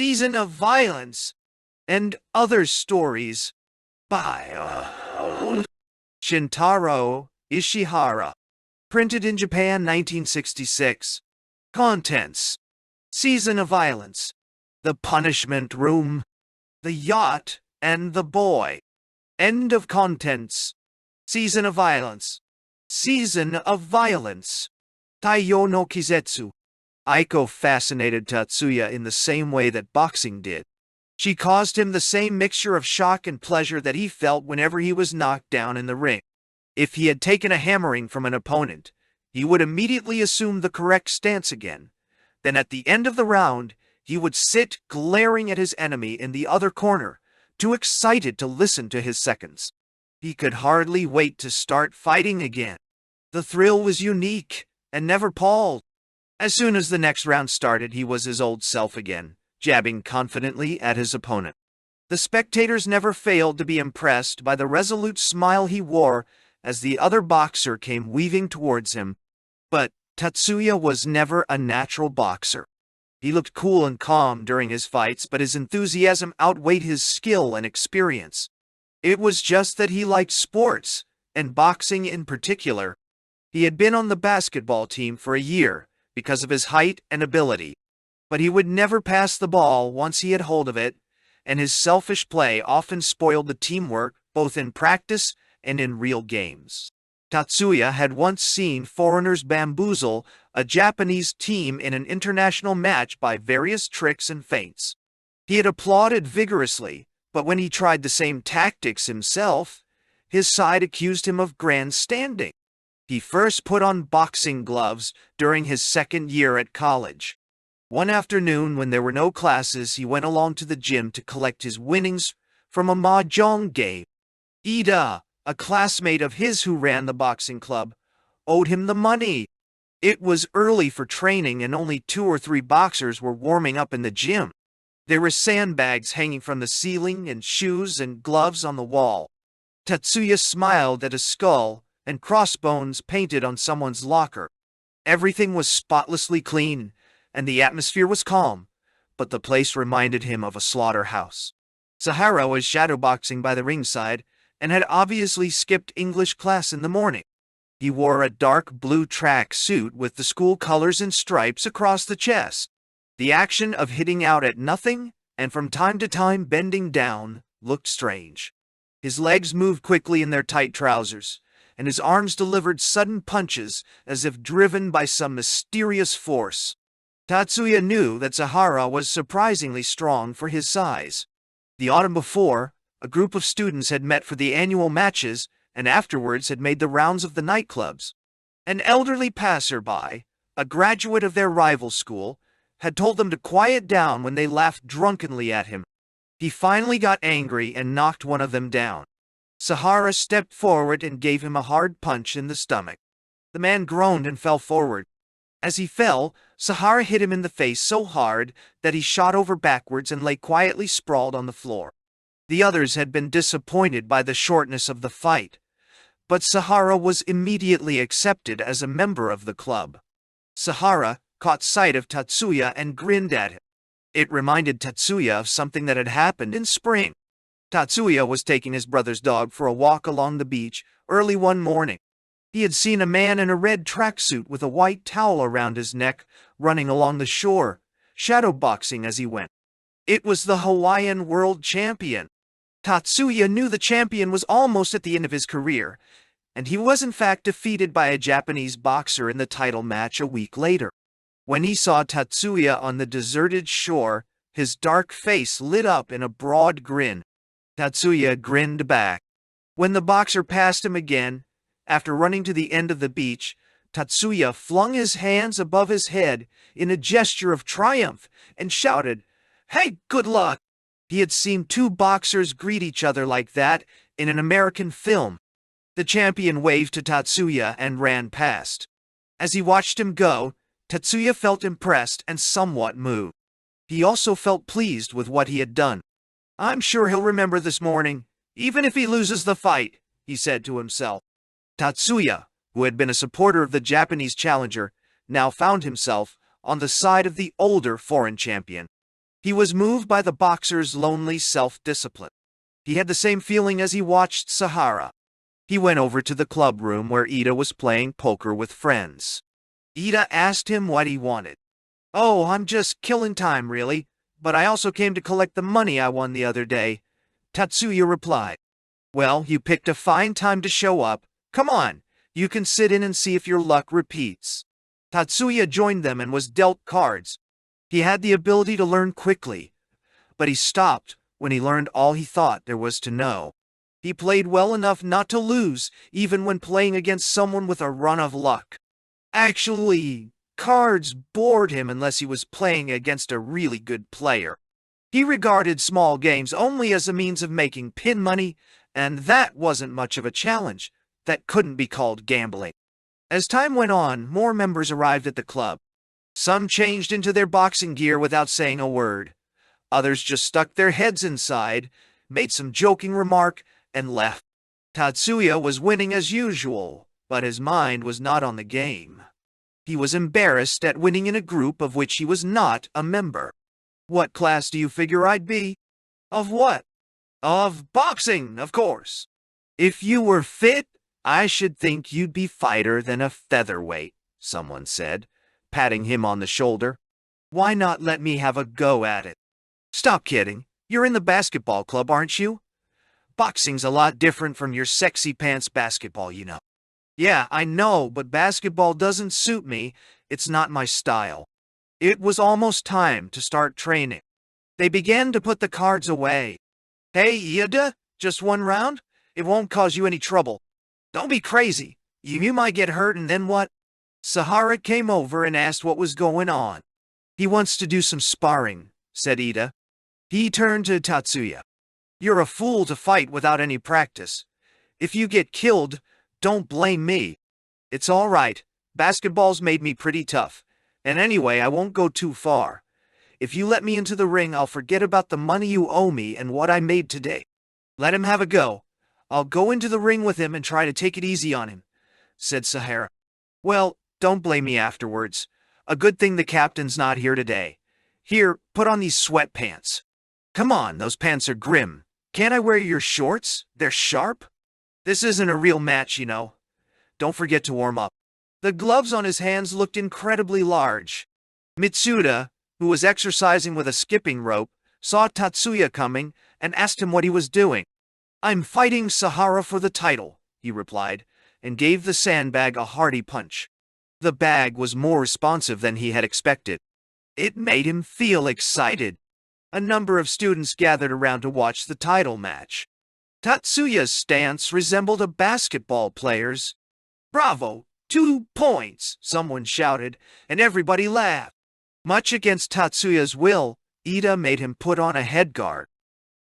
Season of Violence, and Other Stories by Shintarō Ishihara. Printed in Japan 1966. Contents: Season of Violence, The Punishment Room, The Yacht, and the Boy. End of contents. Season of Violence. Season of Violence. Taiyo no Kizetsu. Aiko fascinated Tatsuya in the same way that boxing did. She caused him the same mixture of shock and pleasure that he felt whenever he was knocked down in the ring. If he had taken a hammering from an opponent, he would immediately assume the correct stance again. Then at the end of the round, he would sit glaring at his enemy in the other corner, too excited to listen to his seconds. He could hardly wait to start fighting again. The thrill was unique and never palled. As soon as the next round started, he was his old self again, jabbing confidently at his opponent. The spectators never failed to be impressed by the resolute smile he wore as the other boxer came weaving towards him. But Tatsuya was never a natural boxer. He looked cool and calm during his fights, but his enthusiasm outweighed his skill and experience. It was just that he liked sports, and boxing in particular. He had been on the basketball team for a year because of his height and ability, but he would never pass the ball once he had hold of it, and his selfish play often spoiled the teamwork both in practice and in real games. Tatsuya had once seen foreigners bamboozle a Japanese team in an international match by various tricks and feints. He had applauded vigorously, but when he tried the same tactics himself, his side accused him of grandstanding. He first put on boxing gloves during his second year at college. One afternoon, when there were no classes, he went along to the gym to collect his winnings from a mahjong game. Ida, a classmate of his who ran the boxing club, owed him the money. It was early for training and only 2 or 3 boxers were warming up in the gym. There were sandbags hanging from the ceiling and shoes and gloves on the wall. Tatsuya smiled at a skull and crossbones painted on someone's locker. Everything was spotlessly clean, and the atmosphere was calm, but the place reminded him of a slaughterhouse. Ishihara was shadowboxing by the ringside and had obviously skipped English class in the morning. He wore a dark blue track suit with the school colors and stripes across the chest. The action of hitting out at nothing and from time to time bending down looked strange. His legs moved quickly in their tight trousers, and his arms delivered sudden punches as if driven by some mysterious force. Tatsuya knew that Ishihara was surprisingly strong for his size. The autumn before, a group of students had met for the annual matches and afterwards had made the rounds of the nightclubs. An elderly passerby, a graduate of their rival school, had told them to quiet down when they laughed drunkenly at him. He finally got angry and knocked one of them down. Ishihara stepped forward and gave him a hard punch in the stomach. The man groaned and fell forward. As he fell, Ishihara hit him in the face so hard that he shot over backwards and lay quietly sprawled on the floor. The others had been disappointed by the shortness of the fight, but Ishihara was immediately accepted as a member of the club. Ishihara caught sight of Tatsuya and grinned at him. It reminded Tatsuya of something that had happened in spring. Tatsuya was taking his brother's dog for a walk along the beach early one morning. He had seen a man in a red tracksuit with a white towel around his neck running along the shore, shadowboxing as he went. It was the Hawaiian world champion. Tatsuya knew the champion was almost at the end of his career, and he was in fact defeated by a Japanese boxer in the title match a week later. When he saw Tatsuya on the deserted shore, his dark face lit up in a broad grin. Tatsuya grinned back. When the boxer passed him again, after running to the end of the beach, Tatsuya flung his hands above his head in a gesture of triumph and shouted, "Hey, good luck!" He had seen 2 boxers greet each other like that in an American film. The champion waved to Tatsuya and ran past. As he watched him go, Tatsuya felt impressed and somewhat moved. He also felt pleased with what he had done. "I'm sure he'll remember this morning, even if he loses the fight," he said to himself. Tatsuya, who had been a supporter of the Japanese challenger, now found himself on the side of the older foreign champion. He was moved by the boxer's lonely self-discipline. He had the same feeling as he watched Ishihara. He went over to the club room where Ida was playing poker with friends. Ida asked him what he wanted. "Oh, I'm just killing time, really, but I also came to collect the money I won the other day," Tatsuya replied. "Well, you picked a fine time to show up. Come on, you can sit in and see if your luck repeats." Tatsuya joined them and was dealt cards. He had the ability to learn quickly, but he stopped when he learned all he thought there was to know. He played well enough not to lose, even when playing against someone with a run of luck. Actually, cards bored him unless he was playing against a really good player. He regarded small games only as a means of making pin money, and that wasn't much of a challenge. That couldn't be called gambling. As time went on, more members arrived at the club. Some changed into their boxing gear without saying a word. Others just stuck their heads inside, made some joking remark, and left. Tatsuya was winning as usual, but his mind was not on the game. He was embarrassed at winning in a group of which he was not a member. "What class do you figure I'd be?" "Of what?" "Of boxing, of course." "If you were fit, I should think you'd be fighter than a featherweight," someone said, patting him on the shoulder. "Why not let me have a go at it?" "Stop kidding. You're in the basketball club, aren't you? Boxing's a lot different from your sexy pants basketball, you know." "Yeah, I know, but basketball doesn't suit me. It's not my style." It was almost time to start training. They began to put the cards away. "Hey, Ida, just one round? It won't cause you any trouble." "Don't be crazy. You might get hurt and then what?" Ishihara came over and asked what was going on. "He wants to do some sparring," said Ida. He turned to Tatsuya. "You're a fool to fight without any practice. If you get killed, don't blame me. It's all right. Basketball's made me pretty tough. And anyway, I won't go too far. If you let me into the ring, I'll forget about the money you owe me and what I made today. Let him have a go. I'll go into the ring with him and try to take it easy on him," said Ishihara. "Well, don't blame me afterwards. A good thing the captain's not here today. Here, put on these sweatpants." "Come on, those pants are grim. Can't I wear your shorts? They're sharp." "This isn't a real match, you know. Don't forget to warm up." The gloves on his hands looked incredibly large. Mitsuda, who was exercising with a skipping rope, saw Tatsuya coming and asked him what he was doing. "I'm fighting Ishihara for the title," he replied, and gave the sandbag a hearty punch. The bag was more responsive than he had expected. It made him feel excited. A number of students gathered around to watch the title match. Tatsuya's stance resembled a basketball player's. "Bravo! 2 points!" someone shouted, and everybody laughed. Much against Tatsuya's will, Ida made him put on a headguard.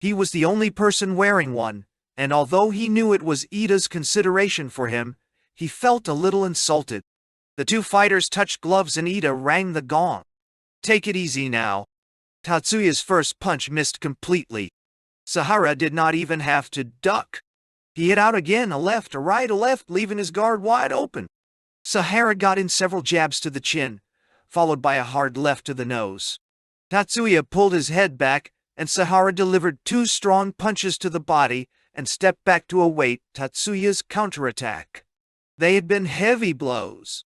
He was the only person wearing one, and although he knew it was Ida's consideration for him, he felt a little insulted. The two fighters touched gloves and Ida rang the gong. "Take it easy now." Tatsuya's first punch missed completely. Ishihara did not even have to duck. He hit out again, a left, a right, a left, leaving his guard wide open. Ishihara got in several jabs to the chin, followed by a hard left to the nose. Tatsuya pulled his head back, and Ishihara delivered 2 strong punches to the body and stepped back to await Tatsuya's counterattack. They had been heavy blows.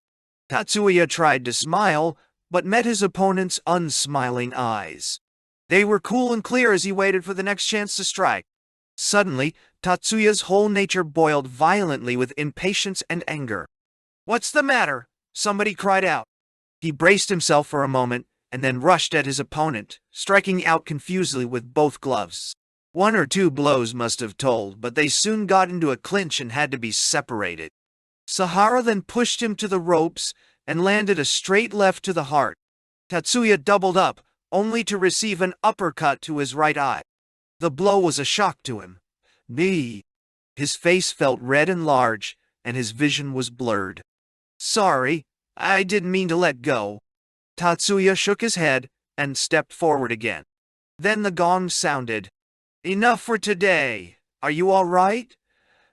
Tatsuya tried to smile, but met his opponent's unsmiling eyes. They were cool and clear as he waited for the next chance to strike. Suddenly, Tatsuya's whole nature boiled violently with impatience and anger. "What's the matter?" somebody cried out. He braced himself for a moment and then rushed at his opponent, striking out confusedly with both gloves. 1 or 2 blows must have told, but they soon got into a clinch and had to be separated. Ishihara then pushed him to the ropes and landed a straight left to the heart. Tatsuya doubled up, only to receive an uppercut to his right eye. The blow was a shock to him. "Knee." His face felt red and large, and his vision was blurred. "Sorry, I didn't mean to let go." Tatsuya shook his head and stepped forward again. Then the gong sounded. "Enough for today. Are you all right?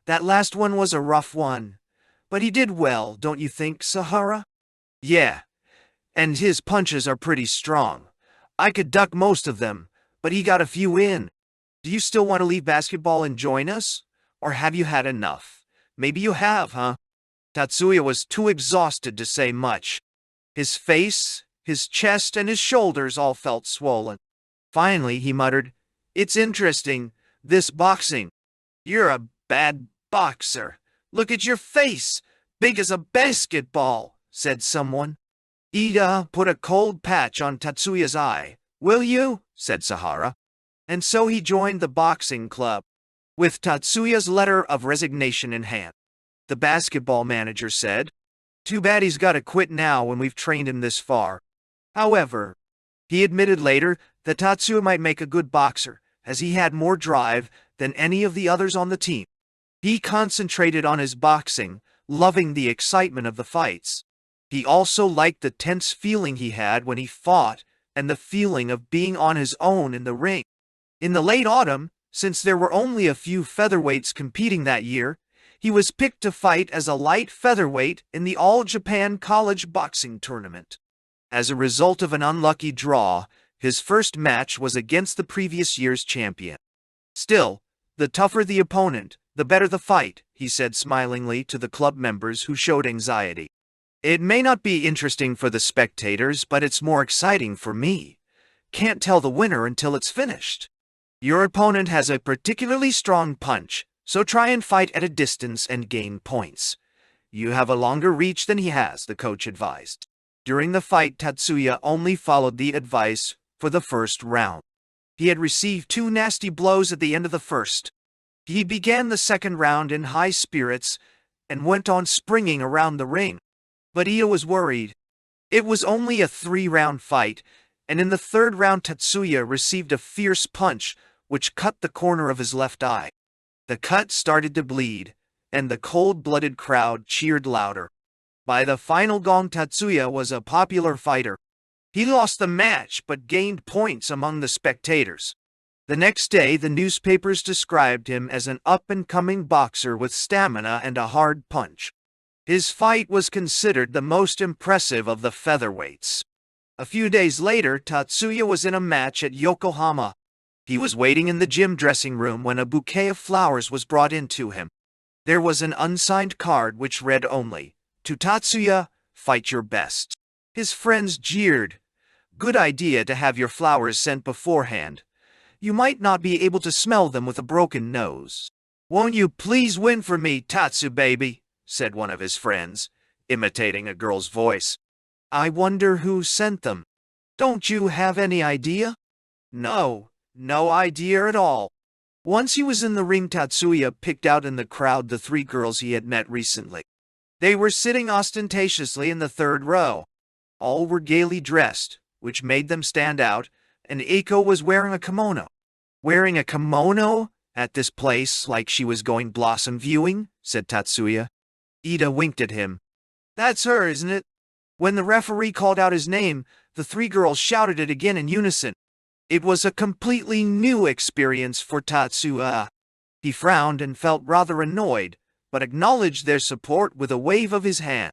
That last one was a rough one. But he did well, don't you think, Ishihara?" "Yeah, and his punches are pretty strong. I could duck most of them, but he got a few in. Do you still want to leave basketball and join us? Or have you had enough? Maybe you have, huh? Tatsuya was too exhausted to say much. His face, his chest, and his shoulders all felt swollen. Finally, he muttered, "It's interesting, this boxing. You're a bad boxer. Look at your face, big as a basketball," said someone. "Ida, put a cold patch on Tatsuya's eye, will you?" said Sahara. And so he joined the boxing club, with Tatsuya's letter of resignation in hand. The basketball manager said, "Too bad he's got to quit now when we've trained him this far." However, he admitted later that Tatsuya might make a good boxer, as he had more drive than any of the others on the team. He concentrated on his boxing, loving the excitement of the fights. He also liked the tense feeling he had when he fought and the feeling of being on his own in the ring. In the late autumn, since there were only a few featherweights competing that year, he was picked to fight as a light featherweight in the All-Japan College Boxing Tournament. As a result of an unlucky draw, his first match was against the previous year's champion. Still, the tougher the opponent, the better the fight, he said smilingly to the club members who showed anxiety. "It may not be interesting for the spectators, but it's more exciting for me. Can't tell the winner until it's finished. Your opponent has a particularly strong punch, so try and fight at a distance and gain points. You have a longer reach than he has," the coach advised. During the fight, Tatsuya only followed the advice for the first round. He had received 2 nasty blows at the end of the first. He began the second round in high spirits and went on springing around the ring. But Ida was worried. It was only a 3-round fight, and in the third round Tatsuya received a fierce punch which cut the corner of his left eye. The cut started to bleed, and the cold-blooded crowd cheered louder. By the final gong, Tatsuya was a popular fighter. He lost the match but gained points among the spectators. The next day, the newspapers described him as an up-and-coming boxer with stamina and a hard punch. His fight was considered the most impressive of the featherweights. A few days later, Tatsuya was in a match at Yokohama. He was waiting in the gym dressing room when a bouquet of flowers was brought in to him. There was an unsigned card which read only, "To Tatsuya, fight your best." His friends jeered. "Good idea to have your flowers sent beforehand. You might not be able to smell them with a broken nose." "Won't you please win for me, Tatsu baby?" said one of his friends, imitating a girl's voice. "I wonder who sent them. Don't you have any idea?" No idea at all." Once he was in the ring, Tatsuya picked out in the crowd the 3 girls he had met recently. They were sitting ostentatiously in the 3rd row. All were gaily dressed, which made them stand out, and Eiko was wearing a kimono. "Wearing a kimono at this place like she was going blossom viewing?" said Tatsuya. Ida winked at him. "That's her, isn't it?" When the referee called out his name, the 3 girls shouted it again in unison. It was a completely new experience for Tatsuya. He frowned and felt rather annoyed, but acknowledged their support with a wave of his hand.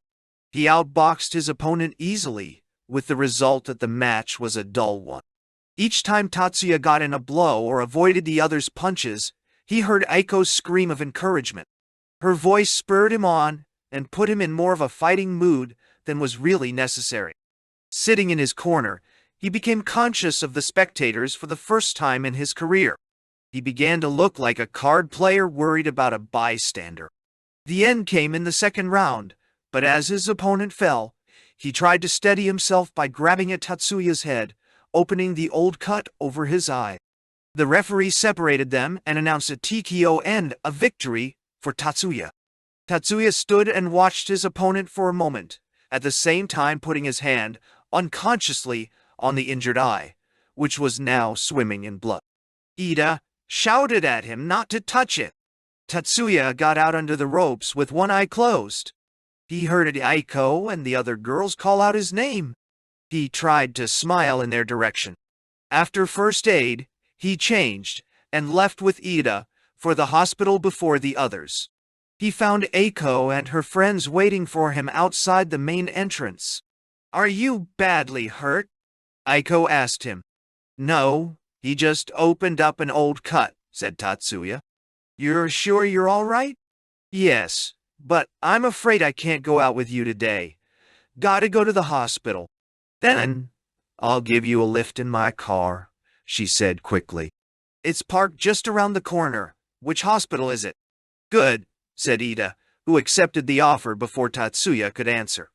He outboxed his opponent easily, with the result that the match was a dull one. Each time Tatsuya got in a blow or avoided the other's punches, he heard Aiko's scream of encouragement. Her voice spurred him on and put him in more of a fighting mood than was really necessary. Sitting in his corner, he became conscious of the spectators for the first time in his career. He began to look like a card player worried about a bystander. The end came in the second round, but as his opponent fell, he tried to steady himself by grabbing at Tatsuya's head, opening the old cut over his eye. The referee separated them and announced a TKO and a victory for Tatsuya. Tatsuya stood and watched his opponent for a moment, at the same time putting his hand, unconsciously, on the injured eye, which was now swimming in blood. Ida shouted at him not to touch it. Tatsuya got out under the ropes with one eye closed. He heard Aiko and the other girls call out his name. He tried to smile in their direction. After first aid, he changed and left with Ida for the hospital before the others. He found Aiko and her friends waiting for him outside the main entrance. "Are you badly hurt?" Aiko asked him. No, he just opened up an old cut, said Tatsuya. You're sure you're all right? Yes, but I'm afraid I can't go out with you today. Gotta go to the hospital. Then I'll give you a lift in my car, she said quickly. It's parked just around the corner. Which hospital is it? Good, said Ida, who accepted the offer before Tatsuya could answer.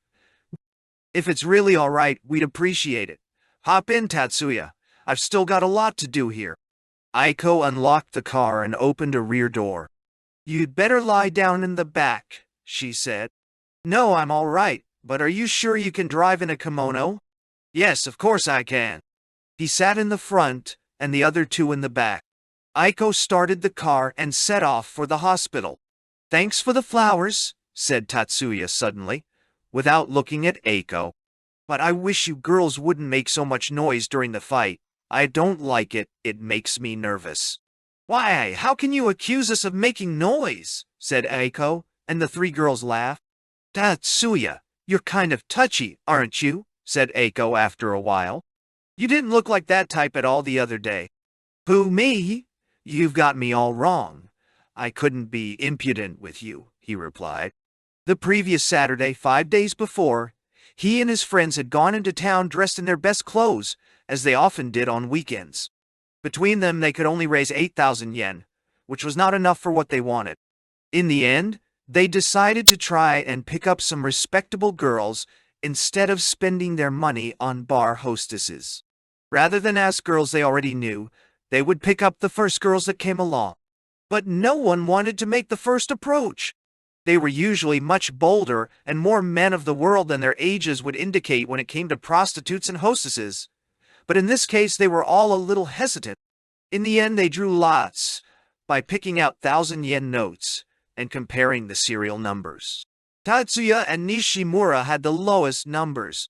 If it's really all right, we'd appreciate it. Hop in, Tatsuya. I've still got a lot to do here. Aiko unlocked the car and opened a rear door. You'd better lie down in the back, she said. No, I'm all right, but are you sure you can drive in a kimono? Yes, of course I can. He sat in the front and the other two in the back. Aiko started the car and set off for the hospital. Thanks for the flowers, said Tatsuya suddenly, without looking at Aiko. But I wish you girls wouldn't make so much noise during the fight. I don't like it, it makes me nervous. Why, how can you accuse us of making noise? Said Aiko, and the three girls laughed. Tatsuya, you're kind of touchy, aren't you? Said Aiko after a while. You didn't look like that type at all the other day. Who, me? You've got me all wrong. I couldn't be impudent with you, he replied. The previous Saturday, 5 days before, he and his friends had gone into town dressed in their best clothes, as they often did on weekends. Between them, they could only raise 8,000 yen, which was not enough for what they wanted. In the end, they decided to try and pick up some respectable girls instead of spending their money on bar hostesses. Rather than ask girls they already knew, they would pick up the first girls that came along. But no one wanted to make the first approach. They were usually much bolder and more men of the world than their ages would indicate when it came to prostitutes and hostesses. But in this case, they were all a little hesitant. In the end, they drew lots by picking out 1,000-yen notes and comparing the serial numbers. Tatsuya and Nishimura had the lowest numbers.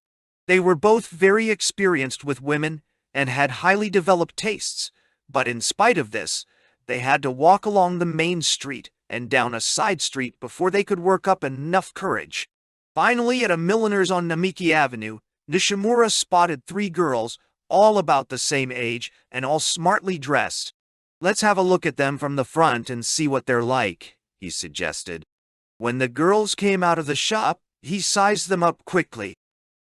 They were both very experienced with women and had highly developed tastes, but in spite of this, they had to walk along the main street and down a side street before they could work up enough courage. Finally, at a milliner's on Namiki Avenue, Nishimura spotted 3 girls, all about the same age and all smartly dressed. Let's have a look at them from the front and see what they're like, he suggested. When the girls came out of the shop, he sized them up quickly.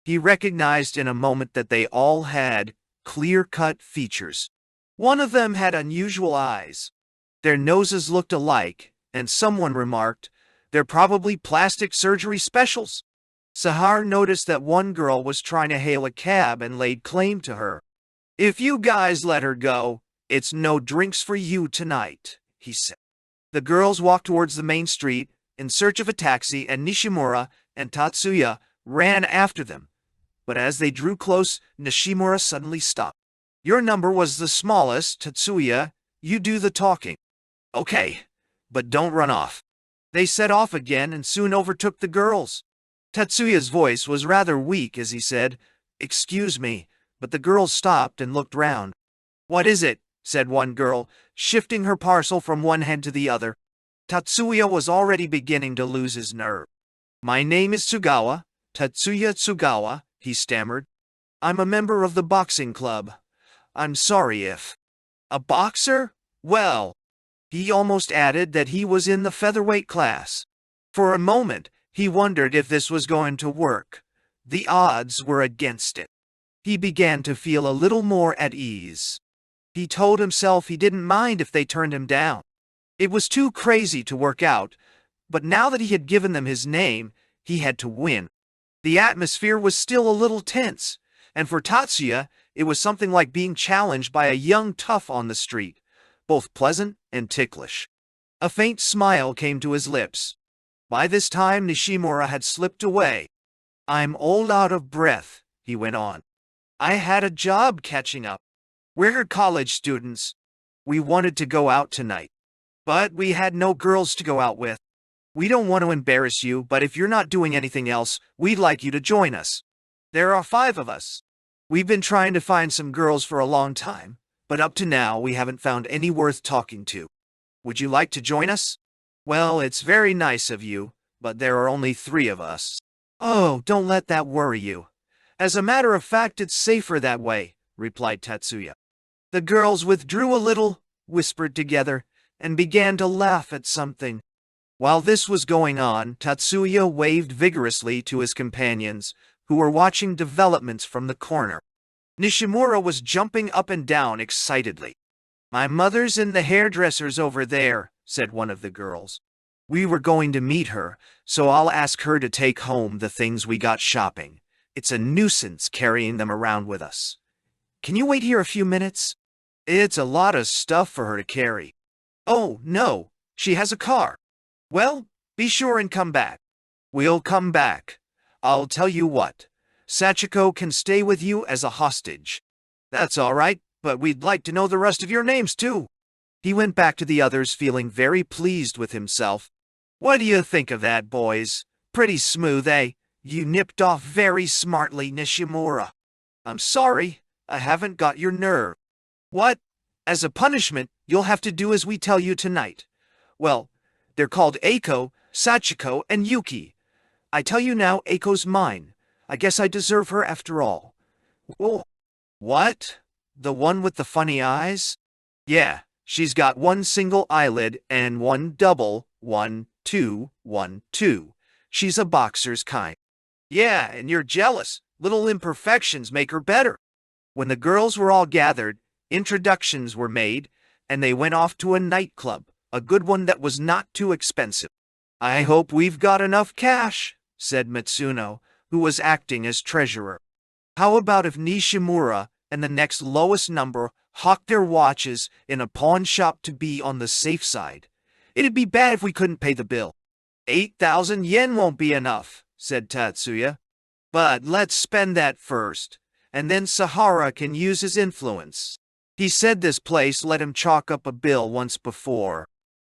He recognized in a moment that they all had clear-cut features. One of them had unusual eyes. Their noses looked alike, and someone remarked, "They're probably plastic surgery specials." Sahar noticed that one girl was trying to hail a cab and laid claim to her. "If you guys let her go, it's no drinks for you tonight," he said. The girls walked towards the main street in search of a taxi, and Nishimura and Tatsuya ran after them. But as they drew close, Nishimura suddenly stopped. "Your number was the smallest, Tatsuya. You do the talking." "Okay, but don't run off." They set off again and soon overtook the girls. Tatsuya's voice was rather weak as he said, "Excuse me," but the girls stopped and looked round. "What is it?" said one girl, shifting her parcel from one hand to the other. Tatsuya was already beginning to lose his nerve. "My name is Tsugawa, Tatsuya Tsugawa," he stammered. "I'm a member of the boxing club. I'm sorry if—" "A boxer? Well—" He almost added that he was in the featherweight class. For a moment, he wondered if this was going to work. The odds were against it. He began to feel a little more at ease. He told himself he didn't mind if they turned him down. It was too crazy to work out, but now that he had given them his name, he had to win. The atmosphere was still a little tense, and for Tatsuya, it was something like being challenged by a young tough on the street, both pleasant and ticklish. A faint smile came to his lips. By this time, Nishimura had slipped away. "I'm all out of breath," he went on. "I had a job catching up. We're college students. We wanted to go out tonight, but we had no girls to go out with. We don't want to embarrass you, but if you're not doing anything else, we'd like you to join us. There are 5 of us. We've been trying to find some girls for a long time, but up to now we haven't found any worth talking to. Would you like to join us? Well, it's very nice of you, but there are only 3 of us." "Oh, don't let that worry you. As a matter of fact, it's safer that way," replied Tatsuya. The girls withdrew a little, whispered together, and began to laugh at something. While this was going on, Tatsuya waved vigorously to his companions, who were watching developments from the corner. Nishimura was jumping up and down excitedly. "My mother's in the hairdresser's over there," said one of the girls. "We were going to meet her, so I'll ask her to take home the things we got shopping. It's a nuisance carrying them around with us. Can you wait here a few minutes? It's a lot of stuff for her to carry." "Oh, no, she has a car." "Well, be sure and come back." "We'll come back. I'll tell you what. Sachiko can stay with you as a hostage." "That's all right, but we'd like to know the rest of your names, too." He went back to the others feeling very pleased with himself. "What do you think of that, boys? Pretty smooth, eh? You nipped off very smartly, Nishimura." "I'm sorry, I haven't got your nerve." "What? As a punishment, you'll have to do as we tell you tonight. Well, they're called Eiko, Sachiko, and Yuki. I tell you now, Eiko's mine. I guess I deserve her after all." "Oh, what? The one with the funny eyes?" "Yeah, she's got one single eyelid and one double, 1, 2, 1, 2. She's a boxer's kind." "Yeah, and you're jealous. Little imperfections make her better." When the girls were all gathered, introductions were made, and they went off to a nightclub, a good one that was not too expensive. "I hope we've got enough cash," said Matsuno, who was acting as treasurer. "How about if Nishimura and the next lowest number hawked their watches in a pawn shop to be on the safe side? It'd be bad if we couldn't pay the bill." 8,000 yen won't be enough," said Tatsuya. "But let's spend that first, and then Sahara can use his influence. He said this place let him chalk up a bill once before.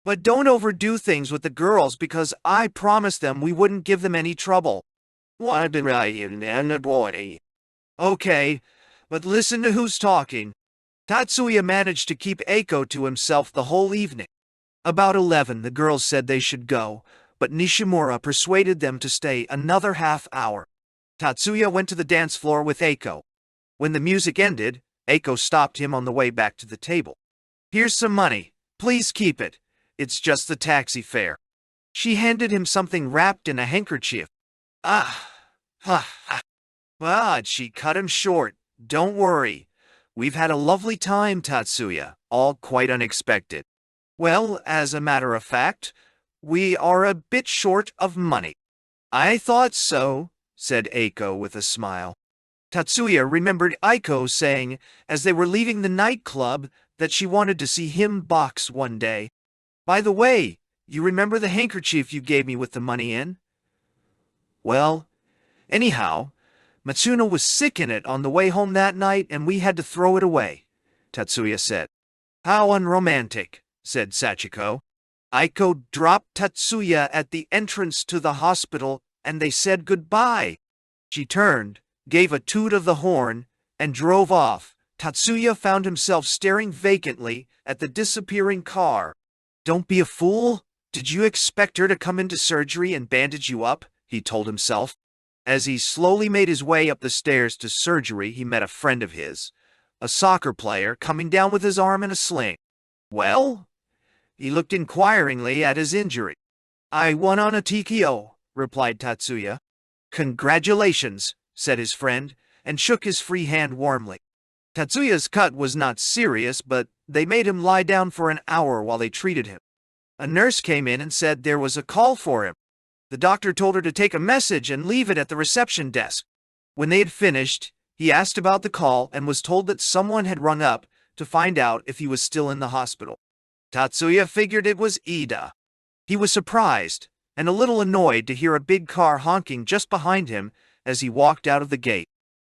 But don't overdo things with the girls because I promised them we wouldn't give them any trouble." "Okay, but listen to who's talking." Tatsuya managed to keep Eiko to himself the whole evening. About 11, the girls said they should go, but Nishimura persuaded them to stay another half hour. Tatsuya went to the dance floor with Eiko. When the music ended, Eiko stopped him on the way back to the table. "Here's some money. Please keep it. It's just the taxi fare." She handed him something wrapped in a handkerchief. But she cut him short. "Don't worry. We've had a lovely time, Tatsuya, all quite unexpected." "Well, as a matter of fact, we are a bit short of money." "I thought so," said Eiko with a smile. Tatsuya remembered Eiko saying, as they were leaving the nightclub, that she wanted to see him box one day. "By the way, you remember the handkerchief you gave me with the money in?" "Well, anyhow, Matsuno was sick in it on the way home that night and we had to throw it away," Tatsuya said. "How unromantic," said Sachiko. Eiko dropped Tatsuya at the entrance to the hospital and they said goodbye. She turned, gave a toot of the horn, and drove off. Tatsuya found himself staring vacantly at the disappearing car. "Don't be a fool. Did you expect her to come into surgery and bandage you up?" he told himself. As he slowly made his way up the stairs to surgery, he met a friend of his, a soccer player, coming down with his arm in a sling. "Well?" He looked inquiringly at his injury. "I won on a TKO," replied Tatsuya. "Congratulations," said his friend, and shook his free hand warmly. Tatsuya's cut was not serious, but they made him lie down for an hour while they treated him. A nurse came in and said there was a call for him. The doctor told her to take a message and leave it at the reception desk. When they had finished, he asked about the call and was told that someone had rung up to find out if he was still in the hospital. Tatsuya figured it was Ida. He was surprised and a little annoyed to hear a big car honking just behind him as he walked out of the gate.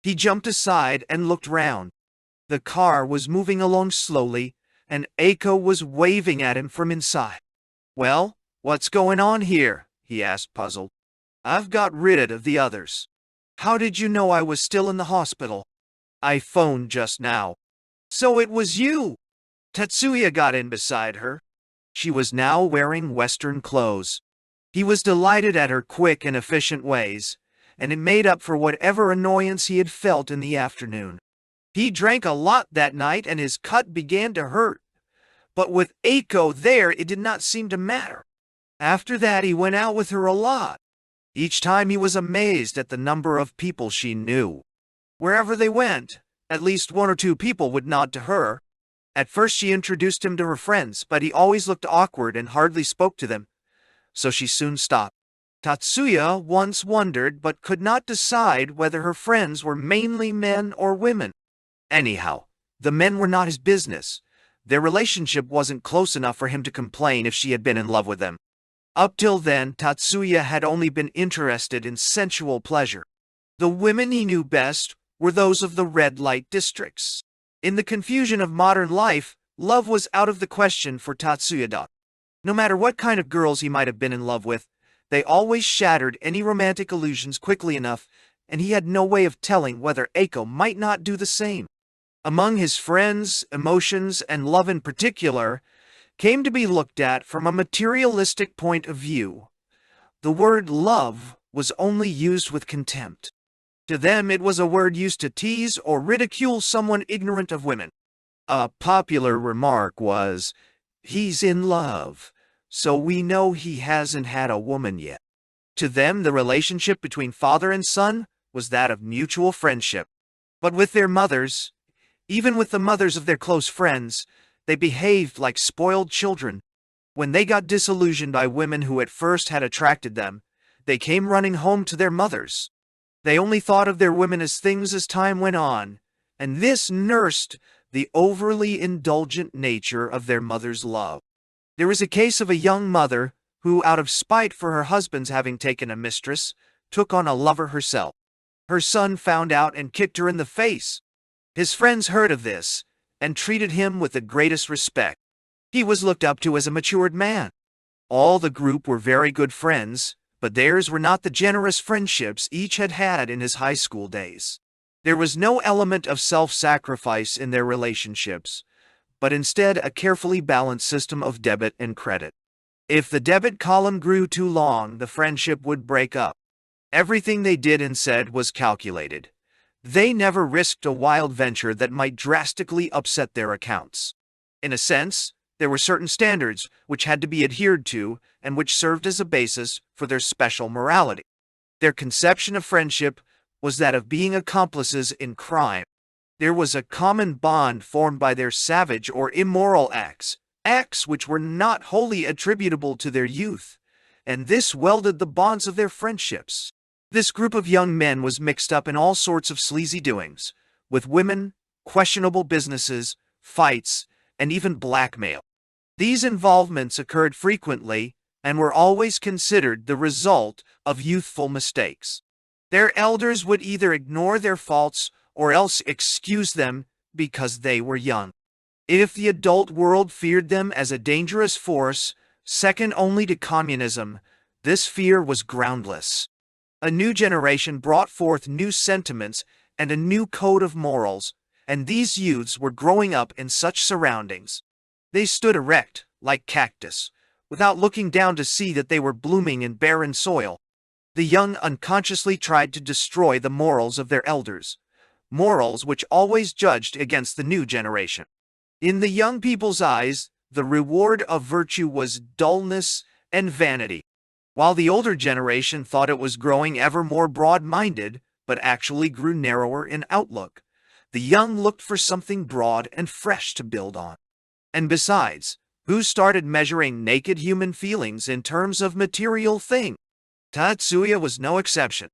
He jumped aside and looked round. The car was moving along slowly, and Eiko was waving at him from inside. "Well, what's going on here?" he asked, puzzled. "I've got rid of the others." "How did you know I was still in the hospital?" "I phoned just now." "So it was you!" Tatsuya got in beside her. She was now wearing Western clothes. He was delighted at her quick and efficient ways, and it made up for whatever annoyance he had felt in the afternoon. He drank a lot that night and his cut began to hurt. But with Eiko there, it did not seem to matter. After that, he went out with her a lot. Each time he was amazed at the number of people she knew. Wherever they went, at least one or two people would nod to her. At first she introduced him to her friends, but he always looked awkward and hardly spoke to them, so she soon stopped. Tatsuya once wondered but could not decide whether her friends were mainly men or women. Anyhow, the men were not his business. Their relationship wasn't close enough for him to complain if she had been in love with them. Up till then, Tatsuya had only been interested in sensual pleasure. The women he knew best were those of the red light districts. In the confusion of modern life, love was out of the question for Tatsuya. No matter what kind of girls he might have been in love with, they always shattered any romantic illusions quickly enough, and he had no way of telling whether Eiko might not do the same. Among his friends, emotions, and love in particular, came to be looked at from a materialistic point of view. The word love was only used with contempt. To them it was a word used to tease or ridicule someone ignorant of women. A popular remark was, "He's in love, so we know he hasn't had a woman yet." To them, the relationship between father and son was that of mutual friendship. But with their mothers, even with the mothers of their close friends, they behaved like spoiled children. When they got disillusioned by women who at first had attracted them, they came running home to their mothers. They only thought of their women as things as time went on, and this nursed the overly indulgent nature of their mother's love. There was a case of a young mother who, out of spite for her husband's having taken a mistress, took on a lover herself. Her son found out and kicked her in the face. His friends heard of this and treated him with the greatest respect. He was looked up to as a matured man. All the group were very good friends, but theirs were not the generous friendships each had had in his high school days. There was no element of self-sacrifice in their relationships, but instead a carefully balanced system of debit and credit. If the debit column grew too long, the friendship would break up. Everything they did and said was calculated. They never risked a wild venture that might drastically upset their accounts. In a sense, there were certain standards which had to be adhered to and which served as a basis for their special morality. Their conception of friendship was that of being accomplices in crime. There was a common bond formed by their savage or immoral acts which were not wholly attributable to their youth, and this welded the bonds of their friendships. This group of young men was mixed up in all sorts of sleazy doings, with women, questionable businesses, fights, and even blackmail. These involvements occurred frequently and were always considered the result of youthful mistakes. Their elders would either ignore their faults or else excuse them because they were young. If the adult world feared them as a dangerous force, second only to communism, this fear was groundless. A new generation brought forth new sentiments and a new code of morals, and these youths were growing up in such surroundings. They stood erect, like cactus, without looking down to see that they were blooming in barren soil. The young unconsciously tried to destroy the morals of their elders, morals which always judged against the new generation. In the young people's eyes, the reward of virtue was dullness and vanity, while the older generation thought it was growing ever more broad-minded, but actually grew narrower in outlook. The young looked for something broad and fresh to build on. And besides, who started measuring naked human feelings in terms of material things? Tatsuya was no exception.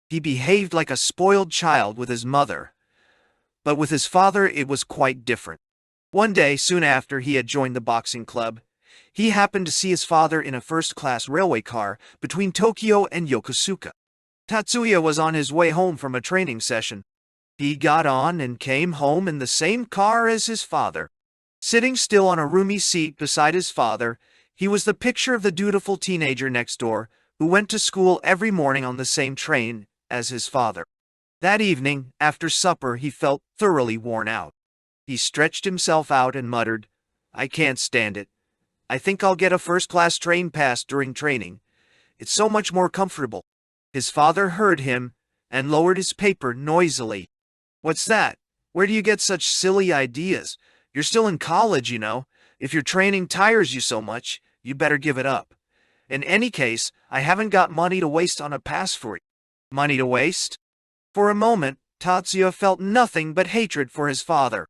He behaved like a spoiled child with his mother, but with his father it was quite different. One day, soon after he had joined the boxing club, he happened to see his father in a first-class railway car between Tokyo and Yokosuka. Tatsuya was on his way home from a training session. He got on and came home in the same car as his father. Sitting still on a roomy seat beside his father, he was the picture of the dutiful teenager next door who went to school every morning on the same train as his father. That evening, after supper, he felt thoroughly worn out. He stretched himself out and muttered, "I can't stand it. I think I'll get a first-class train pass during training. It's so much more comfortable." His father heard him and lowered his paper noisily. "What's that? Where do you get such silly ideas? You're still in college, you know. If your training tires you so much, you better give it up. In any case, I haven't got money to waste on a pass for you. Money to waste? For a moment, Tatsuya felt nothing but hatred for his father.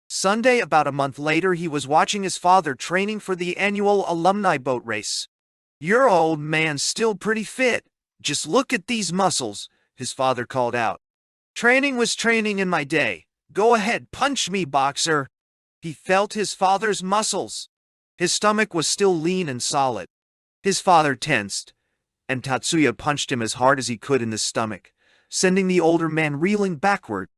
Sunday, about a month later, he was watching his father training for the annual alumni boat race. "Your old man's still pretty fit. Just look at these muscles," his father called out. "Training was training in my day. Go ahead, punch me, boxer." He felt his father's muscles. His stomach was still lean and solid. His father tensed, and Tatsuya punched him as hard as he could in the stomach, sending the older man reeling backward.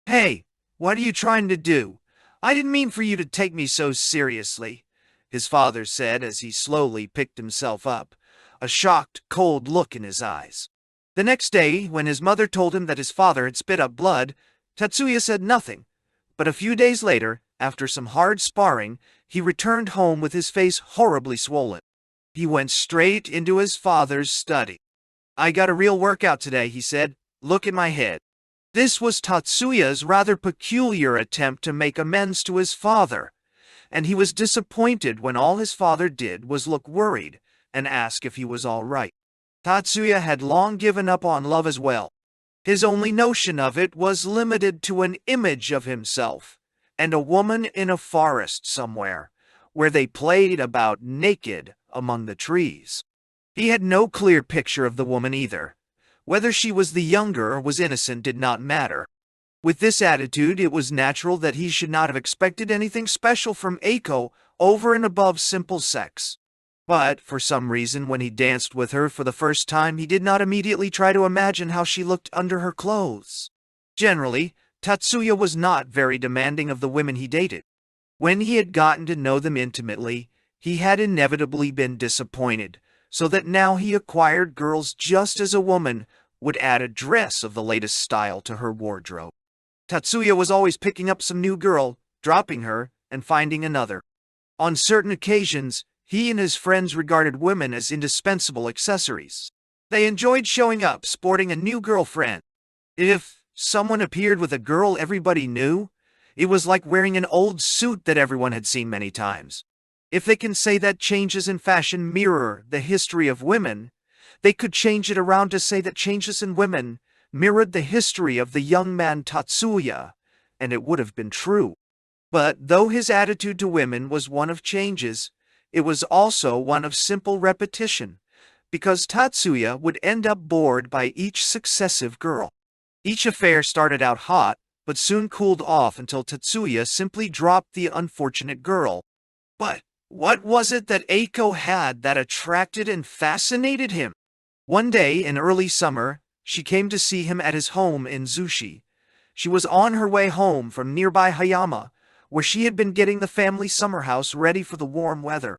"Hey, what are you trying to do? I didn't mean for you to take me so seriously," his father said as he slowly picked himself up, a shocked, cold look in his eyes. The next day, when his mother told him that his father had spit up blood, Tatsuya said nothing. But a few days later, after some hard sparring, he returned home with his face horribly swollen. He went straight into his father's study. "I got a real workout today," he said. "Look at my head." This was Tatsuya's rather peculiar attempt to make amends to his father, and he was disappointed when all his father did was look worried and ask if he was all right. Tatsuya had long given up on love as well. His only notion of it was limited to an image of himself and a woman in a forest somewhere, where they played about naked among the trees. He had no clear picture of the woman either. Whether she was the younger or was innocent did not matter. With this attitude, it was natural that he should not have expected anything special from Eiko over and above simple sex. But, for some reason, when he danced with her for the first time, he did not immediately try to imagine how she looked under her clothes. Generally, Tatsuya was not very demanding of the women he dated. When he had gotten to know them intimately, he had inevitably been disappointed, so that now he acquired girls just as a woman would add a dress of the latest style to her wardrobe. Tatsuya was always picking up some new girl, dropping her, and finding another. On certain occasions, he and his friends regarded women as indispensable accessories. They enjoyed showing up sporting a new girlfriend. If someone appeared with a girl everybody knew, it was like wearing an old suit that everyone had seen many times. If they can say that changes in fashion mirror the history of women, they could change it around to say that changes in women mirrored the history of the young man Tatsuya, and it would have been true. But though his attitude to women was one of changes, it was also one of simple repetition, because Tatsuya would end up bored by each successive girl. Each affair started out hot, but soon cooled off until Tatsuya simply dropped the unfortunate girl. But what was it that Eiko had that attracted and fascinated him? One day in early summer, she came to see him at his home in Zushi. She was on her way home from nearby Hayama, where she had been getting the family summer house ready for the warm weather.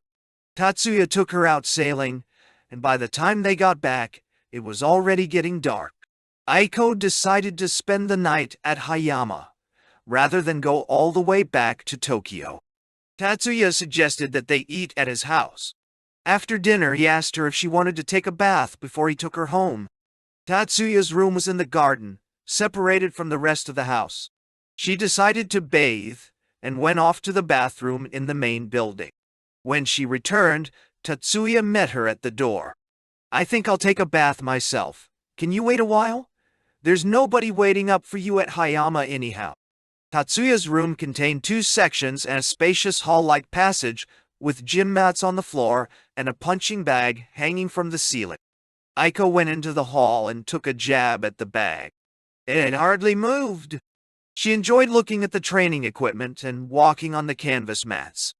Tatsuya took her out sailing, and by the time they got back, it was already getting dark. Eiko decided to spend the night at Hayama, rather than go all the way back to Tokyo. Tatsuya suggested that they eat at his house. After dinner, he asked her if she wanted to take a bath before he took her home. Tatsuya's room was in the garden, separated from the rest of the house. She decided to bathe and went off to the bathroom in the main building. When she returned, Tatsuya met her at the door. "I think I'll take a bath myself. Can you wait a while? There's nobody waiting up for you at Hayama anyhow." Tatsuya's room contained 2 sections and a spacious hall-like passage with gym mats on the floor and a punching bag hanging from the ceiling. Eiko went into the hall and took a jab at the bag. It hardly moved. She enjoyed looking at the training equipment and walking on the canvas mats.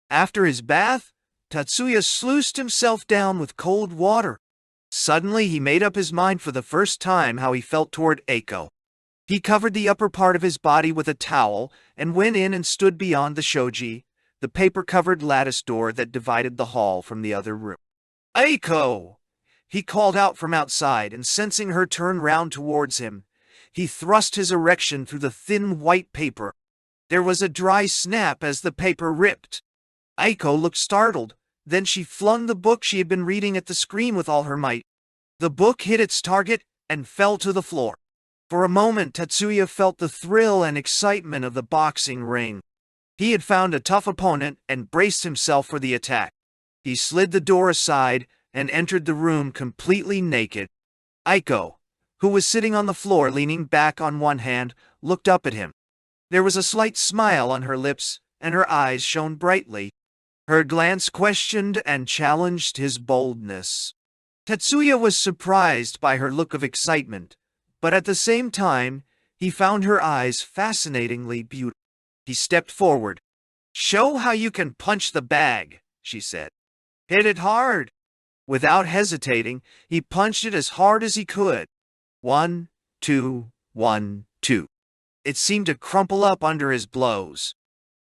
After his bath, Tatsuya sluiced himself down with cold water. Suddenly, he made up his mind for the first time how he felt toward Eiko. He covered the upper part of his body with a towel and went in and stood beyond the shoji, the paper-covered lattice door that divided the hall from the other room. "Eiko!" he called out from outside, and sensing her turn round towards him, he thrust his erection through the thin white paper. There was a dry snap as the paper ripped. Eiko looked startled. Then she flung the book she had been reading at the screen with all her might. The book hit its target and fell to the floor. For a moment, Tatsuya felt the thrill and excitement of the boxing ring. He had found a tough opponent and braced himself for the attack. He slid the door aside and entered the room completely naked. Aiko, who was sitting on the floor leaning back on one hand, looked up at him. There was a slight smile on her lips, and her eyes shone brightly. Her glance questioned and challenged his boldness. Tatsuya was surprised by her look of excitement, but at the same time, he found her eyes fascinatingly beautiful. He stepped forward. "Show how you can punch the bag," she said. "Hit it hard." Without hesitating, he punched it as hard as he could. 1, 2, 1, 2. It seemed to crumple up under his blows.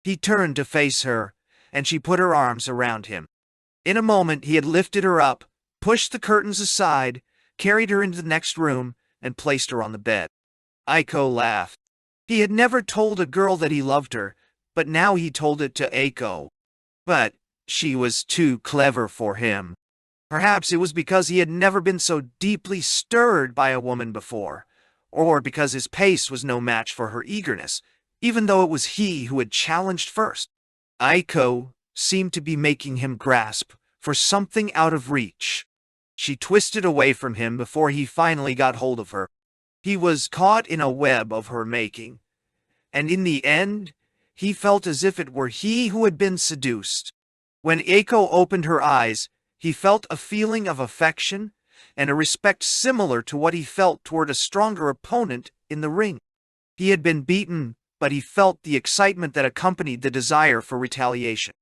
He turned to face her, and she put her arms around him. In a moment, he had lifted her up, pushed the curtains aside, carried her into the next room, and placed her on the bed. Aiko laughed. He had never told a girl that he loved her, but now he told it to Aiko. But she was too clever for him. Perhaps it was because he had never been so deeply stirred by a woman before, or because his pace was no match for her eagerness, even though it was he who had challenged first. Aiko seemed to be making him grasp for something out of reach. She twisted away from him before he finally got hold of her. He was caught in a web of her making, and in the end, he felt as if it were he who had been seduced. When Aiko opened her eyes, he felt a feeling of affection and a respect similar to what he felt toward a stronger opponent in the ring. He had been beaten, but he felt the excitement that accompanied the desire for retaliation.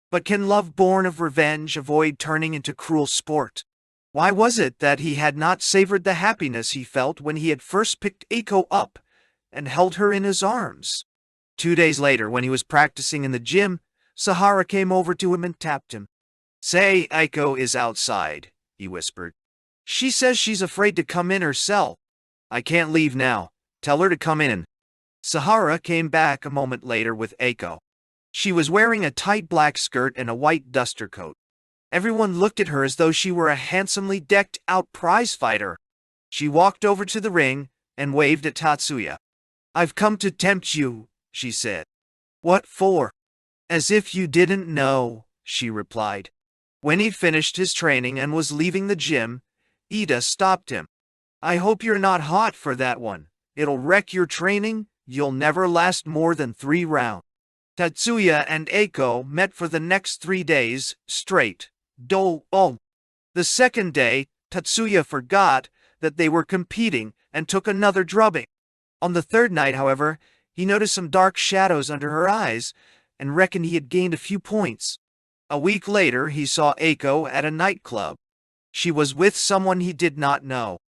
But can love born of revenge avoid turning into cruel sport? Why was it that he had not savored the happiness he felt when he had first picked Aiko up and held her in his arms? 2 days later, when he was practicing in the gym, Ishihara came over to him and tapped him. "Say Aiko is outside," he whispered. "She says she's afraid to come in herself. I can't leave now. Tell her to come in." Ishihara came back a moment later with Aiko. She was wearing a tight black skirt and a white duster coat. Everyone looked at her as though she were a handsomely decked-out prize-fighter. She walked over to the ring and waved at Tatsuya. "I've come to tempt you," she said. "What for?" "As if you didn't know," she replied. When he finished his training and was leaving the gym, Ida stopped him. "I hope you're not hot for that one. It'll wreck your training. You'll never last more than 3 rounds." Tatsuya and Aiko met for the next 3 days straight. The second day, Tatsuya forgot that they were competing and took another drubbing. On the third night, however, he noticed some dark shadows under her eyes and reckoned he had gained a few points. A week later, he saw Aiko at a nightclub. She was with someone he did not know.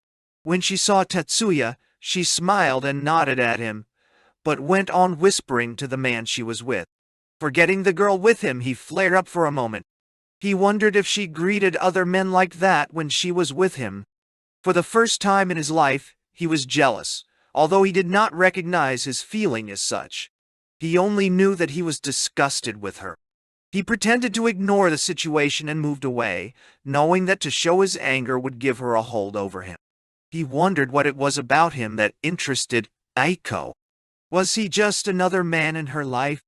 When she saw Tatsuya, she smiled and nodded at him, but went on whispering to the man she was with. Forgetting the girl with him, he flared up for a moment. He wondered if she greeted other men like that when she was with him. For the first time in his life, he was jealous, although he did not recognize his feeling as such. He only knew that he was disgusted with her. He pretended to ignore the situation and moved away, knowing that to show his anger would give her a hold over him. He wondered what it was about him that interested Aiko. Was he just another man in her life?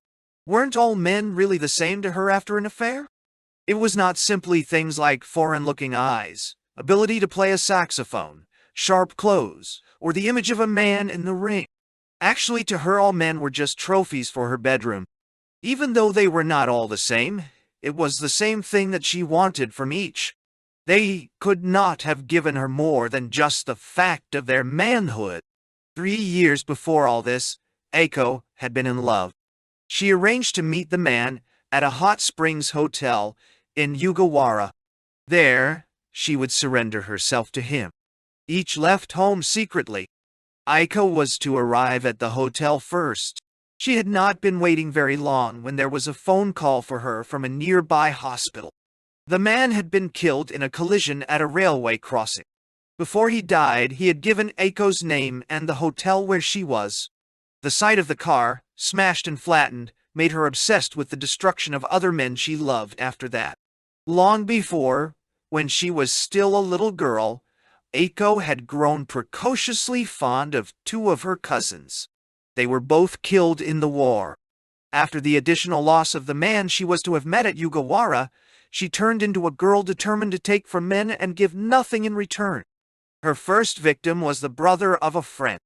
Weren't all men really the same to her after an affair? It was not simply things like foreign-looking eyes, ability to play a saxophone, sharp clothes, or the image of a man in the ring. Actually, to her, all men were just trophies for her bedroom. Even though they were not all the same, it was the same thing that she wanted from each. They could not have given her more than just the fact of their manhood. 3 years before all this, Aiko had been in love. She arranged to meet the man at a hot springs hotel in Yugawara. There, she would surrender herself to him. Each left home secretly. Aiko was to arrive at the hotel first. She had not been waiting very long when there was a phone call for her from a nearby hospital. The man had been killed in a collision at a railway crossing. Before he died, he had given Aiko's name and the hotel where she was. The sight of the car, smashed and flattened, made her obsessed with the destruction of other men she loved after that. Long before, when she was still a little girl, Eiko had grown precociously fond of two of her cousins. They were both killed in the war. After the additional loss of the man she was to have met at Yugawara, she turned into a girl determined to take from men and give nothing in return. Her first victim was the brother of a friend.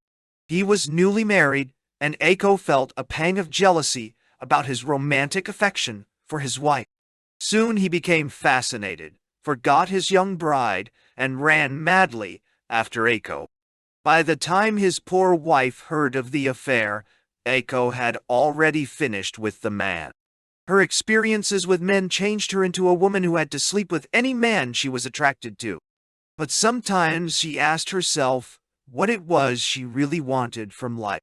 He was newly married, and Eiko felt a pang of jealousy about his romantic affection for his wife. Soon he became fascinated, forgot his young bride, and ran madly after Eiko. By the time his poor wife heard of the affair, Eiko had already finished with the man. Her experiences with men changed her into a woman who had to sleep with any man she was attracted to. But sometimes she asked herself what it was she really wanted from life.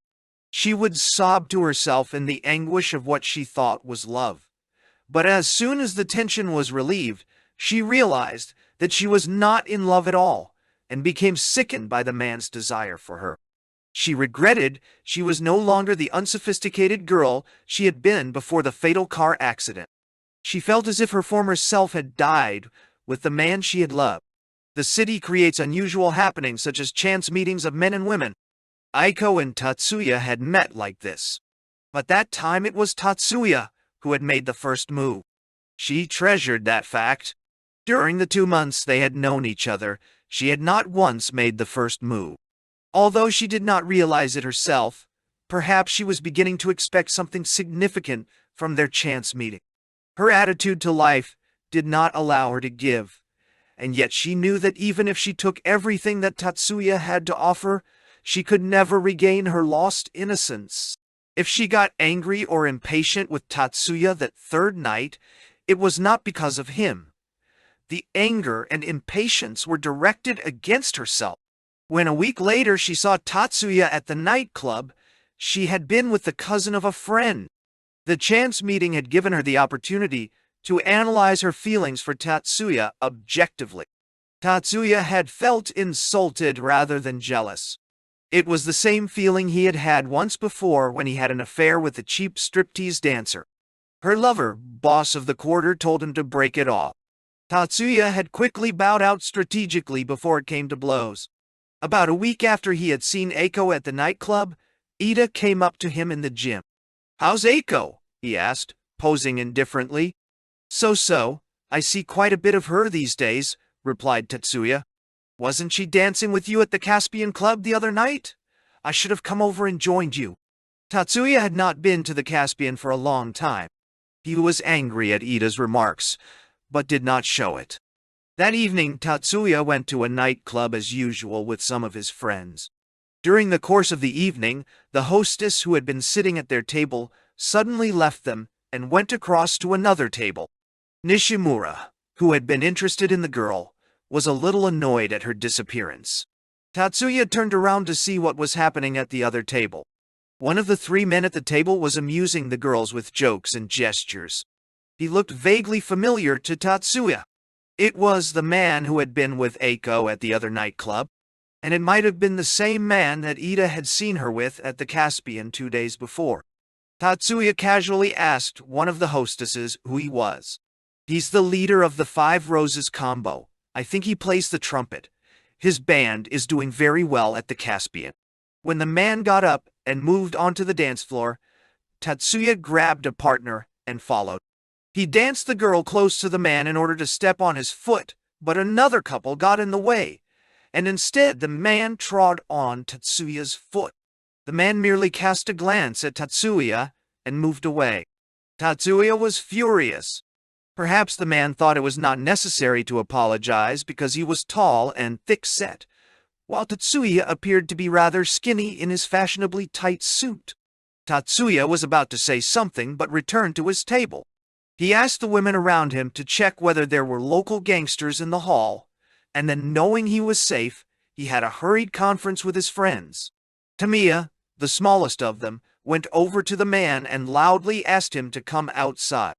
She would sob to herself in the anguish of what she thought was love. But as soon as the tension was relieved, she realized that she was not in love at all, and became sickened by the man's desire for her. She regretted she was no longer the unsophisticated girl she had been before the fatal car accident. She felt as if her former self had died with the man she had loved. The city creates unusual happenings such as chance meetings of men and women. Eiko and Tatsuya had met like this. But that time it was Tatsuya who had made the first move. She treasured that fact. During the 2 months they had known each other, she had not once made the first move. Although she did not realize it herself, perhaps she was beginning to expect something significant from their chance meeting. Her attitude to life did not allow her to give, and yet she knew that even if she took everything that Tatsuya had to offer, she could never regain her lost innocence. If she got angry or impatient with Tatsuya that third night, it was not because of him. The anger and impatience were directed against herself. When a week later she saw Tatsuya at the nightclub, she had been with the cousin of a friend. The chance meeting had given her the opportunity to analyze her feelings for Tatsuya objectively. Tatsuya had felt insulted rather than jealous. It was the same feeling he had had once before when he had an affair with a cheap striptease dancer. Her lover, boss of the quarter, told him to break it off. Tatsuya had quickly bowed out strategically before it came to blows. About a week after he had seen Eiko at the nightclub, Ida came up to him in the gym. "How's Eiko?" he asked, posing indifferently. "So-so. I see quite a bit of her these days," replied Tatsuya. "Wasn't she dancing with you at the Caspian Club the other night? I should have come over and joined you." Tatsuya had not been to the Caspian for a long time. He was angry at Ida's remarks, but did not show it. That evening, Tatsuya went to a nightclub as usual with some of his friends. During the course of the evening, the hostess who had been sitting at their table suddenly left them and went across to another table. Nishimura, who had been interested in the girl, was a little annoyed at her disappearance. Tatsuya turned around to see what was happening at the other table. One of the 3 men at the table was amusing the girls with jokes and gestures. He looked vaguely familiar to Tatsuya. It was the man who had been with Eiko at the other nightclub, and it might have been the same man that Ida had seen her with at the Caspian 2 days before. Tatsuya casually asked one of the hostesses who he was. "He's the leader of the Five Roses combo. I think he plays the trumpet. His band is doing very well at the Caspian." When the man got up and moved onto the dance floor, Tatsuya grabbed a partner and followed. He danced the girl close to the man in order to step on his foot, but another couple got in the way, and instead the man trod on Tatsuya's foot. The man merely cast a glance at Tatsuya and moved away. Tatsuya was furious. Perhaps the man thought it was not necessary to apologize because he was tall and thick-set, while Tatsuya appeared to be rather skinny in his fashionably tight suit. Tatsuya was about to say something but returned to his table. He asked the women around him to check whether there were local gangsters in the hall, and then, knowing he was safe, he had a hurried conference with his friends. Tamiya, the smallest of them, went over to the man and loudly asked him to come outside.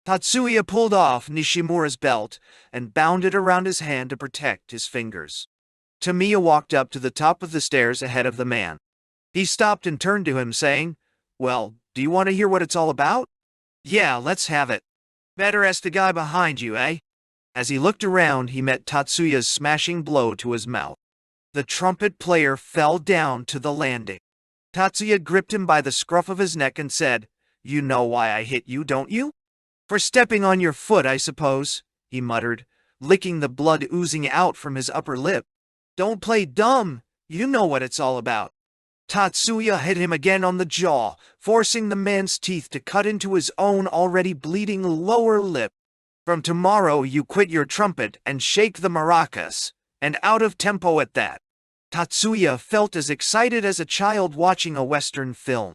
Tatsuya pulled off Nishimura's belt and bound it around his hand to protect his fingers. Tamiya walked up to the top of the stairs ahead of the man. He stopped and turned to him, saying, "Well, do you want to hear what it's all about?" "Yeah, let's have it." "Better ask the guy behind you, eh?" As he looked around, he met Tatsuya's smashing blow to his mouth. The trumpet player fell down to the landing. Tatsuya gripped him by the scruff of his neck and said, "You know why I hit you, don't you?" "For stepping on your foot, I suppose," he muttered, licking the blood oozing out from his upper lip. "Don't play dumb. You know what it's all about." Tatsuya hit him again on the jaw, forcing the man's teeth to cut into his own already bleeding lower lip. "From tomorrow you quit your trumpet and shake the maracas, and out of tempo at that." Tatsuya felt as excited as a child watching a Western film.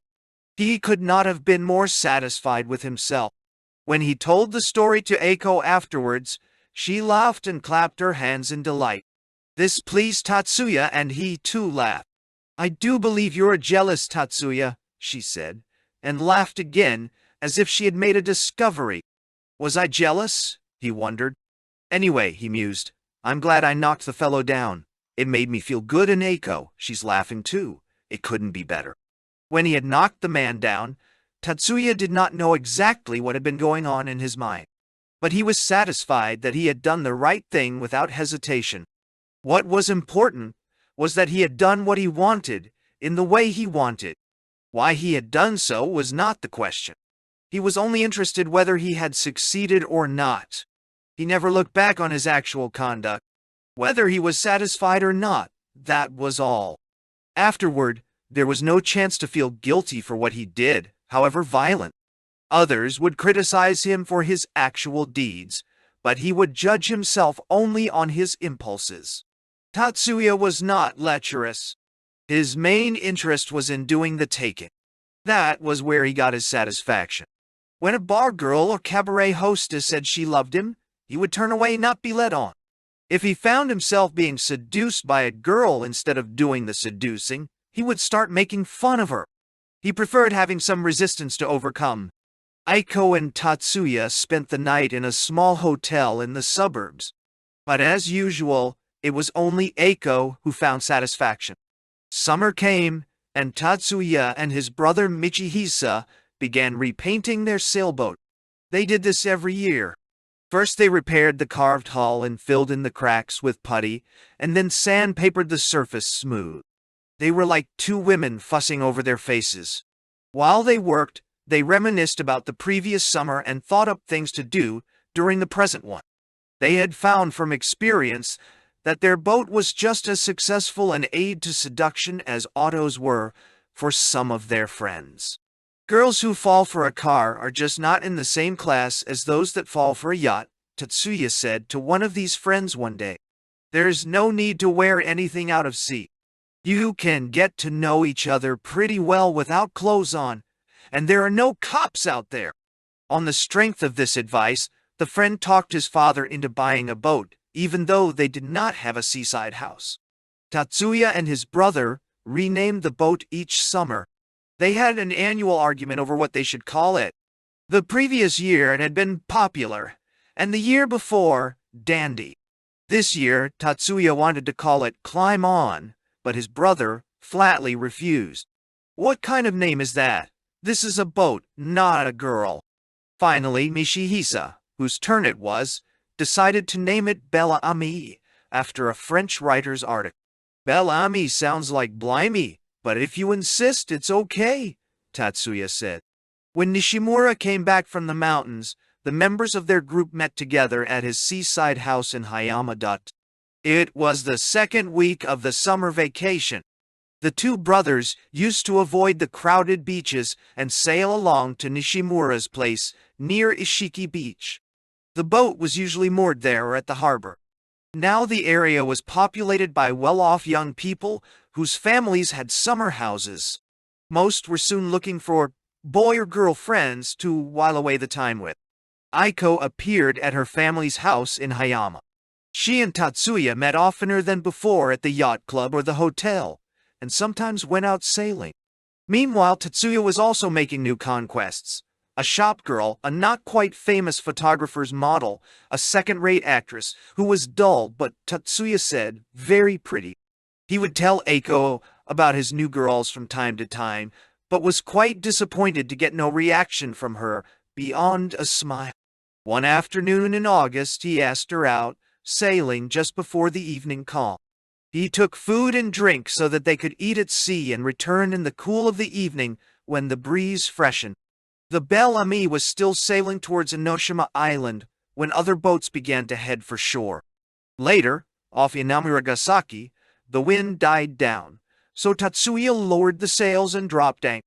He could not have been more satisfied with himself. When he told the story to Eiko afterwards, she laughed and clapped her hands in delight. This pleased Tatsuya, and he too laughed. "I do believe you're jealous, Tatsuya," she said, and laughed again, as if she had made a discovery. Was I jealous? He wondered. Anyway, he mused, I'm glad I knocked the fellow down. It made me feel good, and Eiko, she's laughing too. It couldn't be better. When he had knocked the man down, Tatsuya did not know exactly what had been going on in his mind. But he was satisfied that he had done the right thing without hesitation. What was important was that he had done what he wanted, in the way he wanted. Why he had done so was not the question. He was only interested whether he had succeeded or not. He never looked back on his actual conduct. Whether he was satisfied or not, that was all. Afterward, there was no chance to feel guilty for what he did, however violent. Others would criticize him for his actual deeds, but he would judge himself only on his impulses. Tatsuya was not lecherous. His main interest was in doing the taking. That was where he got his satisfaction. When a bar girl or cabaret hostess said she loved him, he would turn away and not be led on. If he found himself being seduced by a girl instead of doing the seducing, he would start making fun of her. He preferred having some resistance to overcome. Eiko and Tatsuya spent the night in a small hotel in the suburbs. But as usual, it was only Eiko who found satisfaction. Summer came, and Tatsuya and his brother Michihisa began repainting their sailboat. They did this every year. First they repaired the carved hull and filled in the cracks with putty, and then sandpapered the surface smooth. They were like two women fussing over their faces. While they worked, they reminisced about the previous summer and thought up things to do during the present one. They had found from experience that their boat was just as successful an aid to seduction as autos were for some of their friends. Girls who fall for a car are just not in the same class as those that fall for a yacht, Tatsuya said to one of these friends one day. There's no need to wear anything out of seat. You can get to know each other pretty well without clothes on, and there are no cops out there. On the strength of this advice, the friend talked his father into buying a boat, even though they did not have a seaside house. Tatsuya and his brother renamed the boat each summer. They had an annual argument over what they should call it. The previous year it had been Popular, and the year before, Dandy. This year, Tatsuya wanted to call it Climb On, but his brother flatly refused. What kind of name is that? This is a boat, not a girl. Finally, Michihisa, whose turn it was, decided to name it Belle Amie, after a French writer's article. Belle Amie sounds like blimey, but if you insist, it's okay, Tatsuya said. When Nishimura came back from the mountains, the members of their group met together at his seaside house in Hayama. It was the second week of the summer vacation. The two brothers used to avoid the crowded beaches and sail along to Nishimura's place near Ishiki Beach. The boat was usually moored there or at the harbor. Now the area was populated by well-off young people whose families had summer houses. Most were soon looking for boy or girl friends to while away the time with. Eiko appeared at her family's house in Hayama. She and Tatsuya met oftener than before at the yacht club or the hotel, and sometimes went out sailing. Meanwhile, Tatsuya was also making new conquests. A shop girl, a not-quite-famous photographer's model, a second-rate actress who was dull but, Tatsuya said, very pretty. He would tell Eiko about his new girls from time to time, but was quite disappointed to get no reaction from her beyond a smile. One afternoon in August, he asked her out, sailing just before the evening call. He took food and drink so that they could eat at sea and return in the cool of the evening when the breeze freshened. The Belle Amie was still sailing towards Enoshima Island when other boats began to head for shore. Later, off Inamuragasaki, the wind died down, so Tatsuya lowered the sails and dropped anchor.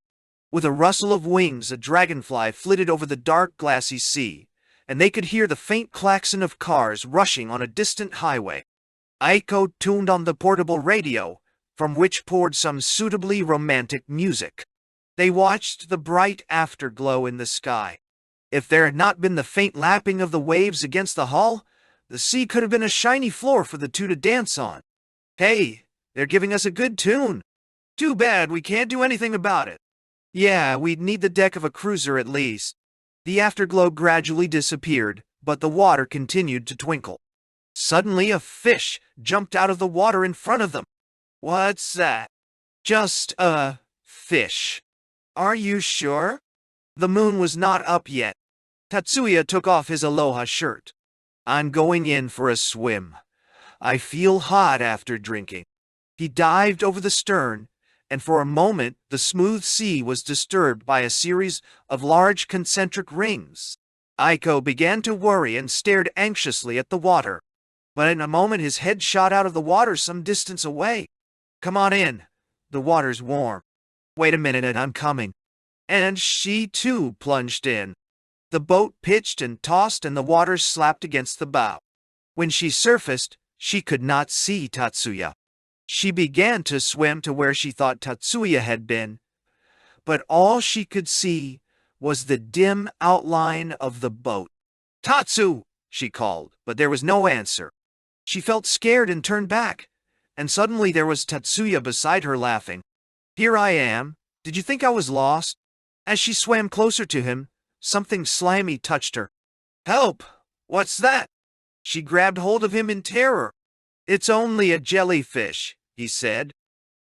With a rustle of wings, a dragonfly flitted over the dark, glassy sea, and they could hear the faint klaxon of cars rushing on a distant highway. Aiko tuned on the portable radio, from which poured some suitably romantic music. They watched the bright afterglow in the sky. If there had not been the faint lapping of the waves against the hull, the sea could have been a shiny floor for the two to dance on. Hey, they're giving us a good tune. Too bad we can't do anything about it. Yeah, we'd need the deck of a cruiser at least. The afterglow gradually disappeared, but the water continued to twinkle. Suddenly a fish jumped out of the water in front of them. What's that? Just a fish. Are you sure? The moon was not up yet. Tatsuya took off his aloha shirt. I'm going in for a swim. I feel hot after drinking. He dived over the stern, and for a moment the smooth sea was disturbed by a series of large concentric rings. Aiko began to worry and stared anxiously at the water. But in a moment his head shot out of the water some distance away. Come on in. The water's warm. Wait a minute and I'm coming. And she too plunged in. The boat pitched and tossed and the water slapped against the bow. When she surfaced, she could not see Tatsuya. She began to swim to where she thought Tatsuya had been, but all she could see was the dim outline of the boat. "Tatsu!" she called, but there was no answer. She felt scared and turned back, and suddenly there was Tatsuya beside her laughing. "Here I am. Did you think I was lost?" As she swam closer to him, something slimy touched her. "Help! What's that?" She grabbed hold of him in terror. "It's only a jellyfish," he said.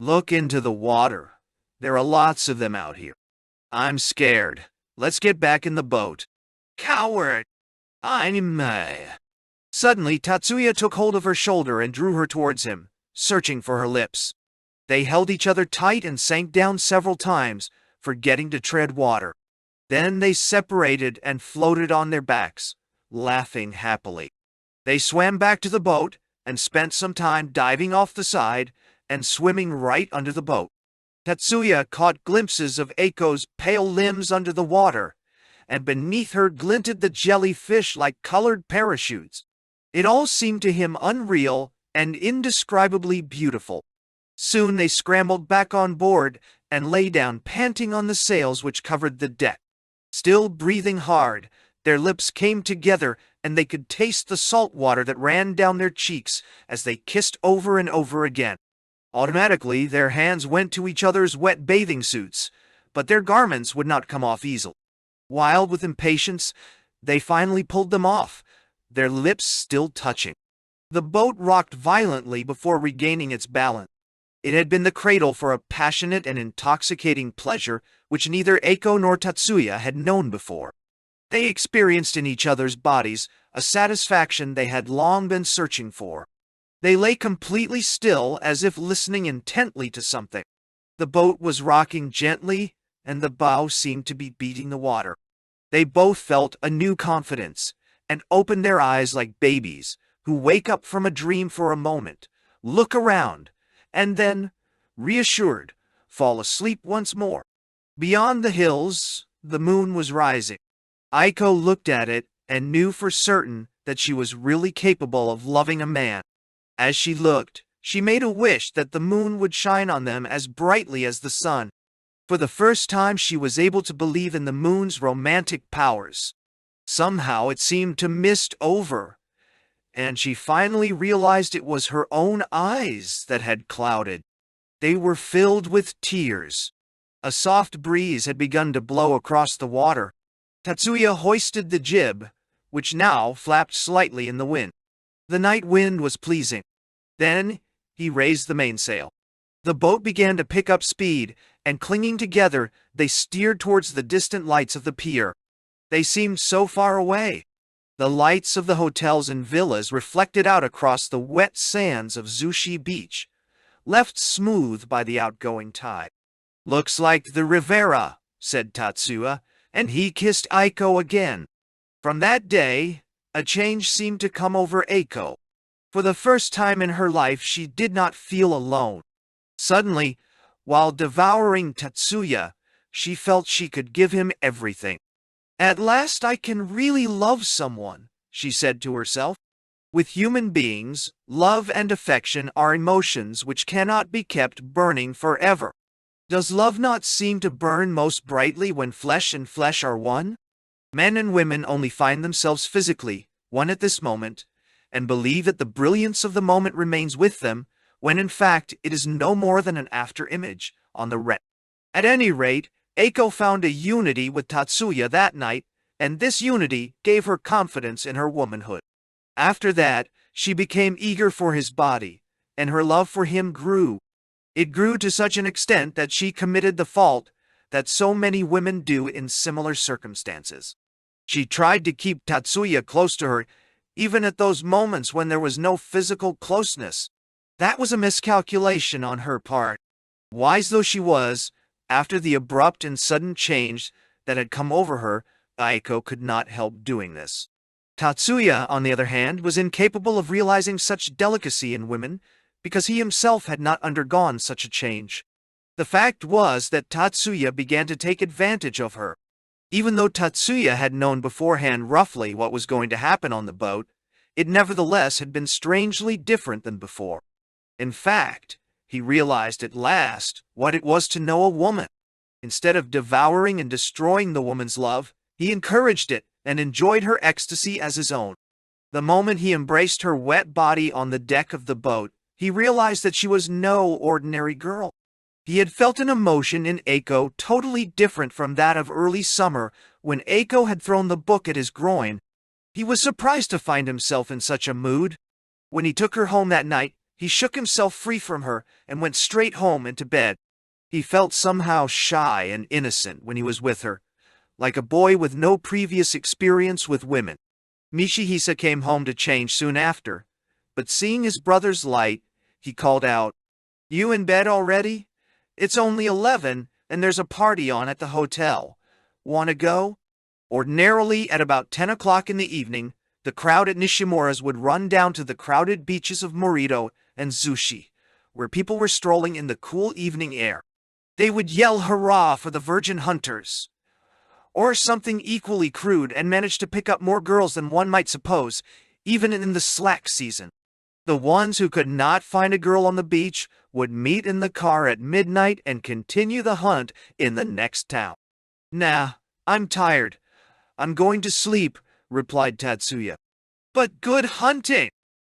"Look into the water. There are lots of them out here." "I'm scared. Let's get back in the boat." "Coward! I'm Suddenly, Tatsuya took hold of her shoulder and drew her towards him, searching for her lips. They held each other tight and sank down several times, forgetting to tread water. Then they separated and floated on their backs, laughing happily. They swam back to the boat and spent some time diving off the side and swimming right under the boat. Tatsuya caught glimpses of Eiko's pale limbs under the water, and beneath her glinted the jellyfish like colored parachutes. It all seemed to him unreal and indescribably beautiful. Soon they scrambled back on board and lay down panting on the sails which covered the deck. Still breathing hard, their lips came together and they could taste the salt water that ran down their cheeks as they kissed over and over again. Automatically, their hands went to each other's wet bathing suits, but their garments would not come off easily. Wild with impatience, they finally pulled them off, their lips still touching. The boat rocked violently before regaining its balance. It had been the cradle for a passionate and intoxicating pleasure which neither Eiko nor Tatsuya had known before. They experienced in each other's bodies a satisfaction they had long been searching for. They lay completely still as if listening intently to something. The boat was rocking gently, and the bow seemed to be beating the water. They both felt a new confidence, and opened their eyes like babies who wake up from a dream for a moment, look around, and then, reassured, fall asleep once more. Beyond the hills, the moon was rising. Aiko looked at it and knew for certain that she was really capable of loving a man. As she looked, she made a wish that the moon would shine on them as brightly as the sun. For the first time she was able to believe in the moon's romantic powers. Somehow it seemed to mist over, and she finally realized it was her own eyes that had clouded. They were filled with tears. A soft breeze had begun to blow across the water. Tatsuya hoisted the jib, which now flapped slightly in the wind. The night wind was pleasing. Then he raised the mainsail. The boat began to pick up speed, and clinging together, they steered towards the distant lights of the pier. They seemed so far away. The lights of the hotels and villas reflected out across the wet sands of Zushi Beach, left smooth by the outgoing tide. "Looks like the Riviera," said Tatsuya, and he kissed Aiko again. From that day, a change seemed to come over Aiko. For the first time in her life, she did not feel alone. Suddenly, while devouring Tatsuya, she felt she could give him everything. "At last I can really love someone," she said to herself. With human beings, love and affection are emotions which cannot be kept burning forever. Does love not seem to burn most brightly when flesh and flesh are one? Men and women only find themselves physically one at this moment, and believe that the brilliance of the moment remains with them, when in fact it is no more than an after-image on the retina. At any rate, Eiko found a unity with Tatsuya that night, and this unity gave her confidence in her womanhood. After that, she became eager for his body, and her love for him grew. It grew to such an extent that she committed the fault that so many women do in similar circumstances. She tried to keep Tatsuya close to her, even at those moments when there was no physical closeness. That was a miscalculation on her part. Wise though she was, after the abrupt and sudden change that had come over her, Aiko could not help doing this. Tatsuya, on the other hand, was incapable of realizing such delicacy in women because he himself had not undergone such a change. The fact was that Tatsuya began to take advantage of her. Even though Tatsuya had known beforehand roughly what was going to happen on the boat, it nevertheless had been strangely different than before. In fact, he realized at last what it was to know a woman. Instead of devouring and destroying the woman's love, he encouraged it and enjoyed her ecstasy as his own. The moment he embraced her wet body on the deck of the boat, he realized that she was no ordinary girl. He had felt an emotion in Eiko totally different from that of early summer when Eiko had thrown the book at his groin. He was surprised to find himself in such a mood. When he took her home that night, he shook himself free from her and went straight home into bed. He felt somehow shy and innocent when he was with her, like a boy with no previous experience with women. Mishihisa came home to change soon after, but seeing his brother's light, he called out, "You in bed already? It's only 11, and there's a party on at the hotel. Want to go?" Ordinarily, at about 10 o'clock in the evening, the crowd at Nishimura's would run down to the crowded beaches of Morito and Zushi, where people were strolling in the cool evening air. They would yell hurrah for the virgin hunters, or something equally crude, and manage to pick up more girls than one might suppose, even in the slack season. The ones who could not find a girl on the beach would meet in the car at midnight and continue the hunt in the next town. "Nah, I'm tired. I'm going to sleep," replied Tatsuya. "But good hunting!"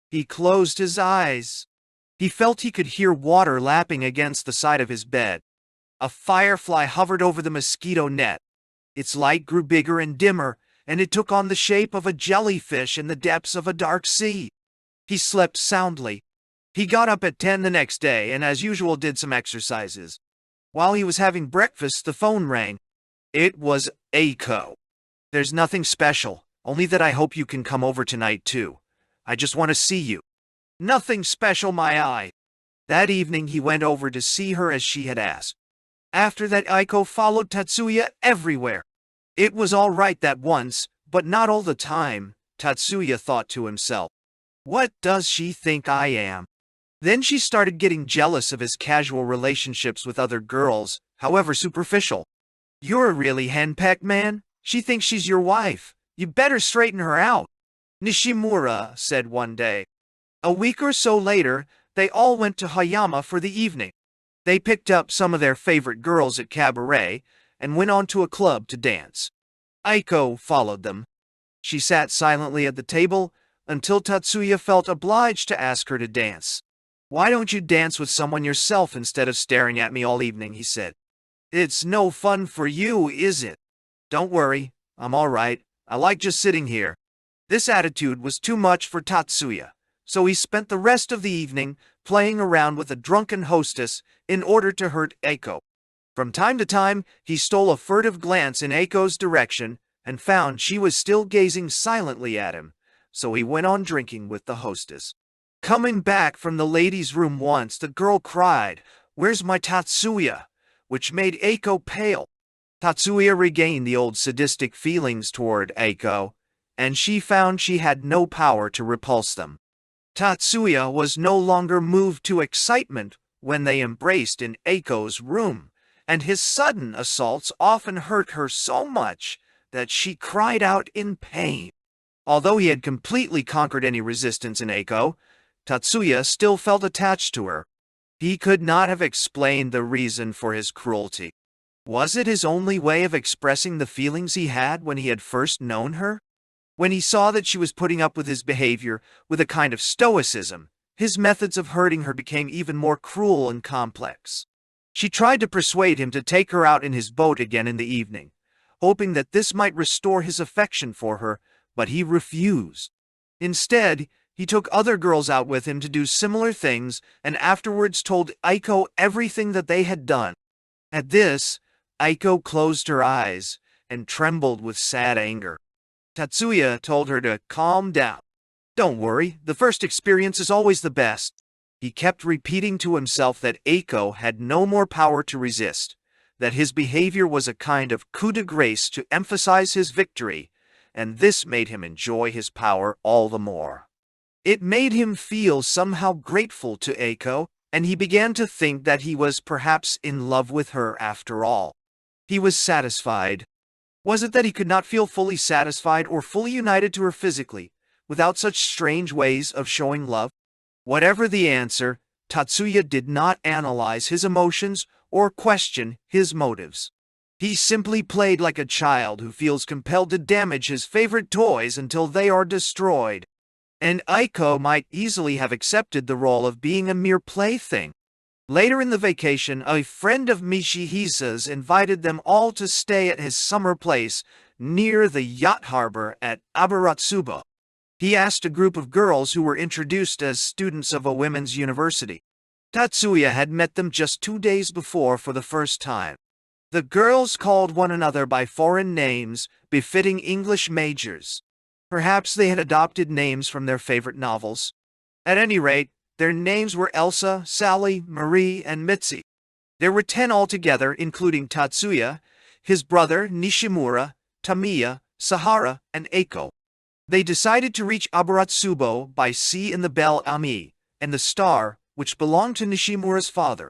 He closed his eyes. He felt he could hear water lapping against the side of his bed. A firefly hovered over the mosquito net. Its light grew bigger and dimmer, and it took on the shape of a jellyfish in the depths of a dark sea. He slept soundly. He got up at 10 the next day and as usual did some exercises. While he was having breakfast, the phone rang. It was Eiko. "There's nothing special, only that I hope you can come over tonight too. I just want to see you." "Nothing special, my eye." That evening he went over to see her as she had asked. After that, Eiko followed Tatsuya everywhere. It was all right that once, but not all the time, Tatsuya thought to himself. What does she think I am? Then she started getting jealous of his casual relationships with other girls, however superficial. "You're a really henpecked man. She thinks she's your wife. You better straighten her out," Nishimura said one day. A week or so later, they all went to Hayama for the evening. They picked up some of their favorite girls at cabaret and went on to a club to dance. Eiko followed them. She sat silently at the table until Tatsuya felt obliged to ask her to dance. "Why don't you dance with someone yourself instead of staring at me all evening?" he said. "It's no fun for you, is it?" "Don't worry, I'm all right. I like just sitting here." This attitude was too much for Tatsuya, so he spent the rest of the evening playing around with a drunken hostess in order to hurt Eiko. From time to time, he stole a furtive glance in Eiko's direction, and found she was still gazing silently at him, so he went on drinking with the hostess. Coming back from the ladies' room once, the girl cried, "Where's my Tatsuya?" which made Eiko pale. Tatsuya regained the old sadistic feelings toward Eiko, and she found she had no power to repulse them. Tatsuya was no longer moved to excitement when they embraced in Eiko's room, and his sudden assaults often hurt her so much that she cried out in pain. Although he had completely conquered any resistance in Eiko, Tatsuya still felt attached to her. He could not have explained the reason for his cruelty. Was it his only way of expressing the feelings he had when he had first known her? When he saw that she was putting up with his behavior with a kind of stoicism, his methods of hurting her became even more cruel and complex. She tried to persuade him to take her out in his boat again in the evening, hoping that this might restore his affection for her, but he refused. Instead, he took other girls out with him to do similar things and afterwards told Eiko everything that they had done. At this, Eiko closed her eyes and trembled with sad anger. Tatsuya told her to calm down. "Don't worry, the first experience is always the best." He kept repeating to himself that Eiko had no more power to resist, that his behavior was a kind of coup de grace to emphasize his victory, and this made him enjoy his power all the more. It made him feel somehow grateful to Eiko, and he began to think that he was perhaps in love with her after all. He was satisfied. Was it that he could not feel fully satisfied or fully united to her physically, without such strange ways of showing love? Whatever the answer, Tatsuya did not analyze his emotions or question his motives. He simply played like a child who feels compelled to damage his favorite toys until they are destroyed. And Eiko might easily have accepted the role of being a mere plaything. Later in the vacation, a friend of Mishihisa's invited them all to stay at his summer place near the yacht harbor at Abaratsubo. He asked a group of girls who were introduced as students of a women's university. Tatsuya had met them just 2 days before for the first time. The girls called one another by foreign names befitting English majors. Perhaps they had adopted names from their favorite novels. At any rate, their names were Elsa, Sally, Marie, and Mitzi. There were 10 altogether, including Tatsuya, his brother Nishimura, Tamiya, Sahara, and Eiko. They decided to reach Abaratsubo by sea in the Belle Ami, and the Star, which belonged to Nishimura's father.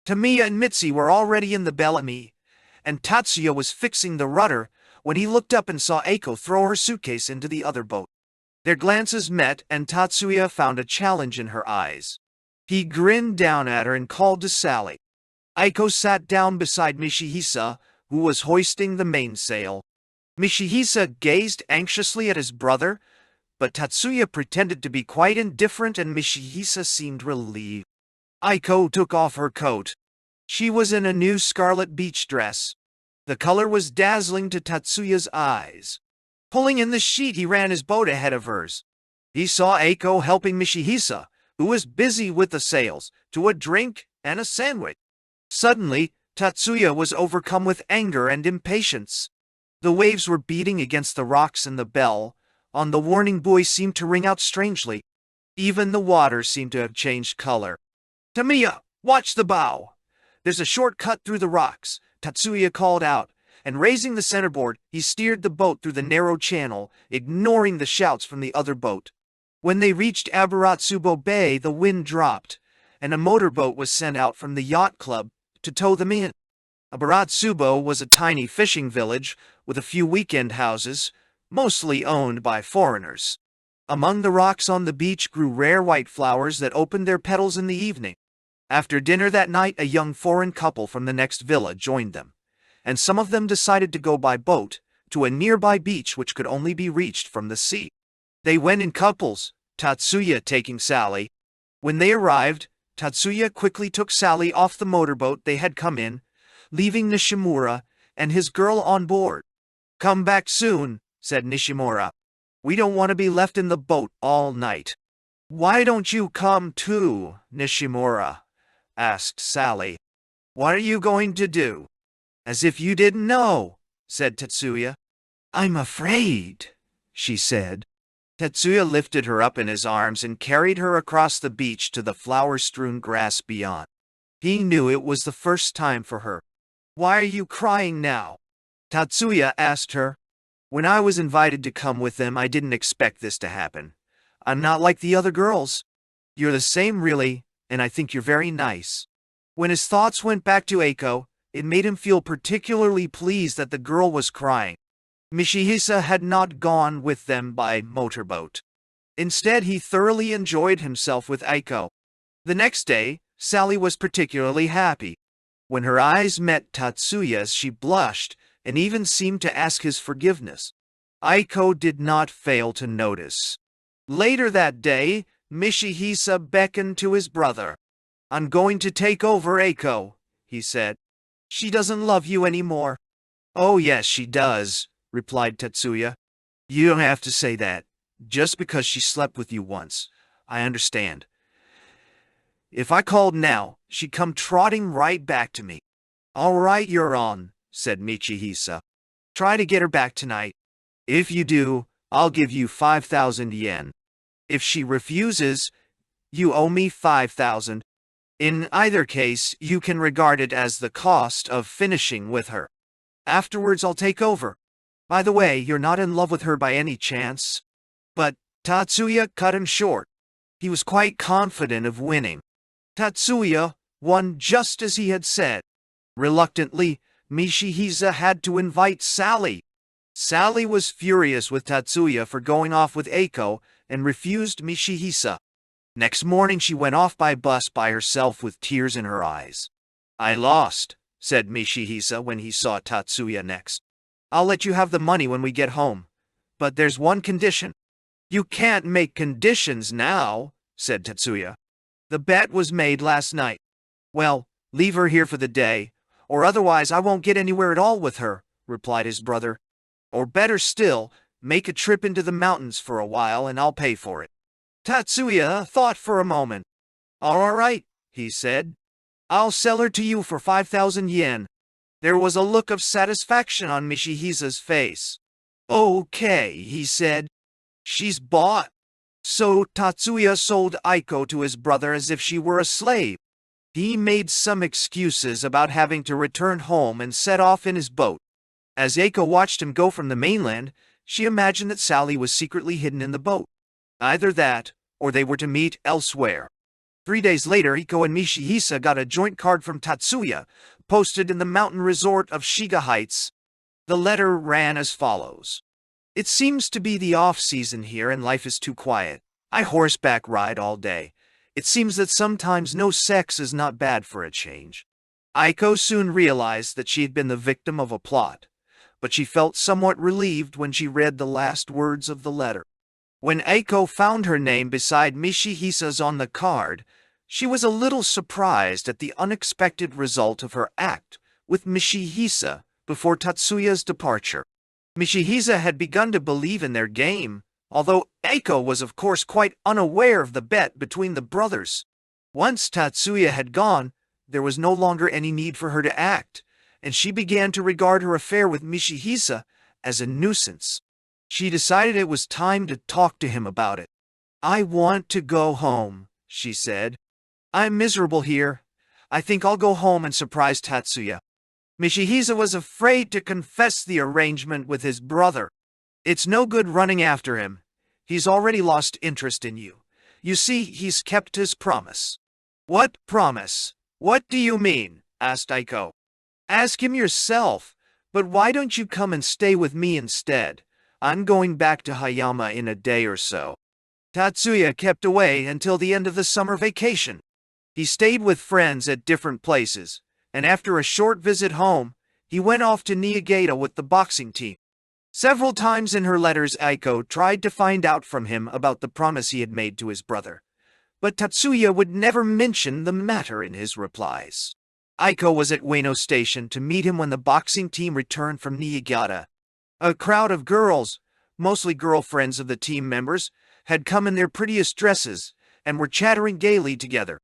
Tamiya and Mitzi were already in the Belle Ami, and Tatsuya was fixing the rudder when he looked up and saw Eiko throw her suitcase into the other boat. Their glances met, and Tatsuya found a challenge in her eyes. He grinned down at her and called to Sally. Eiko sat down beside Mishihisa, who was hoisting the mainsail. Mishihisa gazed anxiously at his brother, but Tatsuya pretended to be quite indifferent and Mishihisa seemed relieved. Eiko took off her coat. She was in a new scarlet beach dress. The color was dazzling to Tatsuya's eyes. Pulling in the sheet, he ran his boat ahead of hers. He saw Eiko helping Mishihisa, who was busy with the sails, to a drink and a sandwich. Suddenly, Tatsuya was overcome with anger and impatience. The waves were beating against the rocks, and the bell on the warning buoy seemed to ring out strangely. Even the water seemed to have changed color. "Tamiya, watch the bow! There's a short cut through the rocks," Tatsuya called out, and raising the centerboard, he steered the boat through the narrow channel, ignoring the shouts from the other boat. When they reached Abaratsubo Bay, the wind dropped, and a motorboat was sent out from the yacht club to tow them in. Abaratsubo was a tiny fishing village with a few weekend houses, mostly owned by foreigners. Among the rocks on the beach grew rare white flowers that opened their petals in the evening. After dinner that night, a young foreign couple from the next villa joined them, and some of them decided to go by boat to a nearby beach which could only be reached from the sea. They went in couples, Tatsuya taking Sally. When they arrived, Tatsuya quickly took Sally off the motorboat they had come in, leaving Nishimura and his girl on board. "Come back soon," said Nishimura. "We don't want to be left in the boat all night." "Why don't you come too, Nishimura?" asked Sally. "What are you going to do?" "As if you didn't know," said Tatsuya. I'm afraid, she said. Tetsuya lifted her up in his arms and carried her across the beach to the flower-strewn grass beyond. He knew it was the first time for her. Why are you crying now? Tatsuya asked her. When I was invited to come with them, I didn't expect this to happen. I'm not like the other girls. You're the same, really, and I think you're very nice. When his thoughts went back to Eiko, it made him feel particularly pleased that the girl was crying. Ishihara had not gone with them by motorboat. Instead, he thoroughly enjoyed himself with Eiko. The next day, Sally was particularly happy. When her eyes met Tatsuya's, she blushed and even seemed to ask his forgiveness. Eiko did not fail to notice. Later that day, Ishihara beckoned to his brother. I'm going to take over Eiko, he said. She doesn't love you anymore. Oh yes, she does, replied Tetsuya. You don't have to say that. Just because she slept with you once. I understand. If I called now, she'd come trotting right back to me. All right, you're on, said Ishihara. Try to get her back tonight. If you do, I'll give you 5,000 yen. If she refuses, you owe me 5,000. In either case, you can regard it as the cost of finishing with her. Afterwards, I'll take over. By the way, you're not in love with her by any chance? But Tatsuya cut him short. He was quite confident of winning. Tatsuya won just as he had said. Reluctantly, Ishihara had to invite Sally. Sally was furious with Tatsuya for going off with Eiko and refused Ishihara. Next morning she went off by bus by herself with tears in her eyes. I lost, said Ishihara when he saw Tatsuya next. I'll let you have the money when we get home. But there's one condition. You can't make conditions now, said Tatsuya. The bet was made last night. Well, leave her here for the day, or otherwise I won't get anywhere at all with her, replied his brother. Or better still, make a trip into the mountains for a while and I'll pay for it. Tatsuya thought for a moment. All right, he said. I'll sell her to you for 5,000 yen. There was a look of satisfaction on Ishihara's face. Okay, he said. She's bought. So Tatsuya sold Eiko to his brother as if she were a slave. He made some excuses about having to return home and set off in his boat. As Eiko watched him go from the mainland, she imagined that Sally was secretly hidden in the boat. Either that, or they were to meet elsewhere. 3 days later, Eiko and Ishihara got a joint card from Tatsuya, posted in the mountain resort of Shiga Heights. The letter ran as follows. It seems to be the off-season here and life is too quiet. I horseback ride all day. It seems that sometimes no sex is not bad for a change. Eiko soon realized that she had been the victim of a plot, but she felt somewhat relieved when she read the last words of the letter. When Eiko found her name beside Ishihara's on the card, she was a little surprised at the unexpected result of her act with Ishihara before Tatsuya's departure. Ishihara had begun to believe in their game, although Eiko was of course quite unaware of the bet between the brothers. Once Tatsuya had gone, there was no longer any need for her to act, and she began to regard her affair with Ishihara as a nuisance. She decided it was time to talk to him about it. I want to go home, she said. I'm miserable here. I think I'll go home and surprise Tatsuya. Ishihara was afraid to confess the arrangement with his brother. It's no good running after him. He's already lost interest in you. You see, he's kept his promise. What promise? What do you mean? Asked Eiko. Ask him yourself. But why don't you come and stay with me instead? I'm going back to Hayama in a day or so. Tatsuya kept away until the end of the summer vacation. He stayed with friends at different places, and after a short visit home, he went off to Niigata with the boxing team. Several times in her letters, Eiko tried to find out from him about the promise he had made to his brother, but Tatsuya would never mention the matter in his replies. Eiko was at Ueno Station to meet him when the boxing team returned from Niigata. A crowd of girls, mostly girlfriends of the team members, had come in their prettiest dresses and were chattering gaily together.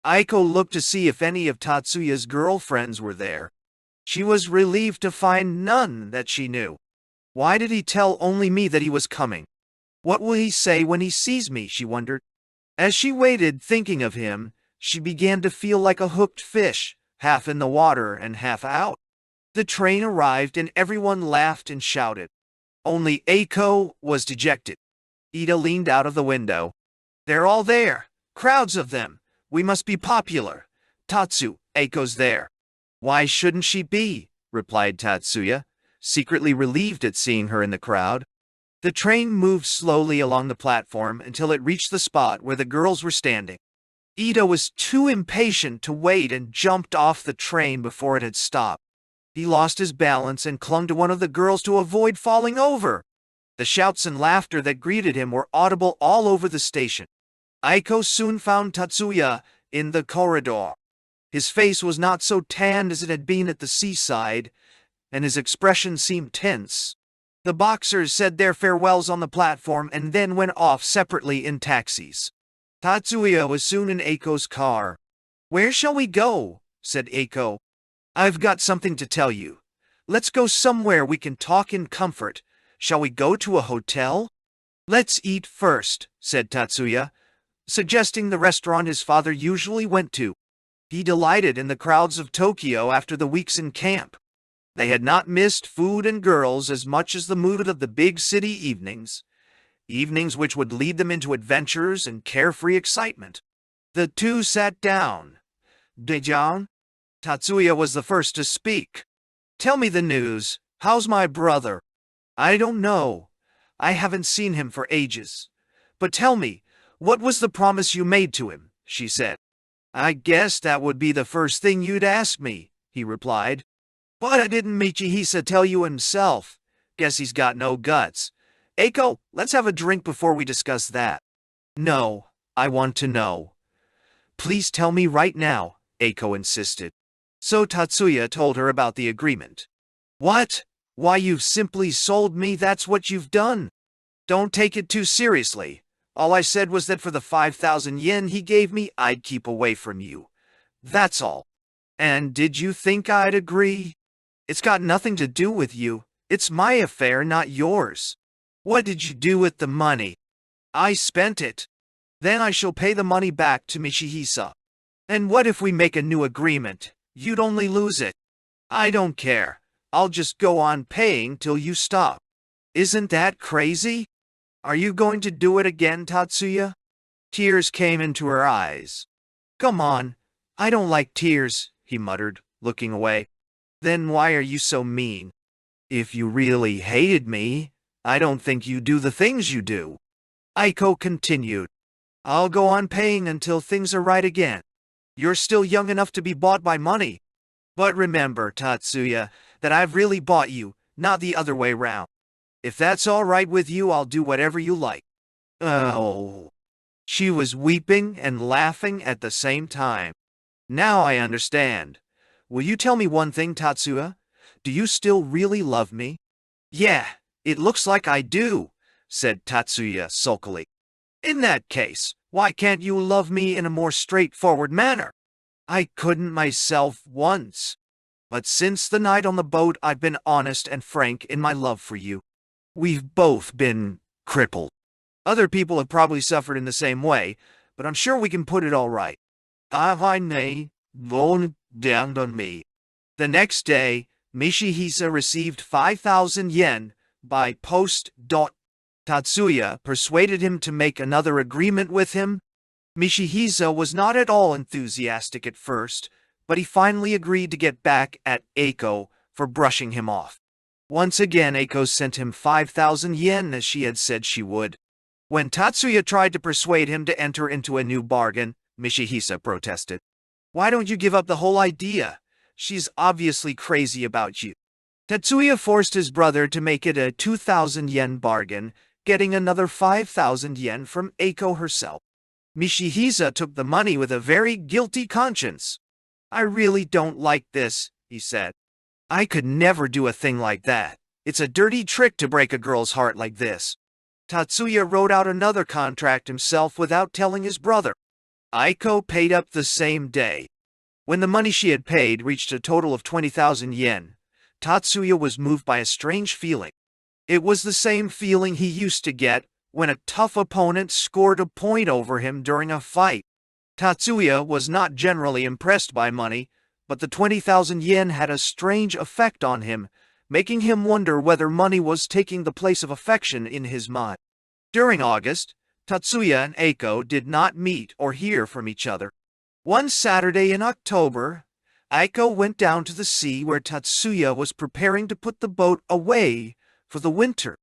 Eiko looked to see if any of Tatsuya's girlfriends were there. She was relieved to find none that she knew. Why did he tell only me that he was coming? What will he say when he sees me, she wondered. As she waited, thinking of him, she began to feel like a hooked fish, half in the water and half out. The train arrived and everyone laughed and shouted. Only Eiko was dejected. Ida leaned out of the window. They're all there. Crowds of them. We must be popular. Tatsu, Eiko's there. Why shouldn't she be? Replied Tatsuya, secretly relieved at seeing her in the crowd. The train moved slowly along the platform until it reached the spot where the girls were standing. Ida was too impatient to wait and jumped off the train before it had stopped. He lost his balance and clung to one of the girls to avoid falling over. The shouts and laughter that greeted him were audible all over the station. Eiko soon found Tatsuya in the corridor. His face was not so tanned as it had been at the seaside, and his expression seemed tense. The boxers said their farewells on the platform and then went off separately in taxis. Tatsuya was soon in Eiko's car. Where shall we go? Said Eiko. I've got something to tell you. Let's go somewhere we can talk in comfort. Shall we go to a hotel? Let's eat first, said Tatsuya, suggesting the restaurant his father usually went to. He delighted in the crowds of Tokyo after the weeks in camp. They had not missed food and girls as much as the mood of the big city evenings which would lead them into adventures and carefree excitement. The two sat down. Daejeon? Tatsuya was the first to speak. Tell me the news. How's my brother? I don't know. I haven't seen him for ages. But tell me, what was the promise you made to him? She said. I guess that would be the first thing you'd ask me, he replied. But didn't Michihisa tell you himself? Guess he's got no guts. Eiko, let's have a drink before we discuss that. No, I want to know. Please tell me right now, Eiko insisted. So Tatsuya told her about the agreement. What? Why, you've simply sold me, that's what you've done. Don't take it too seriously. All I said was that for the 5,000 yen he gave me, I'd keep away from you. That's all. And did you think I'd agree? It's got nothing to do with you. It's my affair, not yours. What did you do with the money? I spent it. Then I shall pay the money back to Michihisa. And what if we make a new agreement? You'd only lose it. I don't care. I'll just go on paying till you stop. Isn't that crazy? Are you going to do it again, Tatsuya? Tears came into her eyes. Come on. I don't like tears, he muttered, looking away. Then why are you so mean? If you really hated me, I don't think you'd do the things you do. Eiko continued. I'll go on paying until things are right again. You're still young enough to be bought by money. But remember, Tatsuya, that I've really bought you, not the other way round. If that's all right with you, I'll do whatever you like. Oh. She was weeping and laughing at the same time. Now I understand. Will you tell me one thing, Tatsuya? Do you still really love me? Yeah, it looks like I do, said Tatsuya sulkily. In that case, why can't you love me in a more straightforward manner? I couldn't myself once. But since the night on the boat, I've been honest and frank in my love for you. We've both been crippled. Other people have probably suffered in the same way, but I'm sure we can put it all right. Down on me. The next day, Michihisa received 5,000 yen by post. Tatsuya persuaded him to make another agreement with him. Michihisa was not at all enthusiastic at first, but he finally agreed to get back at Eiko for brushing him off. Once again, Eiko sent him 5,000 yen as she had said she would. When Tatsuya tried to persuade him to enter into a new bargain, Michihisa protested. Why don't you give up the whole idea? She's obviously crazy about you. Tatsuya forced his brother to make it a 2,000 yen bargain, getting another 5,000 yen from Eiko herself. Michihisa took the money with a very guilty conscience. I really don't like this, he said. I could never do a thing like that. It's a dirty trick to break a girl's heart like this. Tatsuya wrote out another contract himself without telling his brother. Eiko paid up the same day. When the money she had paid reached a total of 20,000 yen, Tatsuya was moved by a strange feeling. It was the same feeling he used to get when a tough opponent scored a point over him during a fight. Tatsuya was not generally impressed by money, but the 20,000 yen had a strange effect on him, making him wonder whether money was taking the place of affection in his mind. During August, Tatsuya and Eiko did not meet or hear from each other. One Saturday in October, Eiko went down to the sea where Tatsuya was preparing to put the boat away for the winter.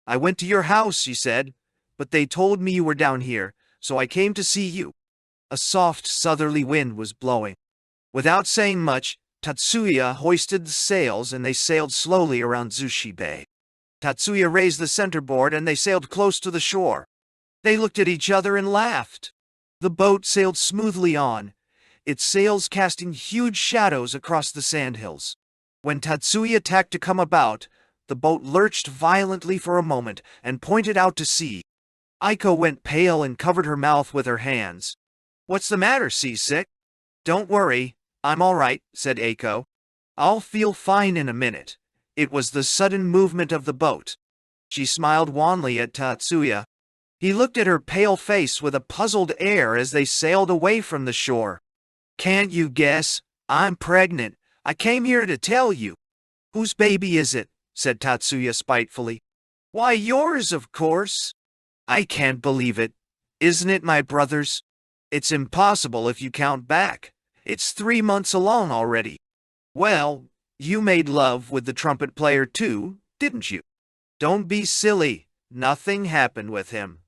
"I went to your house," she said, "but they told me you were down here, so I came to see you." A soft southerly wind was blowing. Without saying much, Tatsuya hoisted the sails and they sailed slowly around Zushi Bay. Tatsuya raised the centerboard and they sailed close to the shore. They looked at each other and laughed. The boat sailed smoothly on, its sails casting huge shadows across the sandhills. When Tatsuya tacked to come about, the boat lurched violently for a moment and pointed out to sea. Eiko went pale and covered her mouth with her hands. "What's the matter, seasick?" "Don't worry, I'm all right," said Eiko. "I'll feel fine in a minute." It was the sudden movement of the boat. She smiled wanly at Tatsuya. He looked at her pale face with a puzzled air as they sailed away from the shore. "Can't you guess? I'm pregnant. I came here to tell you." "Whose baby is it?" said Tatsuya spitefully. "Why, yours, of course." "I can't believe it. Isn't it my brother's?" "It's impossible if you count back. It's 3 months along already." "Well, you made love with the trumpet player too, didn't you?" "Don't be silly. Nothing happened with him."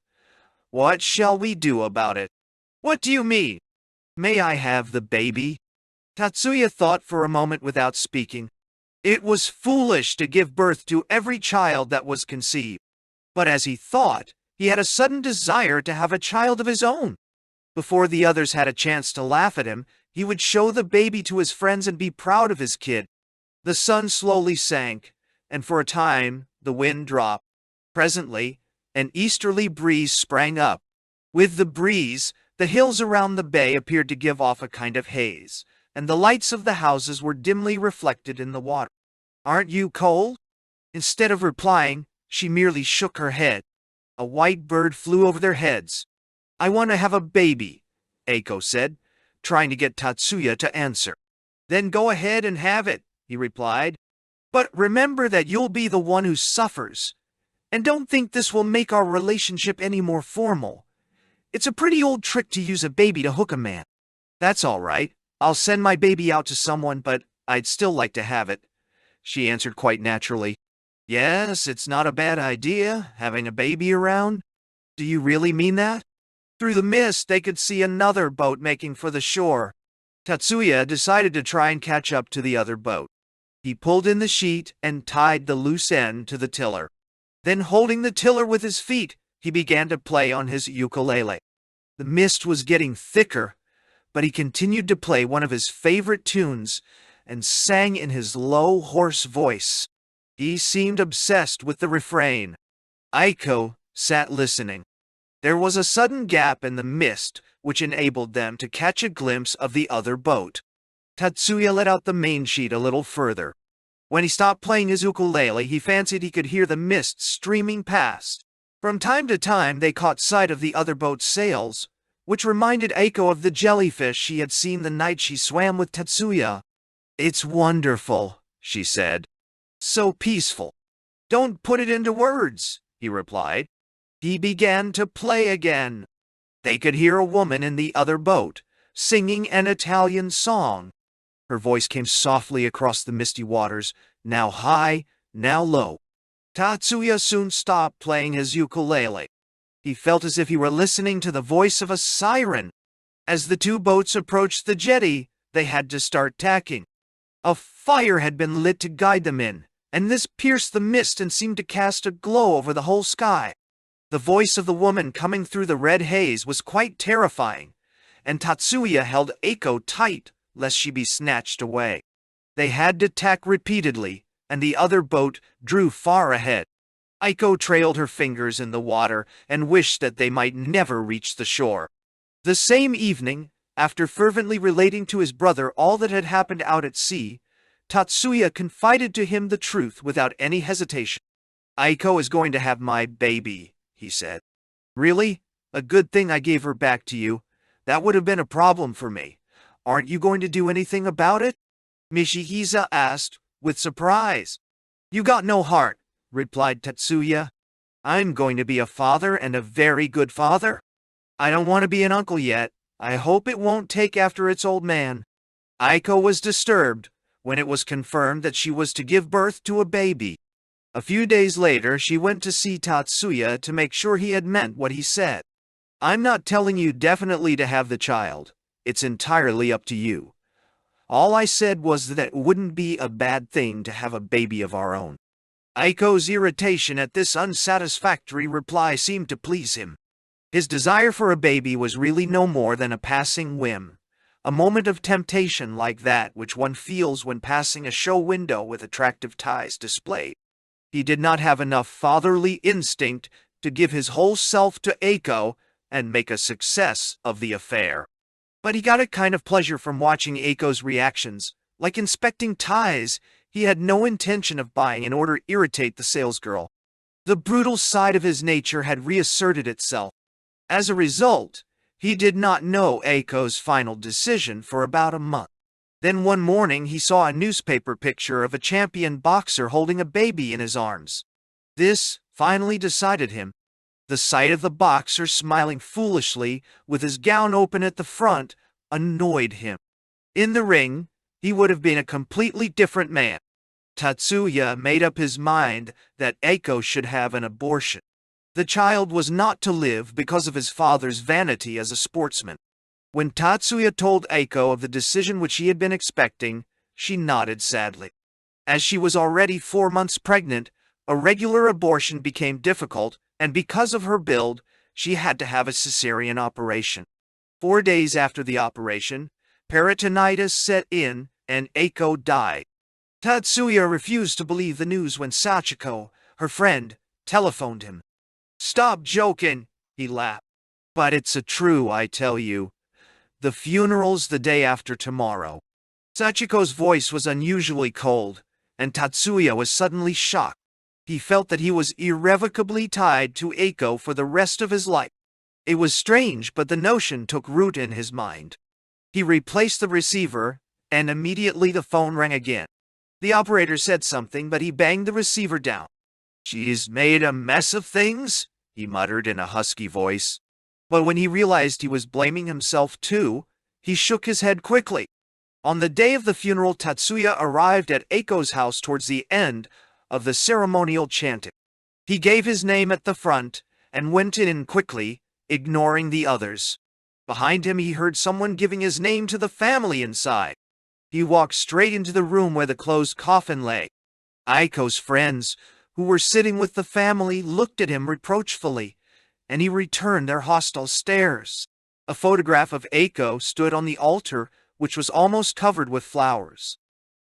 "What shall we do about it?" "What do you mean?" "May I have the baby?" Tatsuya thought for a moment without speaking. It was foolish to give birth to every child that was conceived. But as he thought, he had a sudden desire to have a child of his own. Before the others had a chance to laugh at him, he would show the baby to his friends and be proud of his kid. The sun slowly sank, and for a time the wind dropped. Presently, an easterly breeze sprang up. With the breeze, the hills around the bay appeared to give off a kind of haze, and the lights of the houses were dimly reflected in the water. "Aren't you cold?" Instead of replying, she merely shook her head. A white bird flew over their heads. "I want to have a baby," Eiko said, trying to get Tatsuya to answer. "Then go ahead and have it," he replied. "But remember that you'll be the one who suffers. And don't think this will make our relationship any more formal. It's a pretty old trick to use a baby to hook a man." "That's all right. I'll send my baby out to someone, but I'd still like to have it," she answered quite naturally. "Yes, it's not a bad idea, having a baby around." "Do you really mean that?" Through the mist, they could see another boat making for the shore. Tatsuya decided to try and catch up to the other boat. He pulled in the sheet and tied the loose end to the tiller. Then, holding the tiller with his feet, he began to play on his ukulele. The mist was getting thicker, but he continued to play one of his favorite tunes and sang in his low, hoarse voice. He seemed obsessed with the refrain. Eiko sat listening. There was a sudden gap in the mist, which enabled them to catch a glimpse of the other boat. Tatsuya let out the main sheet a little further. When he stopped playing his ukulele, he fancied he could hear the mist streaming past. From time to time, they caught sight of the other boat's sails, which reminded Eiko of the jellyfish she had seen the night she swam with Tatsuya. "It's wonderful," she said. "So peaceful." "Don't put it into words," he replied. He began to play again. They could hear a woman in the other boat, singing an Italian song. Her voice came softly across the misty waters, now high, now low. Tatsuya soon stopped playing his ukulele. He felt as if he were listening to the voice of a siren. As the two boats approached the jetty, they had to start tacking. A fire had been lit to guide them in, and this pierced the mist and seemed to cast a glow over the whole sky. The voice of the woman coming through the red haze was quite terrifying, and Tatsuya held Eiko tight lest she be snatched away. They had to tack repeatedly, and the other boat drew far ahead. Eiko trailed her fingers in the water and wished that they might never reach the shore. The same evening, after fervently relating to his brother all that had happened out at sea, Tatsuya confided to him the truth without any hesitation. Aiko is going to have my baby, he said. Really? A good thing I gave her back to you. That would have been a problem for me. Aren't you going to do anything about it? Ishihara asked, with surprise. You got no heart, replied Tatsuya. I'm going to be a father and a very good father. I don't want to be an uncle yet. I hope it won't take after its old man. Aiko was disturbed when it was confirmed that she was to give birth to a baby. A few days later, she went to see Tatsuya to make sure he had meant what he said. I'm not telling you definitely to have the child. It's entirely up to you. All I said was that it wouldn't be a bad thing to have a baby of our own. Aiko's irritation at this unsatisfactory reply seemed to please him. His desire for a baby was really no more than a passing whim, a moment of temptation like that which one feels when passing a show window with attractive ties displayed. He did not have enough fatherly instinct to give his whole self to Aiko and make a success of the affair. But he got a kind of pleasure from watching Aiko's reactions. Like inspecting ties, he had no intention of buying in order to irritate the salesgirl. The brutal side of his nature had reasserted itself. As a result, he did not know Aiko's final decision for about a month. Then one morning he saw a newspaper picture of a champion boxer holding a baby in his arms. This finally decided him. The sight of the boxer smiling foolishly with his gown open at the front annoyed him. In the ring, he would have been a completely different man. Tatsuya made up his mind that Aiko should have an abortion. The child was not to live because of his father's vanity as a sportsman. When Tatsuya told Aiko of the decision which he had been expecting, she nodded sadly. As she was already 4 months pregnant, a regular abortion became difficult, and because of her build, she had to have a cesarean operation. 4 days after the operation, peritonitis set in, and Aiko died. Tatsuya refused to believe the news when Sachiko, her friend, telephoned him. "Stop joking," he laughed. "But it's a true, I tell you. The funeral's the day after tomorrow." Sachiko's voice was unusually cold, and Tatsuya was suddenly shocked. He felt that he was irrevocably tied to Aiko for the rest of his life. It was strange, but the notion took root in his mind. He replaced the receiver, and immediately the phone rang again. The operator said something, but he banged the receiver down. "She's made a mess of things," he muttered in a husky voice. But when he realized he was blaming himself too, he shook his head quickly. On the day of the funeral, Tatsuya arrived at Aiko's house towards the end of the ceremonial chanting. He gave his name at the front and went in quickly, ignoring the others. Behind him he heard someone giving his name to the family inside. He walked straight into the room where the closed coffin lay. Aiko's friends, who were sitting with the family, looked at him reproachfully, and he returned their hostile stares. A photograph of Aiko stood on the altar, which was almost covered with flowers.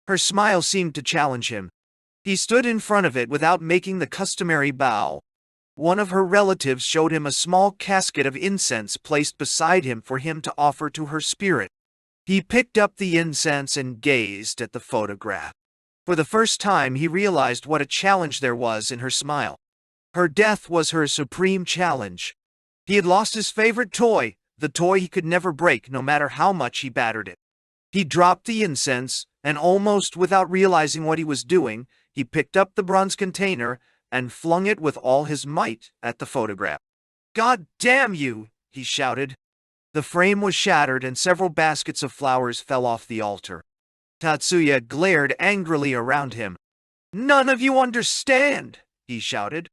Her smile seemed to challenge him. He stood in front of it without making the customary bow. One of her relatives showed him a small casket of incense placed beside him for him to offer to her spirit. He picked up the incense and gazed at the photograph. For the first time he realized what a challenge there was in her smile. Her death was her supreme challenge. He had lost his favorite toy, the toy he could never break no matter how much he battered it. He dropped the incense, and almost without realizing what he was doing, he picked up the bronze container and flung it with all his might at the photograph. "God damn you!" he shouted. The frame was shattered and several baskets of flowers fell off the altar. Tatsuya glared angrily around him. "None of you understand!" he shouted.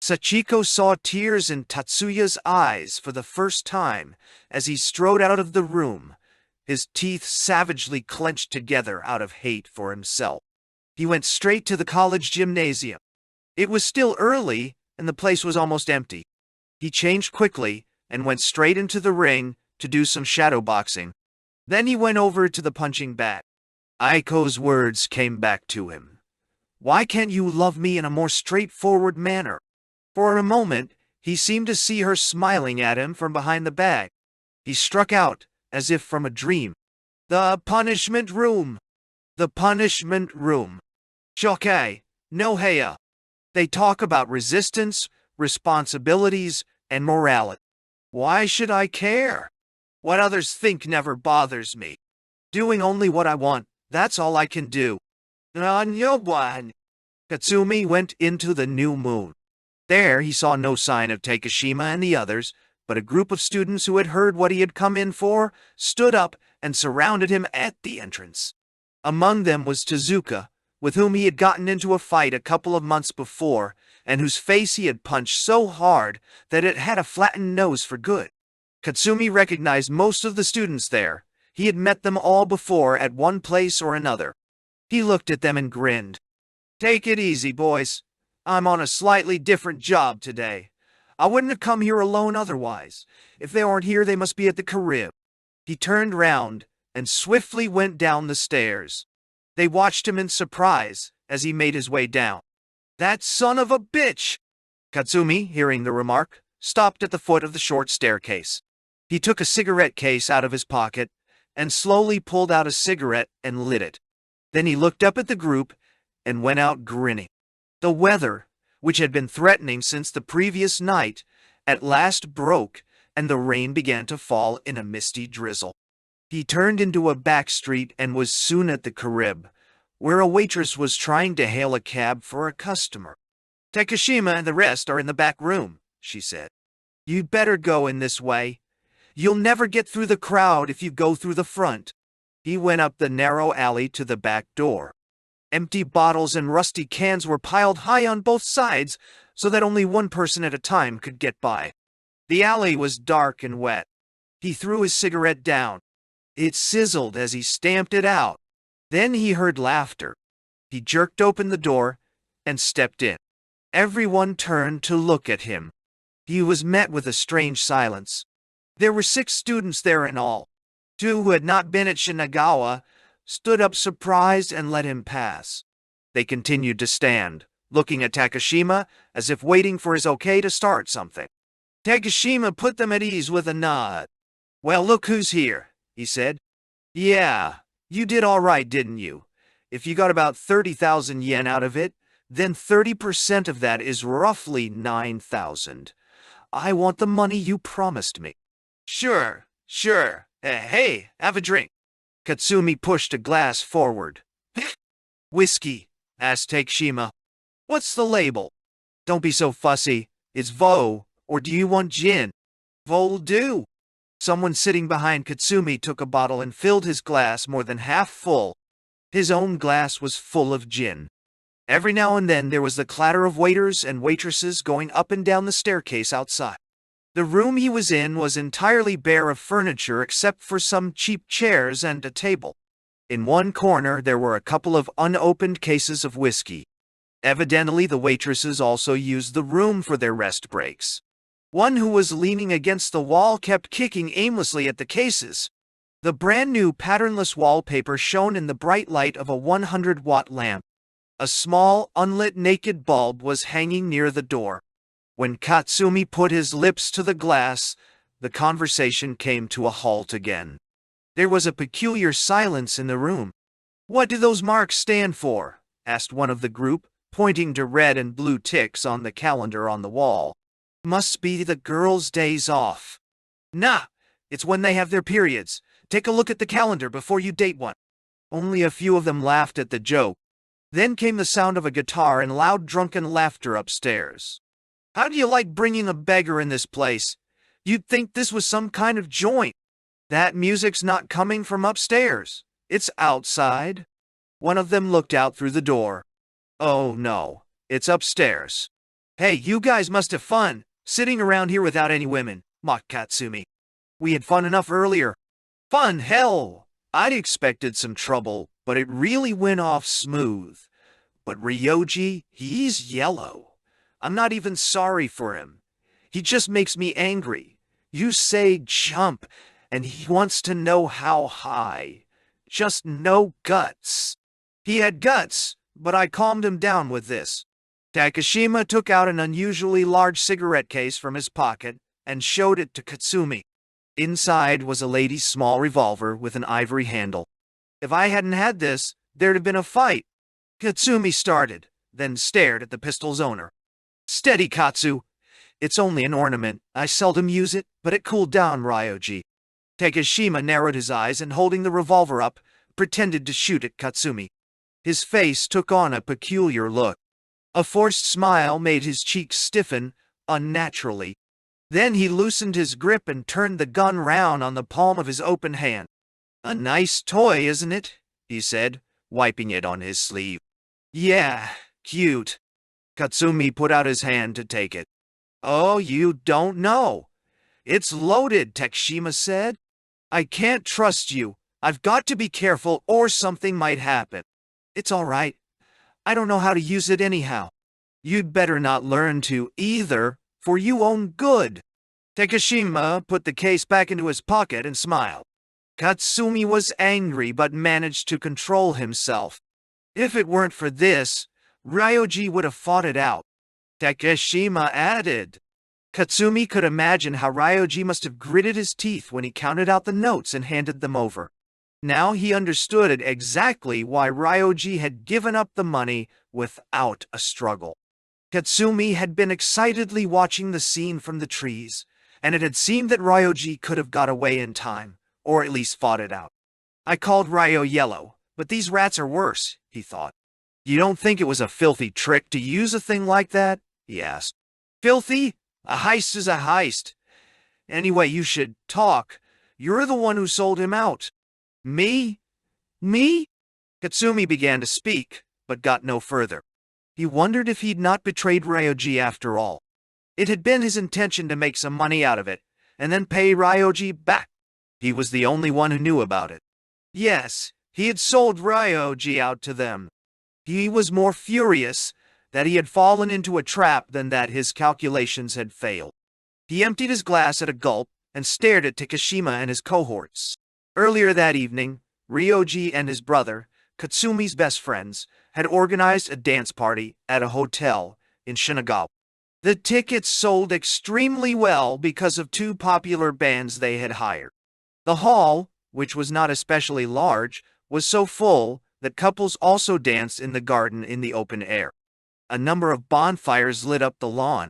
Sachiko saw tears in Tatsuya's eyes for the first time as he strode out of the room, his teeth savagely clenched together out of hate for himself. He went straight to the college gymnasium. It was still early, and the place was almost empty. He changed quickly and went straight into the ring to do some shadow boxing. Then he went over to the punching bag. Aiko's words came back to him. "Why can't you love me in a more straightforward manner?" For a moment, he seemed to see her smiling at him from behind the bag. He struck out, as if from a dream. "The punishment room! The punishment room! Shokai, no heya!" They talk about resistance, responsibilities, and morality. Why should I care? What others think never bothers me. Doing only what I want, that's all I can do. Katsumi went into the new moon. There he saw no sign of Takashima and the others, but a group of students who had heard what he had come in for stood up and surrounded him at the entrance. Among them was Tezuka, with whom he had gotten into a fight a couple of months before, and whose face he had punched so hard that it had a flattened nose for good. Katsumi recognized most of the students there. He had met them all before at one place or another. He looked at them and grinned. "Take it easy, boys. I'm on a slightly different job today. I wouldn't have come here alone otherwise. If they aren't here, they must be at the Carib." He turned round and swiftly went down the stairs. They watched him in surprise as he made his way down. "That son of a bitch!" Katsumi, hearing the remark, stopped at the foot of the short staircase. He took a cigarette case out of his pocket and slowly pulled out a cigarette and lit it. Then he looked up at the group and went out grinning. The weather, which had been threatening since the previous night, at last broke, and the rain began to fall in a misty drizzle. He turned into a back street and was soon at the Carib, where a waitress was trying to hail a cab for a customer. "Takashima and the rest are in the back room," she said. "You'd better go in this way. You'll never get through the crowd if you go through the front." He went up the narrow alley to the back door. Empty bottles and rusty cans were piled high on both sides so that only one person at a time could get by. The alley was dark and wet. He threw his cigarette down. It sizzled as he stamped it out. Then he heard laughter. He jerked open the door and stepped in. Everyone turned to look at him. He was met with a strange silence. There were 6 students there in all. 2 who had not been at Shinagawa stood up surprised and let him pass. They continued to stand, looking at Takashima as if waiting for his okay to start something. Takashima put them at ease with a nod. "Well, look who's here," he said. "Yeah, you did all right, didn't you? If you got about 30,000 yen out of it, then 30% of that is roughly 9,000. I want the money you promised me." Sure. Hey, have a drink." Katsumi pushed a glass forward. "Whiskey?" asked Takashima. "What's the label?" "Don't be so fussy. It's vo, or do you want gin?" "Vo'll do." Someone sitting behind Katsumi took a bottle and filled his glass more than half full. His own glass was full of gin. Every now and then there was the clatter of waiters and waitresses going up and down the staircase outside. The room he was in was entirely bare of furniture except for some cheap chairs and a table. In one corner there were a couple of unopened cases of whiskey. Evidently the waitresses also used the room for their rest breaks. One who was leaning against the wall kept kicking aimlessly at the cases. The brand-new patternless wallpaper shone in the bright light of a 100-watt lamp. A small, unlit naked bulb was hanging near the door. When Katsumi put his lips to the glass, the conversation came to a halt again. There was a peculiar silence in the room. "What do those marks stand for?" asked one of the group, pointing to red and blue ticks on the calendar on the wall. "Must be the girls' days off." "Nah, it's when they have their periods. Take a look at the calendar before you date one." Only a few of them laughed at the joke. Then came the sound of a guitar and loud drunken laughter upstairs. "How do you like bringing a beggar in this place? You'd think this was some kind of joint. That music's not coming from upstairs. It's outside." One of them looked out through the door. "Oh no, it's upstairs." "Hey, you guys must have fun, sitting around here without any women," mocked Katsumi. "We had fun enough earlier." "Fun, hell! I'd expected some trouble, but it really went off smooth. But Ryoji, he's yellow. I'm not even sorry for him. He just makes me angry. You say jump, and he wants to know how high. Just no guts." He had guts, but I calmed him down with this. Takashima took out an unusually large cigarette case from his pocket and showed it to Katsumi. Inside was a lady's small revolver with an ivory handle. "If I hadn't had this, there'd have been a fight." Katsumi started, then stared at the pistol's owner. "Steady, Katsu. It's only an ornament. I seldom use it, but it cooled down, Ryoji." Takeshima narrowed his eyes and, holding the revolver up, pretended to shoot at Katsumi. His face took on a peculiar look. A forced smile made his cheeks stiffen unnaturally. Then he loosened his grip and turned the gun round on the palm of his open hand. "A nice toy, isn't it?" he said, wiping it on his sleeve. "Yeah, cute." Katsumi put out his hand to take it. "Oh, you don't know. It's loaded," Takeshima said. "I can't trust you. I've got to be careful or something might happen." "It's all right. I don't know how to use it anyhow." "You'd better not learn to either, for you own good." Takeshima put the case back into his pocket and smiled. Katsumi was angry but managed to control himself. If it weren't for this, Ryoji would have fought it out. Takeshima added. Katsumi could imagine how Ryoji must have gritted his teeth when he counted out the notes and handed them over. Now he understood exactly why Ryoji had given up the money without a struggle. Katsumi had been excitedly watching the scene from the trees, and it had seemed that Ryoji could have got away in time, or at least fought it out. "I called Ryo yellow, but these rats are worse," he thought. "You don't think it was a filthy trick to use a thing like that?" he asked. "Filthy? A heist is a heist. Anyway, you should talk. You're the one who sold him out." "Me? Me?" Katsumi began to speak, but got no further. He wondered if he'd not betrayed Ryoji after all. It had been his intention to make some money out of it, and then pay Ryoji back. He was the only one who knew about it. Yes, he had sold Ryoji out to them. He was more furious that he had fallen into a trap than that his calculations had failed. He emptied his glass at a gulp and stared at Takeshima and his cohorts. Earlier that evening, Ryoji and his brother, Katsumi's best friends, had organized a dance party at a hotel in Shinagawa. The tickets sold extremely well because of two popular bands they had hired. The hall, which was not especially large, was so full that couples also danced in the garden in the open air. A number of bonfires lit up the lawn.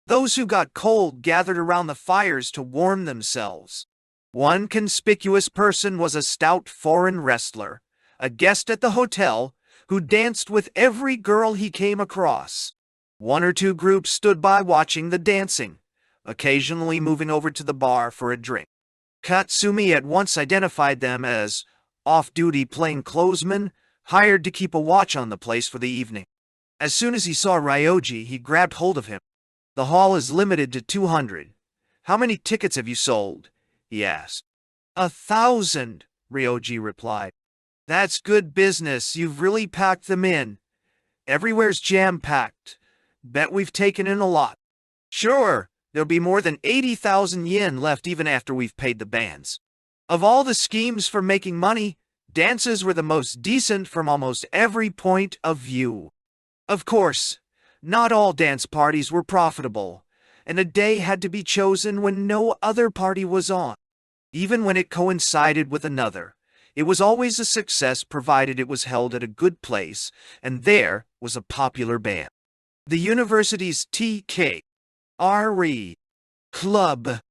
Those who got cold gathered around the fires to warm themselves. One conspicuous person was a stout foreign wrestler, a guest at the hotel, who danced with every girl he came across. One or two groups stood by watching the dancing, occasionally moving over to the bar for a drink. Katsumi at once identified them as off-duty plainclothesmen hired to keep a watch on the place for the evening. As soon as he saw Ryoji, he grabbed hold of him. "The hall is limited to 200. How many tickets have you sold?" he asked. 1,000, Ryoji replied. "That's good business. You've really packed them in. Everywhere's jam-packed. Bet we've taken in a lot." "Sure, there'll be more than 80,000 yen left even after we've paid the bands." Of all the schemes for making money, dances were the most decent from almost every point of view. Of course, not all dance parties were profitable, and a day had to be chosen when no other party was on. Even when it coincided with another, it was always a success provided it was held at a good place, and there was a popular band. The university's TKRE Club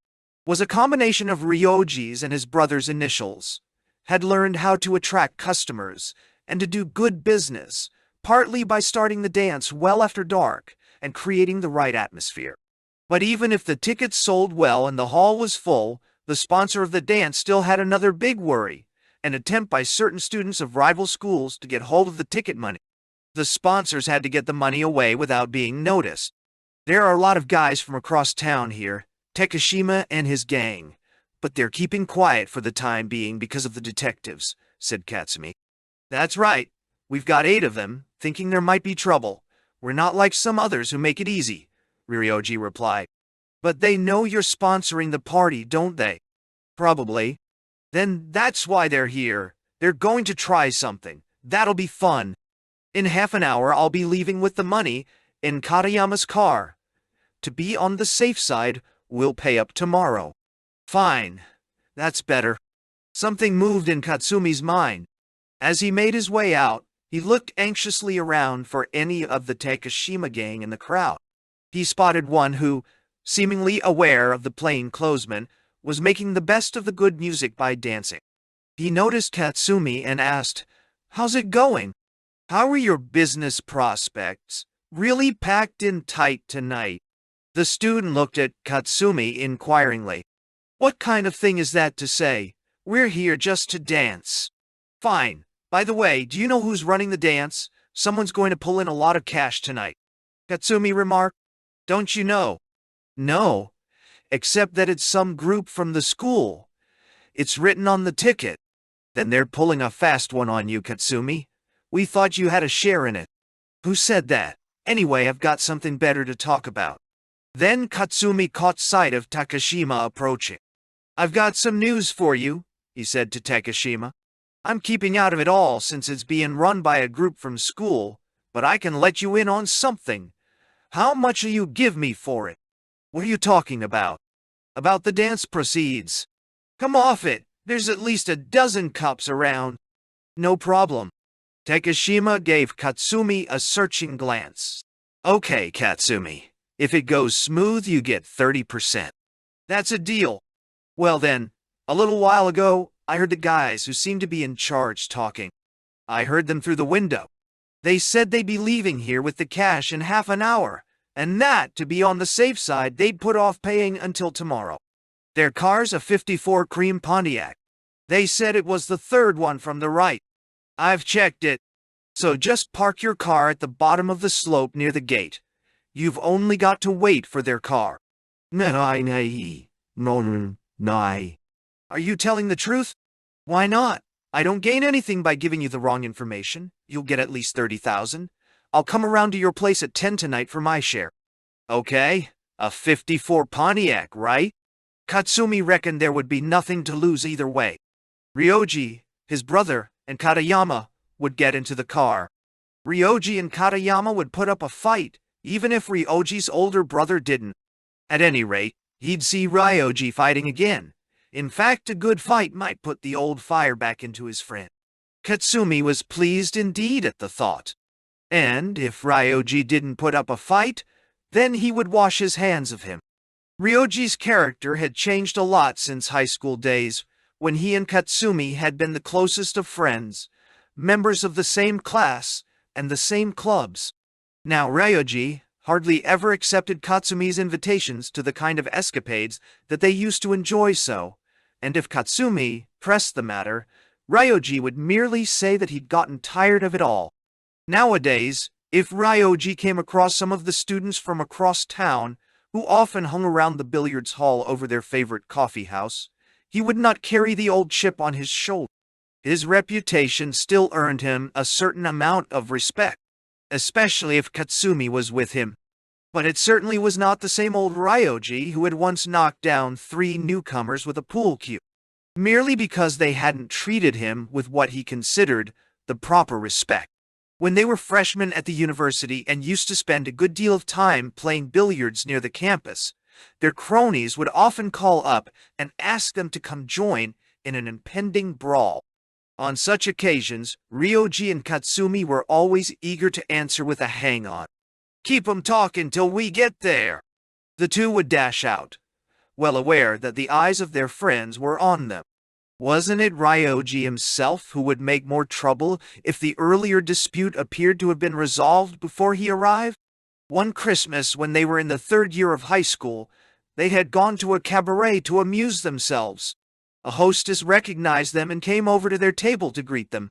was a combination of Ryoji's and his brother's initials, had learned how to attract customers and to do good business, partly by starting the dance well after dark and creating the right atmosphere. But even if the tickets sold well and the hall was full, the sponsor of the dance still had another big worry, an attempt by certain students of rival schools to get hold of the ticket money. The sponsors had to get the money away without being noticed. "There are a lot of guys from across town here, Takeshima and his gang, but they're keeping quiet for the time being because of the detectives," said Katsumi. "That's right. We've got 8 of them, thinking there might be trouble. We're not like some others who make it easy," Ryoji replied. "But they know you're sponsoring the party, don't they?" "Probably." "Then that's why they're here. They're going to try something. That'll be fun. In half an hour I'll be leaving with the money in Katayama's car. To be on the safe side, we'll pay up tomorrow." "Fine. That's better." Something moved in Katsumi's mind. As he made his way out, He looked anxiously around for any of the Takashima gang in the crowd. He spotted one who, seemingly aware of the plainclothesman, was making the best of the good music by dancing. He noticed Katsumi and asked, "How's it going? How are your business prospects? Really packed in tight tonight?" The student looked at Katsumi inquiringly. "What kind of thing is that to say? We're here just to dance." "Fine. By the way, do you know who's running the dance? Someone's going to pull in a lot of cash tonight," Katsumi remarked. "Don't you know?" "No, except that it's some group from the school. It's written on the ticket." "Then they're pulling a fast one on you, Katsumi. We thought you had a share in it." "Who said that? Anyway, I've got something better to talk about." Then Katsumi caught sight of Takashima approaching. "I've got some news for you," he said to Takashima. "I'm keeping out of it all since it's being run by a group from school, but I can let you in on something. How much'll you give me for it?" "What are you talking about?" "About the dance proceeds." "Come off it. There's at least a dozen cops around." "No problem." Takashima gave Katsumi a searching glance. "Okay, Katsumi. If it goes smooth, you get 30%. "That's a deal." "Well then, a little while ago, I heard the guys who seem to be in charge talking. I heard them through the window. They said they'd be leaving here with the cash in half an hour, and that, to be on the safe side, they'd put off paying until tomorrow. Their car's a '54 cream Pontiac. They said it was the third one from the right. I've checked it. So just park your car at the bottom of the slope near the gate. You've only got to wait for their car." "Are you telling the truth?" "Why not? I don't gain anything by giving you the wrong information. You'll get at least 30,000. I'll come around to your place at 10 tonight for my share." "Okay, a '54 Pontiac, right?" Katsumi reckoned there would be nothing to lose either way. Ryoji, his brother, and Katayama would get into the car. Ryoji and Katayama would put up a fight, even if Ryoji's older brother didn't. At any rate, he'd see Ryoji fighting again. In fact, a good fight might put the old fire back into his friend. Katsumi was pleased indeed at the thought. And if Ryoji didn't put up a fight, then he would wash his hands of him. Ryoji's character had changed a lot since high school days, when he and Katsumi had been the closest of friends, members of the same class and the same clubs. Now Ryoji hardly ever accepted Katsumi's invitations to the kind of escapades that they used to enjoy so, and if Katsumi pressed the matter, Ryoji would merely say that he'd gotten tired of it all. Nowadays, if Ryoji came across some of the students from across town, who often hung around the billiards hall over their favorite coffee house, he would not carry the old chip on his shoulder. His reputation still earned him a certain amount of respect, especially if Katsumi was with him. But it certainly was not the same old Ryoji who had once knocked down 3 newcomers with a pool cue, merely because they hadn't treated him with what he considered the proper respect. When they were freshmen at the university and used to spend a good deal of time playing billiards near the campus, their cronies would often call up and ask them to come join in an impending brawl. On such occasions, Ryoji and Katsumi were always eager to answer with a hang-on. "Keep 'em talking till we get there." The two would dash out, well aware that the eyes of their friends were on them. Wasn't it Ryoji himself who would make more trouble if the earlier dispute appeared to have been resolved before he arrived? One Christmas, when they were in the 3rd year of high school, they had gone to a cabaret to amuse themselves. A hostess recognized them and came over to their table to greet them.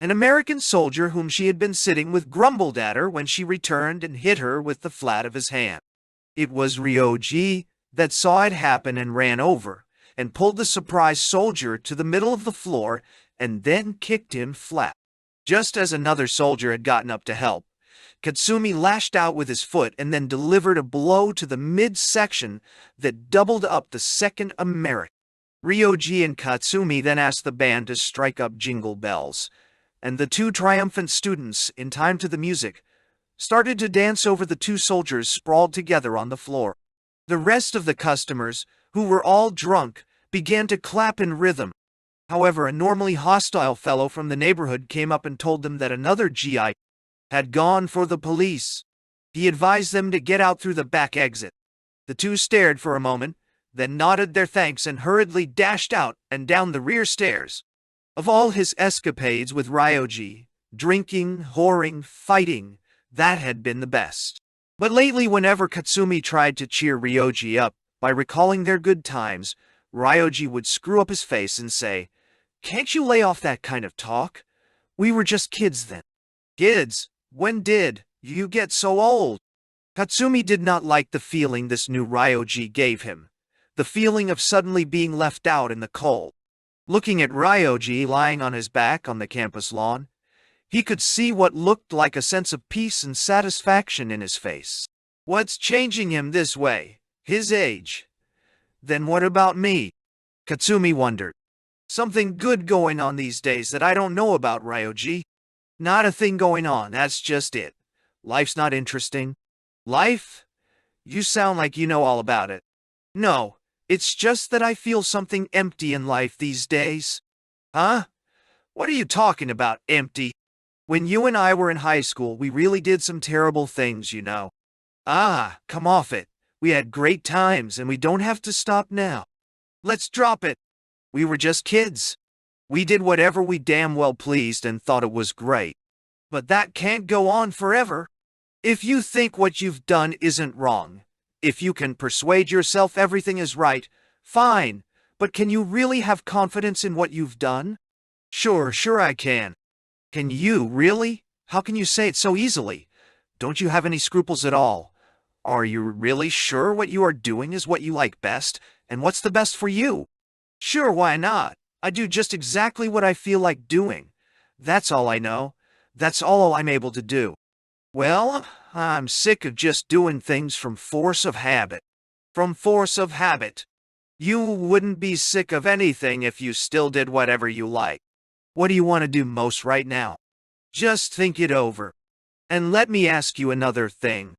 An American soldier whom she had been sitting with grumbled at her when she returned and hit her with the flat of his hand. It was Ryoji that saw it happen and ran over, and pulled the surprised soldier to the middle of the floor and then kicked him flat. Just as another soldier had gotten up to help, Katsumi lashed out with his foot and then delivered a blow to the midsection that doubled up the second American. Ryoji and Katsumi then asked the band to strike up Jingle Bells, and the 2 triumphant students, in time to the music, started to dance over the 2 soldiers sprawled together on the floor. The rest of the customers, who were all drunk, began to clap in rhythm. However, a normally hostile fellow from the neighborhood came up and told them that another GI had gone for the police. He advised them to get out through the back exit. The two stared for a moment, then nodded their thanks and hurriedly dashed out and down the rear stairs. Of all his escapades with Ryoji, drinking, whoring, fighting, that had been the best. But lately, whenever Katsumi tried to cheer Ryoji up by recalling their good times, Ryoji would screw up his face and say, "Can't you lay off that kind of talk? We were just kids then." Kids? When did you get so old? Katsumi did not like the feeling this new Ryoji gave him, the feeling of suddenly being left out in the cold. Looking at Ryoji lying on his back on the campus lawn, he could see what looked like a sense of peace and satisfaction in his face. What's changing him this way? His age? Then what about me? Katsumi wondered. Something good going on these days that I don't know about, Ryoji. Not a thing going on, that's just it. Life's not interesting. Life? You sound like you know all about it. No, it's just that I feel something empty in life these days. Huh? What are you talking about, empty? When you and I were in high school, we really did some terrible things, you know. Ah, come off it. We had great times, and we don't have to stop now. Let's drop it. We were just kids. We did whatever we damn well pleased and thought it was great. But that can't go on forever. If you think what you've done isn't wrong, if you can persuade yourself everything is right, fine. But can you really have confidence in what you've done? Sure I can. Can you, really? How can you say it so easily? Don't you have any scruples at all? Are you really sure what you are doing is what you like best, and what's the best for you? Sure, why not? I do just exactly what I feel like doing. That's all I know. That's all I'm able to do. Well, I'm sick of just doing things from force of habit. From force of habit. You wouldn't be sick of anything if you still did whatever you like. What do you want to do most right now? Just think it over. And let me ask you another thing.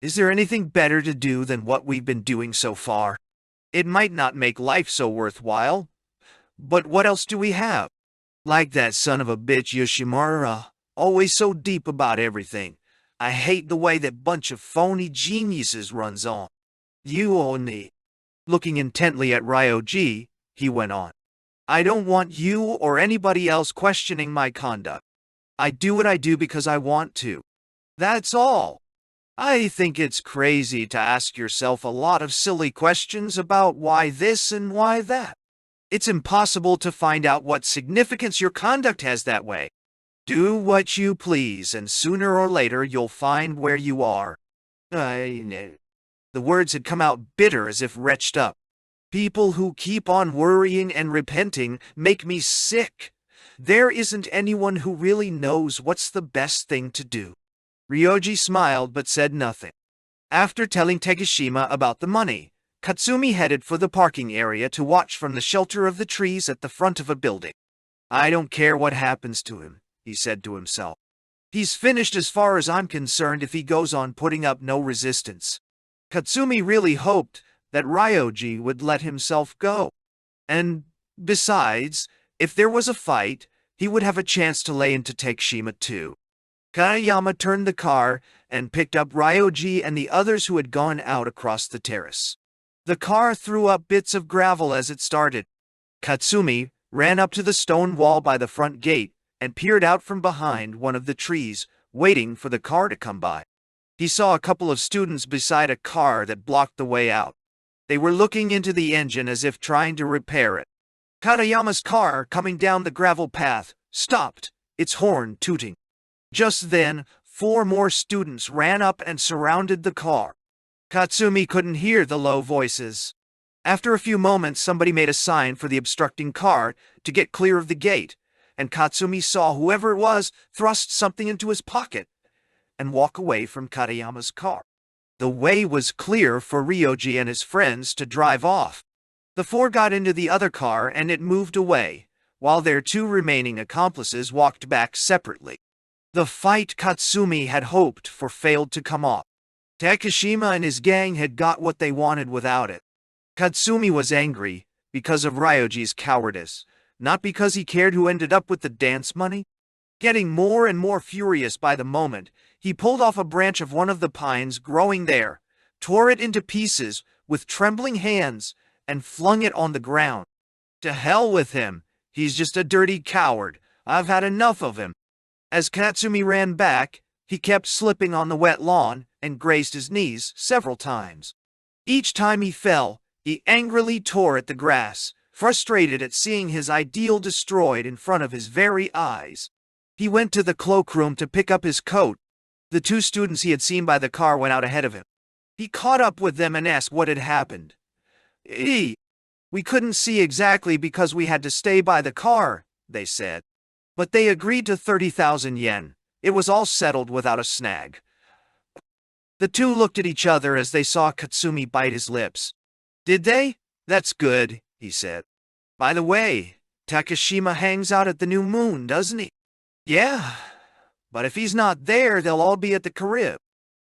Is there anything better to do than what we've been doing so far? It might not make life so worthwhile, but what else do we have? Like that son of a bitch Ishihara, always so deep about everything. I hate the way that bunch of phony geniuses runs on. You only. Looking intently at Ryoji, he went on. I don't want you or anybody else questioning my conduct. I do what I do because I want to. That's all. I think it's crazy to ask yourself a lot of silly questions about why this and why that. It's impossible to find out what significance your conduct has that way. Do what you please, and sooner or later you'll find where you are. The words had come out bitter as if retched up. People who keep on worrying and repenting make me sick. There isn't anyone who really knows what's the best thing to do. Ryoji smiled but said nothing. After telling Tegashima about the money, Katsumi headed for the parking area to watch from the shelter of the trees at the front of a building. I don't care what happens to him, he said to himself. He's finished as far as I'm concerned if he goes on putting up no resistance. Katsumi really hoped that Ryoji would let himself go. And, besides, if there was a fight, he would have a chance to lay into Tegashima too. Katayama turned the car and picked up Ryoji and the others who had gone out across the terrace. The car threw up bits of gravel as it started. Katsumi ran up to the stone wall by the front gate and peered out from behind one of the trees, waiting for the car to come by. He saw a couple of students beside a car that blocked the way out. They were looking into the engine as if trying to repair it. Katayama's car, coming down the gravel path, stopped, its horn tooting. Just then, 4 more students ran up and surrounded the car. Katsumi couldn't hear the low voices. After a few moments, somebody made a sign for the obstructing car to get clear of the gate, and Katsumi saw whoever it was thrust something into his pocket and walk away from Katayama's car. The way was clear for Ryoji and his friends to drive off. The 4 got into the other car and it moved away, while their 2 remaining accomplices walked back separately. The fight Katsumi had hoped for failed to come off. Takashima and his gang had got what they wanted without it. Katsumi was angry because of Ryoji's cowardice, not because he cared who ended up with the dance money. Getting more and more furious by the moment, he pulled off a branch of one of the pines growing there, tore it into pieces with trembling hands, and flung it on the ground. To hell with him. He's just a dirty coward. I've had enough of him. As Katsumi ran back, he kept slipping on the wet lawn and grazed his knees several times. Each time he fell, he angrily tore at the grass, frustrated at seeing his ideal destroyed in front of his very eyes. He went to the cloakroom to pick up his coat. The two students he had seen by the car went out ahead of him. He caught up with them and asked what had happened. We couldn't see exactly because we had to stay by the car, they said. But they agreed to 30,000 yen. It was all settled without a snag. The two looked at each other as they saw Katsumi bite his lips. Did they? That's good, he said. By the way, Takashima hangs out at the New Moon, doesn't he? Yeah, but if he's not there, they'll all be at the Carib.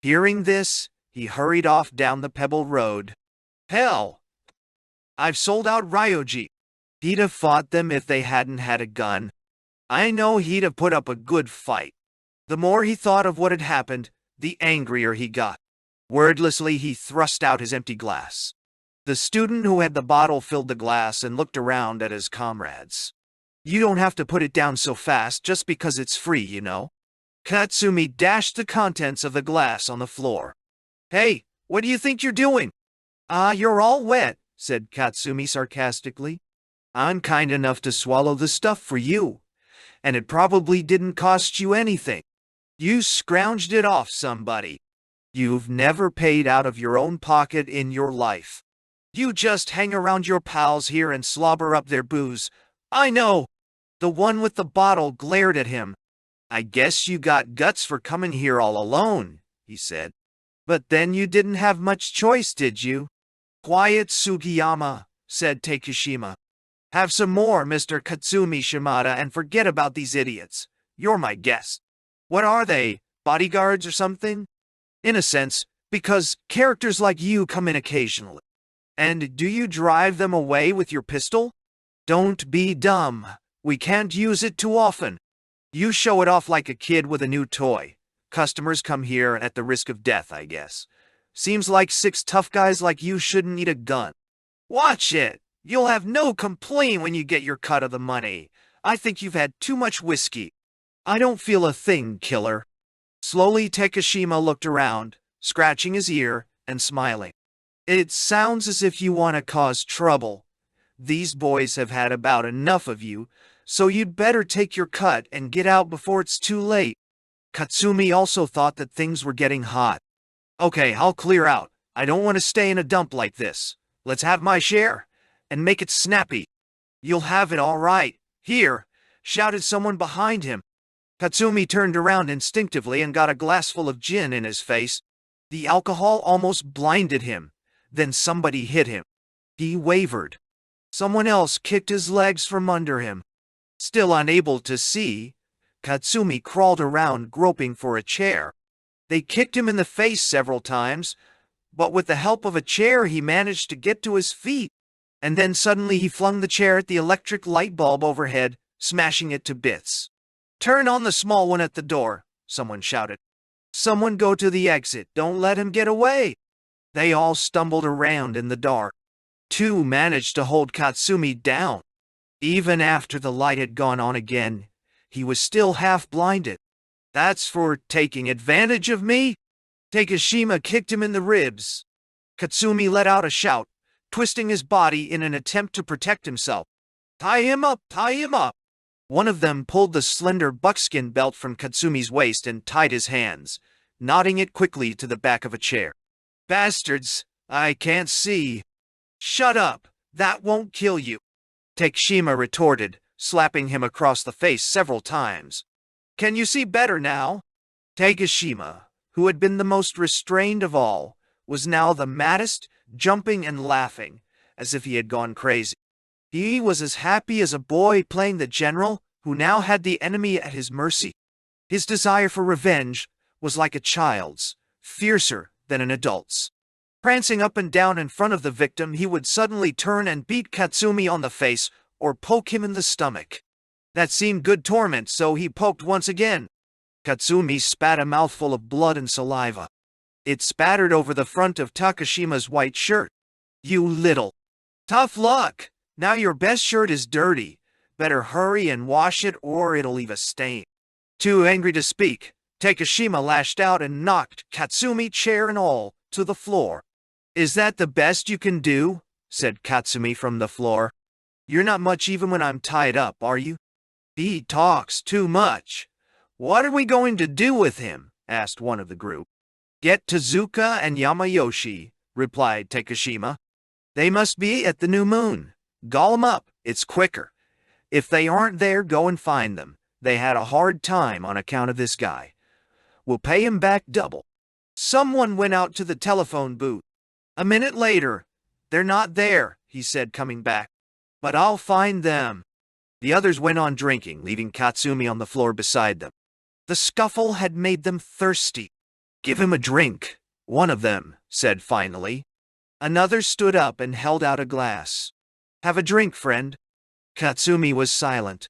Hearing this, he hurried off down the pebble road. Hell! I've sold out Ryoji. He'd have fought them if they hadn't had a gun. I know he'd have put up a good fight. The more he thought of what had happened, the angrier he got. Wordlessly, he thrust out his empty glass. The student who had the bottle filled the glass and looked around at his comrades. You don't have to put it down so fast just because it's free, you know. Katsumi dashed the contents of the glass on the floor. Hey, what do you think you're doing? You're all wet, said Katsumi sarcastically. I'm kind enough to swallow the stuff for you, and it probably didn't cost you anything. You scrounged it off somebody. You've never paid out of your own pocket in your life. You just hang around your pals here and slobber up their booze. I know. The one with the bottle glared at him. I guess you got guts for coming here all alone, he said. But then you didn't have much choice, did you? Quiet, Sugiyama, said Takashima. Have some more, Mr. Katsumi Shimada, and forget about these idiots. You're my guest. What are they, bodyguards or something? In a sense, because characters like you come in occasionally. And do you drive them away with your pistol? Don't be dumb. We can't use it too often. You show it off like a kid with a new toy. Customers come here at the risk of death, I guess. Seems like 6 tough guys like you shouldn't need a gun. Watch it. You'll have no complaint when you get your cut of the money. I think you've had too much whiskey. I don't feel a thing, killer. Slowly, Takashima looked around, scratching his ear and smiling. It sounds as if you want to cause trouble. These boys have had about enough of you, so you'd better take your cut and get out before it's too late. Katsumi also thought that things were getting hot. Okay, I'll clear out. I don't want to stay in a dump like this. Let's have my share, and make it snappy. You'll have it all right. Here, shouted someone behind him. Katsumi turned around instinctively and got a glassful of gin in his face. The alcohol almost blinded him. Then somebody hit him. He wavered. Someone else kicked his legs from under him. Still unable to see, Katsumi crawled around groping for a chair. They kicked him in the face several times, but with the help of a chair he managed to get to his feet. And then suddenly he flung the chair at the electric light bulb overhead, smashing it to bits. Turn on the small one at the door, someone shouted. Someone go to the exit, don't let him get away. They all stumbled around in the dark. 2 managed to hold Katsumi down. Even after the light had gone on again, he was still half blinded. That's for taking advantage of me? Takashima kicked him in the ribs. Katsumi let out a shout, twisting his body in an attempt to protect himself. Tie him up, tie him up. One of them pulled the slender buckskin belt from Katsumi's waist and tied his hands, knotting it quickly to the back of a chair. Bastards, I can't see. Shut up, that won't kill you, Takashima retorted, slapping him across the face several times. Can you see better now? Takashima, who had been the most restrained of all, was now the maddest, jumping and laughing, as if he had gone crazy. He was as happy as a boy playing the general who now had the enemy at his mercy. His desire for revenge was like a child's, fiercer than an adult's. Prancing up and down in front of the victim, he would suddenly turn and beat Katsumi on the face, or poke him in the stomach. That seemed good torment, so he poked once again. Katsumi spat a mouthful of blood and saliva. It spattered over the front of Takashima's white shirt. "You little tough luck! Now your best shirt is dirty. Better hurry and wash it or it'll leave a stain." Too angry to speak, Takashima lashed out and knocked Katsumi, chair and all, to the floor. "Is that the best you can do?" said Katsumi from the floor. "You're not much even when I'm tied up, are you?" "He talks too much." "What are we going to do with him?" asked one of the group. "Get Tezuka and Yamayoshi," replied Takashima. "They must be at the New Moon. Call 'em up, it's quicker. If they aren't there, go and find them. They had a hard time on account of this guy. We'll pay him back double." Someone went out to the telephone booth. A minute later, "They're not there," he said, coming back. "But I'll find them." The others went on drinking, leaving Katsumi on the floor beside them. The scuffle had made them thirsty. "Give him a drink," one of them said finally. Another stood up and held out a glass. "Have a drink, friend." Katsumi was silent.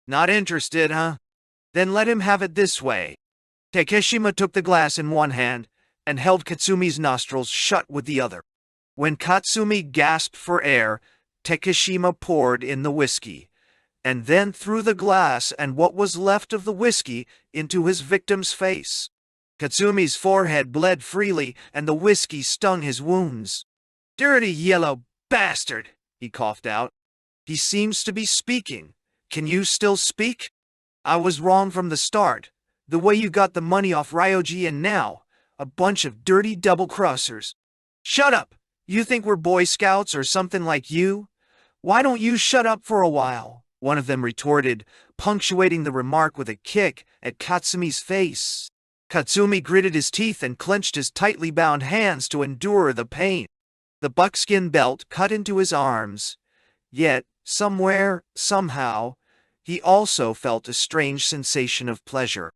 "Not interested, huh? Then let him have it this way." Takashima took the glass in one hand and held Katsumi's nostrils shut with the other. When Katsumi gasped for air, Takashima poured in the whiskey, and then threw the glass and what was left of the whiskey into his victim's face. Katsumi's forehead bled freely, and the whiskey stung his wounds. "Dirty yellow bastard," he coughed out. "He seems to be speaking. Can you still speak? I was wrong from the start. The way you got the money off Ryoji and now, a bunch of dirty double-crossers." "Shut up! You think we're Boy Scouts or something like you? Why don't you shut up for a while?" one of them retorted, punctuating the remark with a kick at Katsumi's face. Katsumi gritted his teeth and clenched his tightly bound hands to endure the pain. The buckskin belt cut into his arms. Yet, somewhere, somehow, he also felt a strange sensation of pleasure.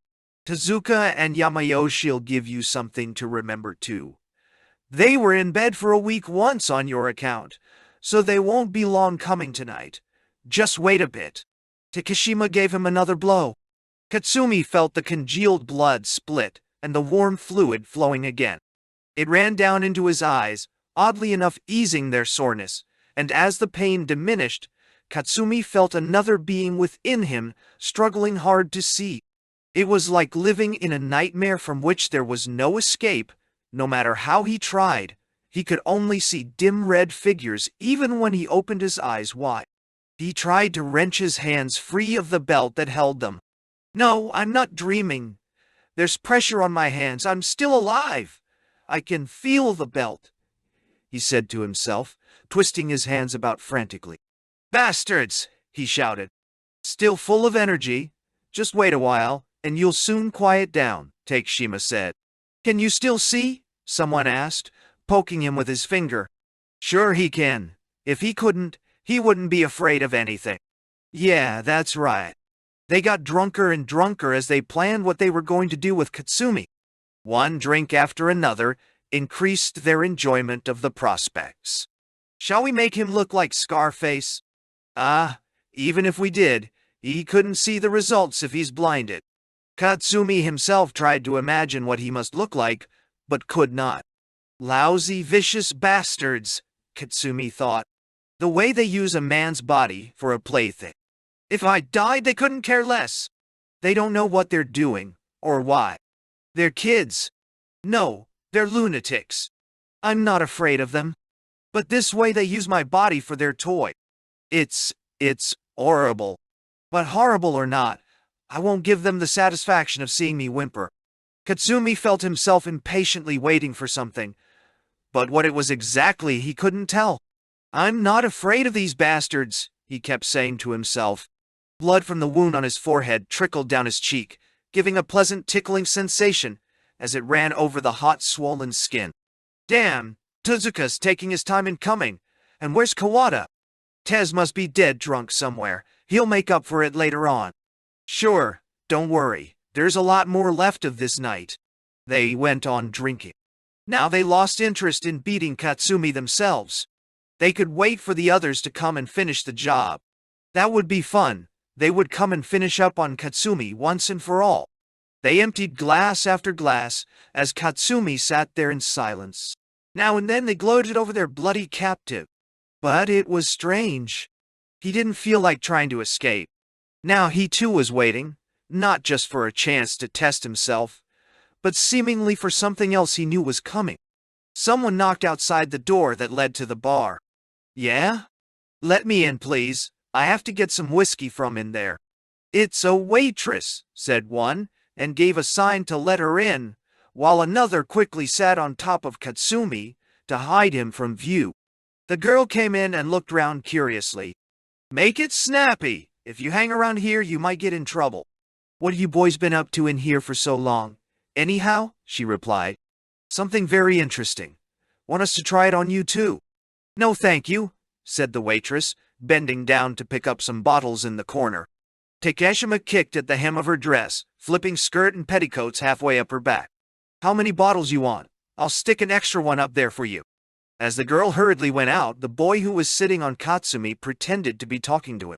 "Tezuka and Yamayoshi'll give you something to remember too. They were in bed for a week once on your account, so they won't be long coming tonight. Just wait a bit." Takashima gave him another blow. Katsumi felt the congealed blood split and the warm fluid flowing again. It ran down into his eyes, oddly enough easing their soreness, and as the pain diminished, Katsumi felt another being within him struggling hard to see. It was like living in a nightmare from which there was no escape. No matter how he tried, he could only see dim red figures even when he opened his eyes wide. He tried to wrench his hands free of the belt that held them. "No, I'm not dreaming. There's pressure on my hands. I'm still alive. I can feel the belt," he said to himself, twisting his hands about frantically. "Bastards!" he shouted. "Still full of energy. Just wait a while, and you'll soon quiet down," Takashima said. "Can you still see?" someone asked, poking him with his finger. "Sure he can. If he couldn't, he wouldn't be afraid of anything." "Yeah, that's right." They got drunker and drunker as they planned what they were going to do with Katsumi. One drink after another increased their enjoyment of the prospects. "Shall we make him look like Scarface?" Even if we did, he couldn't see the results if he's blinded." Katsumi himself tried to imagine what he must look like, but could not. "Lousy, vicious bastards," Katsumi thought. "The way they use a man's body for a plaything. If I died, they couldn't care less. They don't know what they're doing, or why. They're kids. No, they're lunatics. I'm not afraid of them. But this way they use my body for their toy. It's horrible. But horrible or not, I won't give them the satisfaction of seeing me whimper." Katsumi felt himself impatiently waiting for something, but what it was exactly he couldn't tell. "I'm not afraid of these bastards," he kept saying to himself. Blood from the wound on his forehead trickled down his cheek, giving a pleasant tickling sensation as it ran over the hot, swollen skin. "Damn, Tezuka's taking his time in coming. And where's Kawada? Tez must be dead drunk somewhere. He'll make up for it later on. Sure, don't worry. There's a lot more left of this night." They went on drinking. Now they lost interest in beating Katsumi themselves. They could wait for the others to come and finish the job. That would be fun. They would come and finish up on Katsumi once and for all. They emptied glass after glass as Katsumi sat there in silence. Now and then they gloated over their bloody captive. But it was strange. He didn't feel like trying to escape. Now he too was waiting, not just for a chance to test himself, but seemingly for something else he knew was coming. Someone knocked outside the door that led to the bar. Yeah? Let me in, please. I have to get some whiskey from in there. It's a waitress, said one, and gave a sign to let her in, while another quickly sat on top of Katsumi to hide him from view. The girl came in and looked round curiously. Make it snappy. If you hang around here, you might get in trouble. What have you boys been up to in here for so long? Anyhow, she replied. Something very interesting. Want us to try it on you too? No thank you, said the waitress, bending down to pick up some bottles in the corner. Takeshima kicked at the hem of her dress, flipping skirt and petticoats halfway up her back. How many bottles you want? I'll stick an extra one up there for you. As the girl hurriedly went out, the boy who was sitting on Katsumi pretended to be talking to him.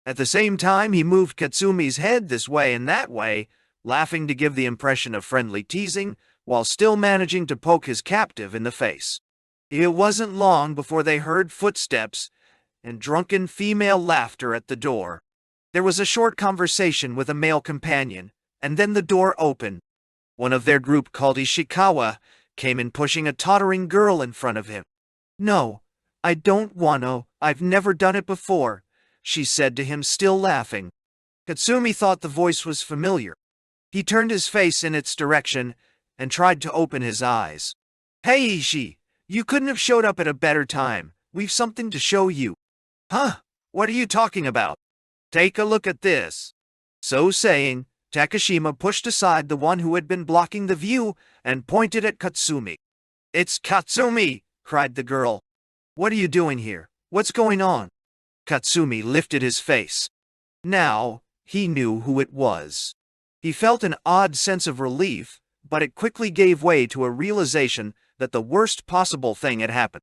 At the same time, he moved Katsumi's head this way and that way, laughing to give the impression of friendly teasing, while still managing to poke his captive in the face. It wasn't long before they heard footsteps and drunken female laughter at the door. There was a short conversation with a male companion, and then the door opened. One of their group, called Ishihara, came in pushing a tottering girl in front of him. No, I don't want to. I've never done it before, she said to him, still laughing. Katsumi thought the voice was familiar. He turned his face in its direction and tried to open his eyes. Hey, Ishii, you couldn't have showed up at a better time. We've something to show you. Huh? What are you talking about? Take a look at this. So saying, Takeshima pushed aside the one who had been blocking the view and pointed at Katsumi. It's Katsumi, cried the girl. What are you doing here? What's going on? Katsumi lifted his face. Now, he knew who it was. He felt an odd sense of relief, but it quickly gave way to a realization that the worst possible thing had happened.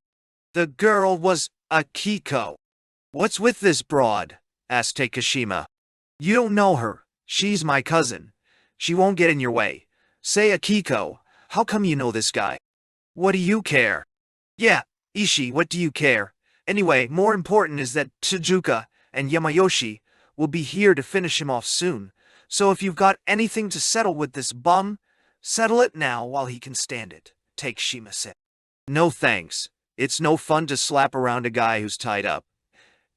The girl was Akiko. What's with this broad? Asked Takeshima. You don't know her. She's my cousin. She won't get in your way. Say, Akiko, how come you know this guy? What do you care? Yeah, Ishii, what do you care? Anyway, more important is that Tsujuka and Yamayoshi will be here to finish him off soon. So if you've got anything to settle with this bum, settle it now while he can stand it, Takeshima said. No thanks. It's no fun to slap around a guy who's tied up.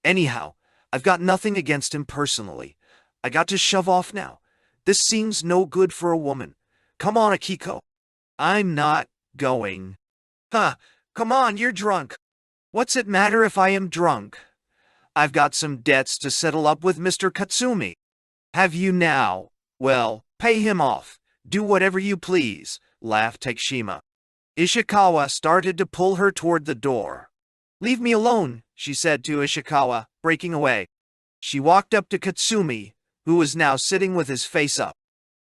Anyhow, I've got nothing against him personally. I got to shove off now. This seems no good for a woman. Come on, Akiko. I'm not going. Huh, come on, you're drunk. What's it matter if I am drunk? I've got some debts to settle up with Mr. Katsumi. Have you now? Well, pay him off. Do whatever you please, laughed Takeshima. Ishikawa started to pull her toward the door. Leave me alone, she said to Ishikawa, breaking away. She walked up to Katsumi, who was now sitting with his face up.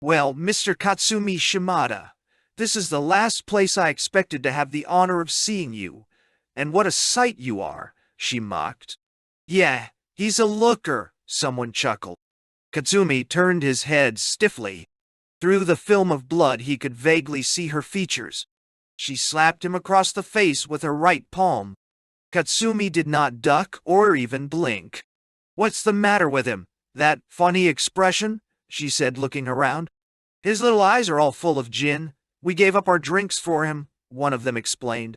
Well, Mr. Katsumi Shimada, this is the last place I expected to have the honor of seeing you. And what a sight you are, she mocked. Yeah, he's a looker, someone chuckled. Katsumi turned his head stiffly. Through the film of blood he could vaguely see her features. She slapped him across the face with her right palm. Katsumi did not duck or even blink. What's the matter with him? That funny expression? She said, looking around. His little eyes are all full of gin. We gave up our drinks for him, one of them explained.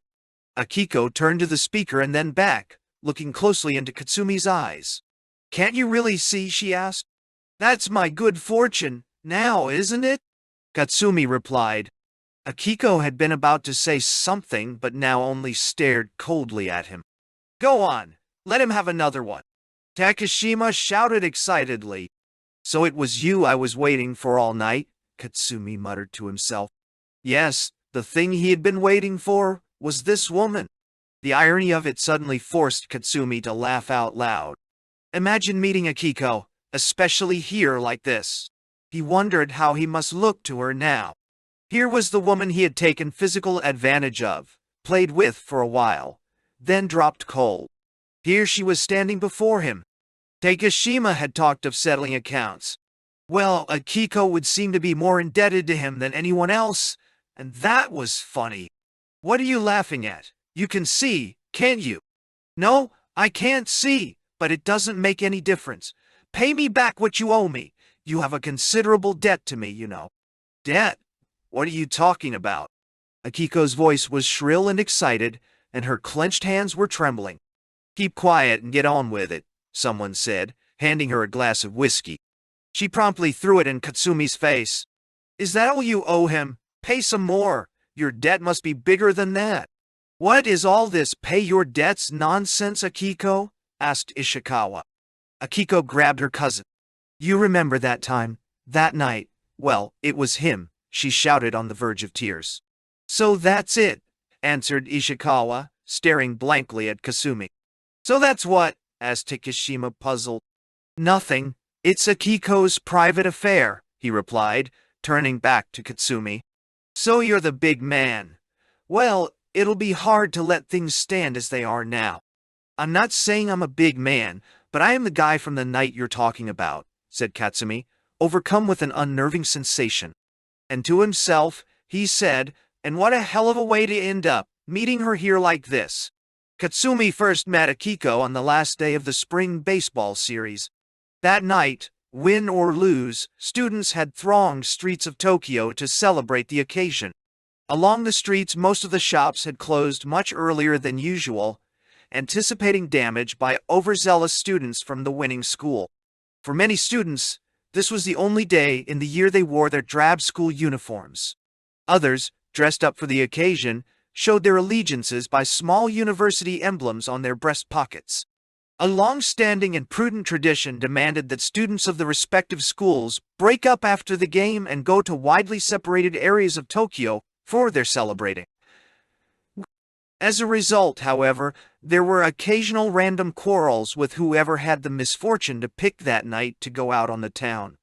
Akiko turned to the speaker and then back, looking closely into Katsumi's eyes. Can't you really see? She asked. That's my good fortune, now, isn't it? Katsumi replied. Akiko had been about to say something, but now only stared coldly at him. Go on, let him have another one. Takeshima shouted excitedly. So it was you I was waiting for all night, Katsumi muttered to himself. Yes, the thing he had been waiting for was this woman. The irony of it suddenly forced Katsumi to laugh out loud. Imagine meeting Akiko, especially here like this. He wondered how he must look to her now. Here was the woman he had taken physical advantage of, played with for a while, then dropped cold. Here she was standing before him. Takashima had talked of settling accounts. Well, Akiko would seem to be more indebted to him than anyone else, and that was funny. What are you laughing at? You can see, can't you? No, I can't see, but it doesn't make any difference. Pay me back what you owe me. You have a considerable debt to me, you know. Debt? What are you talking about? Akiko's voice was shrill and excited, and her clenched hands were trembling. Keep quiet and get on with it, someone said, handing her a glass of whiskey. She promptly threw it in Katsumi's face. Is that all you owe him? Pay some more. Your debt must be bigger than that. What is all this pay your debts nonsense, Akiko? Asked Ishikawa. Akiko grabbed her cousin. You remember that time, that night? Well, it was him, she shouted on the verge of tears. So that's it, answered Ishikawa, staring blankly at Kasumi. So that's what? Asked Takashima, puzzled. Nothing. It's Akiko's private affair, he replied, turning back to Katsumi. So you're the big man. Well, it'll be hard to let things stand as they are now. I'm not saying I'm a big man, but I am the guy from the night you're talking about, said Katsumi, overcome with an unnerving sensation. And to himself, he said, and what a hell of a way to end up, meeting her here like this. Katsumi first met Akiko on the last day of the spring baseball series. That night, win or lose, students had thronged streets of Tokyo to celebrate the occasion. Along the streets, most of the shops had closed much earlier than usual, anticipating damage by overzealous students from the winning school. For many students, this was the only day in the year they wore their drab school uniforms. Others, dressed up for the occasion, showed their allegiances by small university emblems on their breast pockets. A long-standing and prudent tradition demanded that students of the respective schools break up after the game and go to widely separated areas of Tokyo for their celebrating. As a result, however, there were occasional random quarrels with whoever had the misfortune to pick that night to go out on the town.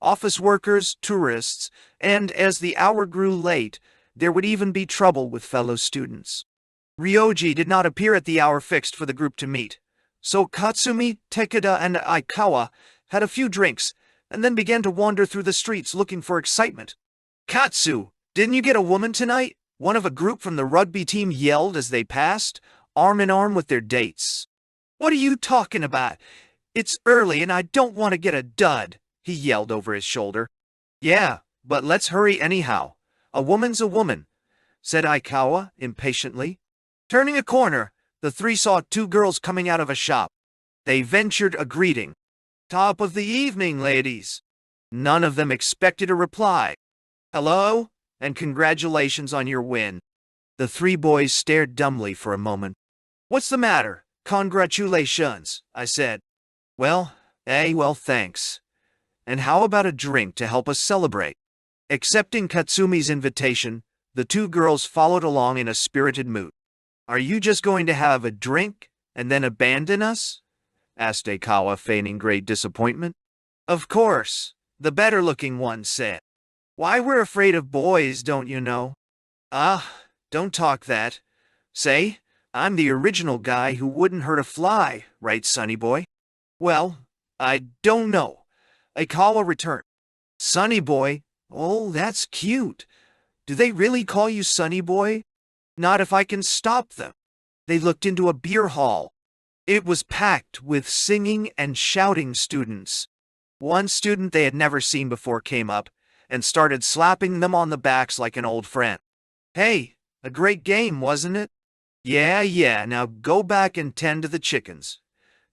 Office workers, tourists, and as the hour grew late, there would even be trouble with fellow students. Ryoji did not appear at the hour fixed for the group to meet, so Katsumi, Takeda, and Aikawa had a few drinks and then began to wander through the streets looking for excitement. Katsu, didn't you get a woman tonight? One of a group from the rugby team yelled as they passed, arm in arm with their dates. What are you talking about? It's early and I don't want to get a dud, he yelled over his shoulder. Yeah, but let's hurry anyhow. A woman's a woman, said Aikawa impatiently. Turning a corner, the three saw two girls coming out of a shop. They ventured a greeting. Top of the evening, ladies. None of them expected a reply. Hello, and congratulations on your win. The three boys stared dumbly for a moment. What's the matter? Congratulations, I said. Well, thanks. And how about a drink to help us celebrate? Accepting Katsumi's invitation, the two girls followed along in a spirited mood. Are you just going to have a drink and then abandon us? Asked Aikawa, feigning great disappointment. Of course, the better-looking one said. Why, we're afraid of boys, don't you know? Ah, don't talk that. Say, I'm the original guy who wouldn't hurt a fly, right, sonny boy? Well, I don't know. Aikawa returned. Sonny boy? Oh, that's cute. Do they really call you sonny boy? Not if I can stop them. They looked into a beer hall. It was packed with singing and shouting students. One student they had never seen before came up and started slapping them on the backs like an old friend. Hey, a great game, wasn't it? Yeah, now go back and tend to the chickens.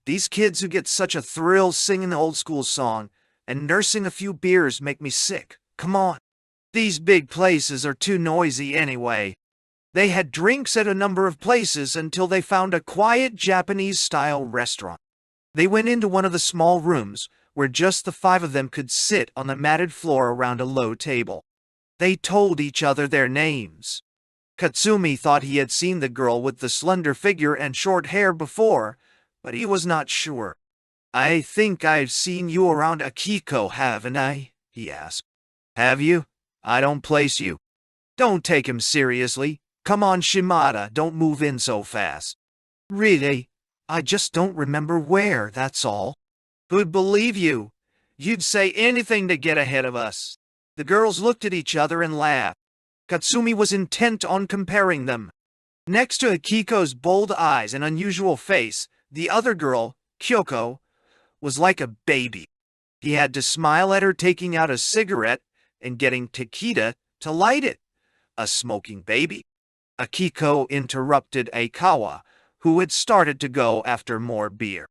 These kids who get such a thrill singing the old school song and nursing a few beers make me sick. Come on. These big places are too noisy anyway. They had drinks at a number of places until they found a quiet Japanese-style restaurant. They went into one of the small rooms where just the five of them could sit on the matted floor around a low table. They told each other their names. Katsumi thought he had seen the girl with the slender figure and short hair before, but he was not sure. I think I've seen you around Akiko, haven't I? He asked. Have you? I don't place you. Don't take him seriously. Come on, Shimada, don't move in so fast. Really? I just don't remember where, that's all. Who'd believe you? You'd say anything to get ahead of us. The girls looked at each other and laughed. Katsumi was intent on comparing them. Next to Akiko's bold eyes and unusual face, the other girl, Kyoko, was like a baby. He had to smile at her taking out a cigarette and getting Takeda to light it. A smoking baby. Akiko interrupted Aikawa, who had started to go after more beer.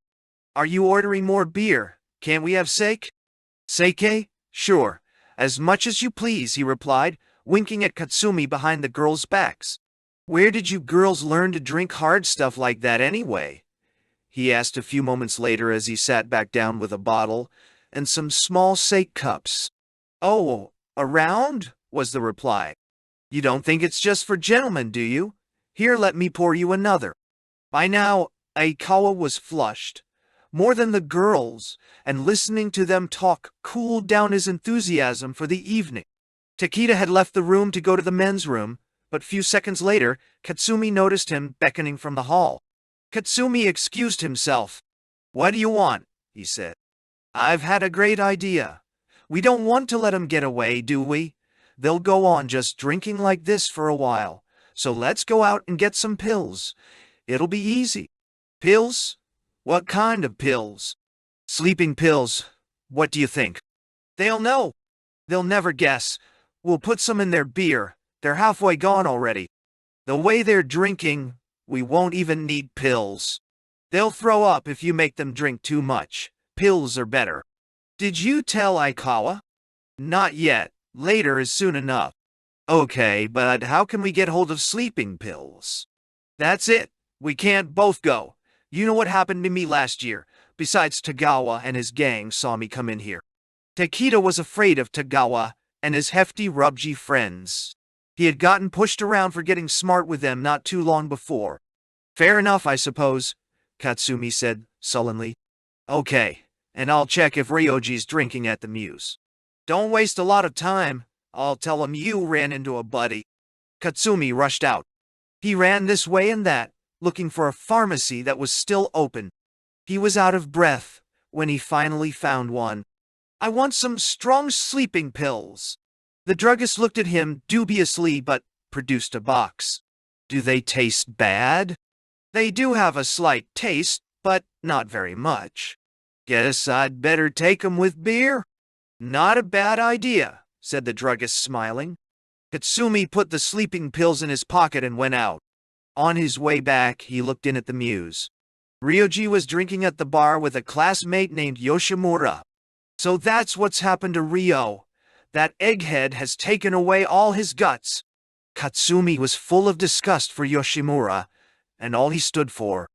Are you ordering more beer? Can't we have sake? Sake? Sure. As much as you please, he replied, winking at Katsumi behind the girls' backs. Where did you girls learn to drink hard stuff like that anyway? He asked a few moments later as he sat back down with a bottle and some small sake cups. Oh, around? Was the reply. You don't think it's just for gentlemen, do you? Here, let me pour you another. By now, Aikawa was flushed. More than the girls, and listening to them talk cooled down his enthusiasm for the evening. Takeda had left the room to go to the men's room, but few seconds later, Katsumi noticed him beckoning from the hall. Katsumi excused himself. What do you want? He said. I've had a great idea. We don't want to let 'em get away, do we? They'll go on just drinking like this for a while, so let's go out and get some pills. It'll be easy. Pills? What kind of pills? Sleeping pills. What do you think? They'll know. They'll never guess. We'll put some in their beer. They're halfway gone already. The way they're drinking, we won't even need pills. They'll throw up if you make them drink too much. Pills are better. Did you tell Aikawa? Not yet. Later is soon enough. Okay, but how can we get hold of sleeping pills? That's it. We can't both go. You know what happened to me last year. Besides, Tagawa and his gang saw me come in here. Takeda was afraid of Tagawa and his hefty Rubji friends. He had gotten pushed around for getting smart with them not too long before. Fair enough, I suppose, Katsumi said sullenly. Okay, and I'll check if Ryoji's drinking at the Muse. Don't waste a lot of time. I'll tell him you ran into a buddy. Katsumi rushed out. He ran this way and that, looking for a pharmacy that was still open. He was out of breath when he finally found one. I want some strong sleeping pills. The druggist looked at him dubiously but produced a box. Do they taste bad? They do have a slight taste, but not very much. Guess I'd better take 'em with beer? Not a bad idea, said the druggist, smiling. Katsumi put the sleeping pills in his pocket and went out. On his way back, he looked in at the Muse. Ryoji was drinking at the bar with a classmate named Yoshimura. So that's what's happened to Ryo. That egghead has taken away all his guts. Katsumi was full of disgust for Yoshimura, and all he stood for.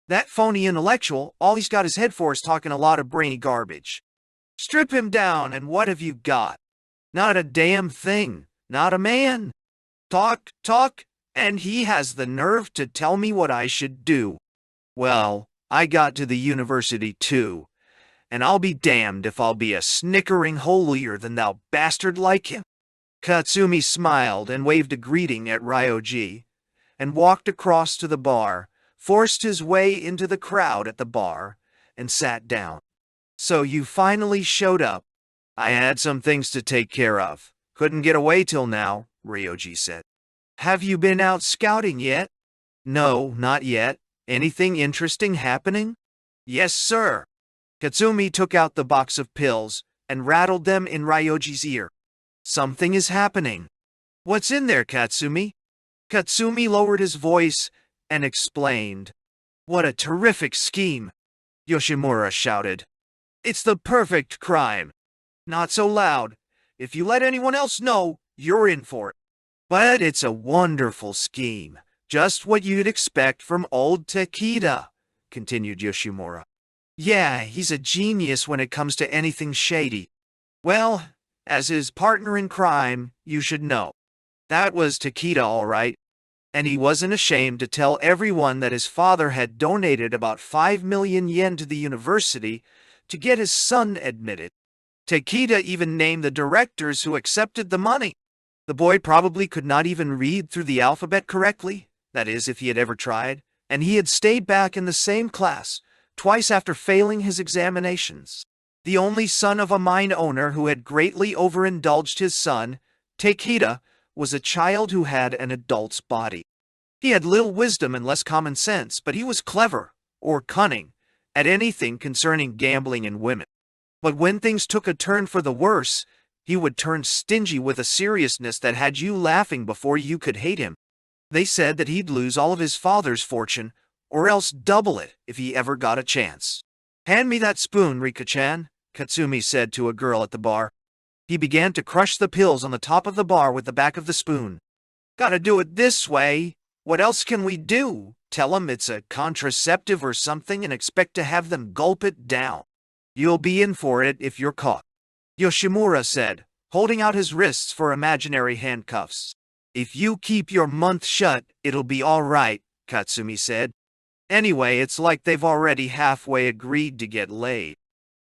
That phony intellectual, all he's got his head for is talking a lot of brainy garbage. Strip him down, and what have you got? Not a damn thing. Not a man. Talk, and he has the nerve to tell me what I should do. Well, I got to the university too, and I'll be damned if I'll be a snickering holier-than-thou bastard like him. Katsumi smiled and waved a greeting at Ryoji, and walked across to the bar, forced his way into the crowd at the bar, and sat down. So you finally showed up. I had some things to take care of. Couldn't get away till now, Ryoji said. Have you been out scouting yet? No, not yet. Anything interesting happening? Yes, sir. Katsumi took out the box of pills and rattled them in Ryoji's ear. Something is happening. What's in there, Katsumi? Katsumi lowered his voice and explained. What a terrific scheme, Yoshimura shouted. It's the perfect crime. Not so loud. If you let anyone else know, you're in for it. But it's a wonderful scheme. Just what you'd expect from old Takeda, continued Yoshimura. Yeah, he's a genius when it comes to anything shady. Well, as his partner in crime, you should know. That was Takeda, all right. And he wasn't ashamed to tell everyone that his father had donated about 5 million yen to the university to get his son admitted. Takeda even named the directors who accepted the money. The boy probably could not even read through the alphabet correctly, that is, if he had ever tried, and he had stayed back in the same class, twice after failing his examinations. The only son of a mine owner who had greatly overindulged his son, Takeda, was a child who had an adult's body. He had little wisdom and less common sense, but he was clever, or cunning, at anything concerning gambling and women. But when things took a turn for the worse, he would turn stingy with a seriousness that had you laughing before you could hate him. They said that he'd lose all of his father's fortune, or else double it if he ever got a chance. "Hand me that spoon, Rika-chan," Katsumi said to a girl at the bar. He began to crush the pills on the top of the bar with the back of the spoon. "Gotta do it this way. What else can we do? Tell them it's a contraceptive or something and expect to have them gulp it down. You'll be in for it if you're caught," Yoshimura said, holding out his wrists for imaginary handcuffs. "If you keep your mouth shut, it'll be all right," Katsumi said. "Anyway, it's like they've already halfway agreed to get laid."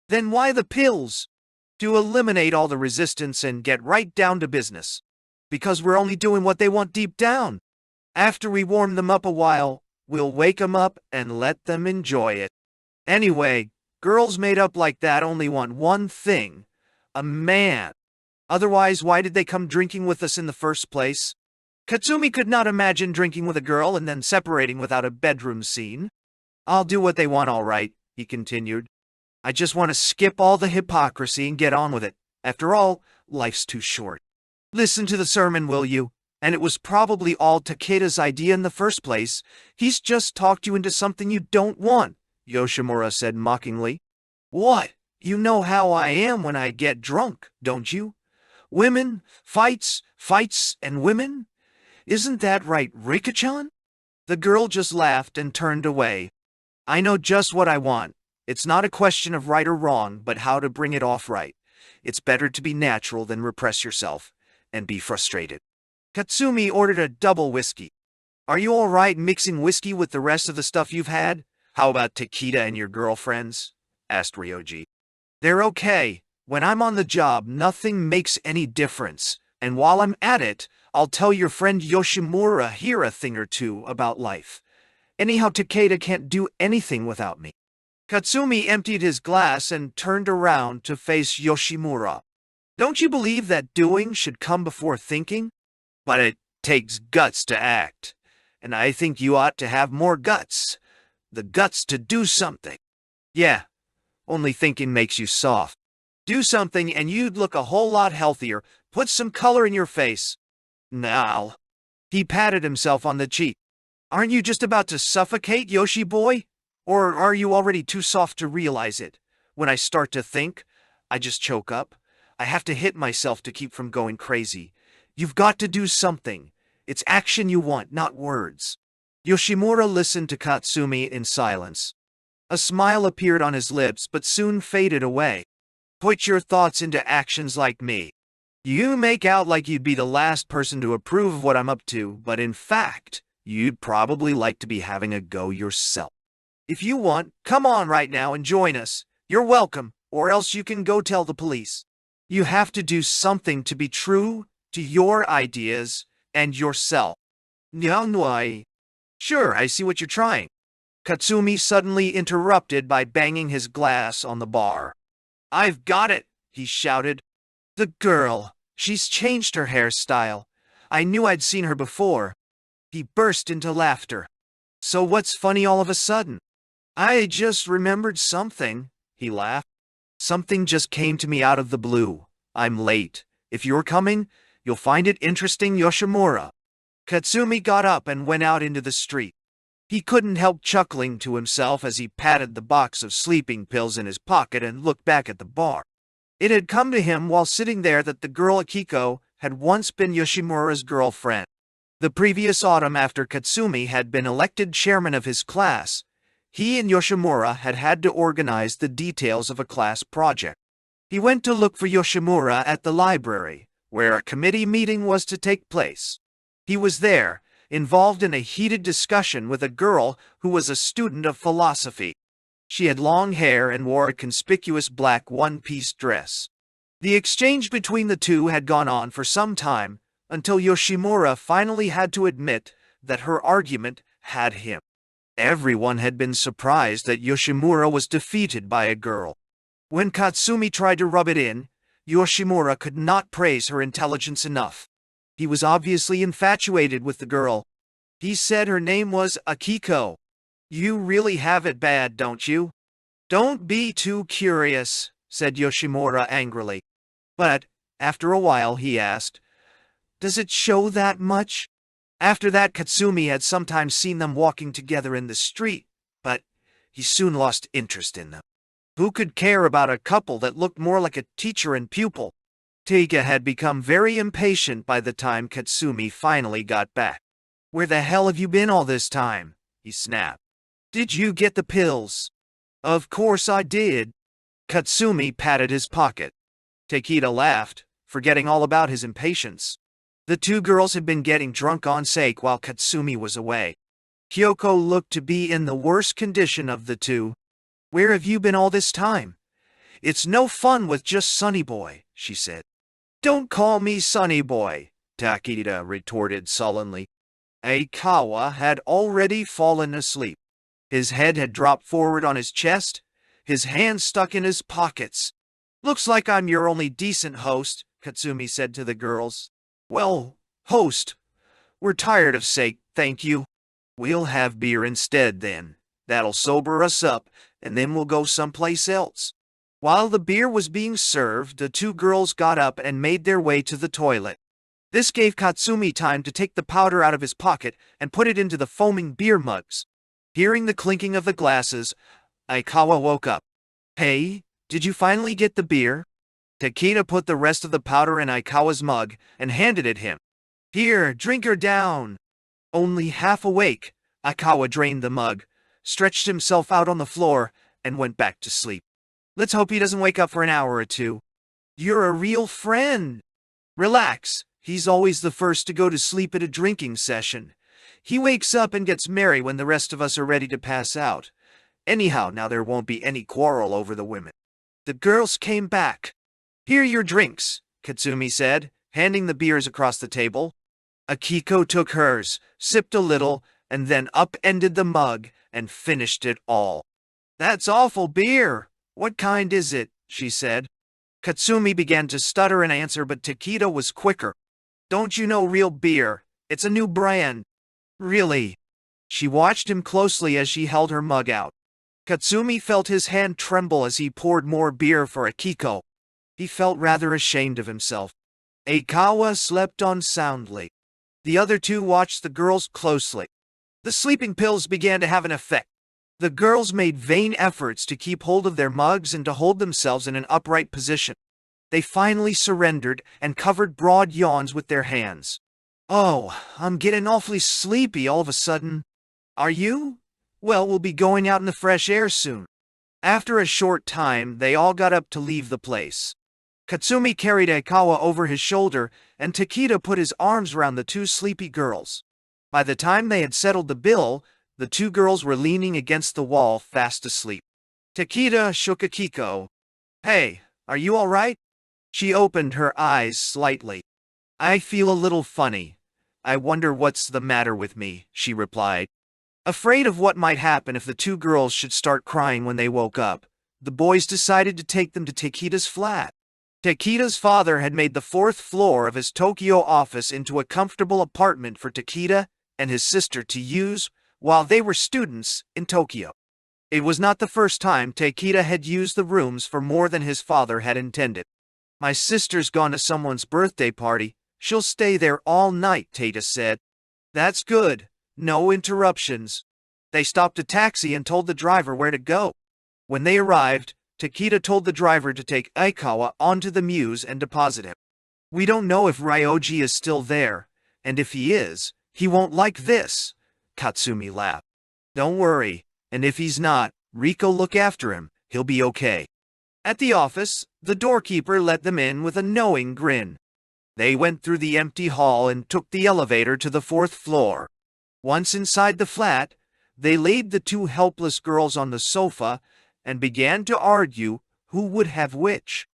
"Then why the pills?" "To eliminate all the resistance and get right down to business. Because we're only doing what they want deep down. After we warm them up a while, we'll wake them up and let them enjoy it. Anyway, girls made up like that only want one thing: a man. Otherwise, why did they come drinking with us in the first place?" Katsumi could not imagine drinking with a girl and then separating without a bedroom scene. "I'll do what they want all right," he continued. "I just want to skip all the hypocrisy and get on with it. After all, life's too short. Listen to the sermon, will you? And it was probably all Takeda's idea in the first place. He's just talked you into something you don't want," Yoshimura said mockingly. "What? You know how I am when I get drunk, don't you? Women, fights, and women? Isn't that right, Rika-chan?" The girl just laughed and turned away. "I know just what I want. It's not a question of right or wrong, but how to bring it off right. It's better to be natural than repress yourself and be frustrated." Katsumi ordered a double whiskey. "Are you all right mixing whiskey with the rest of the stuff you've had? How about Takeda and your girlfriends?" asked Ryoji. "They're okay. When I'm on the job, nothing makes any difference. And while I'm at it, I'll tell your friend Yoshimura here a thing or two about life. Anyhow, Takeda can't do anything without me." Katsumi emptied his glass and turned around to face Yoshimura. "Don't you believe that doing should come before thinking? But it takes guts to act, and I think you ought to have more guts. The guts to do something." "Yeah, only thinking makes you soft. Do something and you'd look a whole lot healthier. Put some color in your face. Now." He patted himself on the cheek. "Aren't you just about to suffocate, Yoshi boy? Or are you already too soft to realize it? When I start to think, I just choke up. I have to hit myself to keep from going crazy. You've got to do something. It's action you want, not words." Yoshimura listened to Katsumi in silence. A smile appeared on his lips but soon faded away. "Put your thoughts into actions like me. You make out like you'd be the last person to approve of what I'm up to, but in fact, you'd probably like to be having a go yourself. If you want, come on right now and join us. You're welcome, or else you can go tell the police. You have to do something to be true to your ideas and yourself." "Nyanwai." "Sure, I see what you're trying." Katsumi suddenly interrupted by banging his glass on the bar. "I've got it," he shouted. "The girl. She's changed her hairstyle. I knew I'd seen her before." He burst into laughter. "So what's funny all of a sudden?" "I just remembered something," he laughed. "Something just came to me out of the blue. I'm late. If you're coming, you'll find it interesting, Yoshimura." Katsumi got up and went out into the street. He couldn't help chuckling to himself as he patted the box of sleeping pills in his pocket and looked back at the bar. It had come to him while sitting there that the girl Akiko had once been Yoshimura's girlfriend. The previous autumn, after Katsumi had been elected chairman of his class, he and Yoshimura had had to organize the details of a class project. He went to look for Yoshimura at the library, where a committee meeting was to take place. He was there, involved in a heated discussion with a girl who was a student of philosophy. She had long hair and wore a conspicuous black one-piece dress. The exchange between the two had gone on for some time, until Yoshimura finally had to admit that her argument had him. Everyone had been surprised that Yoshimura was defeated by a girl. When Katsumi tried to rub it in, Yoshimura could not praise her intelligence enough. He was obviously infatuated with the girl. He said her name was Akiko. You really have it bad, don't you? Don't be too curious, said Yoshimura angrily. But, after a while, he asked, does it show that much? After that, Katsumi had sometimes seen them walking together in the street, but he soon lost interest in them. Who could care about a couple that looked more like a teacher and pupil? Teika had become very impatient by the time Katsumi finally got back. Where the hell have you been all this time? He snapped. Did you get the pills? Of course I did. Katsumi patted his pocket. Takeda laughed, forgetting all about his impatience. The two girls had been getting drunk on sake while Katsumi was away. Kyoko looked to be in the worst condition of the two. Where have you been all this time? It's no fun with just Sonny Boy, she said. Don't call me Sonny Boy, Takeda retorted sullenly. Aikawa had already fallen asleep. His head had dropped forward on his chest, his hands stuck in his pockets. Looks like I'm your only decent host, Katsumi said to the girls. Well, host, we're tired of sake, thank you. We'll have beer instead then. That'll sober us up, and then we'll go someplace else. While the beer was being served, the two girls got up and made their way to the toilet. This gave Katsumi time to take the powder out of his pocket and put it into the foaming beer mugs. Hearing the clinking of the glasses, Aikawa woke up. Hey, did you finally get the beer? Takeda put the rest of the powder in Aikawa's mug and handed it him. Here, drink her down. Only half awake, Aikawa drained the mug, stretched himself out on the floor, and went back to sleep. Let's hope he doesn't wake up for an hour or two. You're a real friend. Relax, he's always the first to go to sleep at a drinking session. He wakes up and gets merry when the rest of us are ready to pass out. Anyhow, now there won't be any quarrel over the women. The girls came back. Here are your drinks, Katsumi said, handing the beers across the table. Akiko took hers, sipped a little, and then upended the mug and finished it all. That's awful beer. What kind is it? She said. Katsumi began to stutter and answer, but Takeda was quicker. Don't you know real beer? It's a new brand. Really? She watched him closely as she held her mug out. Katsumi felt his hand tremble as he poured more beer for Akiko. He felt rather ashamed of himself. Aikawa slept on soundly. The other two watched the girls closely. The sleeping pills began to have an effect. The girls made vain efforts to keep hold of their mugs and to hold themselves in an upright position. They finally surrendered and covered broad yawns with their hands. Oh, I'm getting awfully sleepy all of a sudden. Are you? Well, we'll be going out in the fresh air soon. After a short time, they all got up to leave the place. Katsumi carried Aikawa over his shoulder, and Takeda put his arms around the two sleepy girls. By the time they had settled the bill, the two girls were leaning against the wall, fast asleep. Takeda shook Akiko. Hey, are you all right? She opened her eyes slightly. I feel a little funny. I wonder what's the matter with me, she replied. Afraid of what might happen if the two girls should start crying when they woke up, the boys decided to take them to Takeda's flat. Takeda's father had made the 4th floor of his Tokyo office into a comfortable apartment for Takeda and his sister to use while they were students in Tokyo. It was not the first time Takeda had used the rooms for more than his father had intended. My sister's gone to someone's birthday party. She'll stay there all night, Takeda said. That's good. No interruptions. They stopped a taxi and told the driver where to go. When they arrived, Takeda told the driver to take Aikawa onto the Muse and deposit him. We don't know if Ryoji is still there, and if he is, he won't like this, Katsumi laughed. Don't worry, and if he's not, Riko look after him, he'll be okay. At the office, the doorkeeper let them in with a knowing grin. They went through the empty hall and took the elevator to the 4th floor. Once inside the flat, they laid the two helpless girls on the sofa and began to argue who would have which.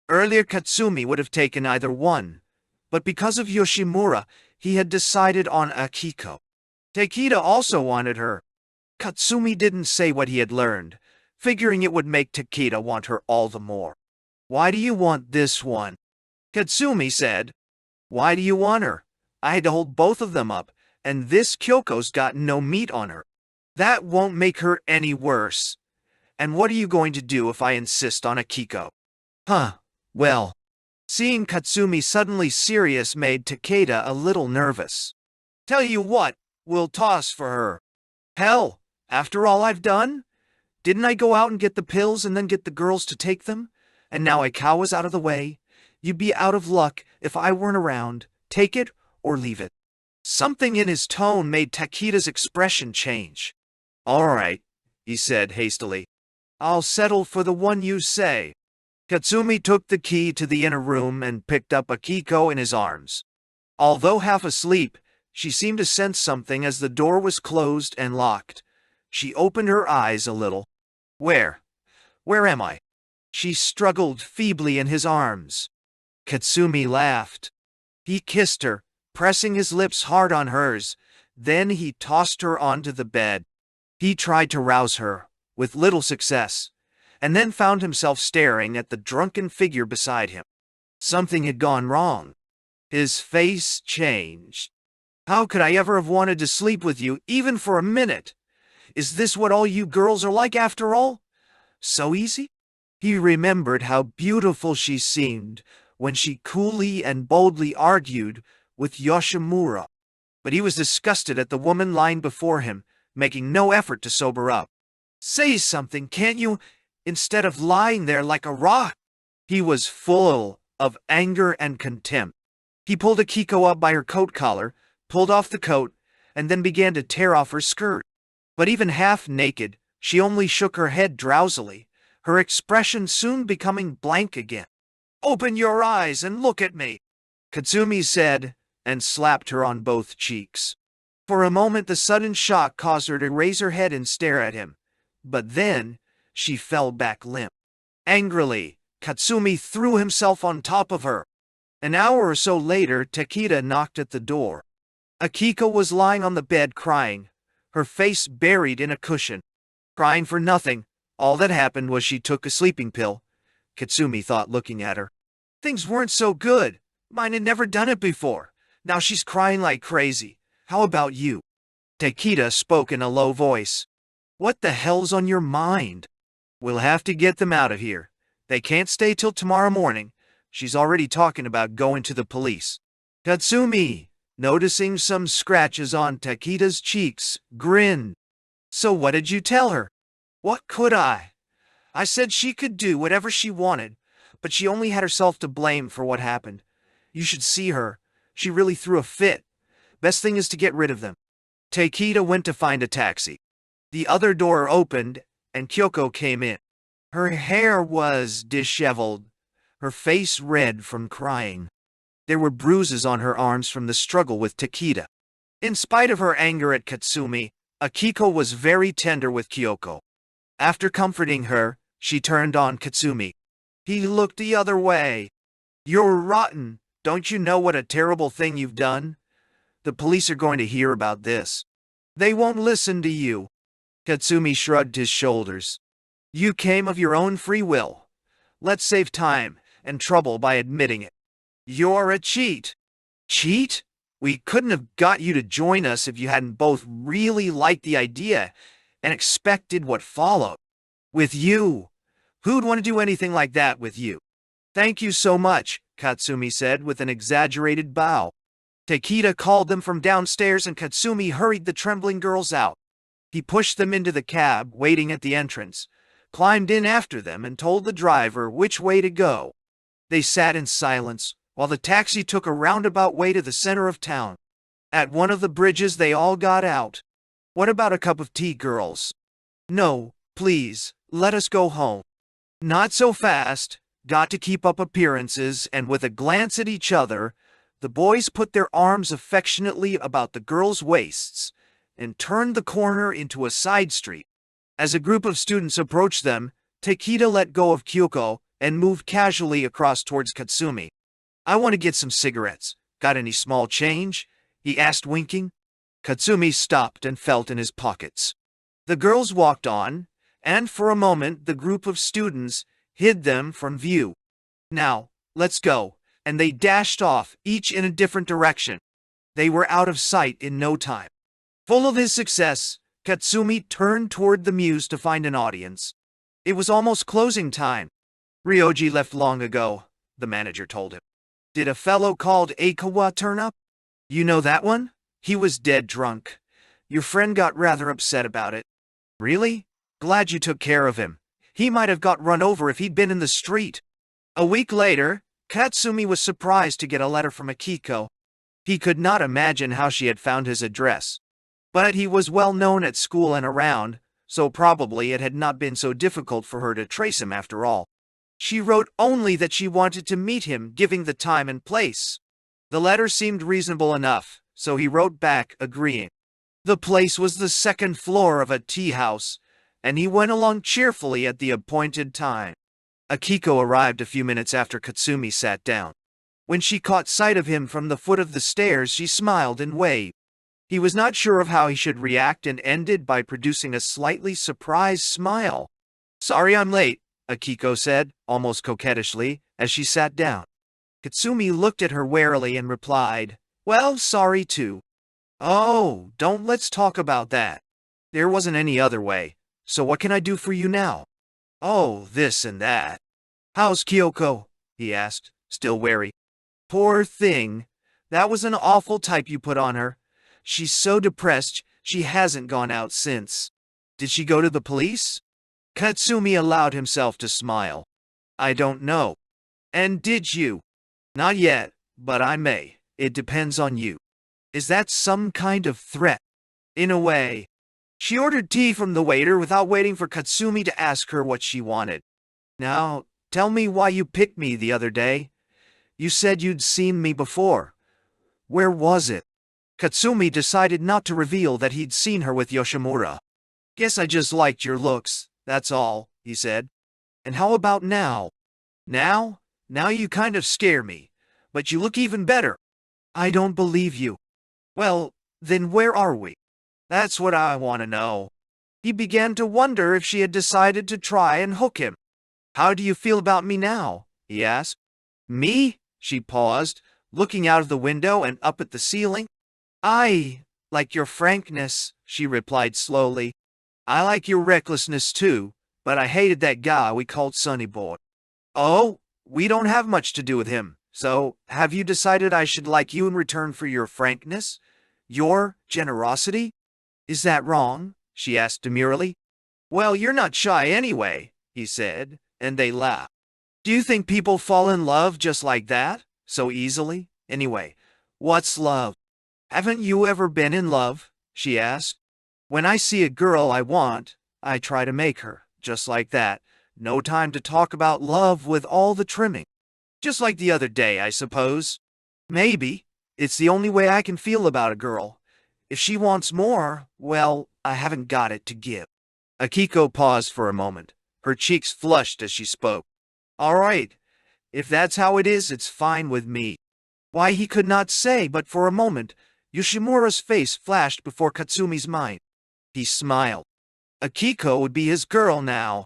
Earlier Katsumi would have taken either one, but because of Yoshimura, he had decided on Akiko. Takeda also wanted her. Katsumi didn't say what he had learned, figuring it would make Takeda want her all the more. "Why do you want this one?" Katsumi said. "Why do you want her? I had to hold both of them up, and this Kyoko's got no meat on her. That won't make her any worse. And what are you going to do if I insist on Akiko?" "Huh, well." Seeing Katsumi suddenly serious made Takeda a little nervous. "Tell you what, we'll toss for her." "Hell, after all I've done? Didn't I go out and get the pills and then get the girls to take them? And now Aikawa's out of the way. You'd be out of luck if I weren't around. Take it or leave it." Something in his tone made Takeda's expression change. "All right," he said hastily. "I'll settle for the one you say." Katsumi took the key to the inner room and picked up Akiko in his arms. Although half asleep, she seemed to sense something as the door was closed and locked. She opened her eyes a little. Where am I?" She struggled feebly in his arms. Katsumi laughed. He kissed her, pressing his lips hard on hers. Then he tossed her onto the bed. He tried to rouse her, with little success, and then found himself staring at the drunken figure beside him. Something had gone wrong. His face changed. "How could I ever have wanted to sleep with you, even for a minute? Is this what all you girls are like after all? So easy?" He remembered how beautiful she seemed when she coolly and boldly argued with Yoshimura. But he was disgusted at the woman lying before him, making no effort to sober up. "Say something, can't you, instead of lying there like a rock?" He was full of anger and contempt. He pulled Akiko up by her coat collar, pulled off the coat, and then began to tear off her skirt. But even half naked, she only shook her head drowsily, her expression soon becoming blank again. "Open your eyes and look at me," Katsumi said, and slapped her on both cheeks. For a moment the sudden shock caused her to raise her head and stare at him, but then she fell back limp. Angrily, Katsumi threw himself on top of her. An hour or so later, Takeda knocked at the door. Akiko was lying on the bed crying, her face buried in a cushion. Crying for nothing. All that happened was she took a sleeping pill, Katsumi thought looking at her. Things weren't so good. Mine had never done it before. Now she's crying like crazy. How about you? Takeda spoke in a low voice. What the hell's on your mind? We'll have to get them out of here. They can't stay till tomorrow morning. She's already talking about going to the police. Katsumi, noticing some scratches on Takeda's cheeks, grinned. So what did you tell her? What could I? I said she could do whatever she wanted, but she only had herself to blame for what happened. You should see her. She really threw a fit. Best thing is to get rid of them. Takeda went to find a taxi. The other door opened, and Kyoko came in. Her hair was disheveled, her face red from crying. There were bruises on her arms from the struggle with Takeda. In spite of her anger at Katsumi, Akiko was very tender with Kyoko. After comforting her, she turned on Katsumi. He looked the other way. You're rotten. Don't you know what a terrible thing you've done? The police are going to hear about this. They won't listen to you. Katsumi shrugged his shoulders. You came of your own free will. Let's save time and trouble by admitting it. You're a cheat. Cheat? We couldn't have got you to join us if you hadn't both really liked the idea and expected what followed. With you. Who'd want to do anything like that with you? Thank you so much, Katsumi said with an exaggerated bow. Takeda called them from downstairs and Katsumi hurried the trembling girls out. He pushed them into the cab waiting at the entrance, climbed in after them and told the driver which way to go. They sat in silence while the taxi took a roundabout way to the center of town. At one of the bridges they all got out. What about a cup of tea, girls? No, please, let us go home. Not so fast. Got to keep up appearances, and with a glance at each other, the boys put their arms affectionately about the girls' waists and turned the corner into a side street. As a group of students approached them, Takeda let go of Kyoko and moved casually across towards Katsumi. I want to get some cigarettes. Got any small change? He asked, winking. Katsumi stopped and felt in his pockets. The girls walked on, and for a moment the group of students hid them from view. Now, let's go, and they dashed off, each in a different direction. They were out of sight in no time. Full of his success, Katsumi turned toward the muse to find an audience. It was almost closing time. Ryoji left long ago, the manager told him. Did a fellow called Aikawa turn up? You know that one? He was dead drunk. Your friend got rather upset about it. Really? Glad you took care of him. He might have got run over if he'd been in the street. A week later, Katsumi was surprised to get a letter from Akiko. He could not imagine how she had found his address. But he was well known at school and around, so probably it had not been so difficult for her to trace him after all. She wrote only that she wanted to meet him, giving the time and place. The letter seemed reasonable enough, so he wrote back, agreeing. The place was the second floor of a tea house, and he went along cheerfully at the appointed time. Akiko arrived a few minutes after Katsumi sat down. When she caught sight of him from the foot of the stairs, she smiled and waved. He was not sure of how he should react and ended by producing a slightly surprised smile. Sorry I'm late, Akiko said, almost coquettishly, as she sat down. Katsumi looked at her warily and replied, Well, sorry too. Oh, let's talk about that. There wasn't any other way, so what can I do for you now? Oh, this and that. How's Kyoko? He asked, still wary. Poor thing. That was an awful type you put on her. She's so depressed, she hasn't gone out since. Did she go to the police? Katsumi allowed himself to smile. I don't know. And did you? Not yet, but I may. It depends on you. Is that some kind of threat? In a way. She ordered tea from the waiter without waiting for Katsumi to ask her what she wanted. Now, tell me why you picked me the other day. You said you'd seen me before. Where was it? Katsumi decided not to reveal that he'd seen her with Yoshimura. Guess I just liked your looks, that's all, he said. And how about now? Now? Now you kind of scare me. But you look even better. I don't believe you. Well, then where are we? That's what I want to know. He began to wonder if she had decided to try and hook him. How do you feel about me now? He asked. Me? She paused, looking out of the window and up at the ceiling. I like your frankness, she replied slowly. I like your recklessness too, but I hated that guy we called Sonny Boy. Oh, we don't have much to do with him, so have you decided I should like you in return for your frankness? Your generosity? Is that wrong? She asked demurely. Well, you're not shy anyway, he said, and they laughed. Do you think people fall in love just like that? So easily? Anyway, what's love? Haven't you ever been in love? She asked. When I see a girl I want, I try to make her, just like that. No time to talk about love with all the trimming. Just like the other day, I suppose. Maybe. It's the only way I can feel about a girl. If she wants more, well, I haven't got it to give. Akiko paused for a moment. Her cheeks flushed as she spoke. All right. If that's how it is, it's fine with me. Why he could not say, but for a moment, Yoshimura's face flashed before Katsumi's mind. He smiled. Akiko would be his girl now.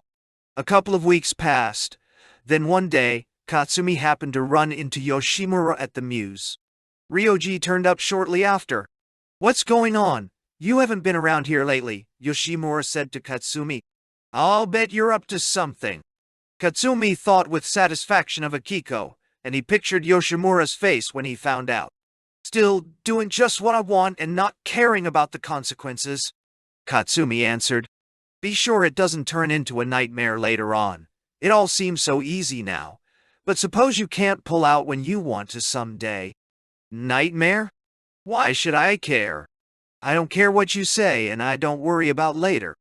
A couple of weeks passed. Then one day, Katsumi happened to run into Yoshimura at the Muse. Ryoji turned up shortly after. What's going on? You haven't been around here lately, Yoshimura said to Katsumi. I'll bet you're up to something. Katsumi thought with satisfaction of Akiko, and he pictured Yoshimura's face when he found out. Still doing just what I want and not caring about the consequences, Katsumi answered. Be sure it doesn't turn into a nightmare later on. It all seems so easy now. But suppose you can't pull out when you want to someday. Nightmare? Why should I care? I don't care what you say, and I don't worry about later.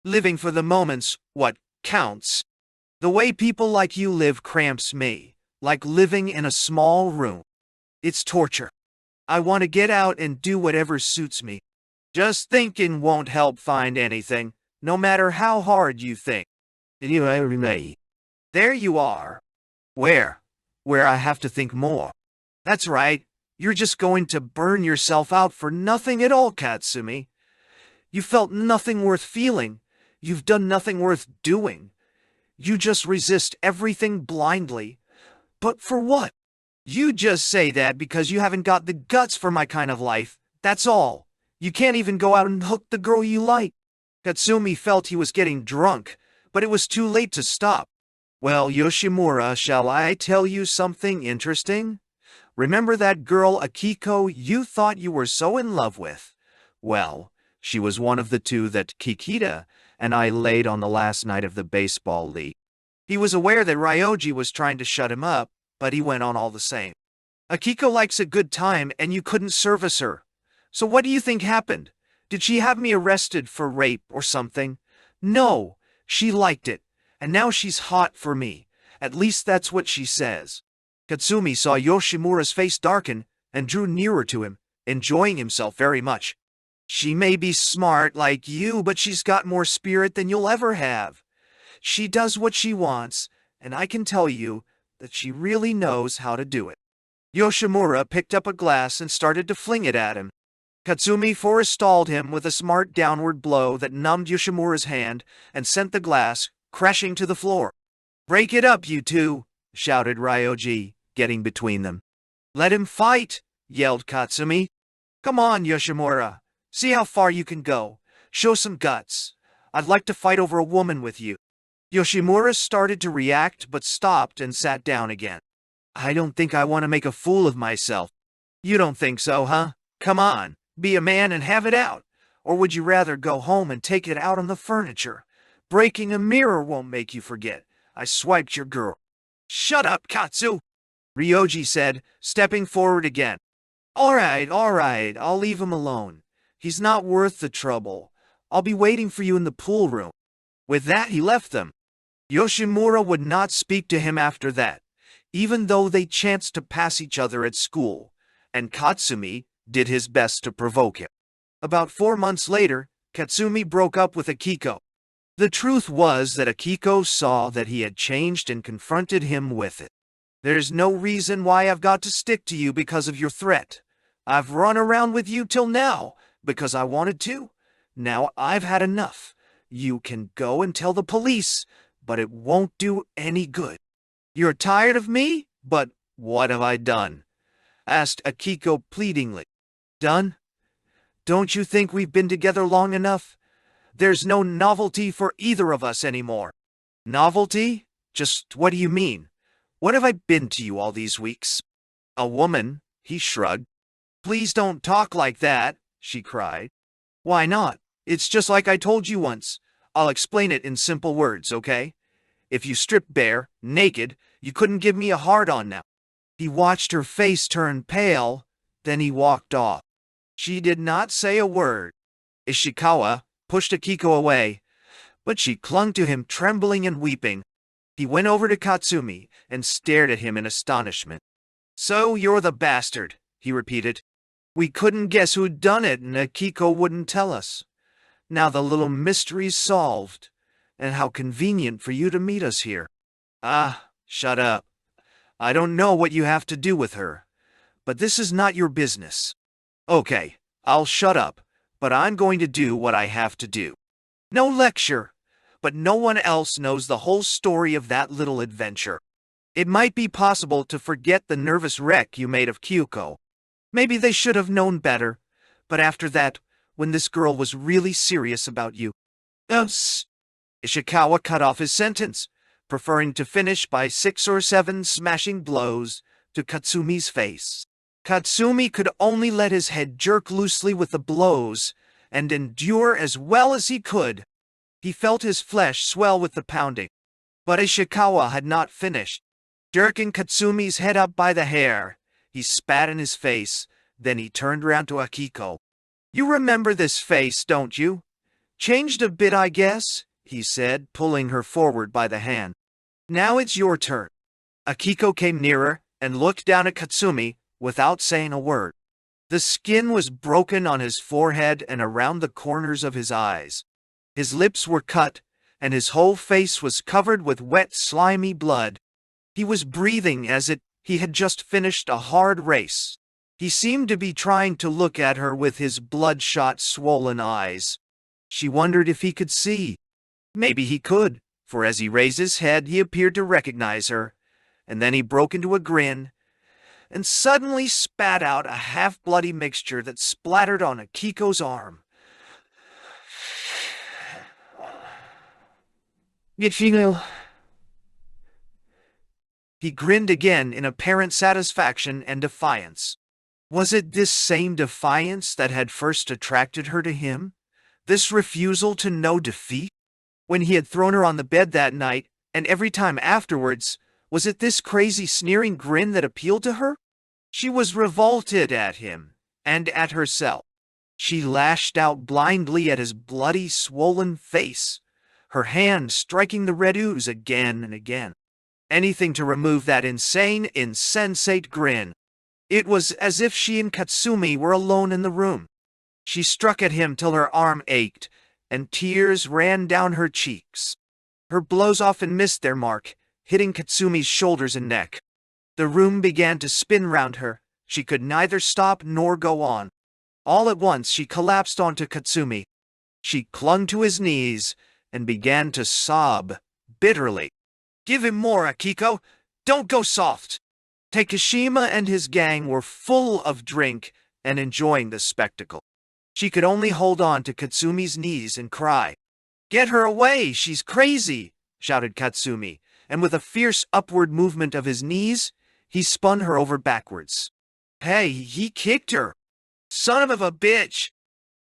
Living for the moment's what counts. The way people like you live cramps me, like living in a small room. It's torture. I want to get out and do whatever suits me. Just thinking won't help find anything, no matter how hard you think. There you are. Where? Where I have to think more. That's right. You're just going to burn yourself out for nothing at all, Katsumi. You felt nothing worth feeling. You've done nothing worth doing. You just resist everything blindly. But for what? You just say that because you haven't got the guts for my kind of life. That's all. You can't even go out and hook the girl you like. Katsumi felt he was getting drunk, but it was too late to stop. Well, Yoshimura, shall I tell you something interesting? Remember that girl Akiko you thought you were so in love with? Well, she was one of the two that Kikita and I laid on the last night of the baseball league. He was aware that Ryoji was trying to shut him up, but he went on all the same. Akiko likes a good time and you couldn't service her. So what do you think happened? Did she have me arrested for rape or something? No, she liked it, and now she's hot for me. At least that's what she says. Katsumi saw Yoshimura's face darken and drew nearer to him, enjoying himself very much. She may be smart like you, but she's got more spirit than you'll ever have. She does what she wants, and I can tell you that she really knows how to do it. Yoshimura picked up a glass and started to fling it at him. Katsumi forestalled him with a smart downward blow that numbed Yoshimura's hand and sent the glass crashing to the floor. "Break it up, you two!" shouted Ryoji, getting between them. "Let him fight!" yelled Katsumi. "Come on, Yoshimura. See how far you can go. Show some guts. I'd like to fight over a woman with you." Yoshimura started to react but stopped and sat down again. "I don't think I want to make a fool of myself." "You don't think so, huh? Come on. Be a man and have it out. Or would you rather go home and take it out on the furniture? Breaking a mirror won't make you forget I swiped your girl." "Shut up, Katsu!" Ryoji said, stepping forward again. All right, I'll leave him alone. He's not worth the trouble. I'll be waiting for you in the pool room." With that, he left them. Yoshimura would not speak to him after that, even though they chanced to pass each other at school, and Katsumi did his best to provoke him. About 4 months later, Katsumi broke up with Akiko. The truth was that Akiko saw that he had changed and confronted him with it. "There's no reason why I've got to stick to you because of your threat. I've run around with you till now because I wanted to. Now I've had enough. You can go and tell the police, but it won't do any good." "You're tired of me? But what have I done?" asked Akiko pleadingly. "Done? Don't you think we've been together long enough? There's no novelty for either of us anymore." "Novelty? Just what do you mean? What have I been to you all these weeks?" "A woman," he shrugged. "Please don't talk like that," she cried. "Why not? It's just like I told you once. I'll explain it in simple words, okay? If you stripped bare, naked, you couldn't give me a hard-on now." He watched her face turn pale, then he walked off. She did not say a word. Ishikawa pushed Akiko away, but she clung to him, trembling and weeping. He went over to Katsumi and stared at him in astonishment. "So you're the bastard," he repeated. "We couldn't guess who'd done it, and Akiko wouldn't tell us. Now the little mystery's solved, and how convenient for you to meet us here." "Ah, shut up. I don't know what you have to do with her, but this is not your business." "Okay, I'll shut up, but I'm going to do what I have to do." "No lecture, but no one else knows the whole story of that little adventure. It might be possible to forget the nervous wreck you made of Kyuko. Maybe they should have known better, but after that, when this girl was really serious about you—" Ishikawa cut off his sentence, preferring to finish by 6 or 7 smashing blows to Katsumi's face. Katsumi could only let his head jerk loosely with the blows and endure as well as he could. He felt his flesh swell with the pounding. But Ishikawa had not finished. Jerking Katsumi's head up by the hair, he spat in his face, then he turned round to Akiko. "You remember this face, don't you? Changed a bit, I guess," he said, pulling her forward by the hand. "Now it's your turn." Akiko came nearer and looked down at Katsumi without saying a word. The skin was broken on his forehead and around the corners of his eyes. His lips were cut, and his whole face was covered with wet, slimy blood. He was breathing as if he had just finished a hard race. He seemed to be trying to look at her with his bloodshot, swollen eyes. She wondered if he could see. Maybe he could, for as he raised his head he appeared to recognize her, and then he broke into a grin, and suddenly spat out a half-bloody mixture that splattered on Akiko's arm. He grinned again in apparent satisfaction and defiance. Was it this same defiance that had first attracted her to him? This refusal to know defeat? When he had thrown her on the bed that night, and every time afterwards, was it this crazy sneering grin that appealed to her? She was revolted at him, and at herself. She lashed out blindly at his bloody, swollen face, her hand striking the red ooze again and again. Anything to remove that insane, insensate grin. It was as if she and Katsumi were alone in the room. She struck at him till her arm ached, and tears ran down her cheeks. Her blows often missed their mark, hitting Katsumi's shoulders and neck. The room began to spin round her. She could neither stop nor go on. All at once she collapsed onto Katsumi. She clung to his knees and began to sob bitterly. "Give him more, Akiko! Don't go soft!" Takeshima and his gang were full of drink and enjoying the spectacle. She could only hold on to Katsumi's knees and cry. "Get her away! She's crazy!" shouted Katsumi, and with a fierce upward movement of his knees, he spun her over backwards. "Hey, he kicked her! Son of a bitch!"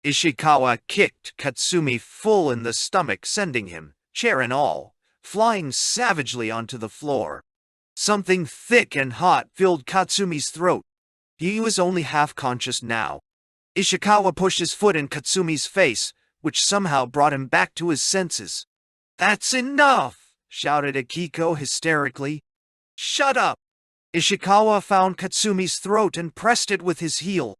Ishikawa kicked Katsumi full in the stomach, sending him, chair and all, flying savagely onto the floor. Something thick and hot filled Katsumi's throat. He was only half conscious now. Ishikawa pushed his foot in Katsumi's face, which somehow brought him back to his senses. "That's enough!" shouted Akiko hysterically. "Shut up!" Ishikawa found Katsumi's throat and pressed it with his heel.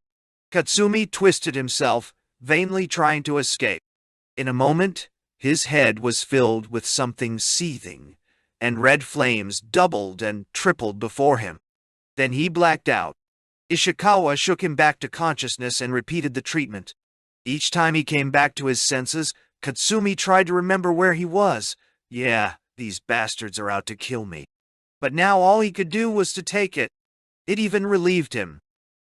Katsumi twisted himself, vainly trying to escape. In a moment, his head was filled with something seething, and red flames doubled and tripled before him. Then he blacked out. Ishikawa shook him back to consciousness and repeated the treatment. Each time he came back to his senses, Katsumi tried to remember where he was. Yeah, these bastards are out to kill me. But now all he could do was to take it. It even relieved him.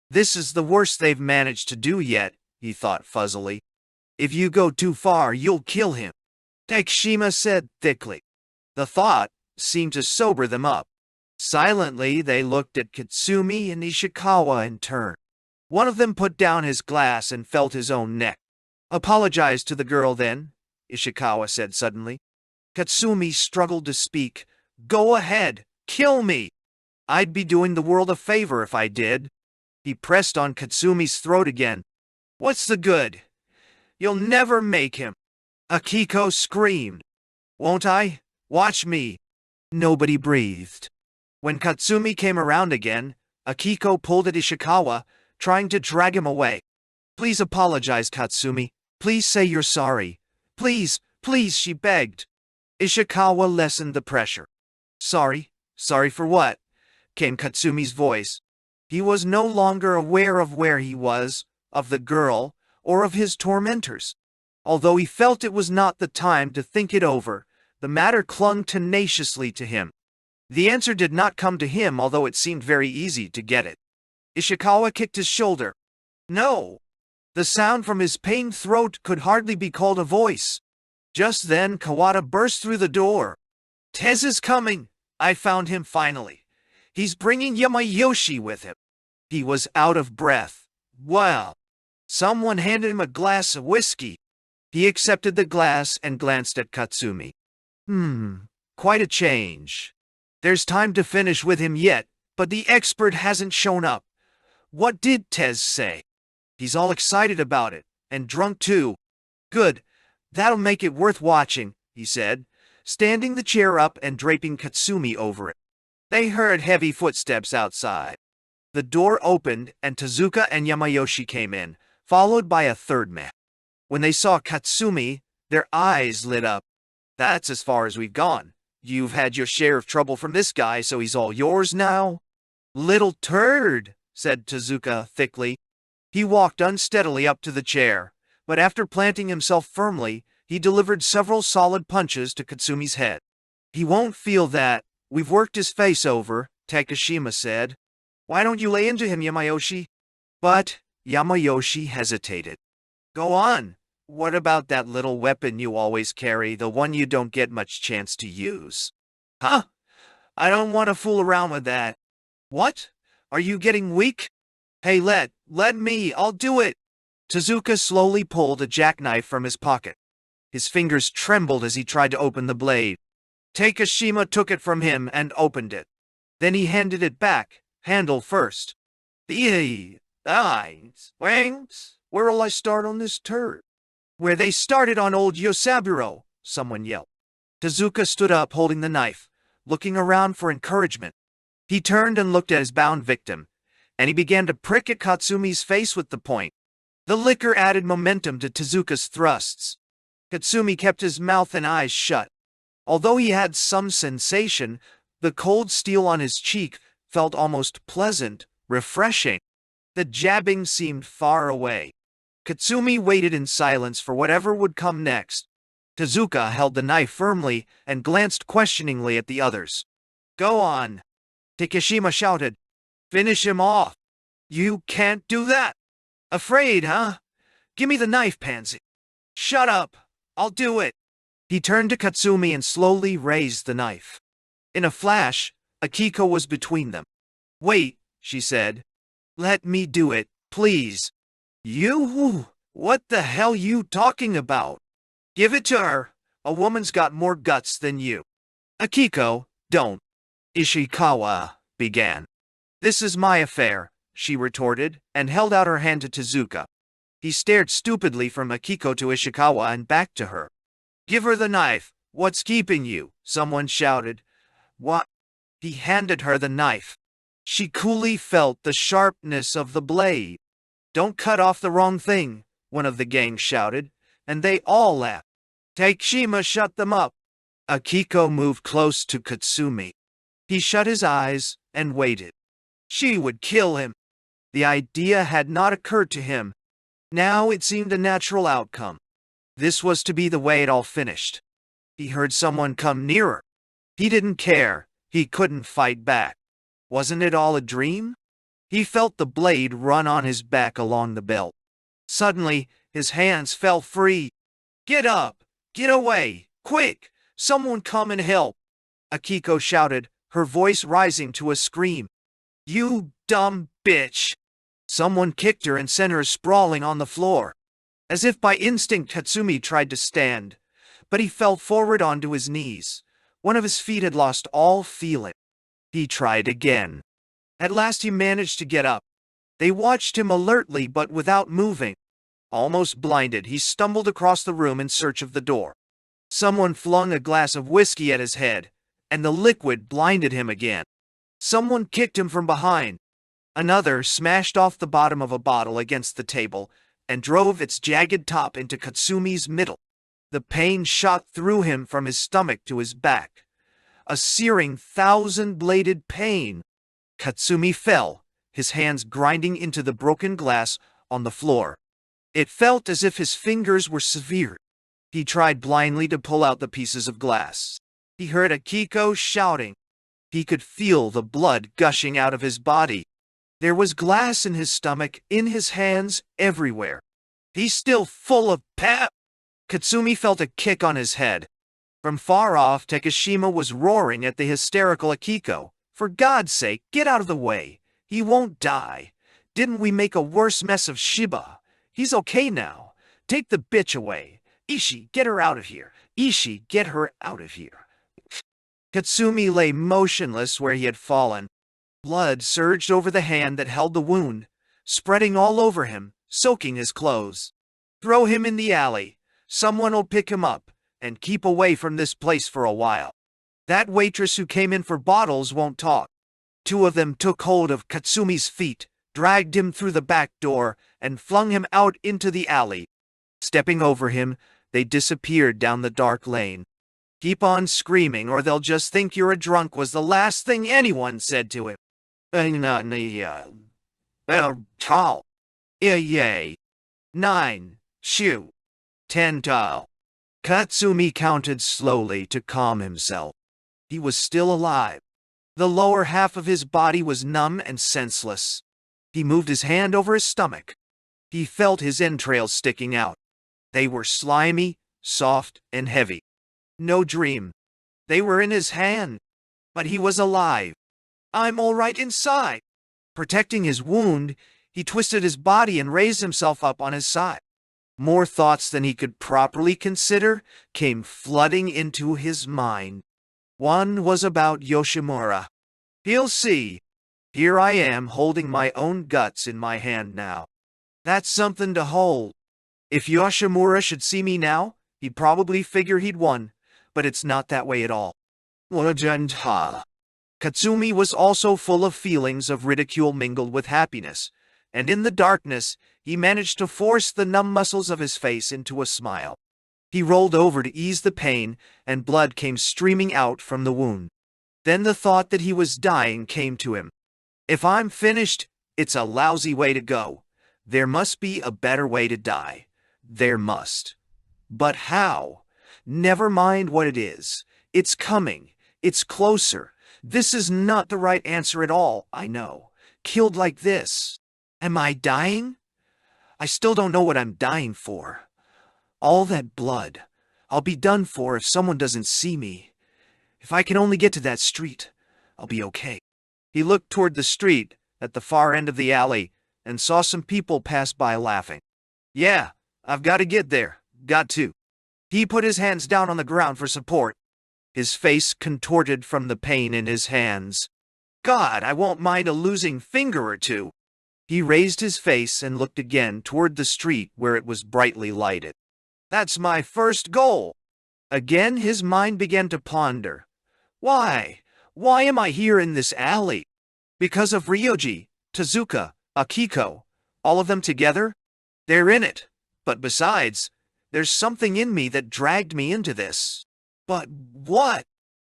This is the worst they've managed to do yet, he thought fuzzily. If you go too far, you'll kill him, Takeshima said thickly. The thought seemed to sober them up. Silently, they looked at Katsumi and Ishikawa in turn. One of them put down his glass and felt his own neck. "Apologize to the girl, then," Ishikawa said suddenly. Katsumi struggled to speak. "Go ahead, kill me. I'd be doing the world a favor if I did." He pressed on Katsumi's throat again. "What's the good? You'll never make him." Akiko screamed. "Won't I? Watch me." Nobody breathed. When Katsumi came around again, Akiko pulled at Ishikawa, trying to drag him away. "Please apologize, Katsumi. Please say you're sorry. Please, please," she begged. Ishikawa lessened the pressure. "Sorry? Sorry for what?" came Katsumi's voice. He was no longer aware of where he was, of the girl, or of his tormentors. Although he felt it was not the time to think it over, the matter clung tenaciously to him. The answer did not come to him, although it seemed very easy to get it. Ishikawa kicked his shoulder. "No!" The sound from his pained throat could hardly be called a voice. Just then Kawada burst through the door. "Tez is coming! I found him finally. He's bringing Yamayoshi with him." He was out of breath. "Well." Someone handed him a glass of whiskey. He accepted the glass and glanced at Katsumi. Quite a change. There's time to finish with him yet, but the expert hasn't shown up. What did Tez say? He's all excited about it, and drunk too. Good. That'll make it worth watching, he said, standing the chair up and draping Katsumi over it. They heard heavy footsteps outside. The door opened and Tezuka and Yamayoshi came in, followed by a third man. When they saw Katsumi, their eyes lit up. "That's as far as we've gone. You've had your share of trouble from this guy, so he's all yours now?" "Little turd," said Tezuka thickly. He walked unsteadily up to the chair, but after planting himself firmly, he delivered several solid punches to Katsumi's head. "He won't feel that. We've worked his face over," Takashima said. "Why don't you lay into him, Yamayoshi?" But Yamayoshi hesitated. "Go on. What about that little weapon you always carry, the one you don't get much chance to use?" "Huh? I don't want to fool around with that." "What? Are you getting weak?" "Hey, let me, I'll do it." Tezuka slowly pulled a jackknife from his pocket. His fingers trembled as he tried to open the blade. Takashima took it from him and opened it. Then he handed it back, handle first. Where'll I start on this turd?" "Where they started on old Yosaburo," someone yelled. Tezuka stood up holding the knife, looking around for encouragement. He turned and looked at his bound victim, and he began to prick at Katsumi's face with the point. The liquor added momentum to Tezuka's thrusts. Katsumi kept his mouth and eyes shut. Although he had some sensation, the cold steel on his cheek felt almost pleasant, refreshing. The jabbing seemed far away. Katsumi waited in silence for whatever would come next. Tezuka held the knife firmly and glanced questioningly at the others. "Go on," Takashima shouted. "Finish him off." "You can't do that." "Afraid, huh? Give me the knife, Pansy." "Shut up. I'll do it." He turned to Katsumi and slowly raised the knife. In a flash, Akiko was between them. "Wait," she said. "Let me do it, please." "You? What the hell you talking about?" "Give it to her. A woman's got more guts than you." "Akiko, don't." Ishikawa began. "This is my affair," she retorted, and held out her hand to Tezuka. He stared stupidly from Akiko to Ishikawa and back to her. "Give her the knife. What's keeping you?" someone shouted. "What?" He handed her the knife. She coolly felt the sharpness of the blade. "Don't cut off the wrong thing," one of the gang shouted, and they all laughed. Takashima shut them up. Akiko moved close to Katsumi. He shut his eyes and waited. She would kill him. The idea had not occurred to him. Now it seemed a natural outcome. This was to be the way it all finished. He heard someone come nearer. He didn't care. He couldn't fight back. Wasn't it all a dream? He felt the blade run on his back along the belt. Suddenly, his hands fell free. "Get up! Get away! Quick! Someone come and help!" Akiko shouted, her voice rising to a scream. "You dumb bitch!" Someone kicked her and sent her sprawling on the floor. As if by instinct, Katsumi tried to stand, but he fell forward onto his knees. One of his feet had lost all feeling. He tried again. At last he managed to get up. They watched him alertly but without moving. Almost blinded, he stumbled across the room in search of the door. Someone flung a glass of whiskey at his head, and the liquid blinded him again. Someone kicked him from behind. Another smashed off the bottom of a bottle against the table and drove its jagged top into Katsumi's middle. The pain shot through him from his stomach to his back. A searing, thousand-bladed pain. Katsumi fell, his hands grinding into the broken glass on the floor. It felt as if his fingers were severed. He tried blindly to pull out the pieces of glass. He heard Akiko shouting. He could feel the blood gushing out of his body. There was glass in his stomach, in his hands, everywhere. He's still full of pep. Katsumi felt a kick on his head. From far off, Takashima was roaring at the hysterical Akiko. "For God's sake, get out of the way. He won't die. Didn't we make a worse mess of Shiba? He's okay now. Take the bitch away. Ishii, get her out of here. Ishii, get her out of here." Katsumi lay motionless where he had fallen. Blood surged over the hand that held the wound, spreading all over him, soaking his clothes. "Throw him in the alley. Someone'll pick him up, and keep away from this place for a while. That waitress who came in for bottles won't talk." Two of them took hold of Katsumi's feet, dragged him through the back door, and flung him out into the alley. Stepping over him, they disappeared down the dark lane. "Keep on screaming or they'll just think you're a drunk," was the last thing anyone said to him. Yay. 9. Shoo. Tento. Katsumi counted slowly to calm himself. He was still alive. The lower half of his body was numb and senseless. He moved his hand over his stomach. He felt his entrails sticking out. They were slimy, soft, and heavy. No dream. They were in his hand. But he was alive. I'm all right inside. Protecting his wound, he twisted his body and raised himself up on his side. More thoughts than he could properly consider came flooding into his mind. One was about Yoshimura. He'll see. Here I am holding my own guts in my hand now. That's something to hold. If Yoshimura should see me now, he'd probably figure he'd won, but it's not that way at all. Katsumi was also full of feelings of ridicule mingled with happiness, and in the darkness, he managed to force the numb muscles of his face into a smile. He rolled over to ease the pain, and blood came streaming out from the wound. Then the thought that he was dying came to him. If I'm finished, it's a lousy way to go. There must be a better way to die. There must. But how? Never mind what it is. It's coming. It's closer. This is not the right answer at all, I know. Killed like this. Am I dying? I still don't know what I'm dying for. All that blood. I'll be done for if someone doesn't see me. If I can only get to that street, I'll be okay. He looked toward the street, at the far end of the alley, and saw some people pass by laughing. Yeah, I've got to get there. Got to. He put his hands down on the ground for support. His face contorted from the pain in his hands. God, I won't mind a losing finger or two. He raised his face and looked again toward the street where it was brightly lighted. That's my first goal. Again his mind began to ponder. Why? Why am I here in this alley? Because of Ryoji, Tezuka, Akiko, all of them together? They're in it. But besides, there's something in me that dragged me into this. But what?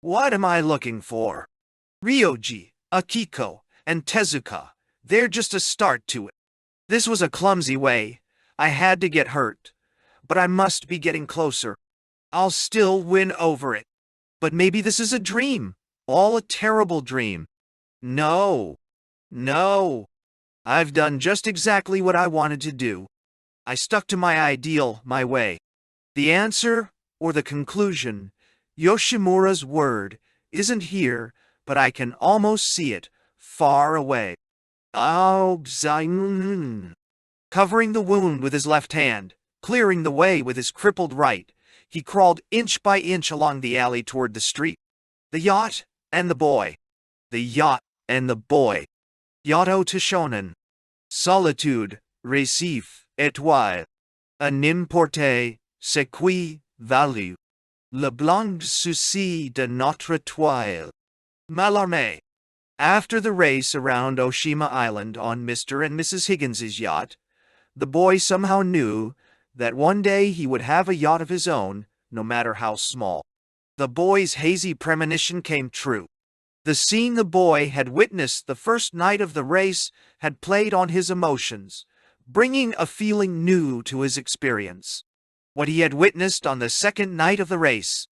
What am I looking for? Ryoji, Akiko, and Tezuka. They're just a start to it. This was a clumsy way. I had to get hurt. But I must be getting closer. I'll still win over it. But maybe this is a dream. All a terrible dream. No. No. I've done just exactly what I wanted to do. I stuck to my ideal, my way. The answer, or the conclusion, Yoshimura's word, isn't here, but I can almost see it, far away. Oh, covering the wound with his left hand, clearing the way with his crippled right, he crawled inch by inch along the alley toward the street. The yacht and the boy. The yacht and the boy. Yato to Shonen. Solitude, Récif, Étoile. A n'importe, ce qui value. Le blanc souci de notre toile. Mallarmé. After the race around Oshima Island on Mr. and Mrs. Higgins's yacht, the boy somehow knew that one day he would have a yacht of his own, no matter how small. The boy's hazy premonition came true. The scene the boy had witnessed the first night of the race had played on his emotions, bringing a feeling new to his experience. What he had witnessed on the second night of the race,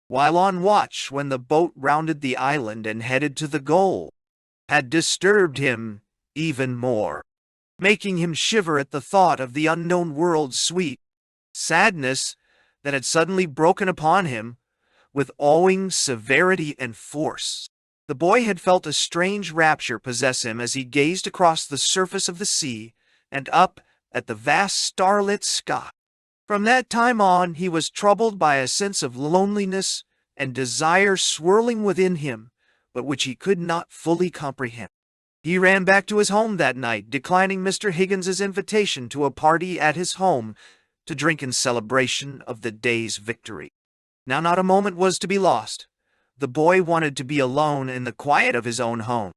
while on watch when the boat rounded the island and headed to the goal, had disturbed him even more, making him shiver at the thought of the unknown world's sweet sadness that had suddenly broken upon him with awing severity and force. The boy had felt a strange rapture possess him as he gazed across the surface of the sea and up at the vast starlit sky. From that time on, he was troubled by a sense of loneliness and desire swirling within him, but which he could not fully comprehend. He ran back to his home that night, declining Mr. Higgins's invitation to a party at his home to drink in celebration of the day's victory. Now not a moment was to be lost. The boy wanted to be alone in the quiet of his own home.